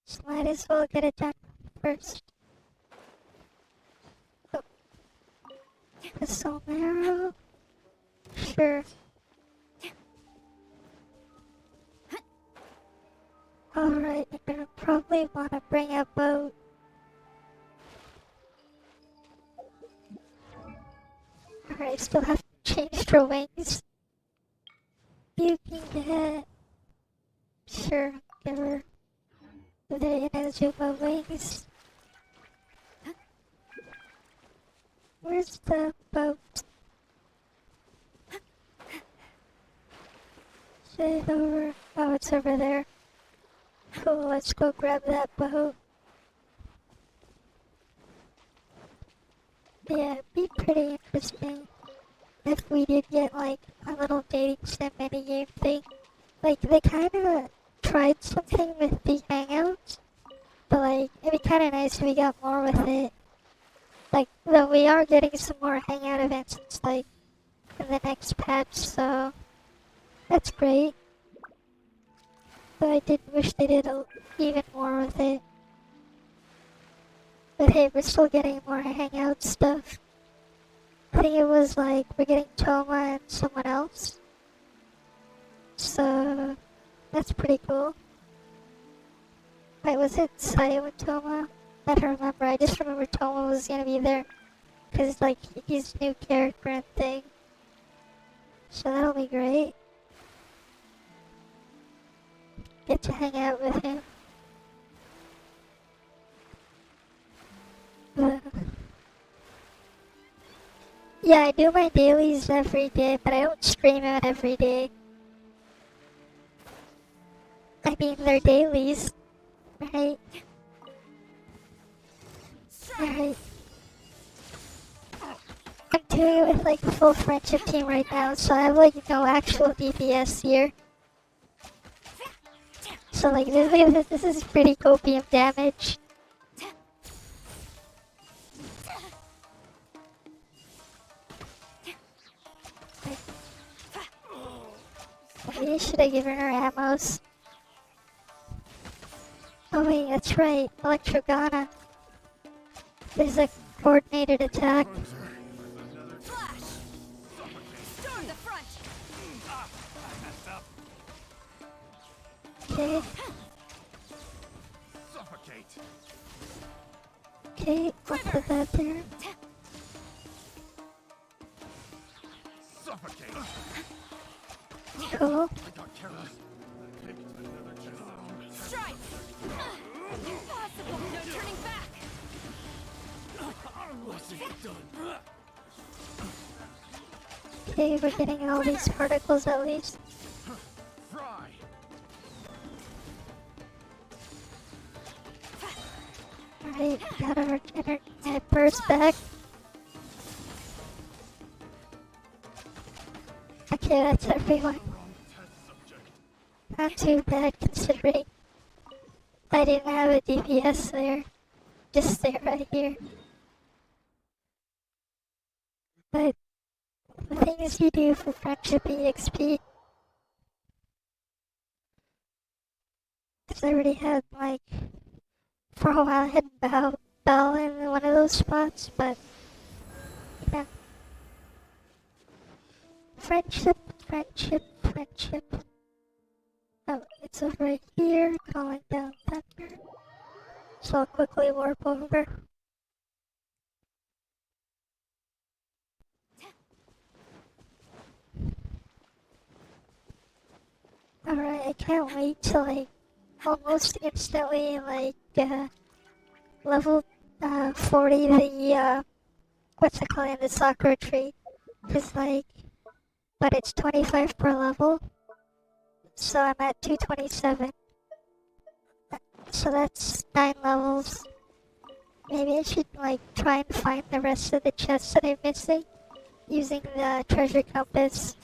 [SPEAKER 1] Just might as well get it done first. Oh. The soul marrow? Sure. Alright, you're gonna probably wanna bring a boat. Alright, still have to change her wings. You can get... Sure, give her the Inazuma wings. Where's the boat? Is it over? Oh, it's over there. Cool, let's go grab that boat. Yeah, it'd be pretty interesting if we did get like a little dating sim minigame thing. Like, they kinda tried something with the hangouts, but like, it'd be kinda nice if we got more with it. Like, though we are getting some more hangout events, it's like, in the next patch, so that's great. But I did wish they did even more with it. But hey, we're still getting more hangout stuff. I think it was like, we're getting Toma and someone else. So, that's pretty cool. Wait, was it Sayo and Toma? I don't remember, I just remember Toma was gonna be there. Cause like, he's new character and thing. So that'll be great. Get to hang out with him. Yeah, I do my dailies every day, but I don't stream it every day. I mean, they're dailies, right? Alright. I'm doing it with like a full friendship team right now, so I have like no actual DPS here. So like, this is pretty copium damage. Maybe should have given her ammos. Oh wait, that's right, Electrogana. There's a coordinated attack.
[SPEAKER 2] Flash! Storm the front!
[SPEAKER 1] Okay. Okay, what put that there? Cool.
[SPEAKER 2] Strike! Impossible! No turning back!
[SPEAKER 1] Okay, we're getting all these particles at least. Alright, got our internet burst back. Okay, that's everyone. Not too bad considering I didn't have a DPS there. Just there right here. But the things you do for friendship EXP. Because I already had like, for a while I had Bell in one of those spots, but yeah. Friendship, friendship, friendship. Oh, it's over here, calling down thunder. So I'll quickly warp over. Alright, I can't wait to like, almost instantly like, level 40 the, what's it called, the Sakura tree. Cause like, but it's 25 per level. So I'm at 227. So that's 9 levels. Maybe I should like try and find the rest of the chests that I'm missing using the treasure compass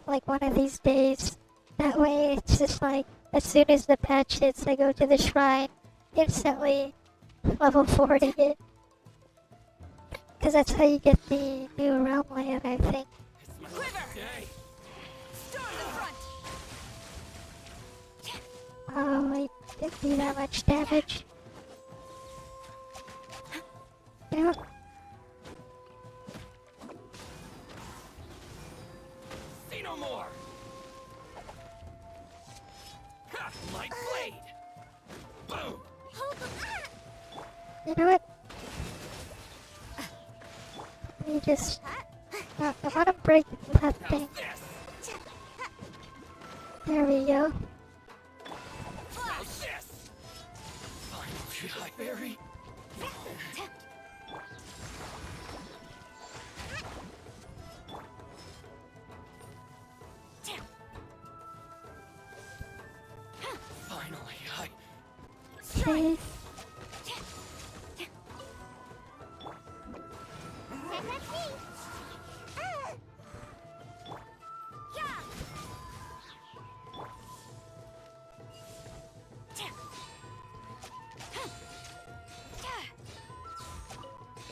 [SPEAKER 1] like one of these days. That way it's just like as soon as the patch hits I go to the shrine instantly level 40 it. Because that's how you get the new realm layout, I think. Oh, it didn't do that much damage. Yeah.
[SPEAKER 6] See no more. Ha! Light blade. Boom.
[SPEAKER 1] You know what? Let me just... I want to break that thing. There we go.
[SPEAKER 6] How's this? Final berry. Finally,
[SPEAKER 1] Okay.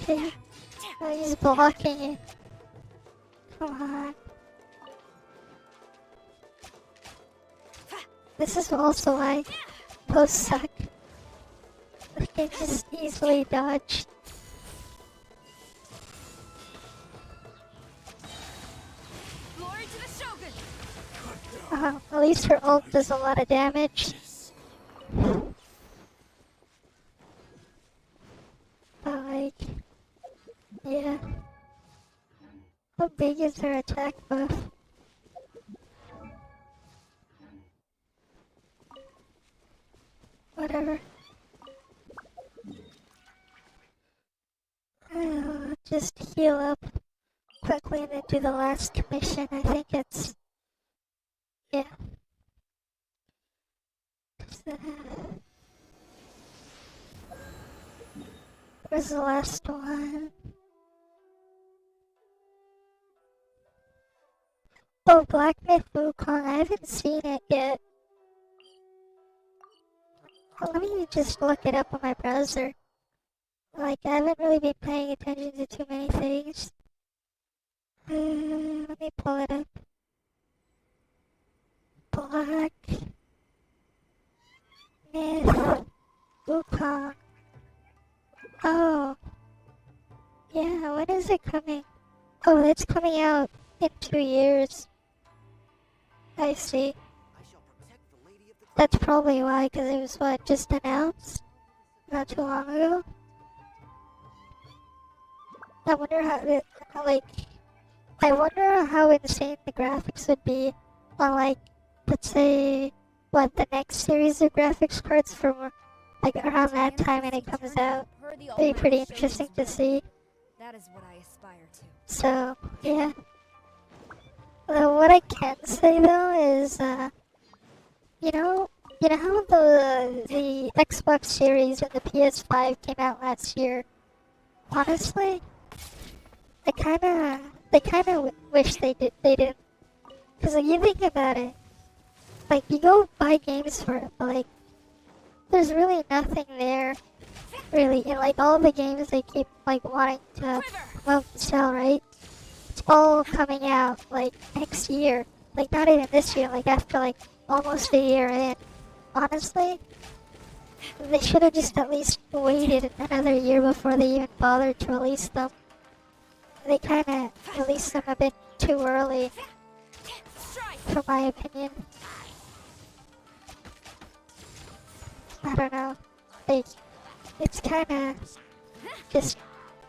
[SPEAKER 1] Okay. Oh, he's blocking it. Come on. This is also why posts suck. They can just easily dodge.
[SPEAKER 2] Glory to the Shogun!
[SPEAKER 1] At least her ult does a lot of damage. But like, yeah. How big is her attack buff? Whatever. Just heal up quickly and then do the last commission. I think it's... yeah. Where's the last one? Oh, Black Myth Wukong. I haven't seen it yet. Well, let me just look it up on my browser. Like, I haven't really been paying attention to too many things. Let me pull it up. Black Myth Wukong. Oh. Yeah, when is it coming? Oh, it's coming out in 2 years. I see. That's probably why, because it was what, just announced? Not too long ago? I wonder how insane the graphics would be on like, let's say, what, the next series of graphics cards from like around that time when it comes out. It'd be pretty interesting to see.
[SPEAKER 2] That is what I aspire to.
[SPEAKER 1] So, yeah. Although what I can say though is, you know how the Xbox Series and the PS5 came out last year? Honestly, they kinda wish they didn't. Cause like, you think about it, like you go buy games for it, but like there's really nothing there, really. And like all the games they keep like wanting to promote and sell, right? It's all coming out like next year. Like not even this year. Like after like almost a year in. Honestly, they should have just at least waited another year before they even bothered to release them. They kinda released them a bit too early, from my opinion. I don't know. Like, it's kinda just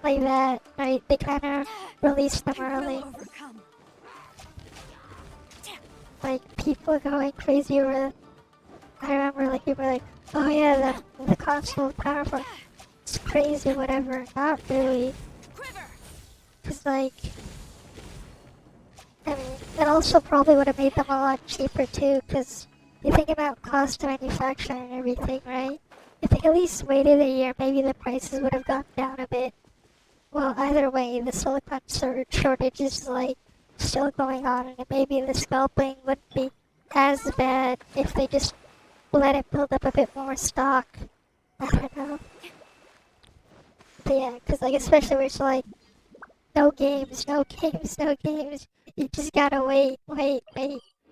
[SPEAKER 1] like that, right? They kinda released them early. Like, people going crazy over it. I remember like people were like, oh yeah, the console is powerful. It's crazy, whatever. Not really. Cause like, I mean, it also probably would have made them a lot cheaper too, because you think about cost of manufacture and everything, right? If they at least waited a year, maybe the prices would have gone down a bit. Well, either way, the silicon shortage is like still going on, and maybe the scalping wouldn't be as bad if they just let it build up a bit more stock. I don't know. But yeah, because like especially where it's like no games, no games, no games. You just gotta wait.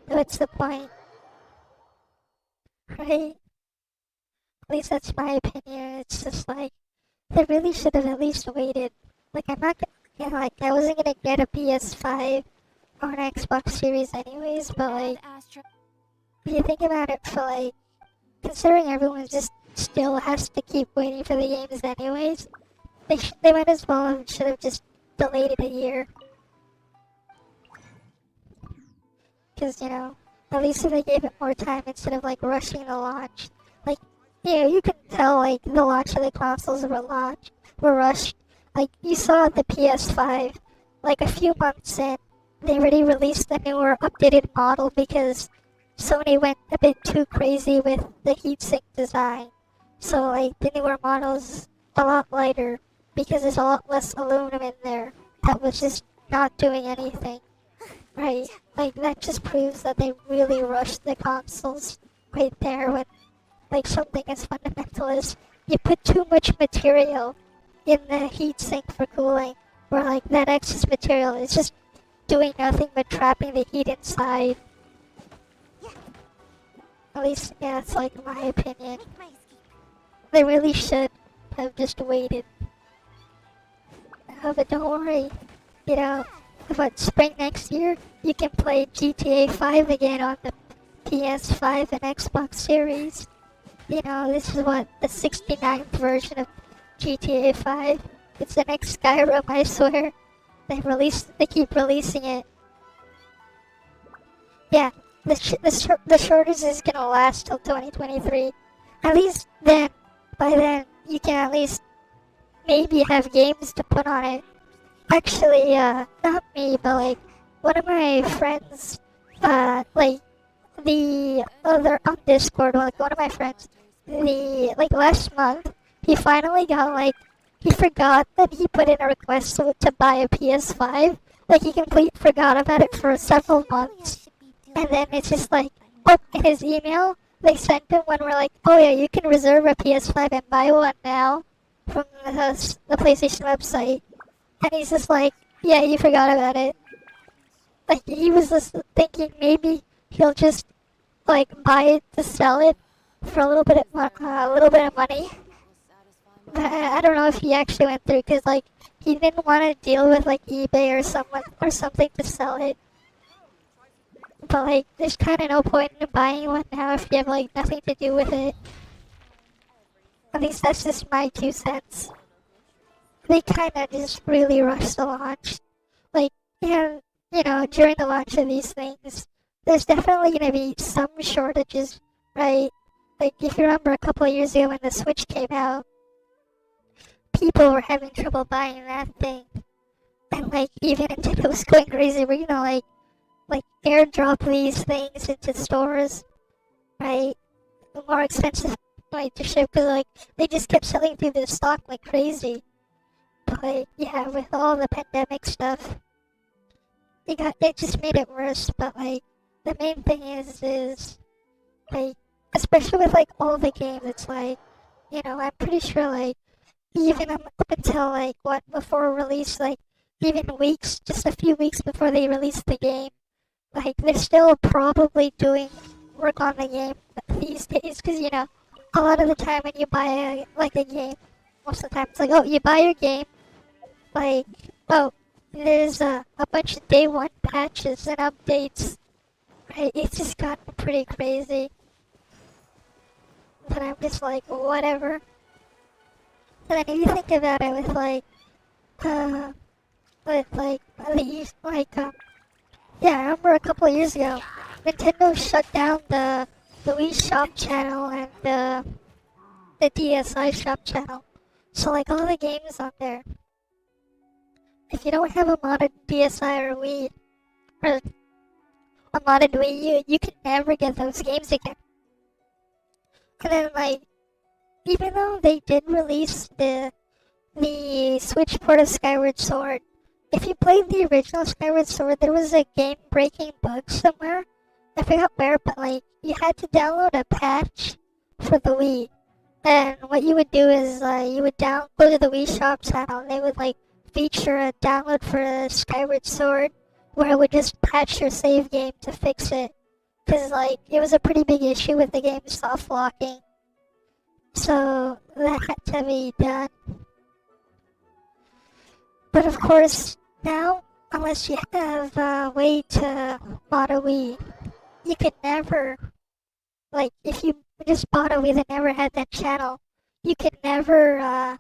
[SPEAKER 1] What's the point? Right? At least that's my opinion. It's just like they really should have at least waited. Like I'm not gonna, like I wasn't gonna get a PS5 or an Xbox Series anyways, but like if you think about it, for like considering everyone just still has to keep waiting for the games anyways, they might as well should have just delayed it a year. Because, you know, at least if they gave it more time instead of like rushing the launch. Like, you know, you can tell like the launch of the consoles were rushed. Like you saw the PS5, like a few months in, they already released the newer updated model because Sony went a bit too crazy with the heatsink design. So like the newer model's a lot lighter because there's a lot less aluminum in there that was just not doing anything. Right? Like that just proves that they really rushed the consoles right there when like something as fundamental as you put too much material in the heatsink for cooling, or like that excess material is just doing nothing but trapping the heat inside. At least, yeah, that's like my opinion. They really should have just waited. But don't worry, you know, but spring next year, you can play GTA 5 again on the PS5 and Xbox Series. You know, this is what, the 69th version of GTA 5. It's the next Skyrim, I swear. They keep releasing it. Yeah, the shortage is gonna last till 2023. At least then, by then, you can at least maybe have games to put on it. Actually, not me, but like, one of my friends, like, the other, on Discord, like, one of my friends, like, last month, he finally got, like, he forgot that he put in a request to buy a PS5. Like, he completely forgot about it for several months. And then it's just like, oh, in his email, they sent him when we're like, oh yeah, you can reserve a PS5 and buy one now from the PlayStation website. And he's just like, yeah, you forgot about it. Like, he was just thinking maybe he'll just, like, buy it to sell it for a little bit of money. But I don't know if he actually went through, because, like, he didn't want to deal with, like, eBay or something to sell it. But, like, there's kind of no point in buying one now if you have, like, nothing to do with it. At least that's just my 2 cents. They kind of just really rushed the launch. Like, and, you know, during the launch of these things, there's definitely going to be some shortages, right? Like, if you remember a couple of years ago when the Switch came out, people were having trouble buying that thing. And, like, even Nintendo was going crazy where, you know, like airdrop these things into stores, right? More expensive, like, to ship, because, like, they just kept selling through the stock like crazy. But yeah, with all the pandemic stuff, it just made it worse. But like, the main thing is like, especially with like all the games, it's like, you know, I'm pretty sure like even up until like before release, like even weeks, just a few weeks before they release the game, like they're still probably doing work on the game these days. Because you know, a lot of the time when you buy a game, most of the time it's like, oh, you buy your game. Like, oh, there's a bunch of day one patches and updates. Right? It's just gotten pretty crazy. But I'm just like, whatever. And then if you think about it with like, yeah, I remember a couple of years ago, Nintendo shut down the Wii Shop channel and the DSi Shop channel. So like all the games on there, if you don't have a modded DSi or Wii, or modded Wii U, you can never get those games again. And then, like, even though they did release the Switch port of Skyward Sword, if you played the original Skyward Sword, there was a game-breaking bug somewhere. I forgot where, but like, you had to download a patch for the Wii. And what you would do is, you would go to the Wii Shop channel, and they would like feature a download for Skyward Sword, where it would just patch your save game to fix it. Cause like, it was a pretty big issue with the game soft locking. So, that had to be done. But of course, now, unless you have a way to mod a Wii, you could never, like, if you just bought a Wii that never had that channel, you could never,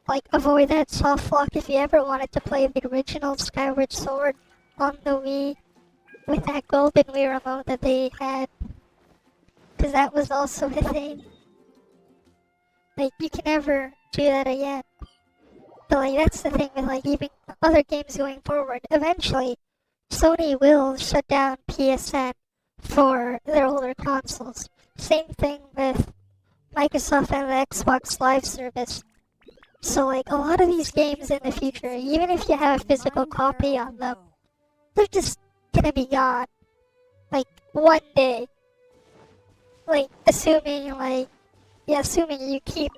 [SPEAKER 1] like, avoid that soft lock if you ever wanted to play the original Skyward Sword on the Wii with that golden Wii remote that they had. Because that was also a thing. Like, you can never do that again. But, like, that's the thing with, like, even other games going forward. Eventually, Sony will shut down PSN for their older consoles. Same thing with Microsoft and the Xbox Live service. So, like, a lot of these games in the future, even if you have a physical copy on them, they're just gonna be gone. Like, one day. Like, assuming you keep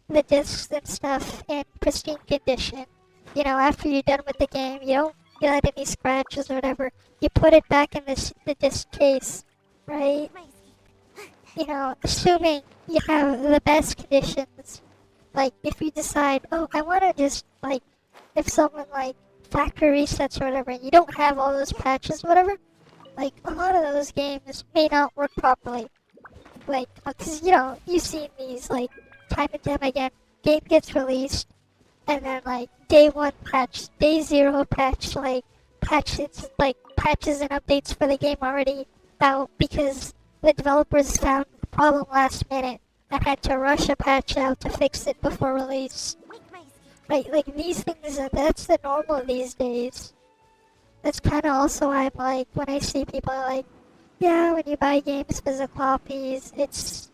[SPEAKER 1] the discs and stuff in pristine condition. You know, after you're done with the game, you don't get any scratches or whatever. You put it back in the disc case, right? You know, assuming you have the best conditions. Like, if you decide, oh, I want to just, like, if someone, like, factory resets or whatever, and you don't have all those patches or whatever, like, a lot of those games may not work properly. Like, because, you know, you've seen these, like, time and time again, game gets released, and then, like, day 1 patch, day 0 patch, like, patches and updates for the game already out because the developers found the problem last minute and had to rush a patch out to fix it before release. Right, like, these things, that's the normal these days. That's kind of also why I'm like, when I see people like, yeah, when you buy games physical copies, it's,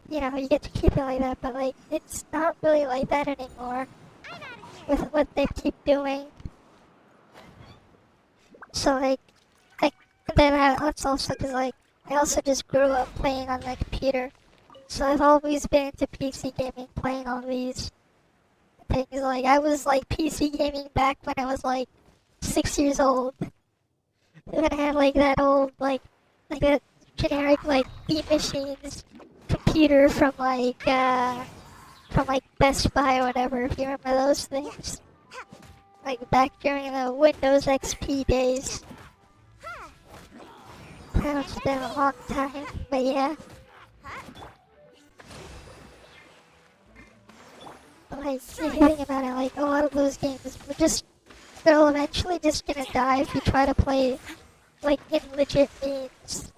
[SPEAKER 1] you know, you get to keep it like that, but like, it's not really like that anymore with what they keep doing. So like, that's also because like, I also just grew up playing on my computer. So I've always been into PC gaming, playing all these things. Like, I was like PC gaming back when I was like 6 years old. When I had like that old, like that generic like Beat Machines computer from Best Buy or whatever, if you remember those things. Like back during the Windows XP days. That's been a long time, but yeah. But like, if you think about it, like, a lot of those games they're eventually just gonna die if you try to play, like, in legit means.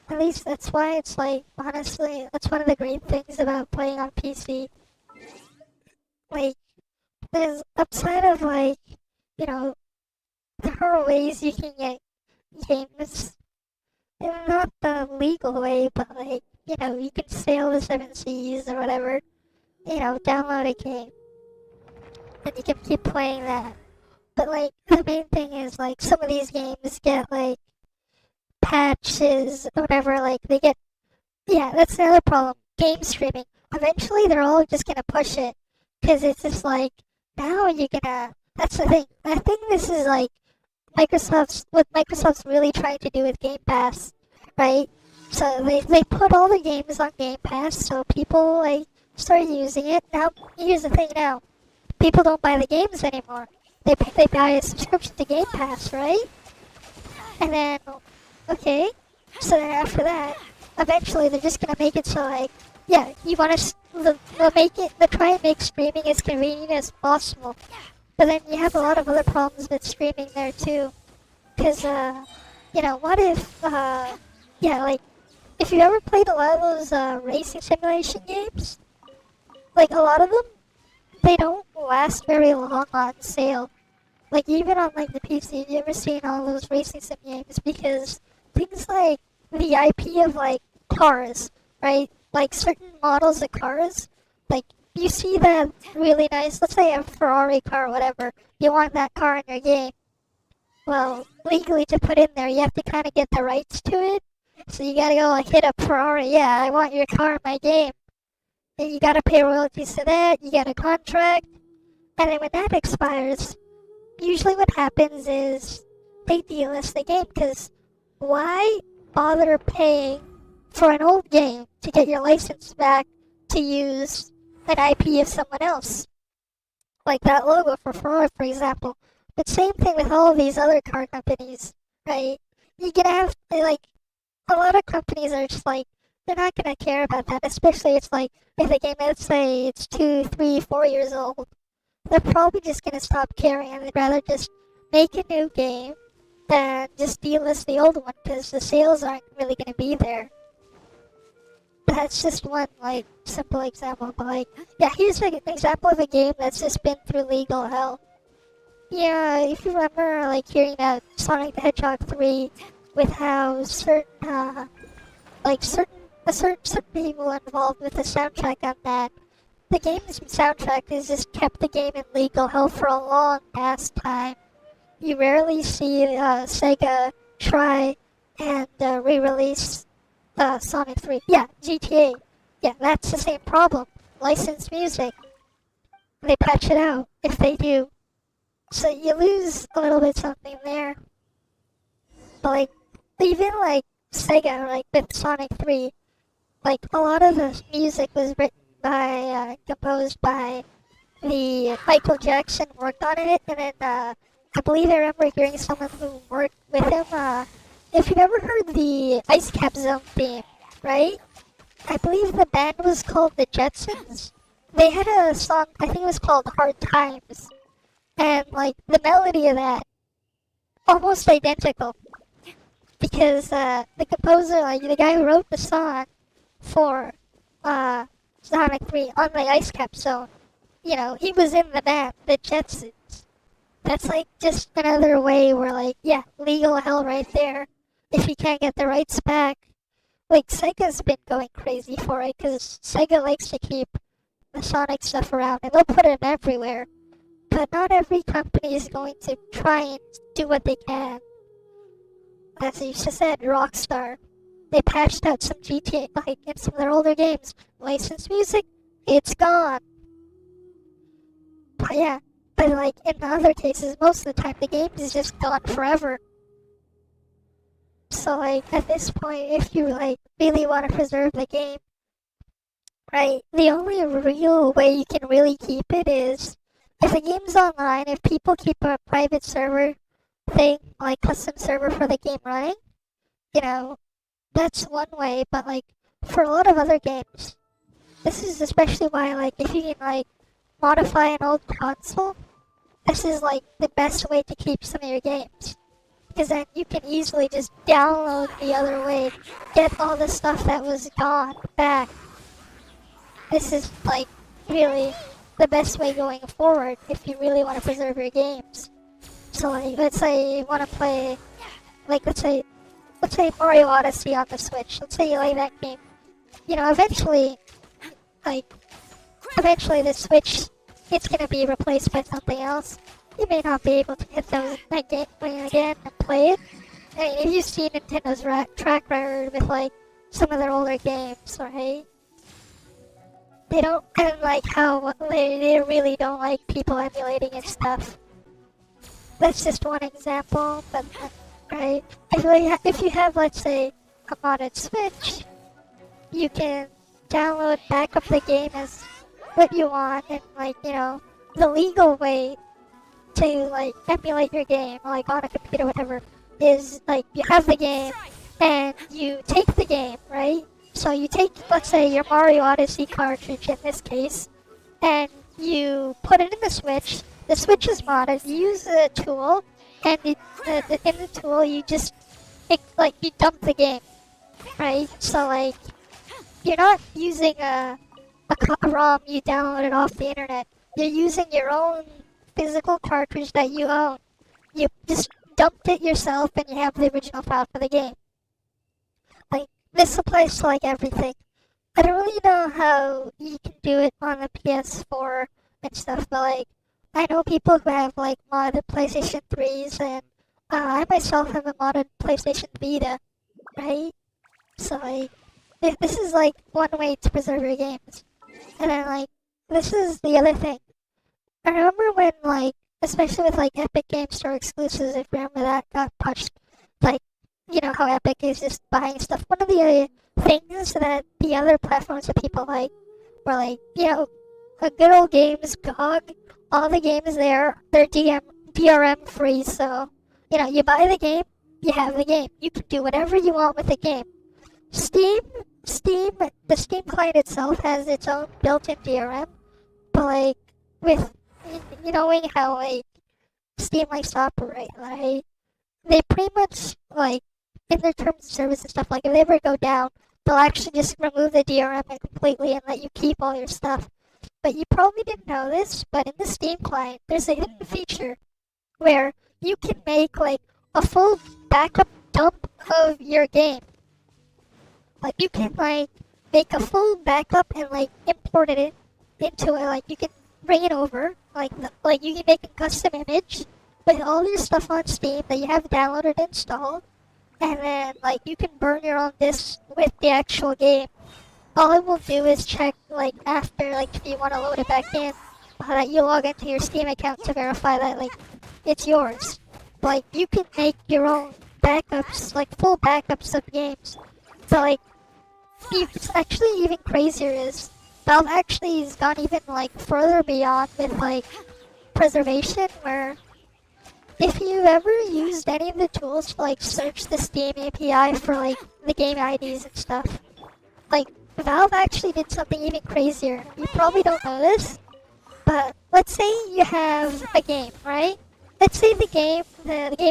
[SPEAKER 1] At least that's why it's like, honestly, that's one of the great things about playing on PC. Like, there's, outside of like, you know, there are ways you can get games, and not the legal way, but like, you know, you can sail the 7 seas or whatever, you know, download a game, and you can keep playing that. But like, the main thing is like, some of these games get like, patches or whatever, like, they get, yeah, that's the other problem, game streaming. Eventually they're all just gonna push it, because it's just like, now you're gonna, that's the thing, I think this is like, what Microsoft's really trying to do with Game Pass, right? So they put all the games on Game Pass, so people like start using it. Now, here's the thing now, people don't buy the games anymore. They buy a subscription to Game Pass, right? And then, okay, so then after that, eventually they're just gonna make it so like, yeah, you wanna, they'll try and make streaming as convenient as possible. But then you have a lot of other problems with streaming there too. Cause, you know, what if, yeah, like, if you ever played a lot of those, racing simulation games, like, a lot of them, they don't last very long on sale. Like even on like the PC, you ever seen all those racing sim games? Because things like the IP of like cars, right? Like certain models of cars, like you see that really nice. Let's say a Ferrari car, or whatever. You want that car in your game. Well, legally to put in there, you have to kind of get the rights to it. So you gotta go like hit up Ferrari. Yeah, I want your car in my game. And you gotta pay royalties to that. You get a contract, and then when that expires, usually what happens is they delist the game because why bother paying for an old game to get your license back to use an IP of someone else? Like that logo for Ferrari, for example. But same thing with all of these other car companies, right? You're gonna have like a lot of companies are just like they're not gonna care about that, especially it's like if the game, let's say it's 2, 3, 4 years old, they're probably just gonna stop caring and they'd rather just make a new game than just delist the old one because the sales aren't really gonna be there. That's just one like simple example, but like yeah, here's an example of a game that's just been through legal hell. Yeah, if you remember like hearing about Sonic the Hedgehog 3 with how certain certain people involved with the soundtrack on that. The game's soundtrack has just kept the game in legal hell for a long past time. You rarely see Sega try and re-release Sonic 3. Yeah, GTA. Yeah, that's the same problem. Licensed music. They patch it out if they do. So you lose a little bit something there. But like, even like Sega, like with Sonic 3, like a lot of the music was written by, composed by the Michael Jackson worked on it, and then I believe I remember hearing someone who worked with him. If you've ever heard the Ice Cap Zone theme, right? I believe the band was called the Jetsons. They had a song, I think it was called Hard Times, and like the melody of that, almost identical. Because the composer, like the guy who wrote the song for Sonic 3 on the Ice Cap Zone, you know, he was in the band, the Jetsons. That's like just another way where like, yeah, legal hell right there. If you can't get the rights back. Like Sega's been going crazy for it because Sega likes to keep the Sonic stuff around and they'll put it everywhere. But not every company is going to try and do what they can. As you just said, Rockstar. They patched out some GTA, like in some of their older games. Licensed music, it's gone. But yeah, but like in other cases, most of the time the game is just gone forever. So like at this point, if you like really want to preserve the game, right, the only real way you can really keep it is if the game's online, if people keep a private server thing, like custom server for the game running, you know, that's one way, but like for a lot of other games, this is especially why like if you can like modify an old console, this is like the best way to keep some of your games. Because then you can easily just download the other way, get all the stuff that was gone back. This is like really the best way going forward if you really want to preserve your games. So like let's say you want to play, like let's say Mario Odyssey on the Switch. Let's say you like that game. You know, eventually the Switch, it's gonna be replaced by something else. You may not be able to get that game again and play it. I mean, if you see Nintendo's track record with like some of their older games, right? They don't, and like how they really don't like people emulating and stuff. That's just one example, but right? If you have, let's say, a modded Switch, you can download back up the game as what you want, and like, you know, the legal way to like emulate your game, like on a computer, whatever, is like you have the game and you take the game, right? So you take, let's say, your Mario Odyssey cartridge in this case, and you put it in the Switch. The Switch is modded. You use a tool, and in the tool you just you dump the game, right? So like you're not using a ROM you downloaded off the internet. You're using your own physical cartridge that you own. You just dumped it yourself and you have the original file for the game. Like, this applies to like everything. I don't really know how you can do it on the PS4 and stuff, but like, I know people who have like modded PlayStation 3s, and I myself have a modded PlayStation Vita, right? So like, this is like one way to preserve your games. And then like, this is the other thing. I remember when like, especially with like Epic Game Store exclusives, if you remember that got touched, like, you know how Epic is just buying stuff. One of the things that the other platforms that people like were like, you know, a good old games GOG, all the games there, they're DRM free, so, you know, you buy the game, you have the game. You can do whatever you want with the game. The Steam client itself has its own built-in DRM, but like, with, you knowing how like Steam likes to operate, like, they pretty much, like, in their terms of service and stuff, like, if they ever go down, they'll actually just remove the DRM completely and let you keep all your stuff. But you probably didn't know this, but in the Steam client, there's a hidden feature where you can make, like, a full backup dump of your game. Like, you can, like, make a full backup and, like, import it into it. Like, you can bring it over. Like, you can make a custom image with all your stuff on Steam that you have downloaded and installed. And then, like, you can burn your own discs with the actual game. All it will do is check, like, after, like, if you want to load it back in, that you log into your Steam account to verify that, like, it's yours. Like, you can make your own backups, like, full backups of games. So, like, it's actually even crazier is Valve actually has gone even, like, further beyond with, like, preservation, where if you've ever used any of the tools to, like, search the Steam API for, like, the game IDs and stuff, like, Valve actually did something even crazier. You probably don't know this, but let's say you have a game, right? Let's say the game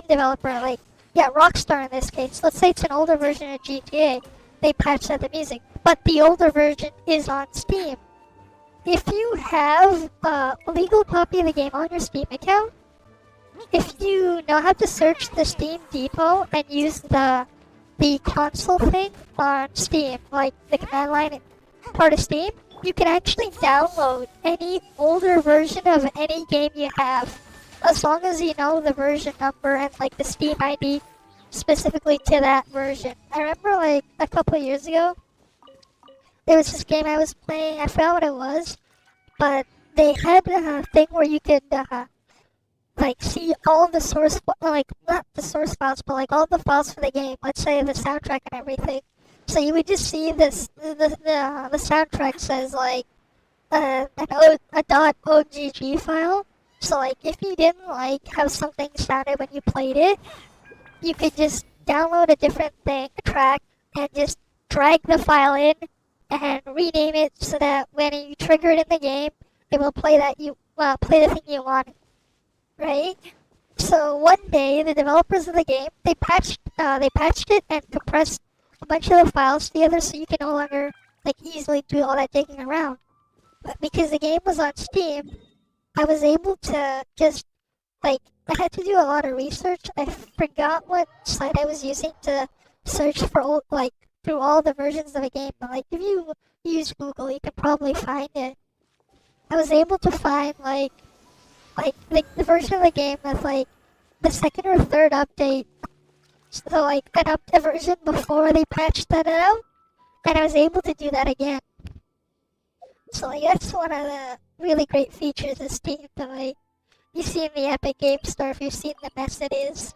[SPEAKER 1] developer, like, yeah, Rockstar in this case, let's say it's an older version of GTA. They patched out the music, but the older version is on Steam. If you have a legal copy of the game on your Steam account, if you know how to search the Steam Depot and use the console thing on Steam, like the command line part of Steam, you can actually download any older version of any game you have, as long as you know the version number and like the Steam ID specifically to that version. I remember like a couple of years ago, there was this game I was playing, I forgot what it was, but they had a thing where you could like see all the source, like not the source files, but like all the files for the game. Let's say the soundtrack and everything. So you would just see this, the soundtrack says like a .ogg file. So like if you didn't like how something sounded when you played it, you could just download a different thing, a track, and just drag the file in and rename it so that when you trigger it in the game, it will play play the thing you want. Right? So one day, the developers of the game, they patched it and compressed a bunch of the files together so you can no longer like easily do all that digging around. But because the game was on Steam, I was able to just like, I had to do a lot of research. I forgot what site I was using to search for through all the versions of a game. But like if you use Google, you can probably find it. I was able to find like the version of the game with like the second or third update. So like a version before they patched that out, and I was able to do that again. So like that's one of the really great features of Steam that like you see in the Epic Game Store. If you've seen the mess it is,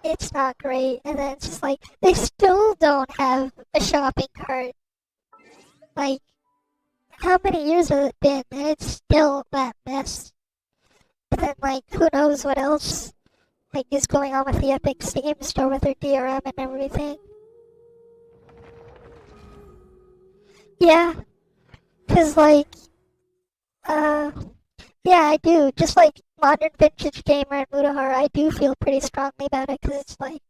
[SPEAKER 1] it's not great. And then it's just like they still don't have a shopping cart. Like how many years has it been, and it's still that mess. But then like who knows what else like is going on with the Epic Steam Store with their DRM and everything. Yeah, cause like yeah, I do. Just like Modern Vintage Gamer and Mutahar, I do feel pretty strongly about it, because it's like,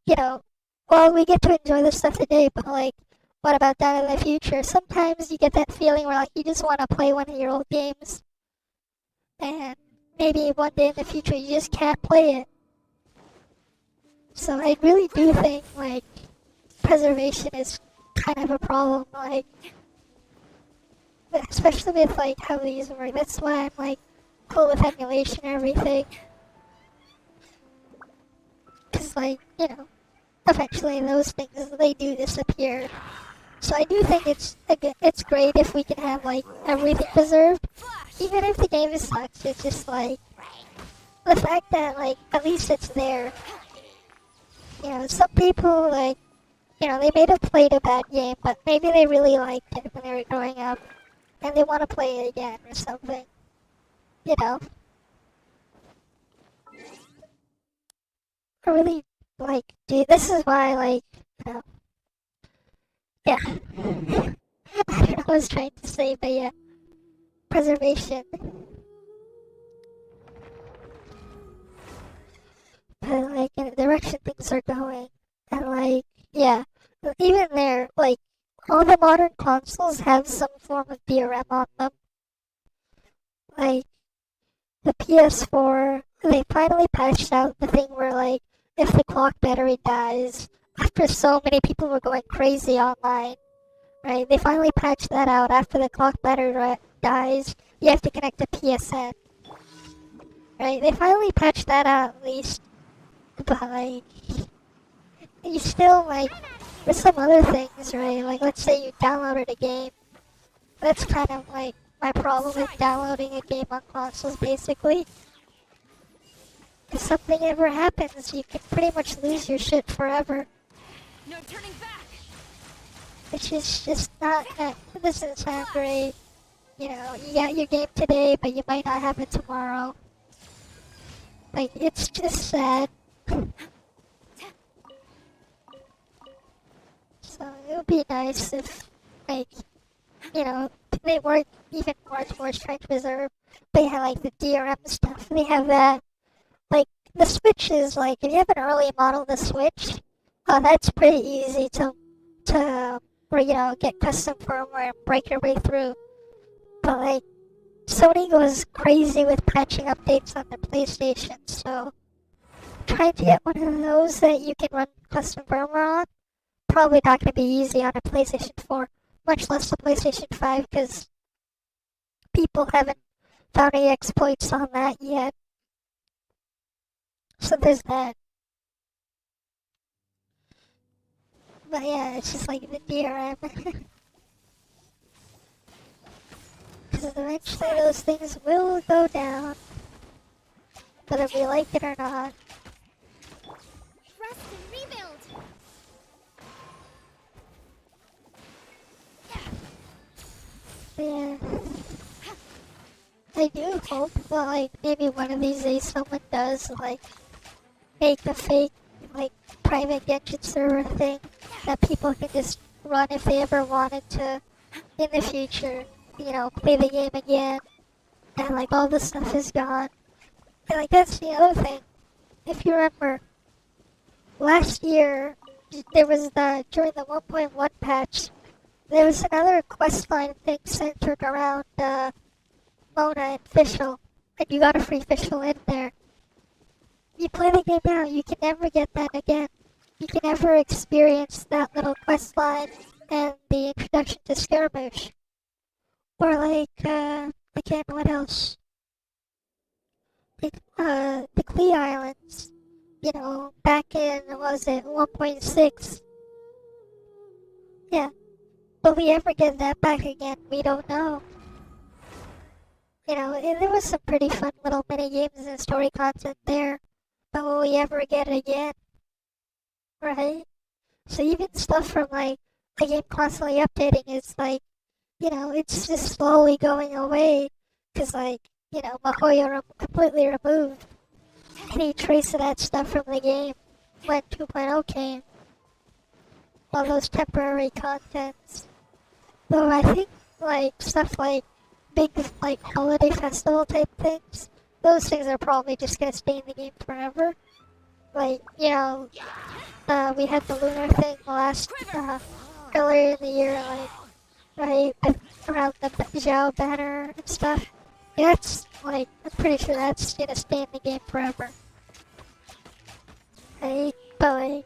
[SPEAKER 1] you know, well, we get to enjoy this stuff today, but like, what about down in the future? Sometimes you get that feeling where like you just want to play one of your old games, and maybe one day in the future you just can't play it. So I really do think, like, preservation is kind of a problem, like, especially with, like, how these work. That's why I'm, like, cool with emulation and everything. Because, like, you know, eventually those things, they do disappear. So I do think it's great if we can have, like, everything preserved. Even if the game sucks, it's just, like, the fact that, like, at least it's there. You know, some people, like, you know, they may have played a bad game, but maybe they really liked it when they were growing up, and they want to play it again or something. You know? I really, like, dude, this is why, like, you know, yeah. I don't know what I was trying to say, but yeah. Preservation. But, like, in the direction things are going, and, like, yeah. Even there, like, all the modern consoles have some form of DRM on them. Like, the PS4, they finally patched out the thing where, like, if the clock battery dies, after so many people were going crazy online, right? They finally patched that out. After the clock battery dies, you have to connect to PSN, right? They finally patched that out at least, but, like, you still, like, for some other things, right? Like, let's say you downloaded a game. That's kind of, like, my problem with downloading a game on consoles, basically. If something ever happens, you can pretty much lose your shit forever.
[SPEAKER 2] No turning back.
[SPEAKER 1] Which is just not, it doesn't sound great. You know, you got your game today, but you might not have it tomorrow. Like, it's just sad. So it would be nice if, like, you know, they work even more towards trying to preserve. They have, like, the DRM stuff. They have that. Like, the Switch is, like, if you have an early model of the Switch, that's pretty easy to you know, get custom firmware and break your way through. But, like, Sony goes crazy with patching updates on their PlayStation, so trying to get one of those that you can run custom firmware on, probably not going to be easy on a PlayStation 4, much less the PlayStation 5, because people haven't found any exploits on that yet. So there's that. But yeah, it's just like the DRM. Because eventually those things will go down, whether we like it or not.
[SPEAKER 4] Rest and rebuild.
[SPEAKER 1] Yeah. I do hope that, like, maybe one of these days someone does, like, make a fake, like, private Genshin server thing that people can just run if they ever wanted to in the future. You know, play the game again, and, like, all the stuff is gone. And, like, that's the other thing. If you remember, last year, there was during the 1.1 patch, there was another questline thing centered around, Mona and Fischl, and you got a free Fischl in there. You play the game now, you can never get that again. You can never experience that little questline and the introduction to Scaramouche. Or, like, again, what else? The Klee Islands. You know, back in, what was it, 1.6? Yeah. Will we ever get that back again? We don't know. You know, there was some pretty fun little mini games and story content there, but will we ever get it again? Right? So even stuff from, like, a game constantly updating is, like, you know, it's just slowly going away, because, like, you know, Mahoya completely removed any trace of that stuff from the game when 2.0 came. All those temporary contents. Though I think, like, stuff like big, like, holiday festival type things, those things are probably just gonna stay in the game forever. Like, you know, we had the lunar thing earlier in the year, like, right, around the Zhao banner and stuff. That's like, I'm pretty sure that's gonna stay in the game forever. Right? But like,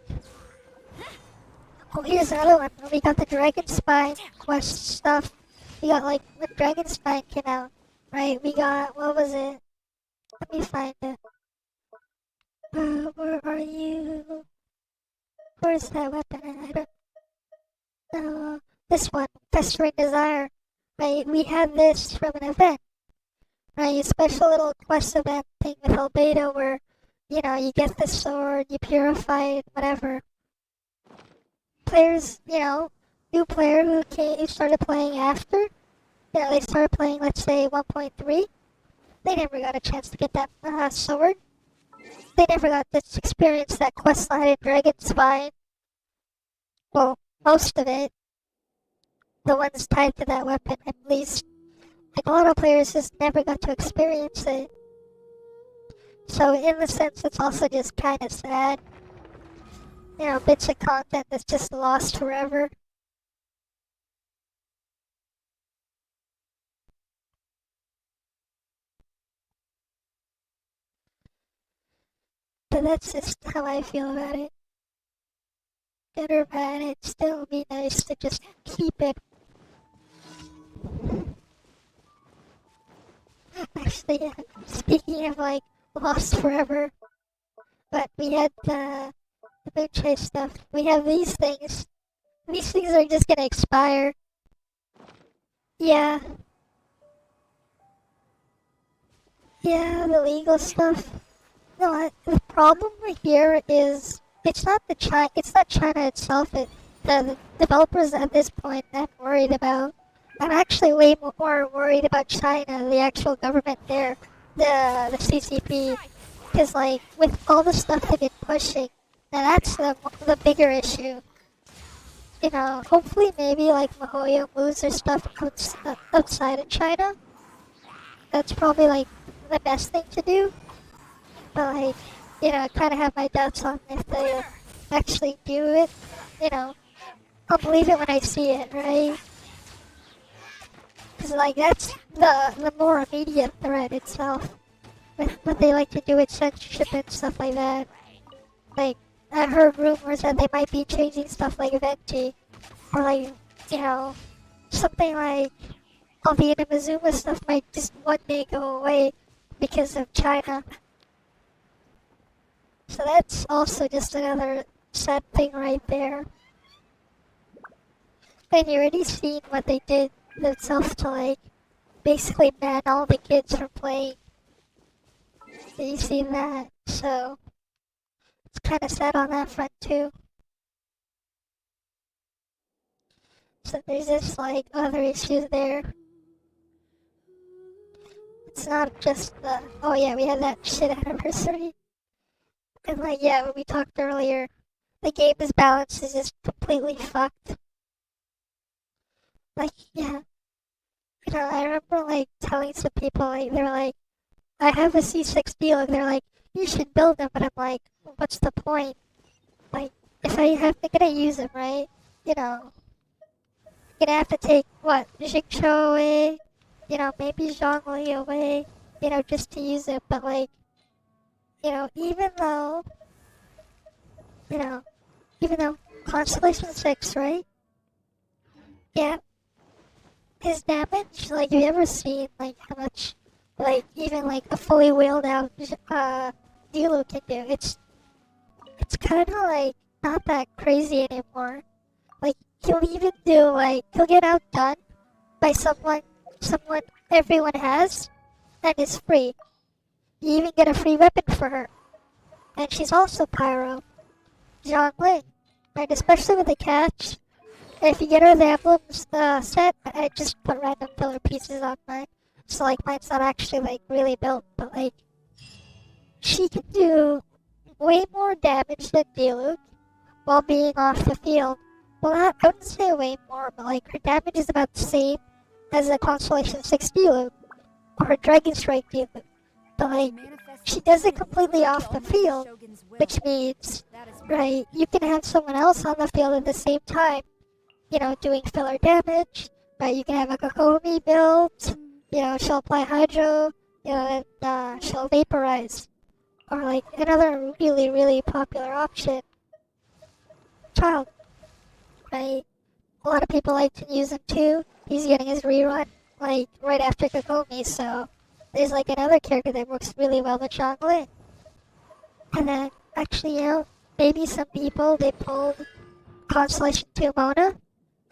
[SPEAKER 1] oh, here's another one. We got the Dragon Spine quest stuff. We got like, when Dragon Spine came out, right? We got, what was it? Let me find it. Where are you? Where's that weapon? I don't know. This one, Festering Desire. Right? We had this from an event. Right? A special little quest event thing with Albedo where, you know, you get the sword, you purify it, whatever. Players, you know, new player who started playing after, you know, they started playing, let's say, 1.3. They never got a chance to get that sword. They never got to experience that questline in Dragon Spine. Well, most of it. The ones tied to that weapon, at least. Like, a lot of players just never got to experience it. So, in the sense, it's also just kind of sad. You know, bits of content that's just lost forever. But that's just how I feel about it. Good or bad, it'd still be nice to just keep it. Actually, yeah, speaking of like lost forever, but we had the Moonchase stuff. We have these things. These things are just gonna expire. Yeah. Yeah, the legal stuff. No, the problem here is it's not China itself. The developers at this point I'm worried about. I'm actually way more worried about China, the actual government there, the CCP, because like with all the stuff they've been pushing, now that's the bigger issue. You know, hopefully maybe like MiHoYo moves their stuff outside of China. That's probably like the best thing to do. But like, you know, I kind of have my doubts on if they actually do it. You know, I'll believe it when I see it, right? Because like that's the more immediate threat itself. With what they like to do with censorship and stuff like that. Like, I've heard rumors that they might be changing stuff like Venti. Or like, you know, something like all the Inamazuma stuff might just one day go away because of China. So that's also just another sad thing right there. And you already seen what they did themselves to like basically ban all the kids from playing. You see that, so it's kind of sad on that front too. So there's just like other issues there. It's not just the, oh yeah, we had that shit anniversary. And like, yeah, when we talked earlier, the game's balance is just completely fucked. Like, yeah. You know, I remember like telling some people, like, they're like, I have a C6 deal, and they're like, you should build them, but I'm like, what's the point? Like, if I have to gonna use them, right? You know, I'm gonna have to take, what, Jigsaw away? You know, maybe Zhongli away, you know, just to use it, but like, you know, even though Constellation 6, right? Yeah. His damage, like, have you ever seen, like, how much, like, even, like, a fully wheeled out, Dilu can do? It's kind of, like, not that crazy anymore. Like, he'll even do, like, he'll get outdone by someone everyone has, and is free. You even get a free weapon for her. And she's also Pyro. Zhongli. Right, especially with the catch. If you get her the emblems set, I just put random filler pieces on mine. So like mine's not actually like really built, but like she can do way more damage than Diluc while being off the field. Well, I wouldn't say way more, but like her damage is about the same as a Constellation 6 Diluc or a Dragon Strike Diluc. But like she does it completely off the field, which means, right, you can have someone else on the field at the same time, you know, doing filler damage, right? You can have a Kokomi build, she'll apply hydro, and she'll vaporize. Or like another really, really popular option, child, right? A lot of people like to use him too. He's getting his rerun, like, right after Kokomi, so there's like another character that works really well with Changli. And then, actually, maybe some people, they pulled Constellation 2 Mona.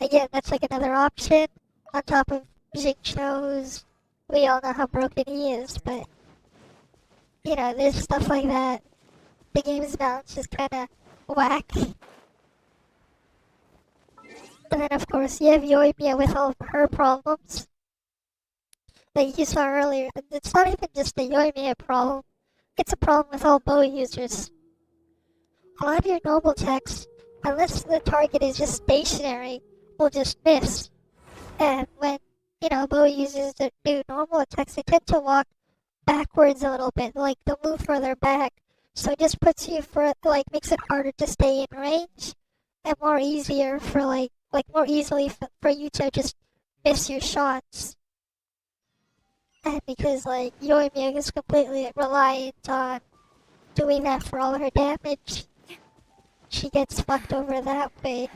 [SPEAKER 1] Again, that's like another option, on top of Jingcho, who's, we all know how broken he is, but, there's stuff like that. The game's balance is kinda whack. And then, of course, you have Yoimiya with all of her problems. Like you saw earlier, it's not even just a Yoimiya problem, it's a problem with all bow users. A lot of your noble attacks, unless the target is just stationary, will just miss. And when, bow users that do normal attacks, they tend to walk backwards a little bit, like they'll move further back. So it just puts you makes it harder to stay in range, and more easier for more easily for you to just miss your shots. And because Yoimiya is completely reliant on doing that for all her damage, she gets fucked over that way.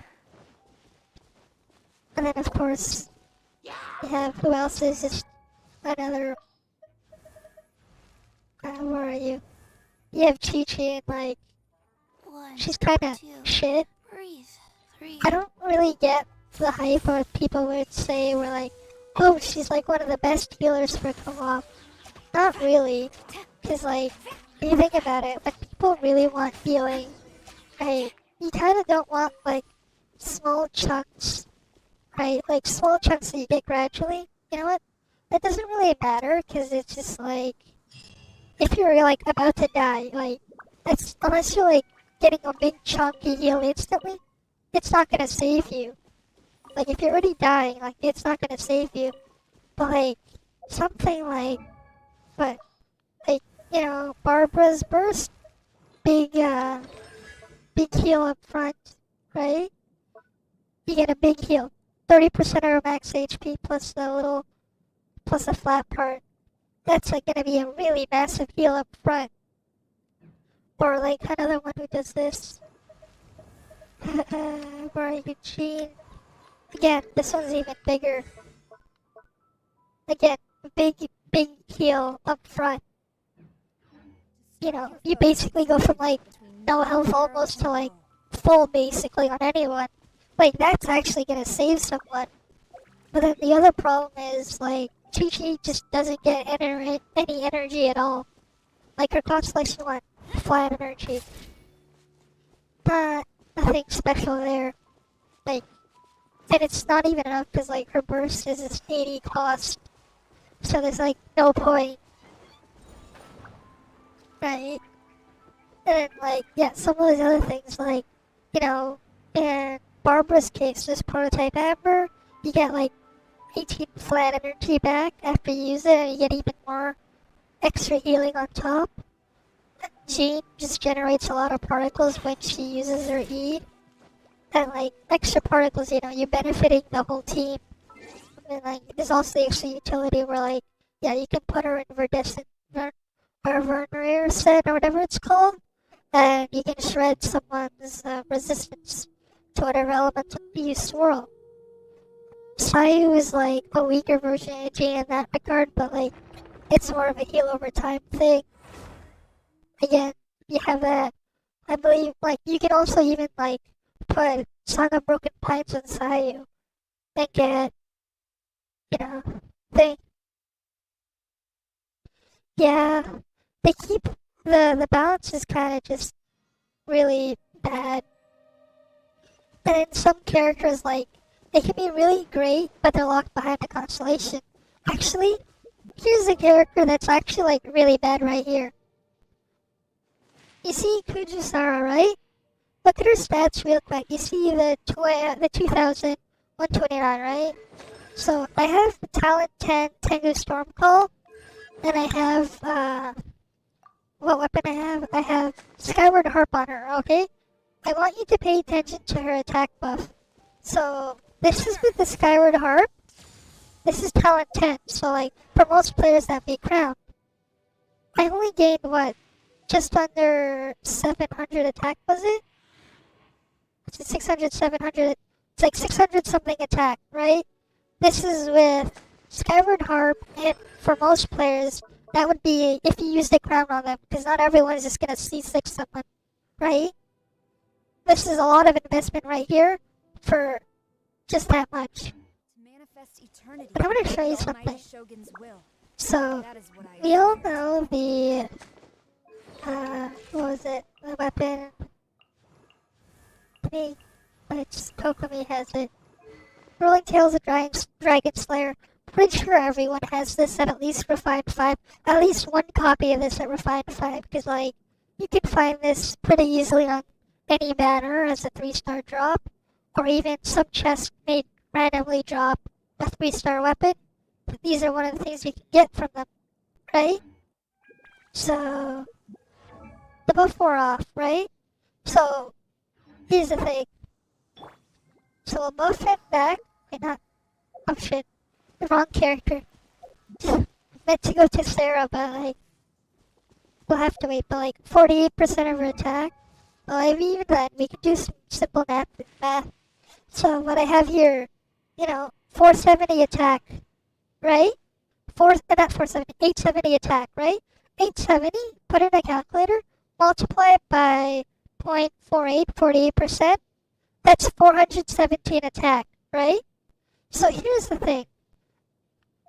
[SPEAKER 1] And then of course, you have, who else is just another, where are you? You have Chi-Chi and she's kinda shit.
[SPEAKER 4] Breathe. 3.
[SPEAKER 1] I don't really get the hype of people would say we're like, oh, she's like one of the best healers for co-op. Not really, because if you think about it, when people really want healing, right, you kind of don't want small chunks, right, like small chunks that you get gradually. You know what? That doesn't really matter, because it's just if you're about to die, that's, unless you're getting a big chunky heal instantly, it's not gonna save you. If you're already dying, it's not gonna save you. But something Barbara's burst, big heal up front, right? You get a big heal, 30% of her max HP plus the flat part. That's gonna be a really massive heal up front. Or another one who does this. Where are you, Gene? Again, this one's even bigger. Again, big heal up front. You basically go from no health almost to full basically on anyone. That's actually gonna save someone. But then the other problem is Chi-Chi just doesn't get any energy at all. Her Constellation 1, flat energy. Nothing special there. And it's not even enough because her burst is this 80 cost. So there's no point. Right? And some of those other things in Barbara's case, this prototype Amber, you get 18 flat energy back after you use it, and you get even more extra healing on top. Jean just generates a lot of particles when she uses her E. And extra particles, you're benefiting the whole team. And there's also the extra utility where you can put her in Verdescent or Vernerier set or whatever it's called, and you can shred someone's resistance to whatever element you swirl. Sayu is a weaker version of Jean in that regard, but it's more of a heal over time thing. Again, you have that. I believe you can also even put Song of Broken Pines on Sayu and get, they, yeah, they keep, the balance is kind of just really bad. And then some characters, they can be really great, but they're locked behind a constellation. Actually, here's a character that's actually, really bad right here. You see Kujusara, right? Look at her stats real quick. You see the 2,129, right? So I have the Talent 10 Tengu Stormcall, and I have, what weapon I have? I have Skyward Harp on her, okay? I want you to pay attention to her attack buff. So this is with the Skyward Harp, This is talent 10, so like, for most players that be crowned, I only gained what? Just under 700 attack, was it? 600, 700, it's like 600 something attack, right? This is with Skyward Harp, and for most players, that would be if you use the crown on them, because not everyone is just gonna C6 someone, right? This is a lot of investment right here for just that much.
[SPEAKER 2] To manifest eternity,
[SPEAKER 1] But I want to show you
[SPEAKER 2] the Almighty
[SPEAKER 1] something.
[SPEAKER 2] Shogun's will.
[SPEAKER 1] So,
[SPEAKER 2] That is what I
[SPEAKER 1] we all
[SPEAKER 2] aspire to.
[SPEAKER 1] know the, what was it? The weapon. Which Kokomi has it. Rolling Tales of Dragon Slayer. Pretty sure everyone has this at least Refined 5. At least one copy of this at Refined 5, because, like, you can find this pretty easily on any banner as a 3-star drop, or even some chests may randomly drop a 3-star weapon. These are one of the things you can get from them, right? So, the buff wore off, right? So, here's the thing. So a buff head back, wait, not, oh shit, the wrong character. Meant to go to Sarah, but like, we'll have to wait, but like, 48% of her attack. Well, even then, we can do some simple math. So what I have here, 470 attack, right? Not 470, 870 attack, right? 870, put in a calculator, multiply it by 0.48, 48%. That's 417 attack, right? So here's the thing.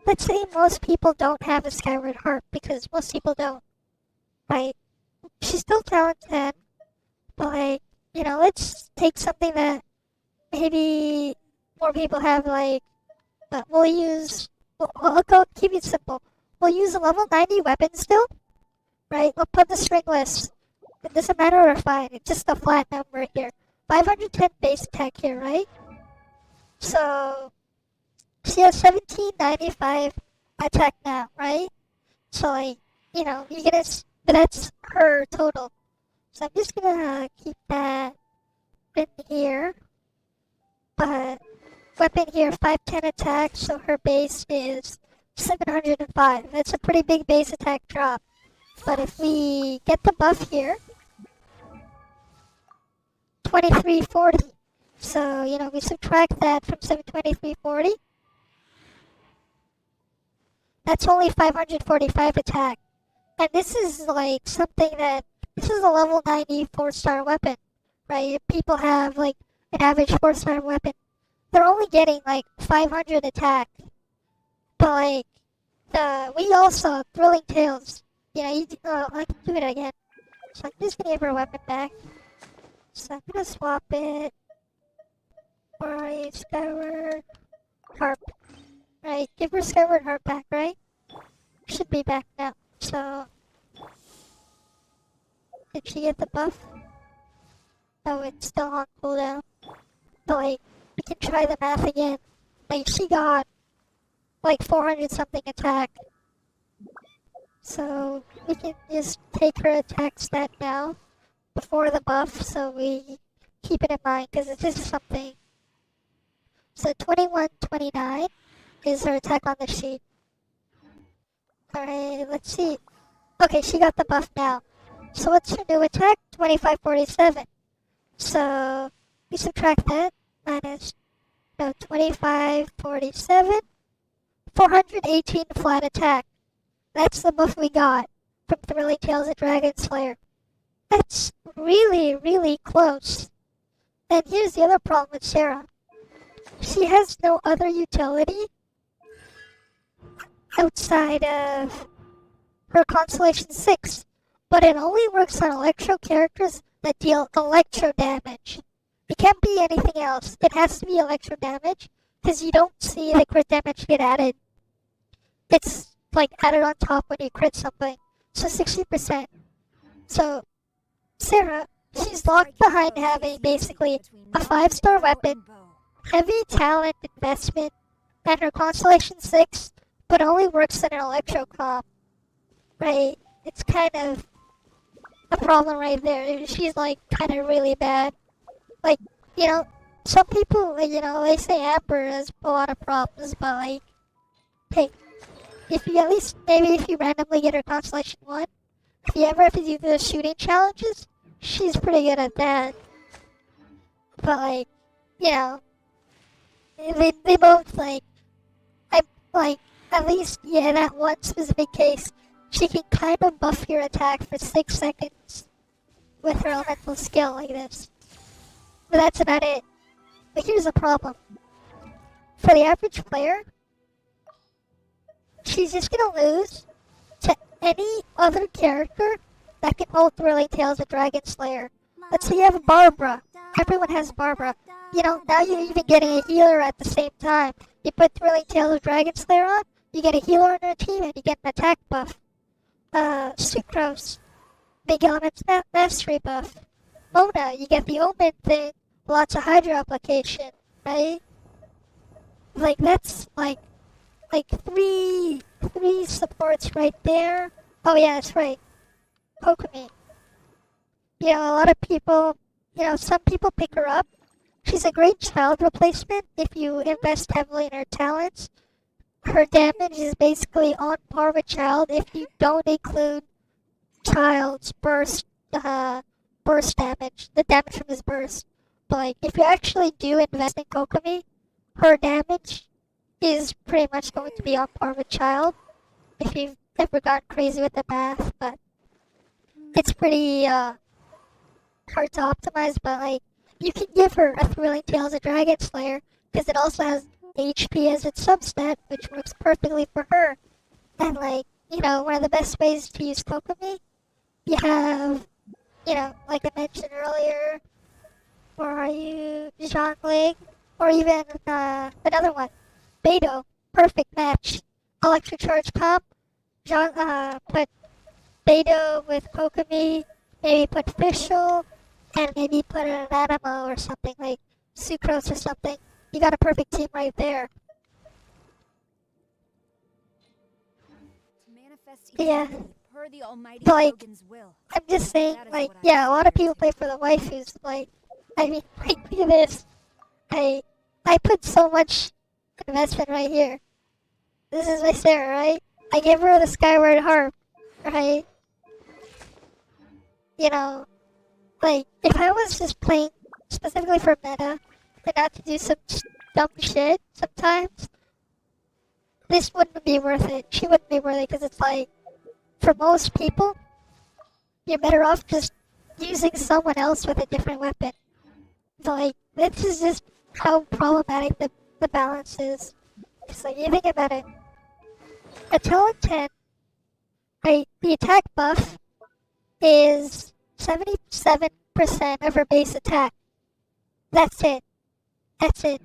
[SPEAKER 1] Let's say most people don't have a Skyward Harp, because most people don't, right? She's still talent 10, but like, let's take something that maybe more people have, like, I'll go keep it simple. We'll use a level 90 weapon still, right? We'll put the stringless. It doesn't matter or fine, it's just a flat number here. 510 base attack here, right? So, she has 1795 attack now, right? So, like, you get but that's her total. So I'm just gonna keep that in here. But, weapon here, 510 attack, so her base is 705. That's a pretty big base attack drop. But if we get the buff here, 2340. So, we subtract that from 72340. That's only 545 attack. And this is like something this is a level 90 4-star weapon, right? If people have like an average 4-star weapon, they're only getting like 500 attack. But like, we also, Thrilling Tales, I can do it again. So I'm just gonna give her a weapon back. So I'm gonna swap it for a Skyward Harp. Right, give her Skyward Harp back, right? Should be back now. So, did she get the buff? Oh, it's still on cooldown. But like, we can try the math again. Like, she got like 400 something attack. So, we can just take her attack stat now before the buff, so we keep it in mind, because this is something. So 2129 is her attack on the sheet. Alright, let's see. Okay, she got the buff now. So what's her new attack? 2547. So we subtract that, minus 2547, 418 flat attack. That's the buff we got from Thrilling Tales of Dragon Slayer. That's really, really close. And here's the other problem with Sarah. She has no other utility outside of her Constellation 6, but it only works on electro characters that deal electro damage. It can't be anything else. It has to be electro damage, because you don't see the crit damage get added. It's like added on top when you crit something. So 60%. So Sarah, she's locked behind having basically a 5-star weapon, heavy talent investment, and her Constellation 6, but only works in an electro comp. Right? It's kind of a problem right there. She's like kind of really bad. Like, some people, they say Amber has a lot of problems, but like, hey, if you at least, maybe if you randomly get her Constellation 1, if you ever have to do the shooting challenges, she's pretty good at that. But, like, you know, they both, like, like, at least, yeah, that one specific case, she can kind of buff your attack for 6 seconds with her elemental skill like this. But that's about it. But here's the problem. For the average player, she's just gonna lose to any other character that can hold Thrilling Tales of Dragon Slayer. Let's say you have Barbara. Everyone has Barbara. You know, now you're even getting a healer at the same time. You put Thrilling Tales of Dragon Slayer on, you get a healer on your team, and you get an attack buff. Sucrose, big elements mastery buff. Mona, you get the Omen thing, lots of Hydra application, right? Like, that's like three supports right there. Oh yeah, that's right. Kokomi. You know, a lot of people, you know, some people pick her up. She's a great child replacement if you invest heavily in her talents. Her damage is basically on par with child if you don't include child's burst damage, the damage from his burst. But like, if you actually do invest in Kokomi, her damage is pretty much going to be on par with child. If you've ever gotten crazy with the math, but it's pretty hard to optimize. But like, you can give her a Thrilling Tales of Dragon Slayer because it also has HP as its substat, which works perfectly for her. And like, you know, one of the best ways to use Kokomi, you have, you know, like I mentioned earlier, or are you Zhongling, or even another one, Beidou, perfect match. Electric Charge comp, put Beidou with Kokomi, maybe put Fischl, and maybe put an Animo or something, like Sucrose or something. You got a perfect team right there. Yeah.
[SPEAKER 2] Per the almighty
[SPEAKER 1] Like,
[SPEAKER 2] Shogun's will.
[SPEAKER 1] I'm just saying,
[SPEAKER 2] That is
[SPEAKER 1] like,
[SPEAKER 2] what I
[SPEAKER 1] yeah, a lot of
[SPEAKER 2] aspire
[SPEAKER 1] people
[SPEAKER 2] to.
[SPEAKER 1] play for the waifus. Like, I mean, like, look at this. I put so much investment right here. This is my Sarah, right? I gave her the Skyward Harp, right? You know, like, if I was just playing specifically for meta and not to do some dumb shit sometimes, this wouldn't be worth it. She wouldn't be worth it because it's like, for most people, you're better off just using someone else with a different weapon. So like, this is just how problematic the balance is. It's like, you think about it. A talent 10, right, the attack buff is 77% of her base attack. That's it. That's it.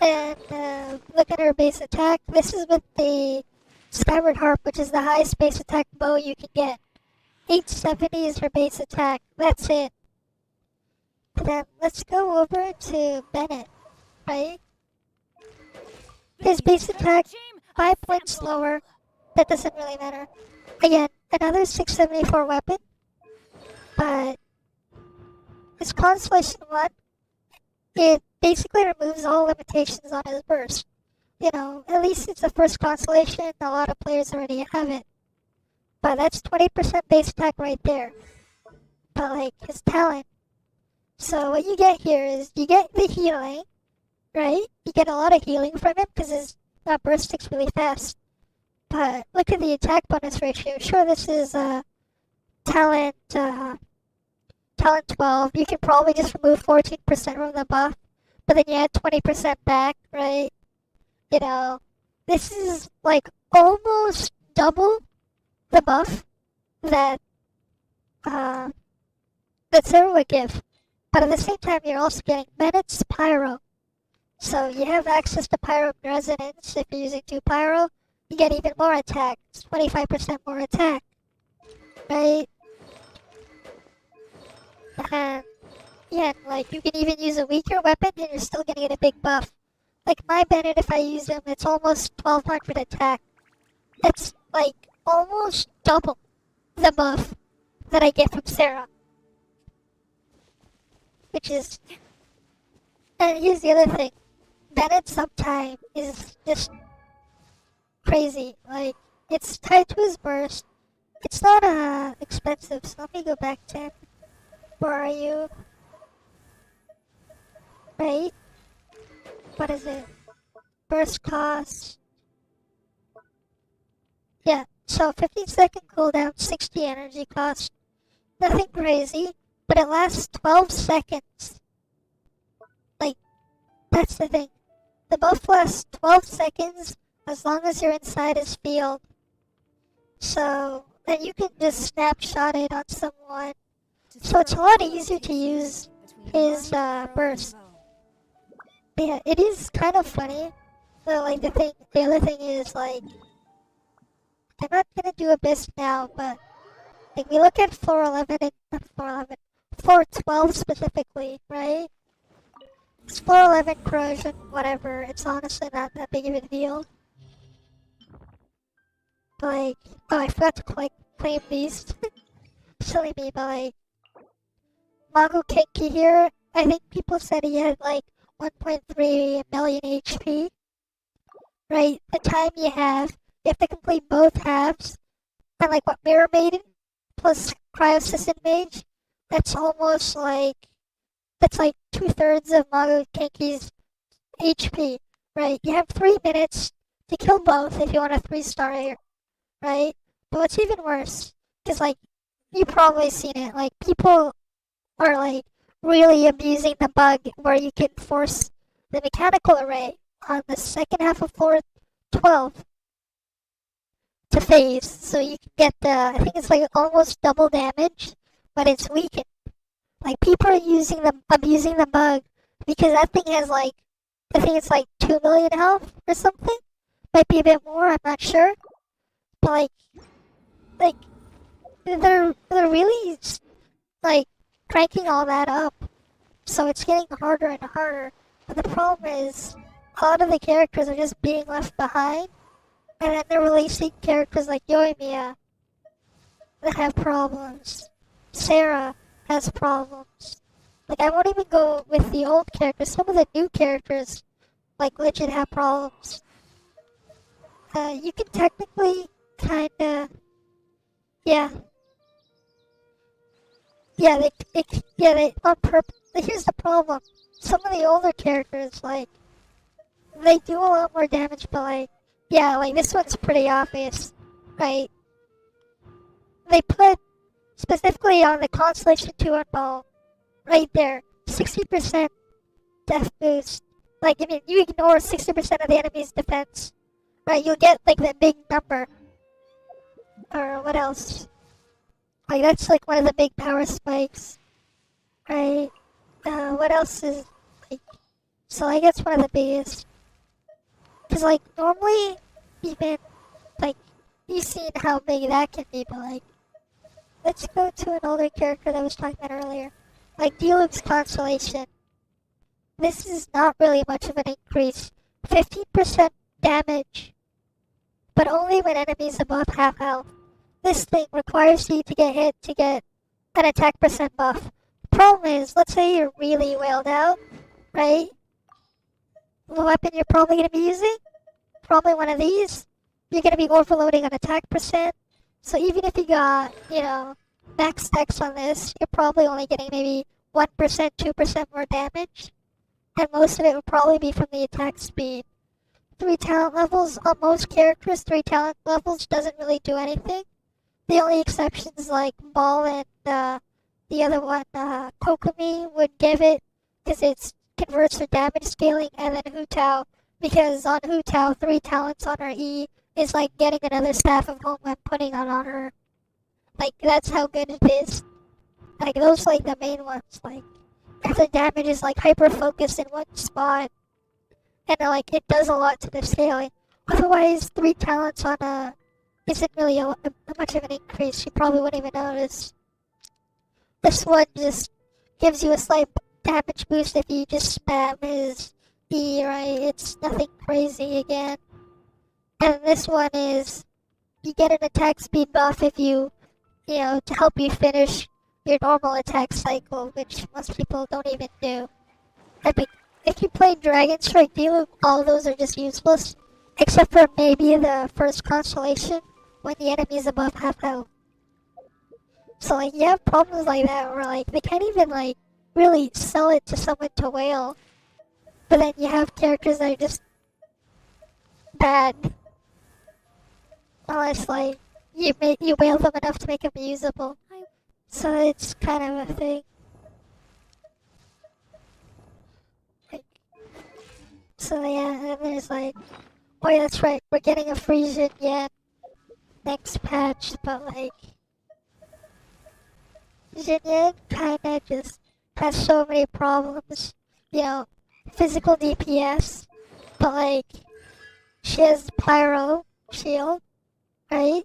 [SPEAKER 1] And look at her base attack. This is with the Skyward Harp, which is the highest base attack bow you can get. 870 is her base attack. That's it. Then let's go over to Bennett, right? His base attack, 5 points lower. That doesn't really matter. Again, another 674 weapon. But his Constellation 1, it basically removes all limitations on his burst. You know, at least it's the first Constellation, a lot of players already have it. But that's 20% base attack right there. But like, his talent. So what you get here is, you get the healing, right? You get a lot of healing from him because his burst sticks really fast. But look at the attack bonus ratio. Sure, this is talent 12. You can probably just remove 14% from the buff, but then you add 20% back, right? You know, this is like almost double the buff that Zero would give. But at the same time, you're also getting Bennett's Pyro. So you have access to Pyro Resonance. If you're using 2 Pyro, you get even more attack. It's 25% more attack. Right? And yeah, like, you can even use a weaker weapon and you're still gonna get a big buff. Like my Bennett, if I use him, it's almost 1200 attack. It's like almost double the buff that I get from Sarah. Which is... And here's the other thing. Bennett's uptime is just crazy. Like, it's tied to his burst. It's not expensive, so let me go back to him. Where are you? Right? What is it? Burst cost. Yeah, so 15-second cooldown, 60 energy cost. Nothing crazy, but it lasts 12 seconds. Like, that's the thing. The buff lasts 12 seconds as long as you're inside his field. So, then you can just snapshot it on someone. So it's a lot easier to use his burst. But yeah, it is kind of funny. So, like, the other thing is, like, I'm not gonna do Abyss now, but like we look at floor 11 and not floor 11, floor 12 specifically, right? It's floor 11 corrosion, whatever. It's honestly not that big of a deal. But like, oh, I forgot to claim these. Silly me, but like, Mago Kenki here. I think people said he had like 1.3 million HP. Right? The time you have to complete both halves, and like what Mirror Maiden plus Cryosis Mage, that's almost like, that's like 2/3 of Mago Kenki's HP, right? You have 3 minutes to kill both if you want a 3-star air, right? But what's even worse, because like, you've probably seen it, like people are like really abusing the bug where you can force the mechanical array on the second half of floor 12 to phase, so you can get the, I think it's like almost double damage, but it's weakened. Like people are abusing the bug because that thing has like, I think it's like 2 million health or something. Might be a bit more, I'm not sure. But like they're really like cranking all that up, so it's getting harder and harder. But the problem is, a lot of the characters are just being left behind. And then they're releasing characters like Yoimiya that have problems. Sarah has problems. Like, I won't even go with the old characters. Some of the new characters, like, legit have problems. You can technically kinda... Yeah. Yeah, they on purpose. Here's the problem. Some of the older characters, like, they do a lot more damage, but, like, yeah, like this one's pretty obvious, right? They put specifically on the Constellation 2 on ball, right there, 60% death boost. Like, I mean, you ignore 60% of the enemy's defense, right? You'll get like that big number. Or what else? Like, that's like one of the big power spikes, right? What else is like? So I guess one of the biggest. Cause like normally, even like you've seen how big that can be, but like let's go to an older character that I was talking about earlier, like Diluc's Constellation. This is not really much of an increase, 15% damage, but only when enemies above half health. This thing requires you to get hit to get an attack percent buff. The problem is, let's say you're really wailed out, right? The weapon you're probably going to be using, probably one of these, you're going to be overloading on attack percent. So even if you got, max stacks on this, you're probably only getting maybe 1%, 2% more damage. And most of it will probably be from the attack speed. 3 talent levels, on most characters, 3 talent levels doesn't really do anything. The only exceptions like Ball and the other one, Kokomi, would give it, because it's converts her damage scaling, and then Hu Tao, because on Hu Tao, 3 talents on her E is like getting another Staff of Home and putting it on her. Like, that's how good it is. Like, those like the main ones, like, if the damage is like hyper-focused in one spot, and like, it does a lot to the scaling. Otherwise, 3 talents on a isn't really a much of an increase, you probably wouldn't even notice. This one just gives you a slight damage boost if you just spam his E, right? It's nothing crazy again. And this one is, you get an attack speed buff if you, to help you finish your normal attack cycle, which most people don't even do. I mean, if you play Dragon Strike Diluc, all those are just useless, Except for maybe the first constellation, when the enemies above half health. So like you have problems like that where like they can't even like really sell it to someone to whale. But then you have characters that are just bad. Unless like you whale them enough to make them usable. So it's kind of a thing. So yeah, and there's like, oh yeah, that's right, we're getting a Frisian yen next patch, but like, Xinyan kinda just has so many problems. You know, physical DPS, but like, she has Pyro Shield, right?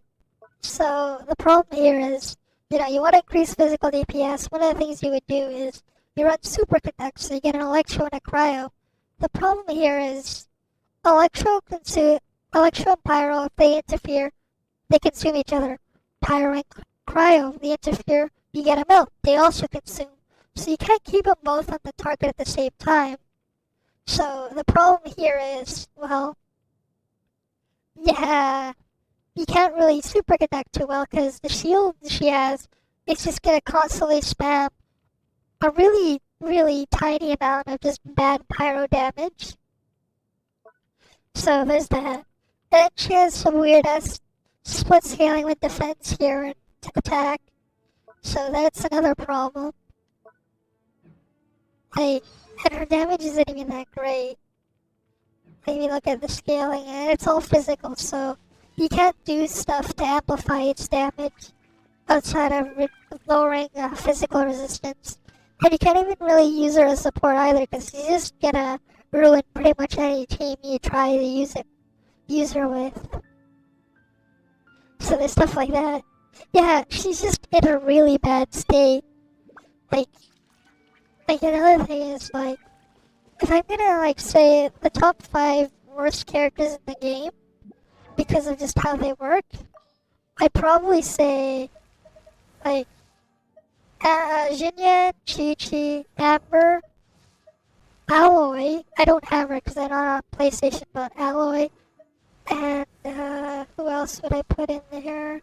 [SPEAKER 1] So the problem here is, you know, you want to increase physical DPS, one of the things you would do is, you run Superconduct, so you get an Electro and a Cryo. The problem here is, Electro and Pyro, if they interfere, they consume each other. Pyro and Cryo, they interfere, you get a melt, they also consume. So you can't keep them both on the target at the same time. So the problem here is, well, yeah, you can't really superconduct too well because the shield she has, it's just gonna constantly spam a really, really tiny amount of just bad pyro damage. So there's that. And then she has some weird ass split scaling with defense here and attack. So that's another problem. Like, and her damage isn't even that great. Maybe look at the scaling, and it's all physical, so you can't do stuff to amplify its damage outside of lowering physical resistance. And you can't even really use her as support either, because she's just gonna ruin pretty much any team you try to use her with. So there's stuff like that. Yeah, she's just in a really bad state. Like another thing is like, if I'm gonna like say the top 5 worst characters in the game because of just how they work, I'd probably say like Xinyan, Chi-Chi, Amber, Alloy. I don't have her because I'm not on PlayStation, but Alloy. And who else would I put in there?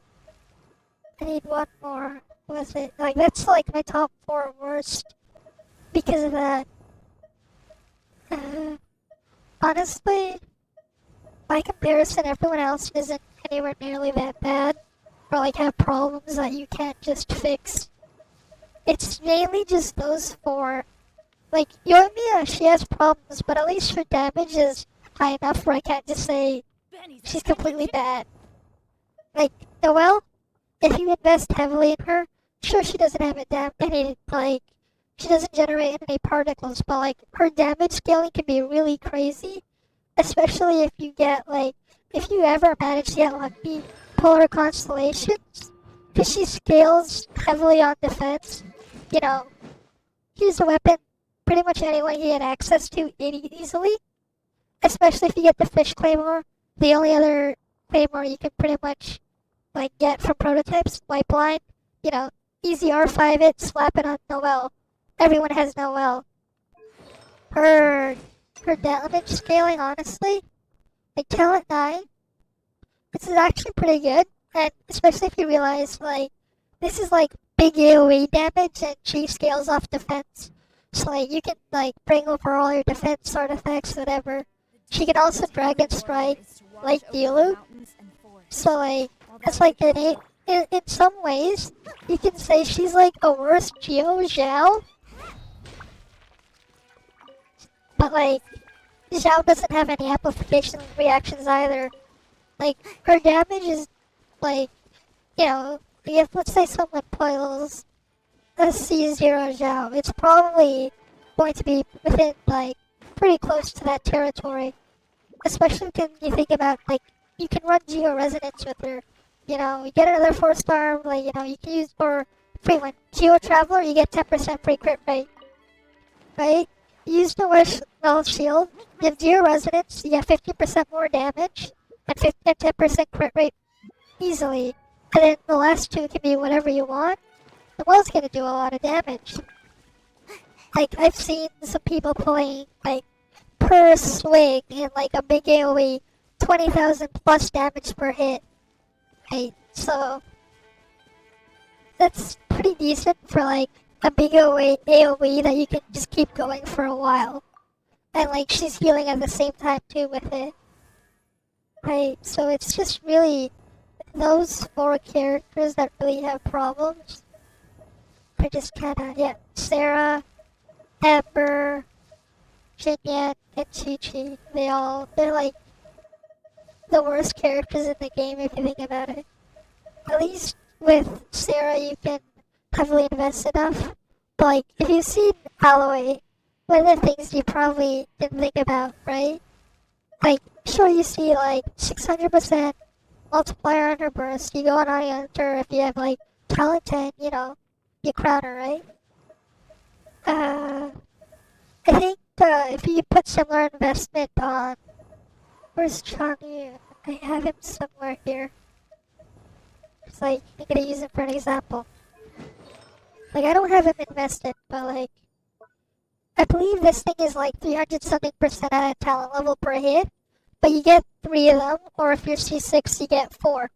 [SPEAKER 1] I need one more. Who was it? Like that's like my top 4 worst because of that. Honestly, by comparison, everyone else isn't anywhere nearly that bad, or like have problems that you can't just fix. It's mainly just those 4. Like, Yoimiya, she has problems, but at least her damage is high enough where I can't just say she's completely bad. Like, Noelle, if you invest heavily in her, sure she doesn't have any, like, she doesn't generate any particles, but like, her damage scaling can be really crazy. Especially if you get, like, if you ever manage to get lucky, polar constellations, because she scales heavily on defense. You know, use a weapon pretty much anyone can get access to easily. Especially if you get the fish claymore. The only other claymore you can pretty much, like, get from prototypes, wipe line. You know, easy R5 it, slap it on Noelle. Everyone has Noelle. Her damage scaling, honestly, like Talent 9, this is actually pretty good, and especially if you realize, like, this is like big AoE damage and she scales off defense. So like, you can like bring over all your defense artifacts, whatever. She can also Dragon Strike, like Dilu. So like, that's like in some ways, you can say she's like a worse Geo Zhao. But like, Zhao doesn't have any amplification reactions either. Like, her damage is like, you know, if let's say someone pulls a C0 Zhao, it's probably going to be within like pretty close to that territory. Especially when you think about like, you can run Geo Resonance with her. You know, you get another 4-star, like, you know, you can use, or free one. Geo Traveler, you get 10% free crit rate. Right? Use the Well Shield, give Geo Resonance, you get 50% more damage, and 10% crit rate easily. And then the last 2 can be whatever you want. The Well's gonna do a lot of damage. Like, I've seen some people playing, like, per swing in, like, a big AoE, 20,000 plus damage per hit. Right? So that's pretty decent for like a big AoE that you can just keep going for a while. And like she's healing at the same time too with it. Right? So it's just really those 4 characters that really have problems. They're just kinda, yeah, Sarah, Amber, Jinyan, and Chi-Chi. They're like the worst characters in the game if you think about it. At least with Sarah you can heavily invest enough. But like, if you've seen Alloy, one of the things you probably didn't think about, right? Like, sure you see like 600% multiplier on her burst, you go on Hunter if you have like talent 10, you know, you crown her, right? I think if you put similar investment on, where's Changyu? I have him somewhere here. It's like, I'm gonna use him for an example. Like, I don't have him invested, but like, I believe this thing is like 300 something % at a talent level per hit, but you get 3 of them, or if you're C6, you get 4.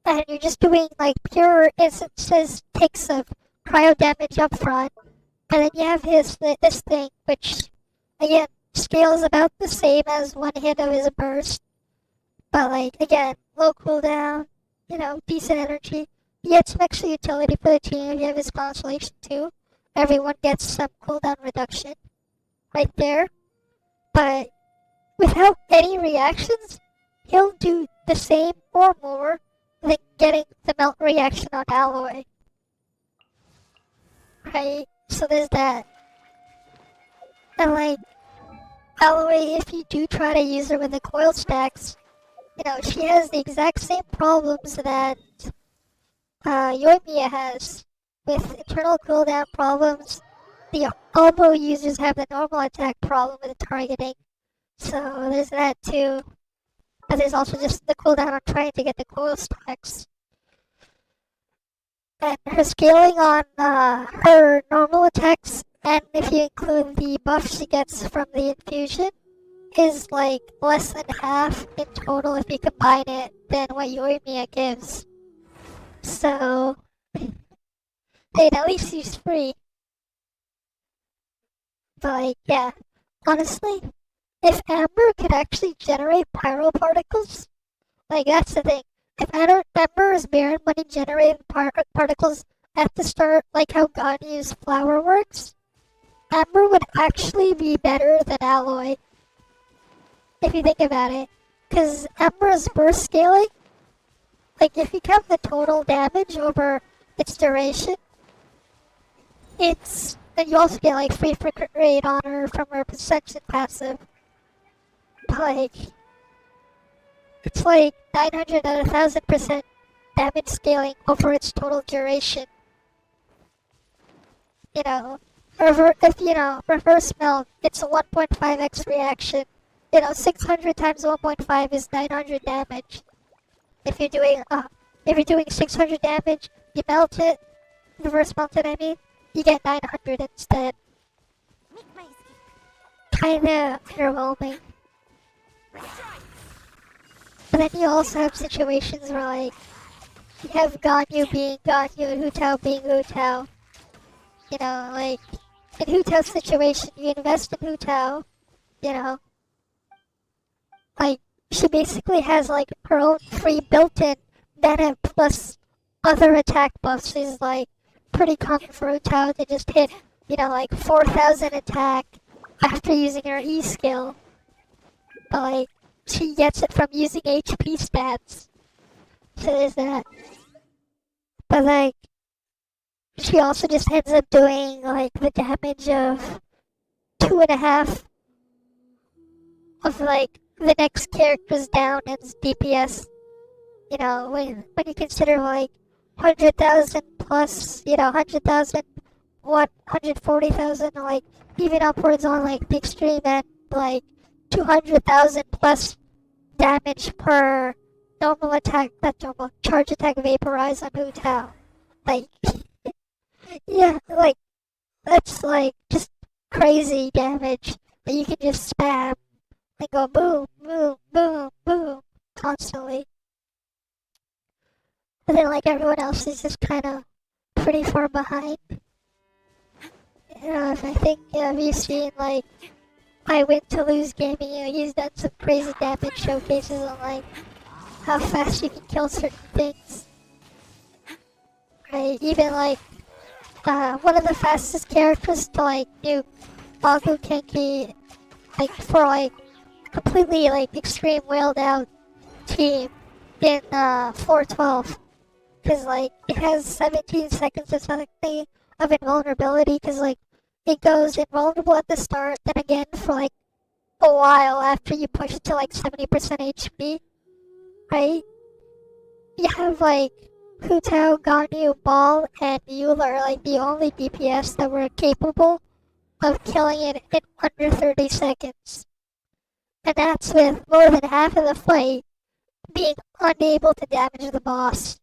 [SPEAKER 1] And you're just doing like pure instances, takes of cryo damage up front, and then you have this thing, which, again, scales about the same as 1 hit of his burst, but like, again, low cooldown, you know, decent energy. You get some extra utility for the team. You have his constellation too. Everyone gets some cooldown reduction right there. But without any reactions, he'll do the same or more than getting the melt reaction on Alloy. Right? So there's that. And like, Alloy, if you do try to use her with the coil stacks, you know, she has the exact same problems that Yoimiya has, with internal cooldown problems. The elbow users have the normal attack problem with targeting, so there's that too. But there's also just the cooldown on trying to get the coil stacks. And her scaling on her normal attacks, and if you include the buff she gets from the infusion, is like less than half in total if you combine it than what Yoimiya gives. So, they'd at least use free. But like, yeah, honestly, if Amber could actually generate pyro particles, like that's the thing. If Amber is Baron money generating particles at the start, like how Ganyu's flower works, Amber would actually be better than Alloy. If you think about it. Because Amber's burst scaling, like if you count the total damage over its duration, and you also get like free frequent rate on her from her Ascension passive. But like, it's like 900 and 1000% damage scaling over its total duration. You know, reverse melt, it's a 1.5x reaction. You know, 600 times 1.5 is 900 damage. If you're doing 600 damage, you melt it, reverse melt it, I mean, you get 900 instead. Kinda underwhelming. But then you also have situations where like, you have Ganyu being Ganyu and Hu Tao being Hu Tao. You know, like, in Hu Tao's situation, you invest in Hu Tao, you know, like, she basically has like her own free built-in mana plus other attack buffs. She's like pretty common for Hu Tao to just hit, you know, like 4,000 attack after using her E skill. But like, she gets it from using HP stats. So there's that. But like, she also just ends up doing like the damage of 2.5 of like the next character's down and DPS. You know, when you consider like 100,000 plus, you know, 100,000, 140,000, like even upwards on like the extreme end, like 200,000 plus damage per normal attack, not normal, charge attack vaporize on Hu Tao. Like, yeah, like, that's like just crazy damage that you can just spam They go boom, boom, boom, boom, constantly. But then like everyone else is just kind of pretty far behind. I think you've seen like I Win to Lose Gaming, he's done some crazy damage showcases on like how fast you can kill certain things. Right, even like one of the fastest characters to like nuke Bagu Kenki, like for like completely like extreme whaled out team in 412, because like it has 17 seconds or something of invulnerability, because like it goes invulnerable at the start, then again for like a while after you push it to like 70% HP, right? You have like Hu Tao, Ganyu, Ball, and Eula are like the only DPS that were capable of killing it in under 30 seconds. And that's with more than half of the fight being unable to damage the boss.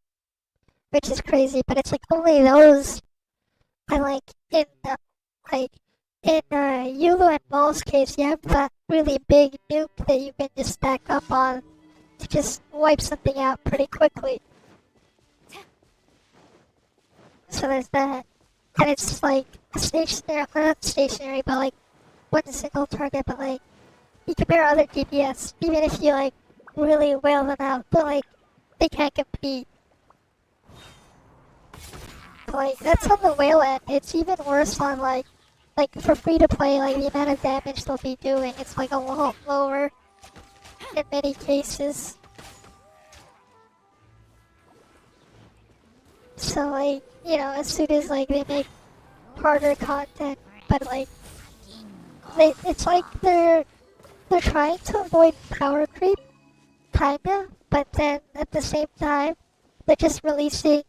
[SPEAKER 1] Which is crazy, but it's like only those. And like in Eula and Ball's case, you have that really big nuke that you can just stack up on to just wipe something out pretty quickly. So there's that. And it's like stationary, not stationary, but like one single target, but like you compare other DPS, even if you like really whale them out, but like they can't compete. But, like that's on the whale end. It's even worse on like for free to play, like the amount of damage they'll be doing, it's like a lot lower in many cases. So like, as soon as like they make harder content, but like it's like they're trying to avoid power creep, kinda, but then at the same time they're just releasing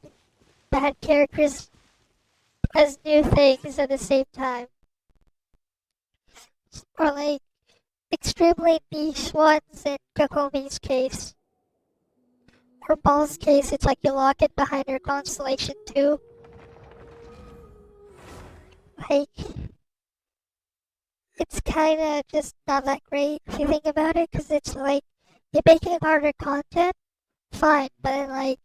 [SPEAKER 1] bad characters as new things at the same time. Or like extremely niche ones in Kokomi's case. Or Ball's case, it's like you lock it behind her constellation too. Like, it's kinda just not that great if you think about it, because it's like, you're making harder content, fine, but then like,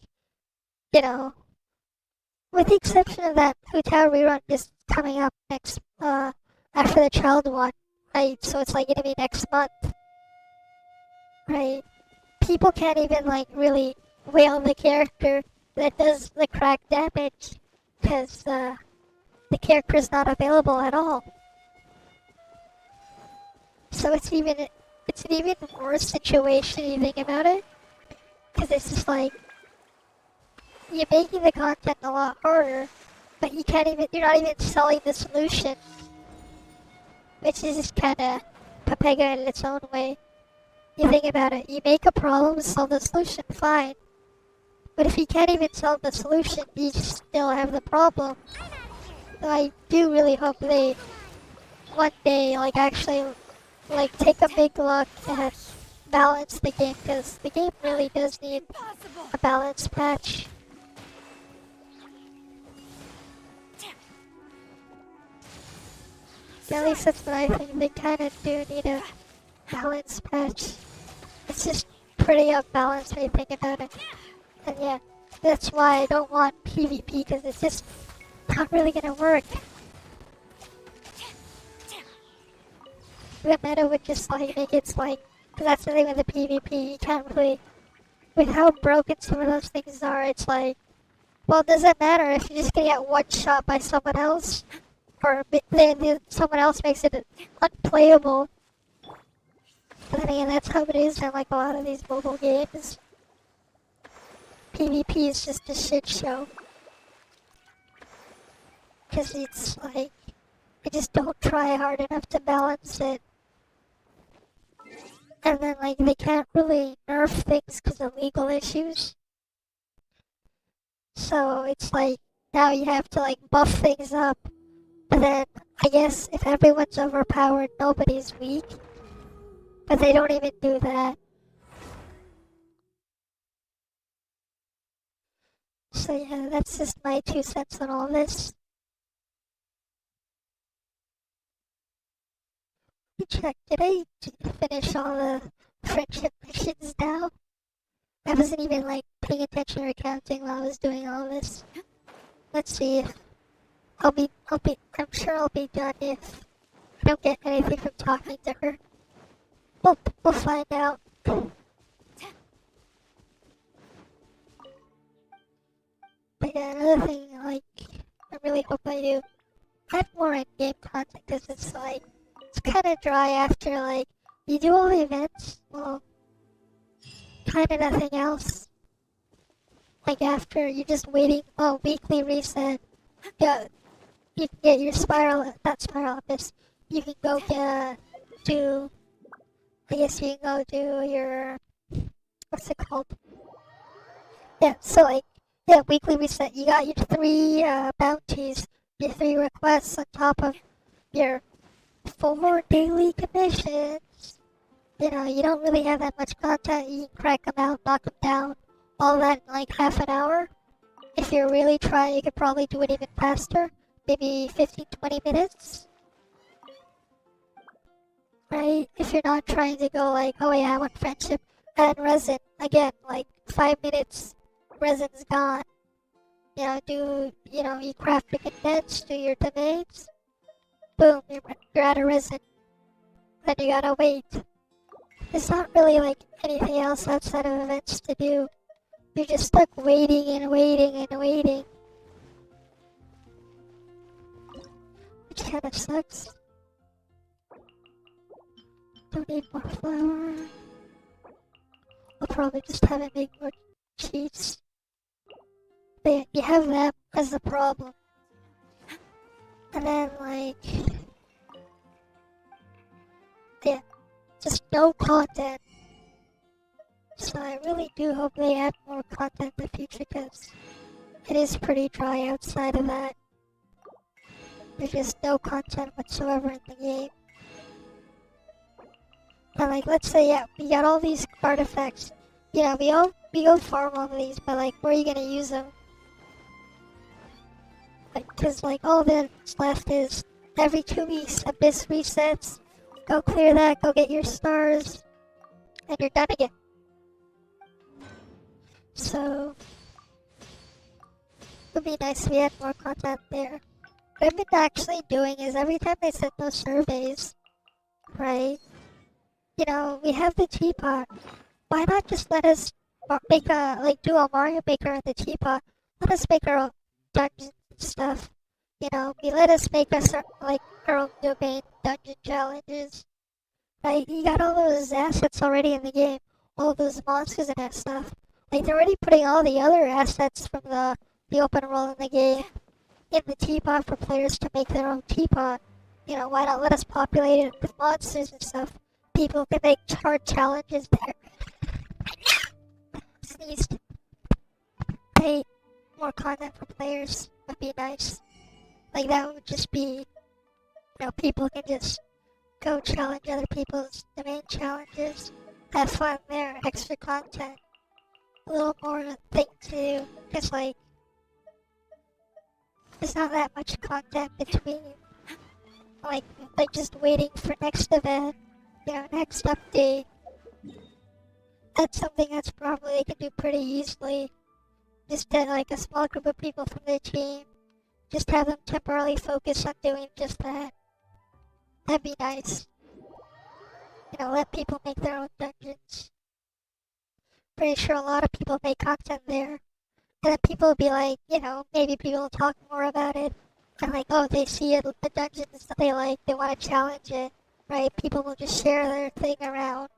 [SPEAKER 1] with the exception of that Hu Tao rerun just coming up next, after the child one, right? So it's like gonna be next month, right? People can't even like really whale the character that does the crack damage, because the character is not available at all. So it's an even worse situation if you think about it, because it's just like you're making the content a lot harder, but you're not even selling the solution, which is just kind of Papega in its own way. You think about it, you make a problem, solve the solution, fine. But if you can't even solve the solution, you still have the problem. So I do really hope they one day actually take a big look at balance the game, because the game really does need a balance patch. At least that's what I think. They kind of do need a balance patch. It's just pretty unbalanced when you think about it. And yeah, that's why I don't want PvP, because it's just not really gonna work. The meta would just make it because that's the thing with the PvP, you can't really, with how broken some of those things are, it's like, well, does it matter if you're just gonna get one shot by someone else? Or then someone else makes it unplayable. But then again, that's how it is in a lot of these mobile games. PvP is just a shit show. Because it's they just don't try hard enough to balance it. And then they can't really nerf things because of legal issues. So it's now you have to buff things up. But then I guess if everyone's overpowered, nobody's weak. But they don't even do that. So yeah, that's just my 2 cents on all this. me check. Did I finish all the friendship missions now? I wasn't even like paying attention or counting while I was doing all this. Let's see if I'm sure I'll be done if I don't get anything from talking to her. We'll find out. But yeah, another thing, like, I really hope I do add more in-game content, because it's like, it's kind of dry after, like, you do all the events, well, kind of nothing else. Like, after you're just waiting, weekly reset, yeah, you can get your not spiral office, you can go do, I guess you can go do your, what's it called? Yeah, so like, yeah, weekly reset, you got your 3 bounties, your 3 requests on top of your 4 daily commissions. You know, you don't really have that much content, you can crack them out, knock them down, all that in like half an hour. If you're really trying, you could probably do it even faster, maybe 15-20 minutes. Right? If you're not trying to go like, oh yeah, I want friendship and resin, again, like 5 minutes, resin's gone. You know, you craft a condense, do your domains, boom, you're out of resin. Then you gotta wait. There's not really like anything else outside of events to do. You're just stuck waiting and waiting and waiting. Which kinda sucks. Don't need more flour. I'll probably just have it make more cheese. But yeah, you have that as a problem. And then like, yeah, just no content. So I really do hope they add more content in the future, because it is pretty dry outside of that. There's just no content whatsoever in the game. And like, let's say, yeah, we got all these artifacts. Yeah, we go farm all of these, but like, where are you gonna use them? Like, cause like, all that's left is every 2 weeks, Abyss resets. Go clear that, go get your stars, and you're done again. So, it would be nice if we had more content there. What I've been actually doing is every time they send those surveys, right? You know, we have the teapot. Why not just let us make do a Mario Maker in the teapot? Let us make our own dungeons and stuff. You know, let us make our own domain dungeon challenges. Right? You got all those assets already in the game, all those monsters and that stuff. Like, they're already putting all the other assets from the open world in the game in the teapot for players to make their own teapot. You know, why not let us populate it with monsters and stuff? People can make hard challenges there. Sneezed. Hey, more content for players would be nice. Like, that would just be, you know, people can just go challenge other people's domain challenges. Have fun there, extra content. A little more thing to do. Just like, there's not that much content between, like just waiting for next event, you know, next update. That's something that's probably they can do pretty easily. Just get like a small group of people from the team, just have them temporarily focus on doing just that. That'd be nice. You know, let people make their own dungeons. Pretty sure a lot of people make content there. And then people will be like, you know, maybe people will talk more about it. And like, oh, they see it, the dungeons that they like, they want to challenge it, right? People will just share their thing around.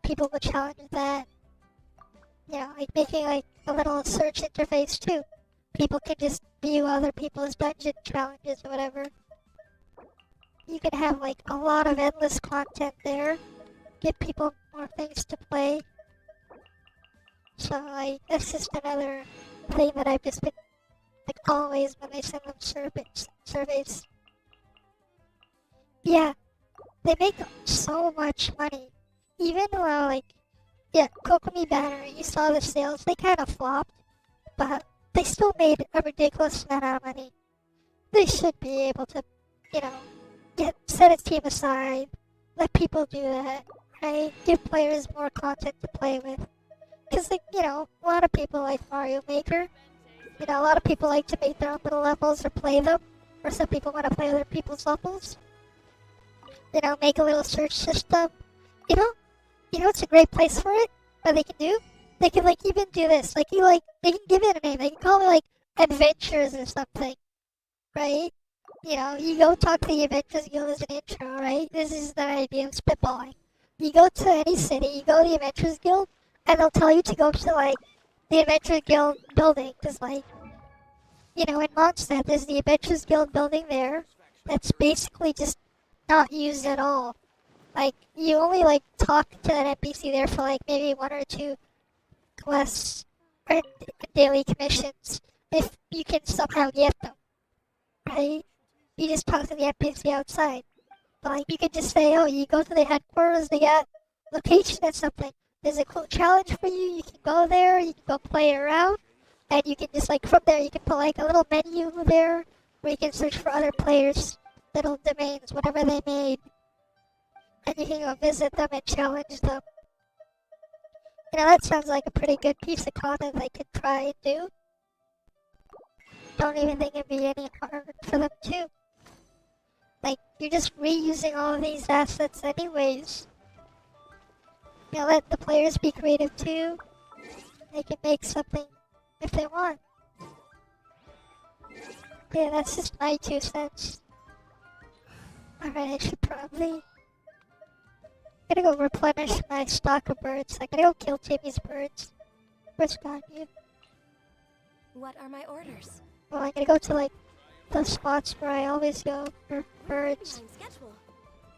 [SPEAKER 1] People will challenge that. You know, like making like a little search interface too. People can just view other people's dungeon challenges or whatever. You can have like a lot of endless content there. Give people more things to play. So like, that's just another thing that I've just been like always when they send them surveys. Yeah, they make so much money. Even though like, yeah, Kokomi Banner, you saw the sales, they kind of flopped, but they still made a ridiculous amount of money. They should be able to, you know, set a team aside, let people do that, right? Give players more content to play with. Because, like, you know, a lot of people like Mario Maker. You know, a lot of people like to make their own little levels or play them. Or some people want to play other people's levels. You know, make a little search system. You know, it's a great place for it. What they can do? They can, like, even do this. Like, they can give it a name. They can call it, like, Adventures or something. Right? You know, you go talk to the Adventures Guild as an intro, right? This is the idea of spitballing. You go to any city, you go to the Adventures Guild, and they'll tell you to go to, like, the Adventures Guild building. Because, like, you know, in Mondstadt, there's the Adventures Guild building there that's basically just not used at all. Like, you only, like, talk to an NPC there for, like, maybe 1 or 2 quests or daily commissions if you can somehow get them, right? You just talk to the NPC outside. But, like, you could just say, oh, you go to the headquarters, they got location and something. There's a cool challenge for you, you can go there, you can go play around, and you can just, like, from there, you can put, like, a little menu there where you can search for other players' little domains, whatever they made. And you can go visit them and challenge them. You know, that sounds like a pretty good piece of content they could try and do. Don't even think it'd be any harder for them to. Like, you're just reusing all of these assets anyways. You know, let the players be creative too. They can make something if they want. Yeah, that's just my 2 cents. Alright, I should probably... I gotta go replenish my stock of birds. I gotta go kill Timmy's birds. Where's got you?
[SPEAKER 5] What are my orders?
[SPEAKER 1] Well, I'm gonna go to, like, the spots where I always go for birds.
[SPEAKER 5] Schedule.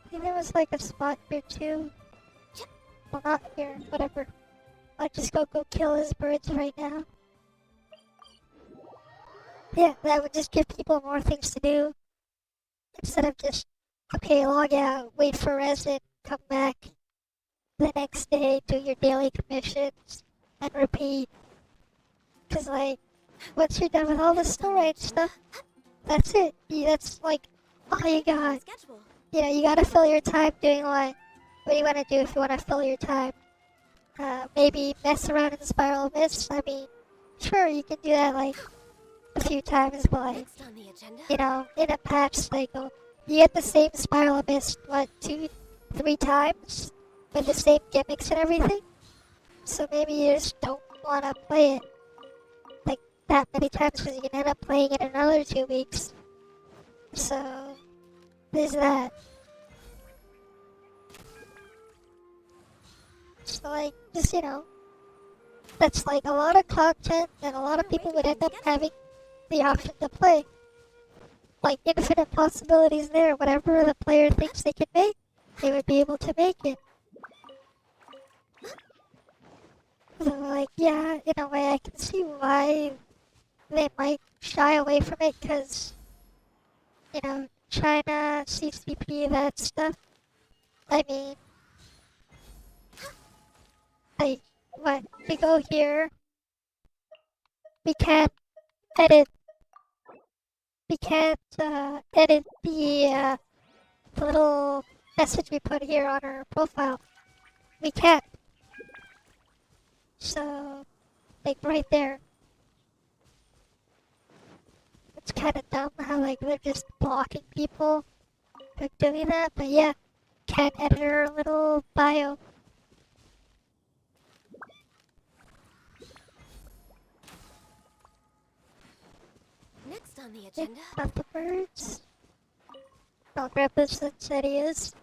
[SPEAKER 1] I think there was, like, a spot here too. Well, not here, whatever. I'll just go kill his birds right now. Yeah, that would just give people more things to do. Instead of just, okay, log out, wait for resin, come back the next day, do your daily commissions, and repeat. Cause, like, once you're done with all the story and stuff, that's it. That's, like, all you got.
[SPEAKER 5] Schedule.
[SPEAKER 1] You know, you gotta fill your time doing what do you wanna do if you wanna fill your time? Maybe mess around in Spiral Mist. I mean, sure, you can do that, like, a few times, but, like,
[SPEAKER 5] Next on the agenda.
[SPEAKER 1] you know, in a patch cycle, you get the same Spiral Mist, what, 2, 3 times? With the same gimmicks and everything? So maybe you just don't wanna play it, like, that many times, because you can end up playing it another 2 weeks. So, there's that. So, like, just, you know, that's, like, a lot of content that a lot of people would end up having the option to play. Like, infinite possibilities there. Whatever the player thinks they can make, they would be able to make it. So, like, yeah, in a way I can see why they might shy away from it, because, you know, China, CCP, that stuff. I mean, like, what, we go here, we can't edit the little message we put here on our profile. We can't. So, like, right there. It's kind of dumb how, like, they're just blocking people for doing that, but yeah, can't edit our little bio.
[SPEAKER 5] Next on the agenda.
[SPEAKER 1] Got the birds. I'll grab this that he is.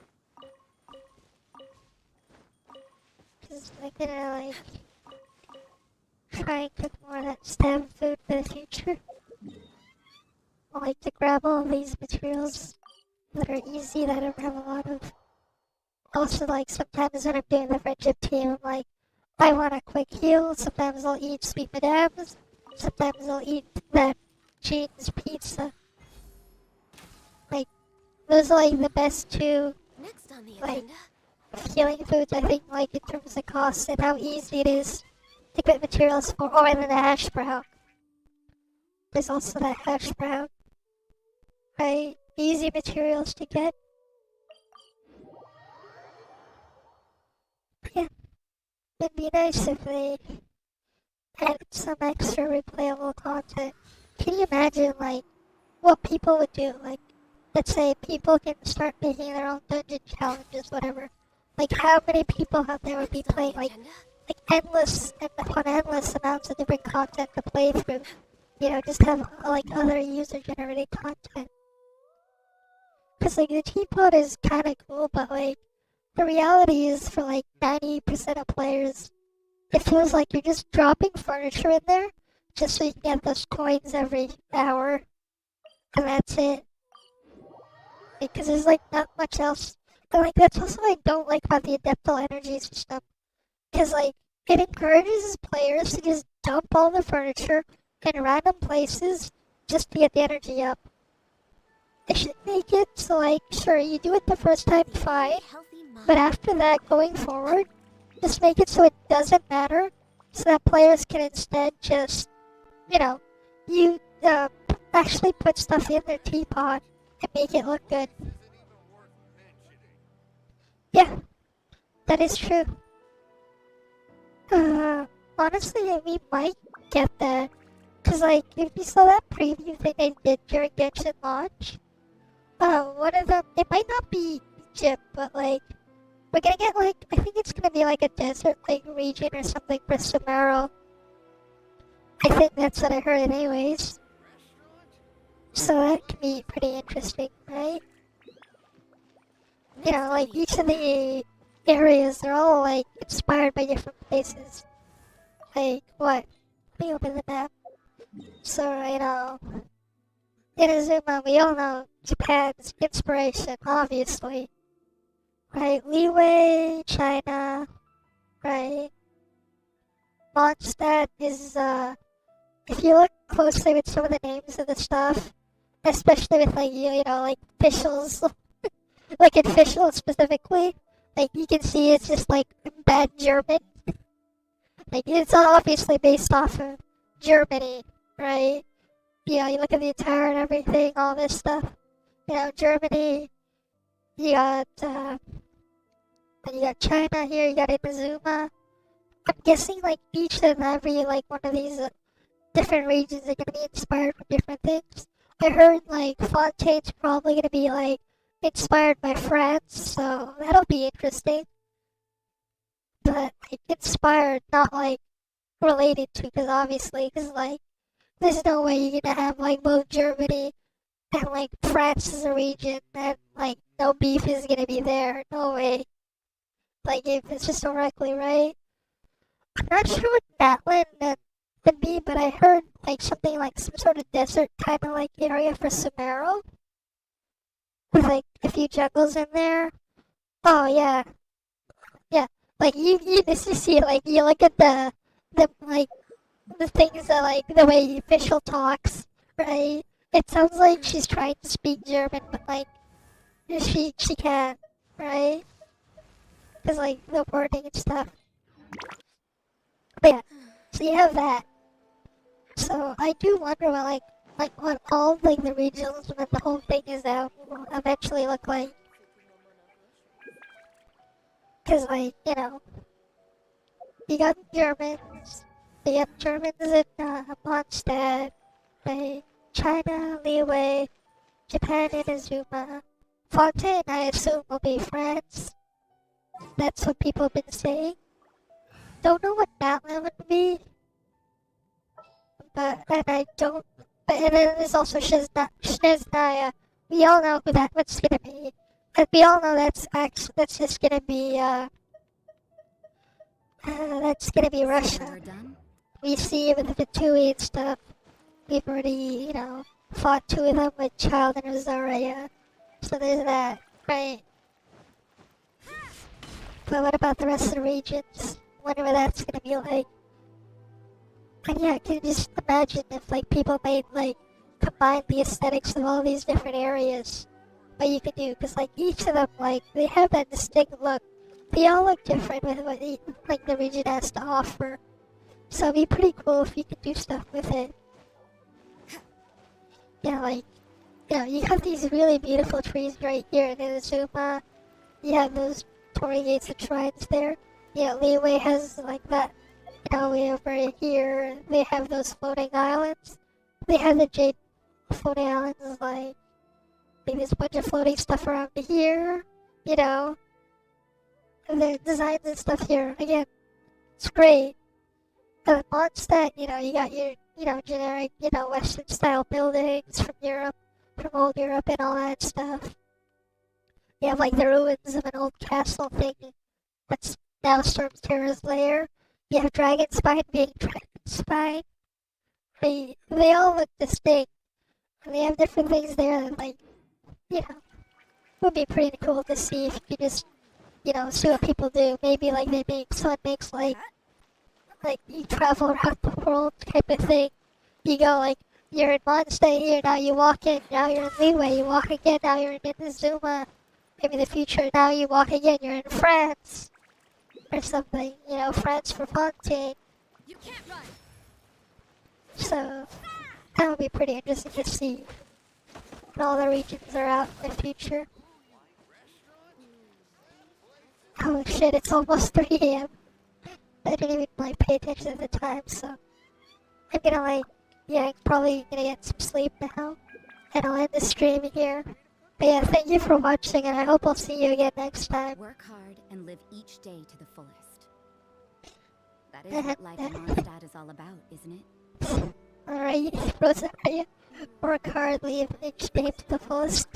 [SPEAKER 1] Cause I'm gonna, like, try and cook more of that stab food for the future. I like to grab all these materials that are easy, that I don't have a lot of. Also, like, sometimes when I'm doing the friendship team, I'm like, I want a quick heal. Sometimes I'll eat sweet madames. Sometimes I'll eat that Jane's pizza. Like, those are, like, the best 2,
[SPEAKER 5] Next on the
[SPEAKER 1] like,
[SPEAKER 5] agenda.
[SPEAKER 1] healing foods, I think, like, in terms of cost and how easy it is to get materials for. Oh, and then the hash brown. There's also that hash brown. Right? Easy materials to get. it'd be nice if they added some extra replayable content. Can you imagine, like, what people would do? Like, let's say people can start making their own dungeon challenges, whatever. Like, how many people out there would be playing, like endless amounts of different content to play through? You know, just have, like, other user-generated content. Because, like, the teapot is kind of cool, but, like, the reality is for, like, 90% of players, it feels like you're just dropping furniture in there just so you can get those coins every hour. And that's it. Because there's, like, not much else. And, like, that's also what I don't like about the Adeptal energy system. Because, like, it encourages players to just dump all the furniture in random places just to get the energy up. They should make it so, like, sure, you do it the first time, fine. But after that, going forward, just make it so it doesn't matter. So that players can instead just, you know, you actually put stuff in their teapot and make it look good. Yeah, that is true. Honestly, we might get that. Cause, like, if you saw that preview thing they did during Genshin launch, one of them, it might not be Egypt, but, like, we're gonna get, like, I think it's gonna be, like, a desert, like, region or something for Sumeru. I think that's what I heard anyways. So that can be pretty interesting, right? You know, like, each of the areas, they're all, like, inspired by different places. Like, what? Let me open the map. So, you know, Inazuma, we all know Japan's inspiration, obviously. Right? Liyue, China, right? Mondstadt is, if you look closely with some of the names of the stuff, especially with, like, you know, like, officials, like, officials specifically, like, you can see it's just, like, bad German. Like, it's obviously based off of Germany, right? You know, you look at the attire and everything, all this stuff. You know, Germany, you got China here, you got Inazuma. I'm guessing, like, each and every, like, one of these different regions are gonna be inspired from different things. I heard, like, Fontaine's probably gonna be, like, inspired by France, so that'll be interesting. But, like, inspired, not, like, related to, because obviously, because, like, there's no way you're gonna have, like, both Germany and, like, France as a region, and, like, no beef is gonna be there. No way. Like, if it's historically, right? I'm not sure what Battleland could be, but I heard, like, something like some sort of desert kind of, like, area for Sumeru. With, like, a few jungles in there. Oh, yeah. Yeah. Like, you just see, like, you look at like, the things that, like, the way the official talks, right? It sounds like she's trying to speak German, but, like, she can't, right? Because, like, the wording and stuff. But yeah, so you have that. So I do wonder what, like what all, like, the regions when the whole thing is out will eventually look like. Because, like, you know, you got Germans, you got Germans in Mondstadt, right? China, Liyue, Japan, Inazuma. Fontaine, I assume, will be France. That's what people have been saying. Don't know what Battleland would be. And then there's also Snezhnaya. We all know what's gonna be. And we all know that's just gonna be, that's gonna be Russia. We see with the Fatui and stuff. We've already, you know, fought two of them with Child and Rosaria. So there's that, right? But what about the rest of the regions? Wonder what that's gonna be like. And yeah, can you just imagine if, like, people made, like, combine the aesthetics of all these different areas? What you could do, because, like, each of them, like, they have that distinct look. They all look different with what, like, the region has to offer. So it'd be pretty cool if you could do stuff with it. Yeah, like, you know, you have these really beautiful trees right here in Inazuma. You have those Torii Gates and shrines there. Leeway has like that. Way over here, they have those floating islands. They have the Jade floating islands, like, there's a bunch of floating stuff around here, and the designs and stuff here, again, it's great. And Mondstadt, you got your, generic, Western style buildings from Europe, from old Europe and all that stuff. You have, like, the ruins of an old castle thing that's now Stormterror's lair. You have Dragonspine being Dragonspine. They all look distinct. And they have different things there that, like, would be pretty cool to see if you just, see what people do. Maybe, like, someone makes, like, you travel around the world type of thing. You go, like, you're in Mondstadt here, now you walk in, now you're in Leeway, you walk again, now you're in Inazuma. Maybe in the future, now you walk again, you're in France. Or something, France for Fontaine.
[SPEAKER 2] You can't run.
[SPEAKER 1] So, that would be pretty interesting to see. And all the regions are out in the future. Oh shit, it's almost 3 AM. I didn't even, pay attention at the time, so... I'm gonna, probably gonna get some sleep now. And I'll end the stream here. But yeah, thank you for watching, and I hope I'll see you again next time.
[SPEAKER 5] Work hard and live each day to the fullest. That is what life in Mondstadt is all about, isn't it?
[SPEAKER 1] Alright, Rosaria. Work hard, live each day to the fullest.